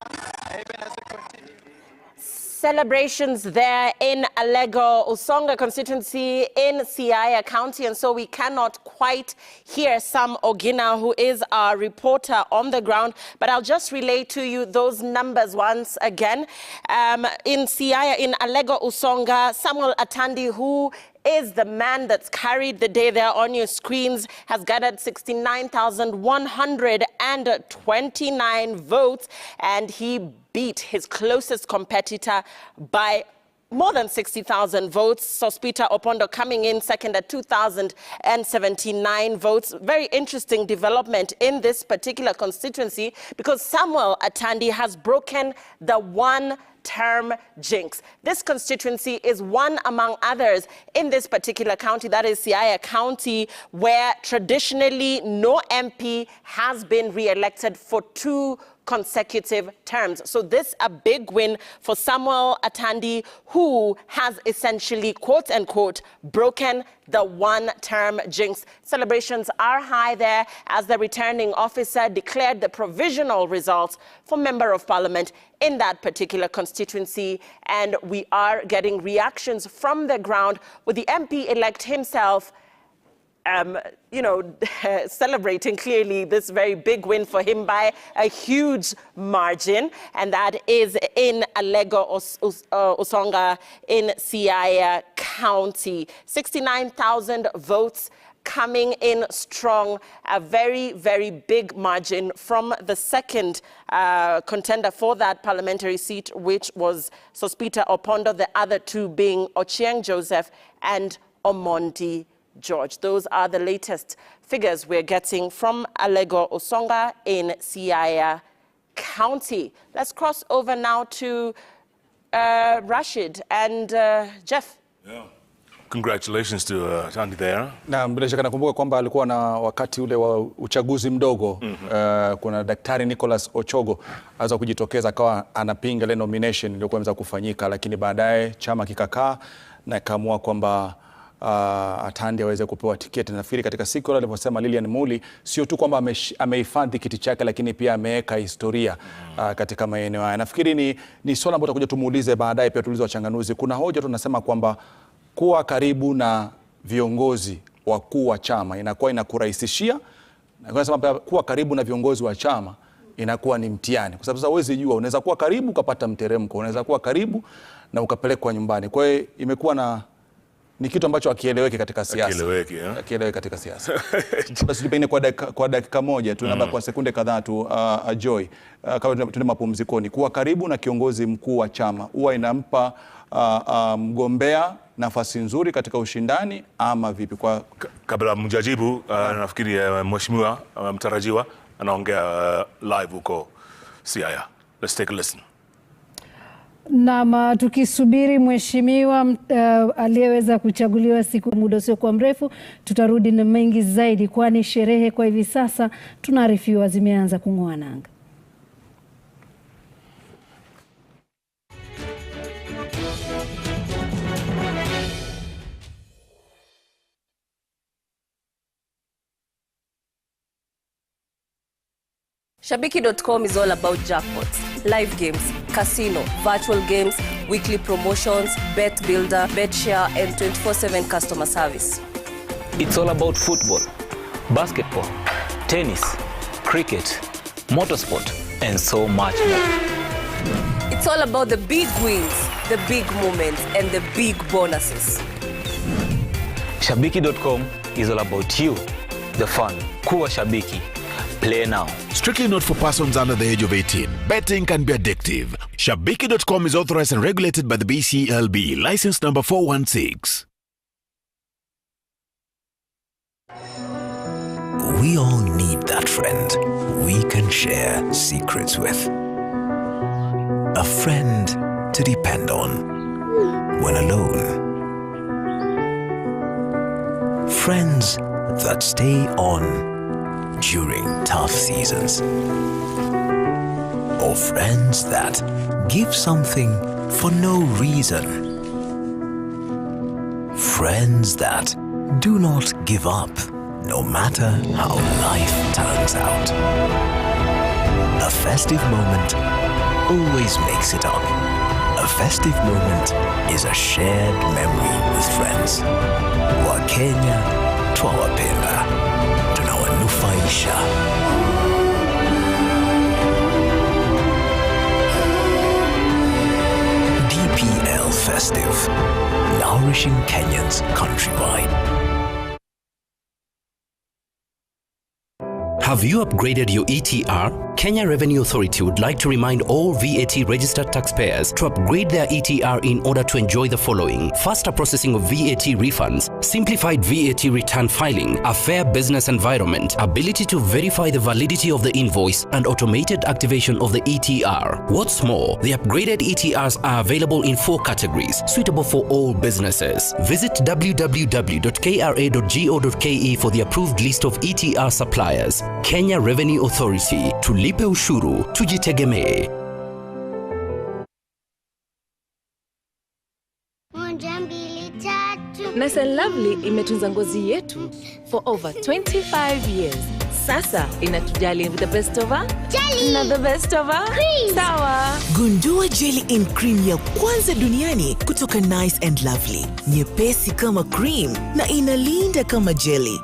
[SPEAKER 18] even as we continue.
[SPEAKER 11] Celebrations there in Alego Usonga constituency in Siaya County, and so we cannot quite hear Sam Ogina, who is our reporter on the ground, but I'll just relay to you those numbers once again. In Siaya, in Alego Usonga, Samuel Atandi, who is the man that's carried the day there on your screens, has gathered 69,129 votes, and he beat his closest competitor by more than 60,000 votes. Sospita Opondo coming in second at 2,079 votes. Very interesting development in this particular constituency because Samuel Atandi has broken the one-term jinx. This constituency is one among others in this particular county, that is Siaya County, where traditionally no MP has been re-elected for 2 consecutive terms. So this a big win for Samuel Atandi, who has essentially, quote unquote, broken the one-term jinx. Celebrations are high there as the returning officer declared the provisional results for Member of Parliament in that particular constituency. And we are getting reactions from the ground with the MP-elect himself celebrating clearly this very big win for him by a huge margin, and that is in Alego Usonga in Siaya County. 69,000 votes coming in strong, a very, very big margin from the second contender for that parliamentary seat, which was Sospita Opondo, the other two being Ochieng Joseph and Omondi George. Those are the latest figures we're getting from Alego Usonga in Siaya County. Let's cross over now to Rashid and Jeff.
[SPEAKER 13] Yeah. Congratulations to Tandy there.
[SPEAKER 12] Na bila shaka nakumbuka kwamba alikuwa na wakati ule wa uchaguzi mdogo kuna Daktari Nicholas Ochogo aweza kujitokeza akawa anapinga ile nomination iliyokuwa imeweza kufanyika, lakini baadaye chama kikakaa na kaamua kwamba Atandi aweze kupewa tiketi. Nafikiri katika siku ile alivyosema Lilian Muli, sio tu kwamba amehifadhi kiti chake, lakini pia ameweka historia katika maeneo haya. Nafikiri ni swala ambalo tutakuja tumuulize baadaye, pia tuulize wachanganuzi. Kuna hoja tunasema kwamba kuwa karibu na viongozi wakuu wa chama inakuwa inakurahisishia, na tunasema kuwa karibu na viongozi wa chama inakuwa ni mtihani, kwa sababu huwezi jua, unaweza kuwa karibu ukapata mteremko, unaweza kuwa karibu na ukapelekwa nyumbani. Kwa hiyo imekuwa ni kitu ambacho hakieleweki katika siasa. Hakieleweki katika siasa. Basi tupeni kwa dakika moja tu, namba kwa sekunde kadhaa tu, Joy, kama tunde mapumzikoni. Kuwa karibu na kiongozi mkuu wa chama huwa inampa mgombea nafasi nzuri katika ushindani ama vipi? Kwa
[SPEAKER 13] kabla mjajibu, nafikiri mheshimiwa mtarajiwa anaongea live huko Siaya. Let's take a listen.
[SPEAKER 10] Na tukisubiri mheshimiwa aliyeweza kuchaguliwa siku muda sio kwa mrefu, tutarudi na mengi zaidi, kwani sherehe kwa hivi sasa tunaarifiwa zimeanza kung'oa nanga.
[SPEAKER 25] Shabiki.com is all about jackpots, live games, casino, virtual games, weekly promotions, bet builder, bet share, and 24/7 customer service.
[SPEAKER 8] It's all about football, basketball, tennis, cricket, motorsport, and so much more.
[SPEAKER 25] It's all about the big wins, the big moments, and the big bonuses.
[SPEAKER 8] Shabiki.com is all about you, the fun. Kuwa Shabiki. Play now.
[SPEAKER 9] Strictly not for persons under the age of 18. Betting can be addictive. Shabiki.com is authorized and regulated by the BCLB. License number 416.
[SPEAKER 16] We all need that friend we can share secrets with. A friend to depend on. when alone. Friends that stay on during tough seasons. Or friends that give something for no reason. Friends that do not give up, no matter how life turns out. A festive moment always makes it up. A festive moment is a shared memory with friends. Wakenya twawapenda, tunawanufaisha. DPL Festive, nourishing Kenyans countrywide.
[SPEAKER 1] Have you upgraded your ETR? Kenya Revenue Authority would like to remind all VAT registered taxpayers to upgrade their ETR in order to enjoy the following: faster processing of VAT refunds, simplified VAT return filing, a fair business environment, ability to verify the validity of the invoice, and automated activation of the ETR. What's more, the upgraded ETRs are available in 4 categories, suitable for all businesses. Visit www.kra.go.ke for the approved list of ETR suppliers. Kenya Revenue Authority, tulipe ushuru, tujitegemee.
[SPEAKER 4] Nice and Lovely imetunza ngozi yetu for over 25 years. Sasa inatujali with the best of our jelly na the best of our cream. Sawa.
[SPEAKER 7] Gundua jelly in cream ya kwanza duniani kutoka Nice and Lovely. Nyepesi kama cream na inalinda kama jelly.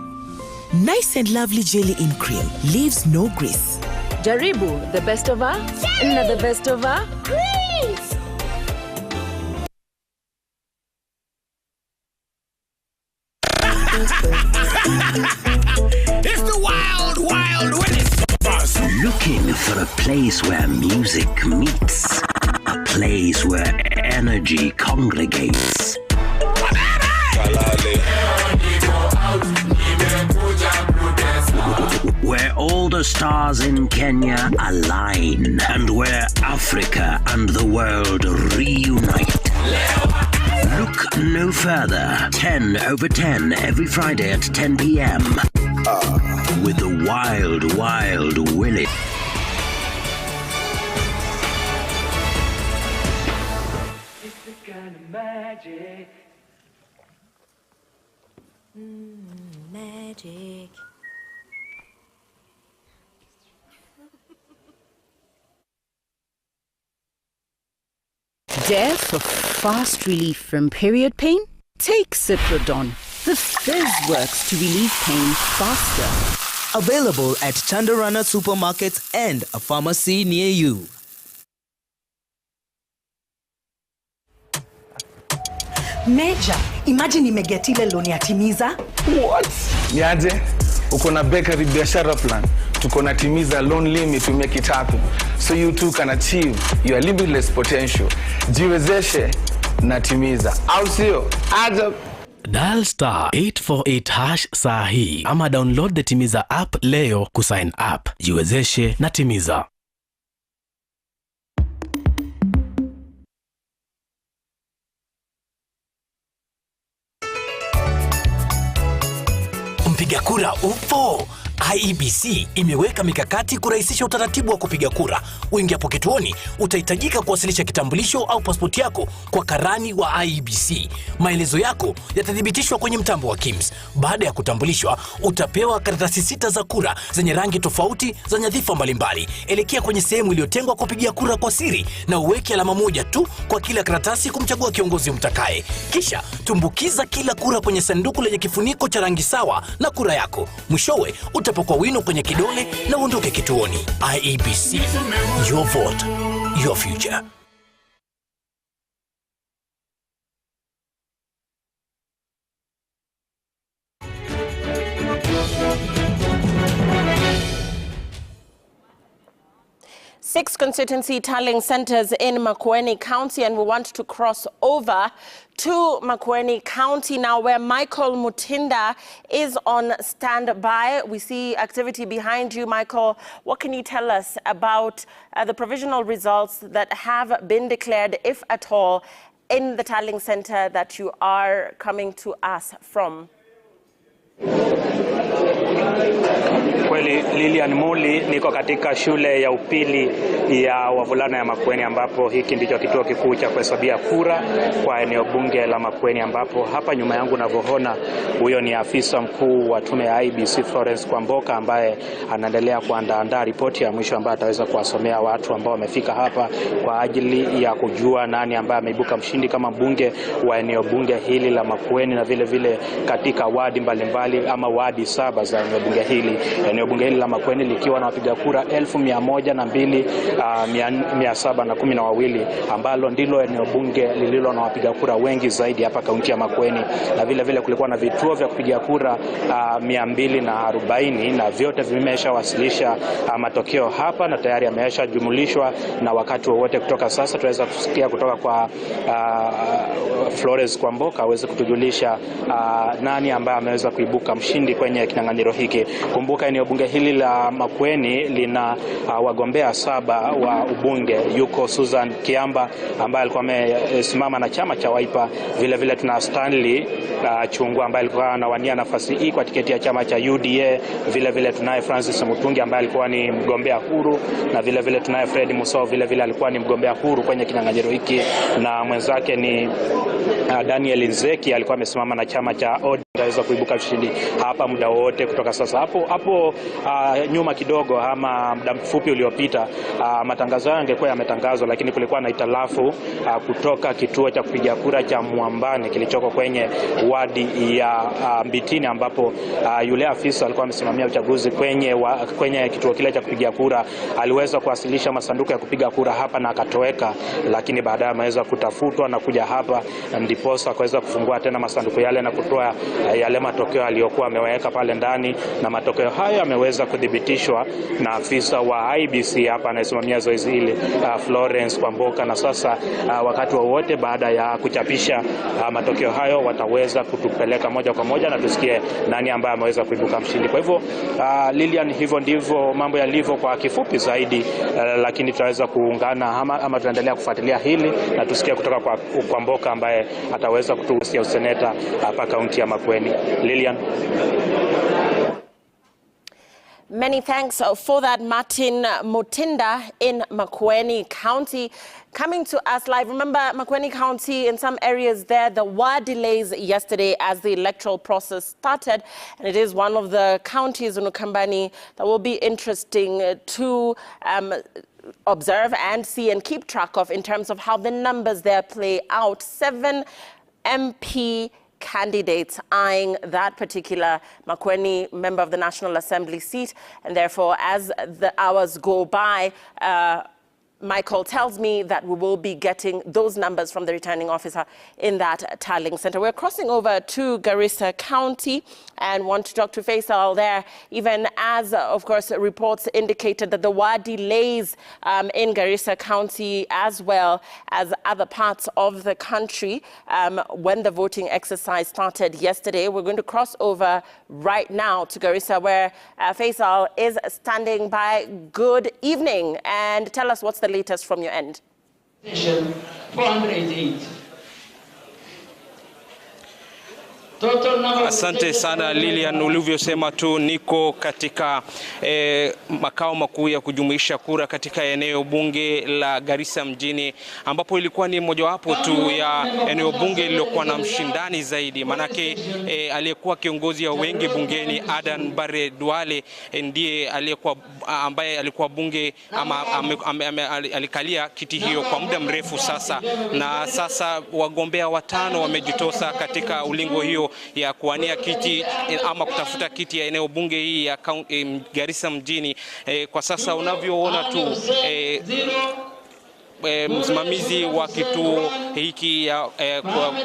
[SPEAKER 7] Nice and Lovely jelly in cream leaves no grease.
[SPEAKER 4] Jaribu the best of our jelly na the best of our cream.
[SPEAKER 2] It's the wild, wild West. Looking for a place where music meets, a place where energy congregates. Where all the stars in Kenya align, and where Africa and the world reunite. Look no further. 10 over 10 every Friday at 10 p.m. With the wild, wild Willie.
[SPEAKER 17] It's the kind of magic.
[SPEAKER 7] Magic.
[SPEAKER 20] Dare for fast relief from period pain? Take Ciprodon. The fizz works to relieve pain faster.
[SPEAKER 7] Available at Chandarana supermarkets and a pharmacy near you.
[SPEAKER 23] Meja, imagine nimegeti ile loan ya Timiza.
[SPEAKER 17] What? Niaje? Uko na bakery biashara plan. Tuko na Timiza loan limit to make it happen. So you too can achieve your limitless potential. Jiwezeshe na Timiza. Au sio? Aja.
[SPEAKER 1] Dial *848# saa hii ama download the Timiza app leo kusign up. Jiwezeshe na Timiza.
[SPEAKER 24] Mpiga kura upo. IEBC imeweka mikakati kurahisisha utaratibu wa kupiga kura. Uingiapo kituoni utahitajika kuwasilisha kitambulisho au pasipoti yako kwa karani wa IEBC. Maelezo yako yatathibitishwa kwenye mtambo wa KIMS. Baada ya kutambulishwa, utapewa karatasi 6 za kura zenye rangi tofauti za nyadhifa mbalimbali. Elekea kwenye sehemu iliyotengwa kupigia kura kwa siri na uweke alama moja tu kwa kila karatasi kumchagua kiongozi umtakaye. Kisha tumbukiza kila kura kwenye sanduku lenye kifuniko cha rangi sawa na kura yako. Mwishowe utapokwa wino kwenye kidole na uondoke kituoni. IEBC, your vote, your future.
[SPEAKER 11] Six constituency tallying centers in Makueni County, and we want to cross over to Makueni County now, where Michael Mutinda is on standby. We see activity behind you, Michael. What can you tell us about the provisional results that have been declared, if at all, in the tallying center that you are coming to us from?
[SPEAKER 3] Kweli Lilian Muli, niko katika shule ya upili ya wavulana ya Makueni, ambapo hiki ndicho kituo kikuu cha kuhesabia kura kwa eneo bunge la Makueni, ambapo hapa nyuma yangu unavyoona, huyo ni afisa mkuu wa tume ya IEBC Florence Kwamboka, ambaye anaendelea kuandaa ripoti ya mwisho ambayo ataweza kuwasomea watu ambao wamefika hapa kwa ajili ya kujua nani ambaye ameibuka mshindi kama mbunge wa eneo bunge hili la Makueni, na vile vile katika wadi mbalimbali ama wadi 7 za eneo bunge hili. Eneo bunge hili la Makueni likiwa na wapiga kura 102,712, ambalo ndilo eneo bunge lililo na wapiga kura wengi zaidi hapa kaunti ya Makueni. Na vile vile kulikuwa na vituo vya kupiga kura 240, na vyote vimeshawasilisha matokeo hapa na tayari yameshajumulishwa, na wakati wowote kutoka sasa tutaweza kusikia kutoka kwa Florence Kwamboka aweze kutujulisha nani ambaye ameweza kuibuka mshindi kwenye kinyang'anyiro hiki. Kumbuka eneo bunge hili la Makueni lina wagombea 7 wa ubunge. Yuko Susan Kiamba ambaye alikuwa amesimama na chama cha Wiper. Vile vile tuna Stanley Chungwa ambaye alikuwa anawania nafasi hii kwa tiketi ya chama cha UDA. Vile vile tunaye Francis Mutungi ambaye alikuwa ni mgombea huru, na vile vile tunaye Fred Musau vile vile alikuwa ni mgombea huru kwenye kinyang'anyiro hiki, na mwenzake ni Daniel Nzeki alikuwa amesimama na chama cha ODM. Ataweza kuibuka mshindi hapa muda wote kutoka sasa. Hapo nyuma kidogo ama muda mfupi uliopita matangazo yangekuwa yametangazwa, lakini kulikuwa na italafu kutoka kituo cha kupiga kura cha Mwambani kilichoko kwenye wadi ya Mbitini, ambapo yule afisa alikuwa amesimamia uchaguzi kwenye kituo kile cha kupiga kura aliweza kuwasilisha masanduku ya kupiga kura hapa na akatoweka, lakini baadaye ameweza kutafutwa na kuja hapa, ndipo akaweza kufungua tena masanduku yale na kutoa yale matokeo aliyokuwa ameweka pale ndani, na matokeo hayo yameweza kudhibitishwa na afisa wa IEBC hapa anayesimamia zoezi hili Florence Kwamboka, na sasa wakati wowote baada ya kuchapisha matokeo hayo wataweza kutupeleka moja kwa moja na tusikie nani ambaye ameweza kuibuka mshindi. Kwa hivyo Lilian, hivyo ndivyo mambo yalivyo kwa kifupi zaidi, lakini tutaweza kuungana ama tunaendelea kufuatilia hili na tusikie kutoka kwa Kwamboka ambaye ataweza kutuhusia useneta hapa kaunti ya Makueni. Lilian.
[SPEAKER 11] Many thanks for that, Martin Mutinda in Makueni County, coming to us live. Remember, Makueni County, in some areas there, there were delays yesterday as the electoral process started, and it is one of the counties in Ukambani that will be interesting to observe and see and keep track of in terms of how the numbers there play out. 7 MP candidates eyeing that particular Makueni member of the National Assembly seat, and therefore as the hours go by, Michael tells me that we will be getting those numbers from the returning officer in that tallying center. We're crossing over to Garissa County and want to talk to Faisal there, even as, of course, reports indicated that there were delays in Garissa County as well as other parts of the country when the voting exercise started yesterday. We're going to cross over right now to Garissa, where Faisal is standing by. Good evening, and tell us what's the latest from your end.
[SPEAKER 5] 488.
[SPEAKER 19] Asante sana Lilian, ulivyosema tu niko katika makao makuu ya kujumuisha kura katika eneo bunge la Garissa mjini, ambapo ilikuwa ni mojawapo tu ya eneo bunge lililokuwa na mshindani zaidi, manake aliyekuwa kiongozi wa wengi bungeni Adan Bare Duale ndiye ambaye alikuwa bunge ama alikalia kiti hiyo kwa muda mrefu sasa, na sasa wagombea 5 wamejitosa katika ulingo hiyo ya kuwania kiti ama kutafuta kiti ya eneo bunge hii ya Garissa mjini. Kwa sasa unavyoona tu msimamizi wa kituo hiki ya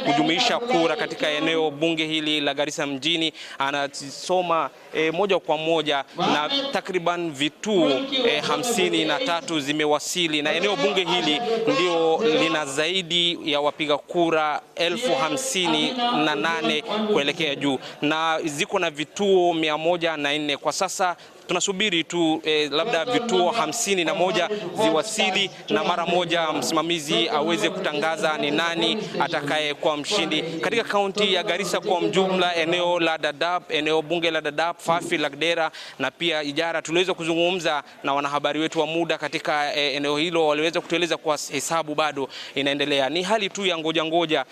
[SPEAKER 19] kujumuisha kura katika eneo bunge hili la Garissa mjini anasoma moja kwa moja, na takriban vituo 53 zimewasili, na eneo bunge hili ndio lina zaidi ya wapiga kura 58,000 kuelekea juu, na ziko na vituo 104 kwa sasa. Tunasubiri tu labda vituo 51 ziwasili na mara moja msimamizi aweze kutangaza kujua ni nani atakayekuwa mshindi katika kaunti ya Garissa kwa mjumla, eneo la Dadaab, eneo bunge la Dadaab, Fafi, Lagdera na pia Ijara. Tuliweza kuzungumza na wanahabari wetu wa muda katika eneo hilo, waliweza kutueleza kwa hesabu bado inaendelea. Ni hali tu ya ngoja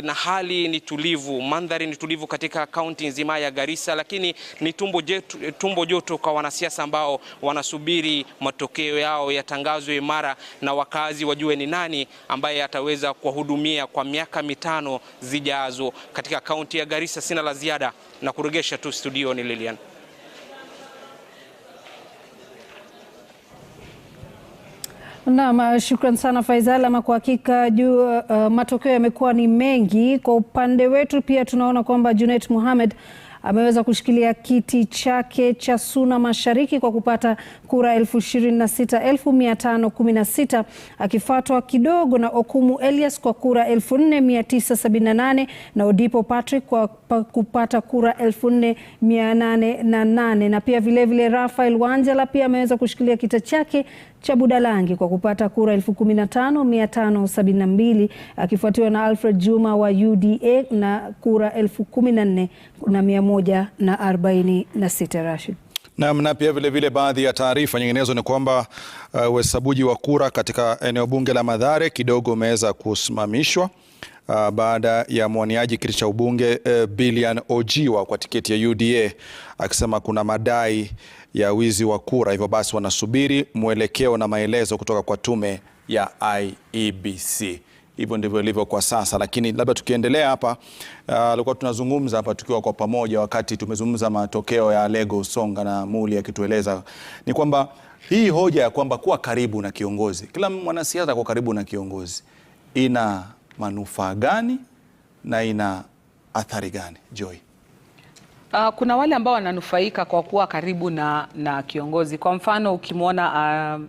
[SPEAKER 19] na hali ni tulivu, mandhari ni tulivu katika kaunti nzima ya Garissa, lakini ni tumbo joto kwa wanasiasa ambao wanasubiri matokeo yao yatangazwe mara na wakazi wajue ni nani ambaye ataweza kuwahudumia kwa miaka 5 zijazo katika kaunti ya Garissa. Sina la ziada na kuregesha tu studio ni Lilian.
[SPEAKER 10] Naam, shukran sana Faisal. Ama kwa hakika matokeo yamekuwa ni mengi. Kwa upande wetu pia tunaona kwamba Junet Mohamed ameweza kushikilia kiti chake cha Suna Mashariki kwa kupata kura 26,516 akifuatwa kidogo na Okumu Elias kwa kura 4,978 na Odipo Patrick kwa kupata kura 4,808 na pia vilevile Rafael Wanjala pia ameweza kushikilia kiti chake cha Budalangi kwa kupata kura 15,572 akifuatiwa na Alfred Juma wa UDA na kura 14,146. Rashid.
[SPEAKER 12] Na pia vile baadhi ya taarifa nyinginezo ni kwamba uhesabuji wa kura katika eneo bunge la Mathare kidogo umeweza kusimamishwa baada ya mwaniaji kiti cha ubunge Billian Ojiwa kwa tiketi ya UDA akisema kuna madai ya wizi wa kura, hivyo basi wanasubiri mwelekeo na maelezo kutoka kwa tume ya IEBC. Hivyo ndivyo ilivyo kwa sasa, lakini labda tukiendelea hapa alikuwa tunazungumza hapa tukiwa kwa pamoja wakati tumezungumza matokeo ya Lego Songa na Muli akitueleza ni kwamba hii hoja ya kwamba kuwa karibu na kiongozi, kila mwanasiasa kwa karibu na kiongozi ina manufaa gani na ina athari gani? Joy.
[SPEAKER 5] Kuna wale ambao wananufaika kwa kuwa karibu na kiongozi. Kwa mfano ukimwona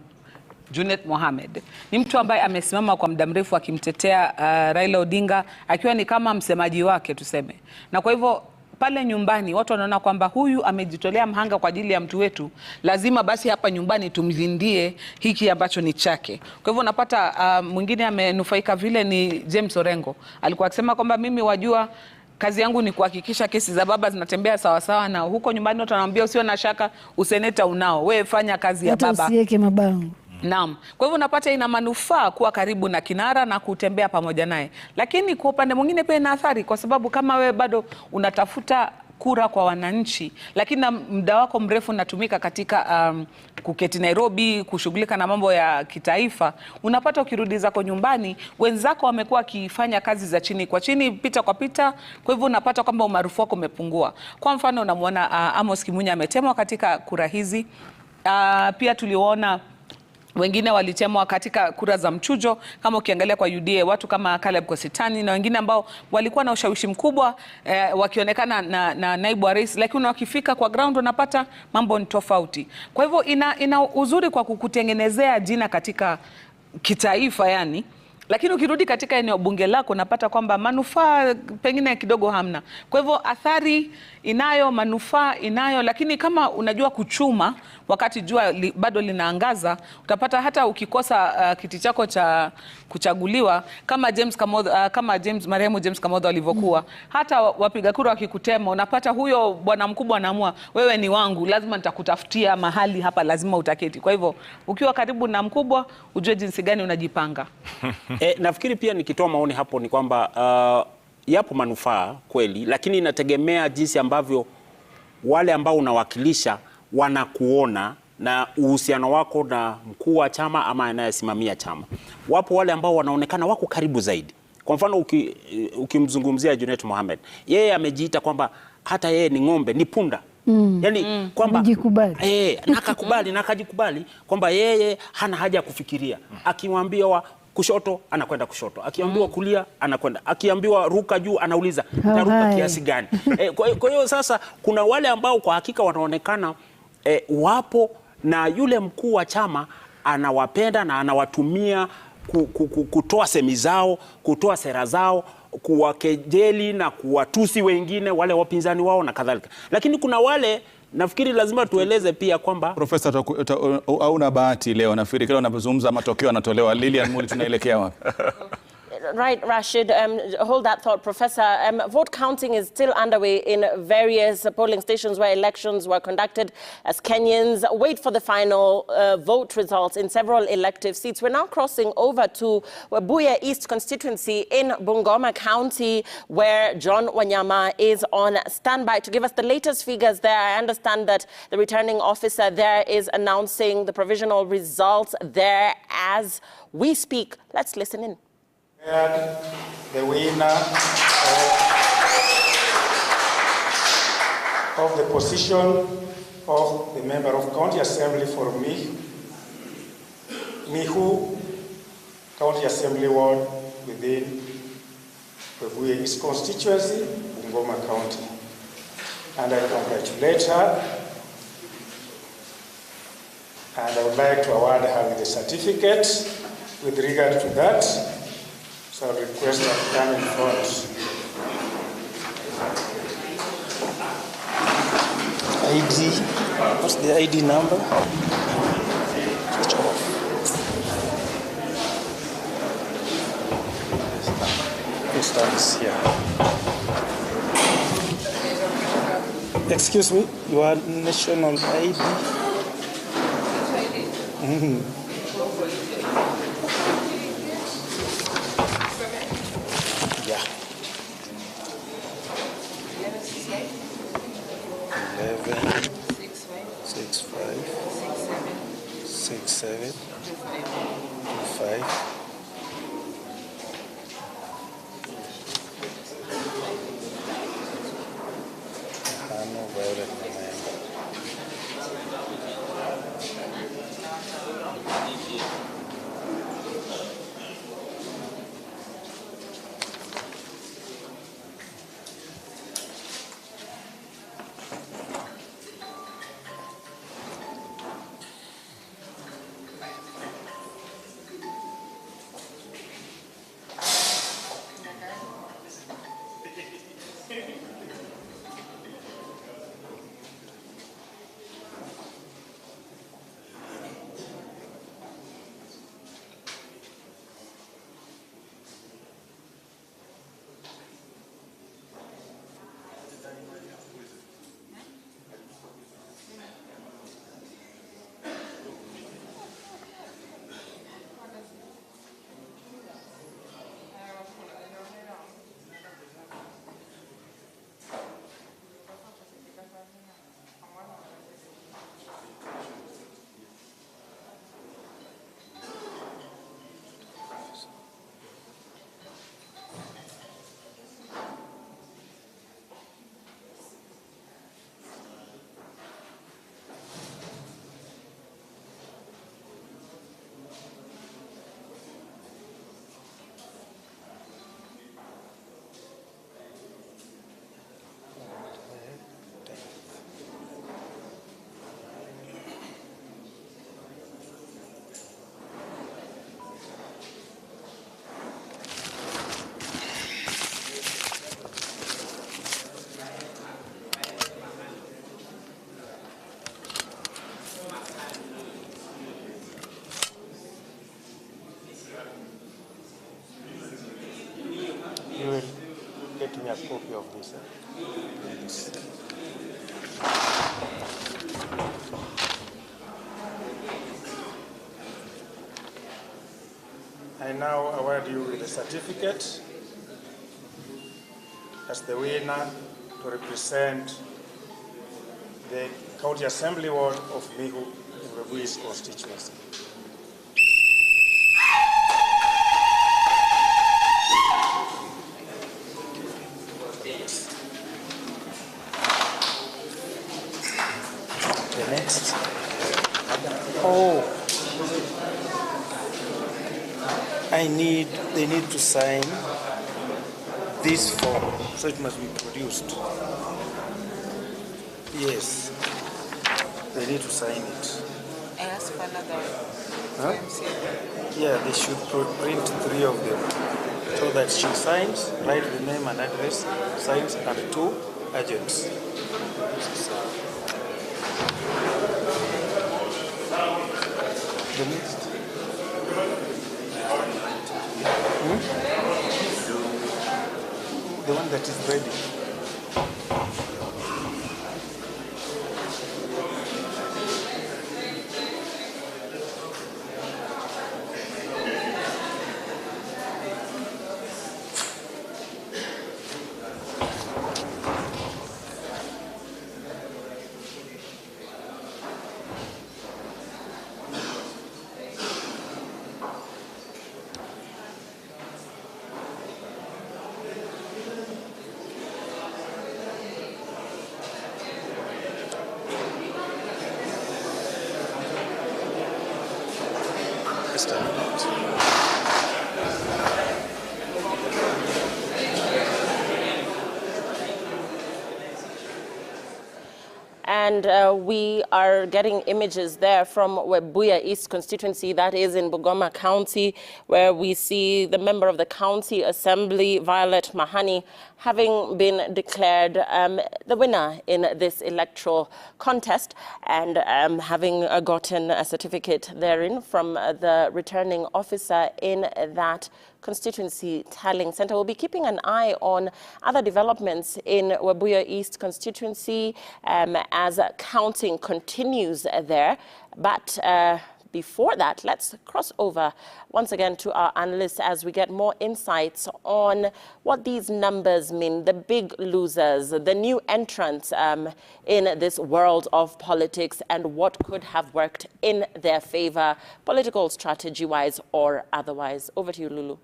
[SPEAKER 5] Junet Mohamed ni mtu ambaye amesimama kwa muda mrefu akimtetea Raila Odinga akiwa ni kama msemaji wake tuseme. Na kwa hivyo pale nyumbani watu wanaona kwamba huyu amejitolea mhanga kwa ajili ya mtu wetu, lazima basi hapa nyumbani tumlindie hiki ambacho ni chake. Kwa hivyo unapata mwingine amenufaika vile ni James Orengo. Alikuwa akisema kwamba mimi wajua kazi yangu ni kuhakikisha kesi za baba zinatembea sawa sawa, na huko nyumbani watu wanaambia usio na shaka useneta unao, wewe fanya kazi ya baba.
[SPEAKER 10] Usiweke mabango.
[SPEAKER 5] Naam. Kwa hivyo unapata ina manufaa kuwa karibu na kinara na kutembea pamoja naye. Lakini kwa upande mwingine pia ina athari, kwa sababu kama wewe bado unatafuta kura kwa wananchi, lakini muda wako mrefu unatumika katika kuketi Nairobi kushughulika na mambo ya kitaifa, unapata ukirudi zako nyumbani wenzako wamekuwa wakifanya kazi za chini kwa chini, pita kwa pita. Kwa hivyo unapata kwamba umaarufu wako umepungua. Kwa mfano unamwona Amos Kimunya ametemwa katika kura hizi. Pia tuliona wengine walitemwa katika kura za mchujo, kama ukiangalia kwa UDA watu kama Caleb Kositani na wengine ambao walikuwa na ushawishi mkubwa wakionekana na naibu wa rais, lakini wakifika kwa ground unapata mambo ni tofauti. Kwa hivyo ina uzuri kwa kukutengenezea jina katika kitaifa yani. Lakini ukirudi katika eneo bunge lako unapata kwamba manufaa pengine kidogo hamna. Kwa hivyo athari inayo, manufaa inayo, lakini kama unajua kuchuma wakati jua bado linaangaza, utapata hata ukikosa kiti chako cha kuchaguliwa kama marehemu James Kamodho alivyokuwa, hata wapiga kura wakikutema unapata huyo bwana mkubwa anaamua wewe ni wangu, lazima nitakutafutia mahali hapa, lazima utaketi. Kwa hivyo ukiwa karibu na mkubwa ujue jinsi gani unajipanga.
[SPEAKER 14] Nafikiri pia nikitoa maoni hapo ni kwamba yapo manufaa kweli, lakini inategemea jinsi ambavyo wale ambao unawakilisha wanakuona na uhusiano wako na mkuu wa chama ama anayesimamia chama. Wapo wale ambao wanaonekana wako karibu zaidi. Kwa mfano ukimzungumzia Junet Mohamed, yeye amejiita kwamba hata yeye ni ng'ombe, ni punda. Yani kwamba nakakubali na akajikubali kwamba yeye hana haja ya kufikiria. Akiwaambia kushoto anakwenda kushoto, akiambiwa kulia anakwenda, akiambiwa ruka juu anauliza taruka kiasi gani. Kwa hiyo sasa kuna wale ambao kwa hakika wanaonekana wapo na yule mkuu wa chama anawapenda na anawatumia kutoa semi zao, kutoa sera zao, kuwakejeli na kuwatusi wengine wale wapinzani wao na kadhalika. Lakini kuna wale nafikiri lazima tueleze pia kwamba
[SPEAKER 12] Profesa hauna bahati leo, nafikiri kila unapozungumza matokeo yanatolewa. Lilian Muli, tunaelekea wapi?
[SPEAKER 11] right, Rashid. Hold that thought, Professor. Vote counting is still underway in various polling stations where elections were conducted as Kenyans wait for the final vote results in several elective seats. We're now crossing over to Webuye East constituency in Bungoma County, where John Wanyama is on standby to give us the latest figures there. I understand that the returning officer there is announcing the provisional results there as we speak. Let's listen in.
[SPEAKER 6] The winner of the position of the member of County Assembly for Mihu County Assembly Ward within Webuye East constituency, Bungoma County. And I congratulate her. And I would like to award her with a certificate with regard to that. So I request her to come in front. ID, what's the ID number? Switch off. Who stands here? Excuse me, your national ID? Yeah. 11, 65, 67, 5. You will get me a copy of this. Yes. I now award you with a certificate as the winner to represent the County Assembly Ward of Mihu in Webuye East constituency. The next. Oh. They need to sign this form, so it must be produced. Yes, they need to sign it.
[SPEAKER 5] I asked for another.
[SPEAKER 6] Huh? Yeah, they should print 3 of them, so that she signs, write the name and address, signs, and 2 agents. The next. the one that is ready.
[SPEAKER 11] And we are getting images there from Webuye East constituency, that is in Bungoma County, where we see the member of the County Assembly, Violet Mahani, having been declared the winner in this electoral contest and having gotten a certificate therein from the returning officer in that constituency tallying center. We'll be keeping an eye on other developments in Webuye East constituency as counting continues there. But before that, let's cross over once again to our analysts as we get more insights on what these numbers mean, the big losers, the new entrants in this world of politics, and what could have worked in their favor, political strategy-wise or otherwise. Over to you, Lulu.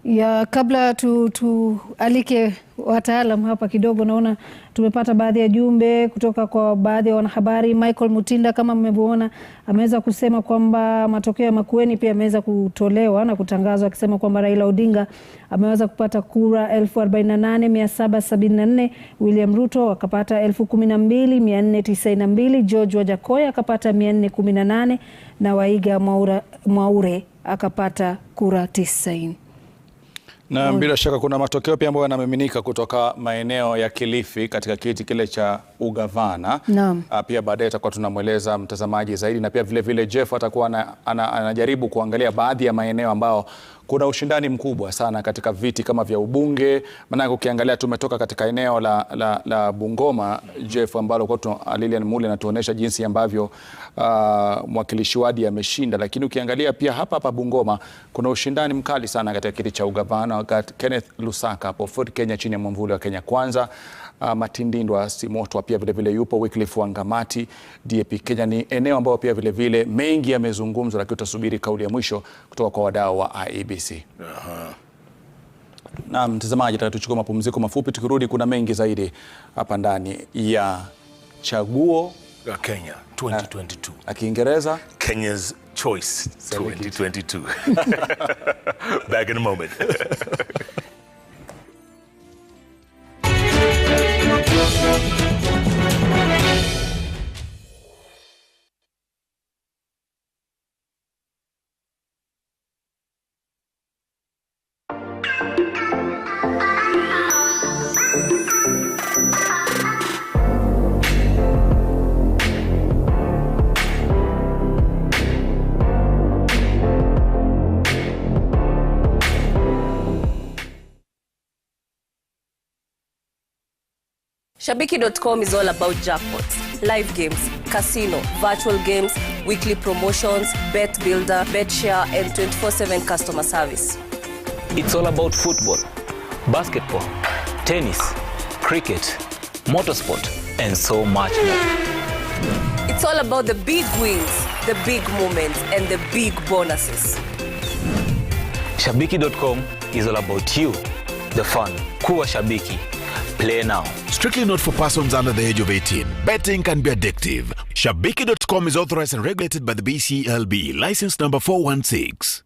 [SPEAKER 10] Ya kabla tualike wataalam hapa kidogo, naona tumepata baadhi ya jumbe kutoka kwa baadhi ya wanahabari. Michael Mutinda, kama mmevyoona, ameweza kusema kwamba matokeo ya Makueni pia yameweza kutolewa na kutangazwa, akisema kwamba Raila Odinga ameweza kupata kura 48,774, William Ruto akapata 12,492, George Wajakoya akapata 418 na Waiga Mwaure akapata kura 90.
[SPEAKER 12] Na bila shaka kuna matokeo pia ambayo yanamiminika kutoka maeneo ya Kilifi katika kiti kile cha ugavana.
[SPEAKER 10] Naam.
[SPEAKER 12] Pia baadaye tutakuwa tunamweleza mtazamaji zaidi, na pia vile vile Jeff atakuwa anajaribu kuangalia baadhi ya maeneo ambao kuna ushindani mkubwa sana katika viti kama vya ubunge. Maana ukiangalia tumetoka katika eneo la Bungoma, Jeff, ambalo kwa Lilian Mule anatuonesha jinsi ambavyo mwakilishi wadi ameshinda, lakini ukiangalia pia hapa Bungoma kuna ushindani mkali sana katika kiti cha ugavana. Kenneth Lusaka hapo Ford Kenya chini ya mwamvuli wa Kenya Kwanza, Matindindwa Simotwa pia vile vile yupo, Wycliffe Wangamati DAP Kenya. Ni eneo ambao pia vile vile mengi yamezungumzwa, lakini tutasubiri kauli ya mwisho kutoka kwa wadau wa IEBC. Na mtazamaji, tutachukua mapumziko mafupi, tukirudi kuna mengi zaidi hapa ndani ya chaguo
[SPEAKER 13] la Kenya 2022.
[SPEAKER 12] Na Kiingereza
[SPEAKER 13] Kenya's Choice 2022. Back in a moment.
[SPEAKER 25] Shabiki.com is all about jackpots, live games, casino, virtual games, weekly promotions, bet builder, bet share, and 24/7 customer service.
[SPEAKER 8] It's all about football, basketball, tennis, cricket, motorsport, and so much more.
[SPEAKER 25] It's all about the big wins, the big moments, and the big bonuses.
[SPEAKER 8] Shabiki.com is all about you, the fun. Kuwa Shabiki. Play now.
[SPEAKER 9] Strictly not for persons under the age of 18. Betting can be addictive. Shabiki.com is authorized and regulated by the BCLB. License number 416.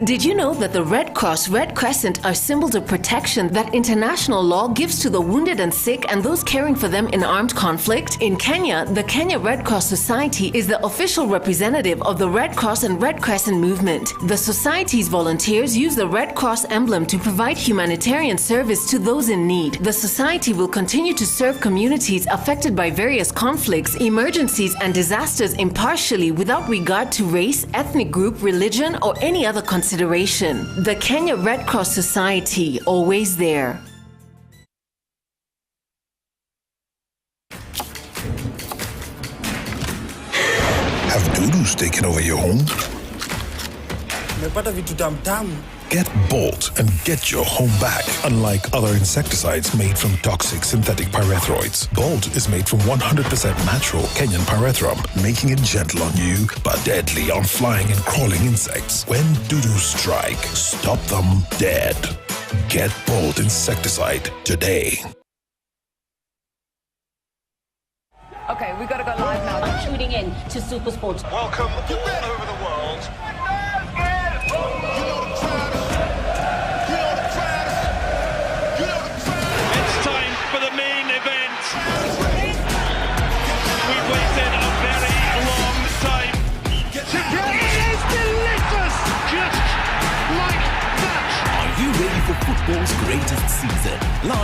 [SPEAKER 15] Did you know that the Red Cross, Red Crescent are symbols of protection that international law gives to the wounded and sick and those caring for them in armed conflict? In Kenya, the Kenya Red Cross Society is the official representative of the Red Cross and Red Crescent movement. The society's volunteers use the Red Cross emblem to provide humanitarian service to those in need. The society will continue to serve communities affected by various conflicts, emergencies, and disasters impartially without regard to race, ethnic group, religion, or any other consideration. consideration. The Kenya Red Cross Society, always there.
[SPEAKER 4] Have doodles taken over your home? Get Bolt and get your home back. Unlike other insecticides made from toxic synthetic pyrethroids, Bolt is made from 100% natural Kenyan pyrethrum, making it gentle on you but deadly on flying and crawling insects. When doodles strike, stop them dead. Get Bolt insecticide today.
[SPEAKER 16] Okay, we gotta go live now. I'm tuning in to Super Sports.
[SPEAKER 18] Welcome all over the world.
[SPEAKER 21] It's time for the main event. We've waited a very long time.
[SPEAKER 18] It is delicious! Just like that.
[SPEAKER 1] Are you ready for football's greatest season? Live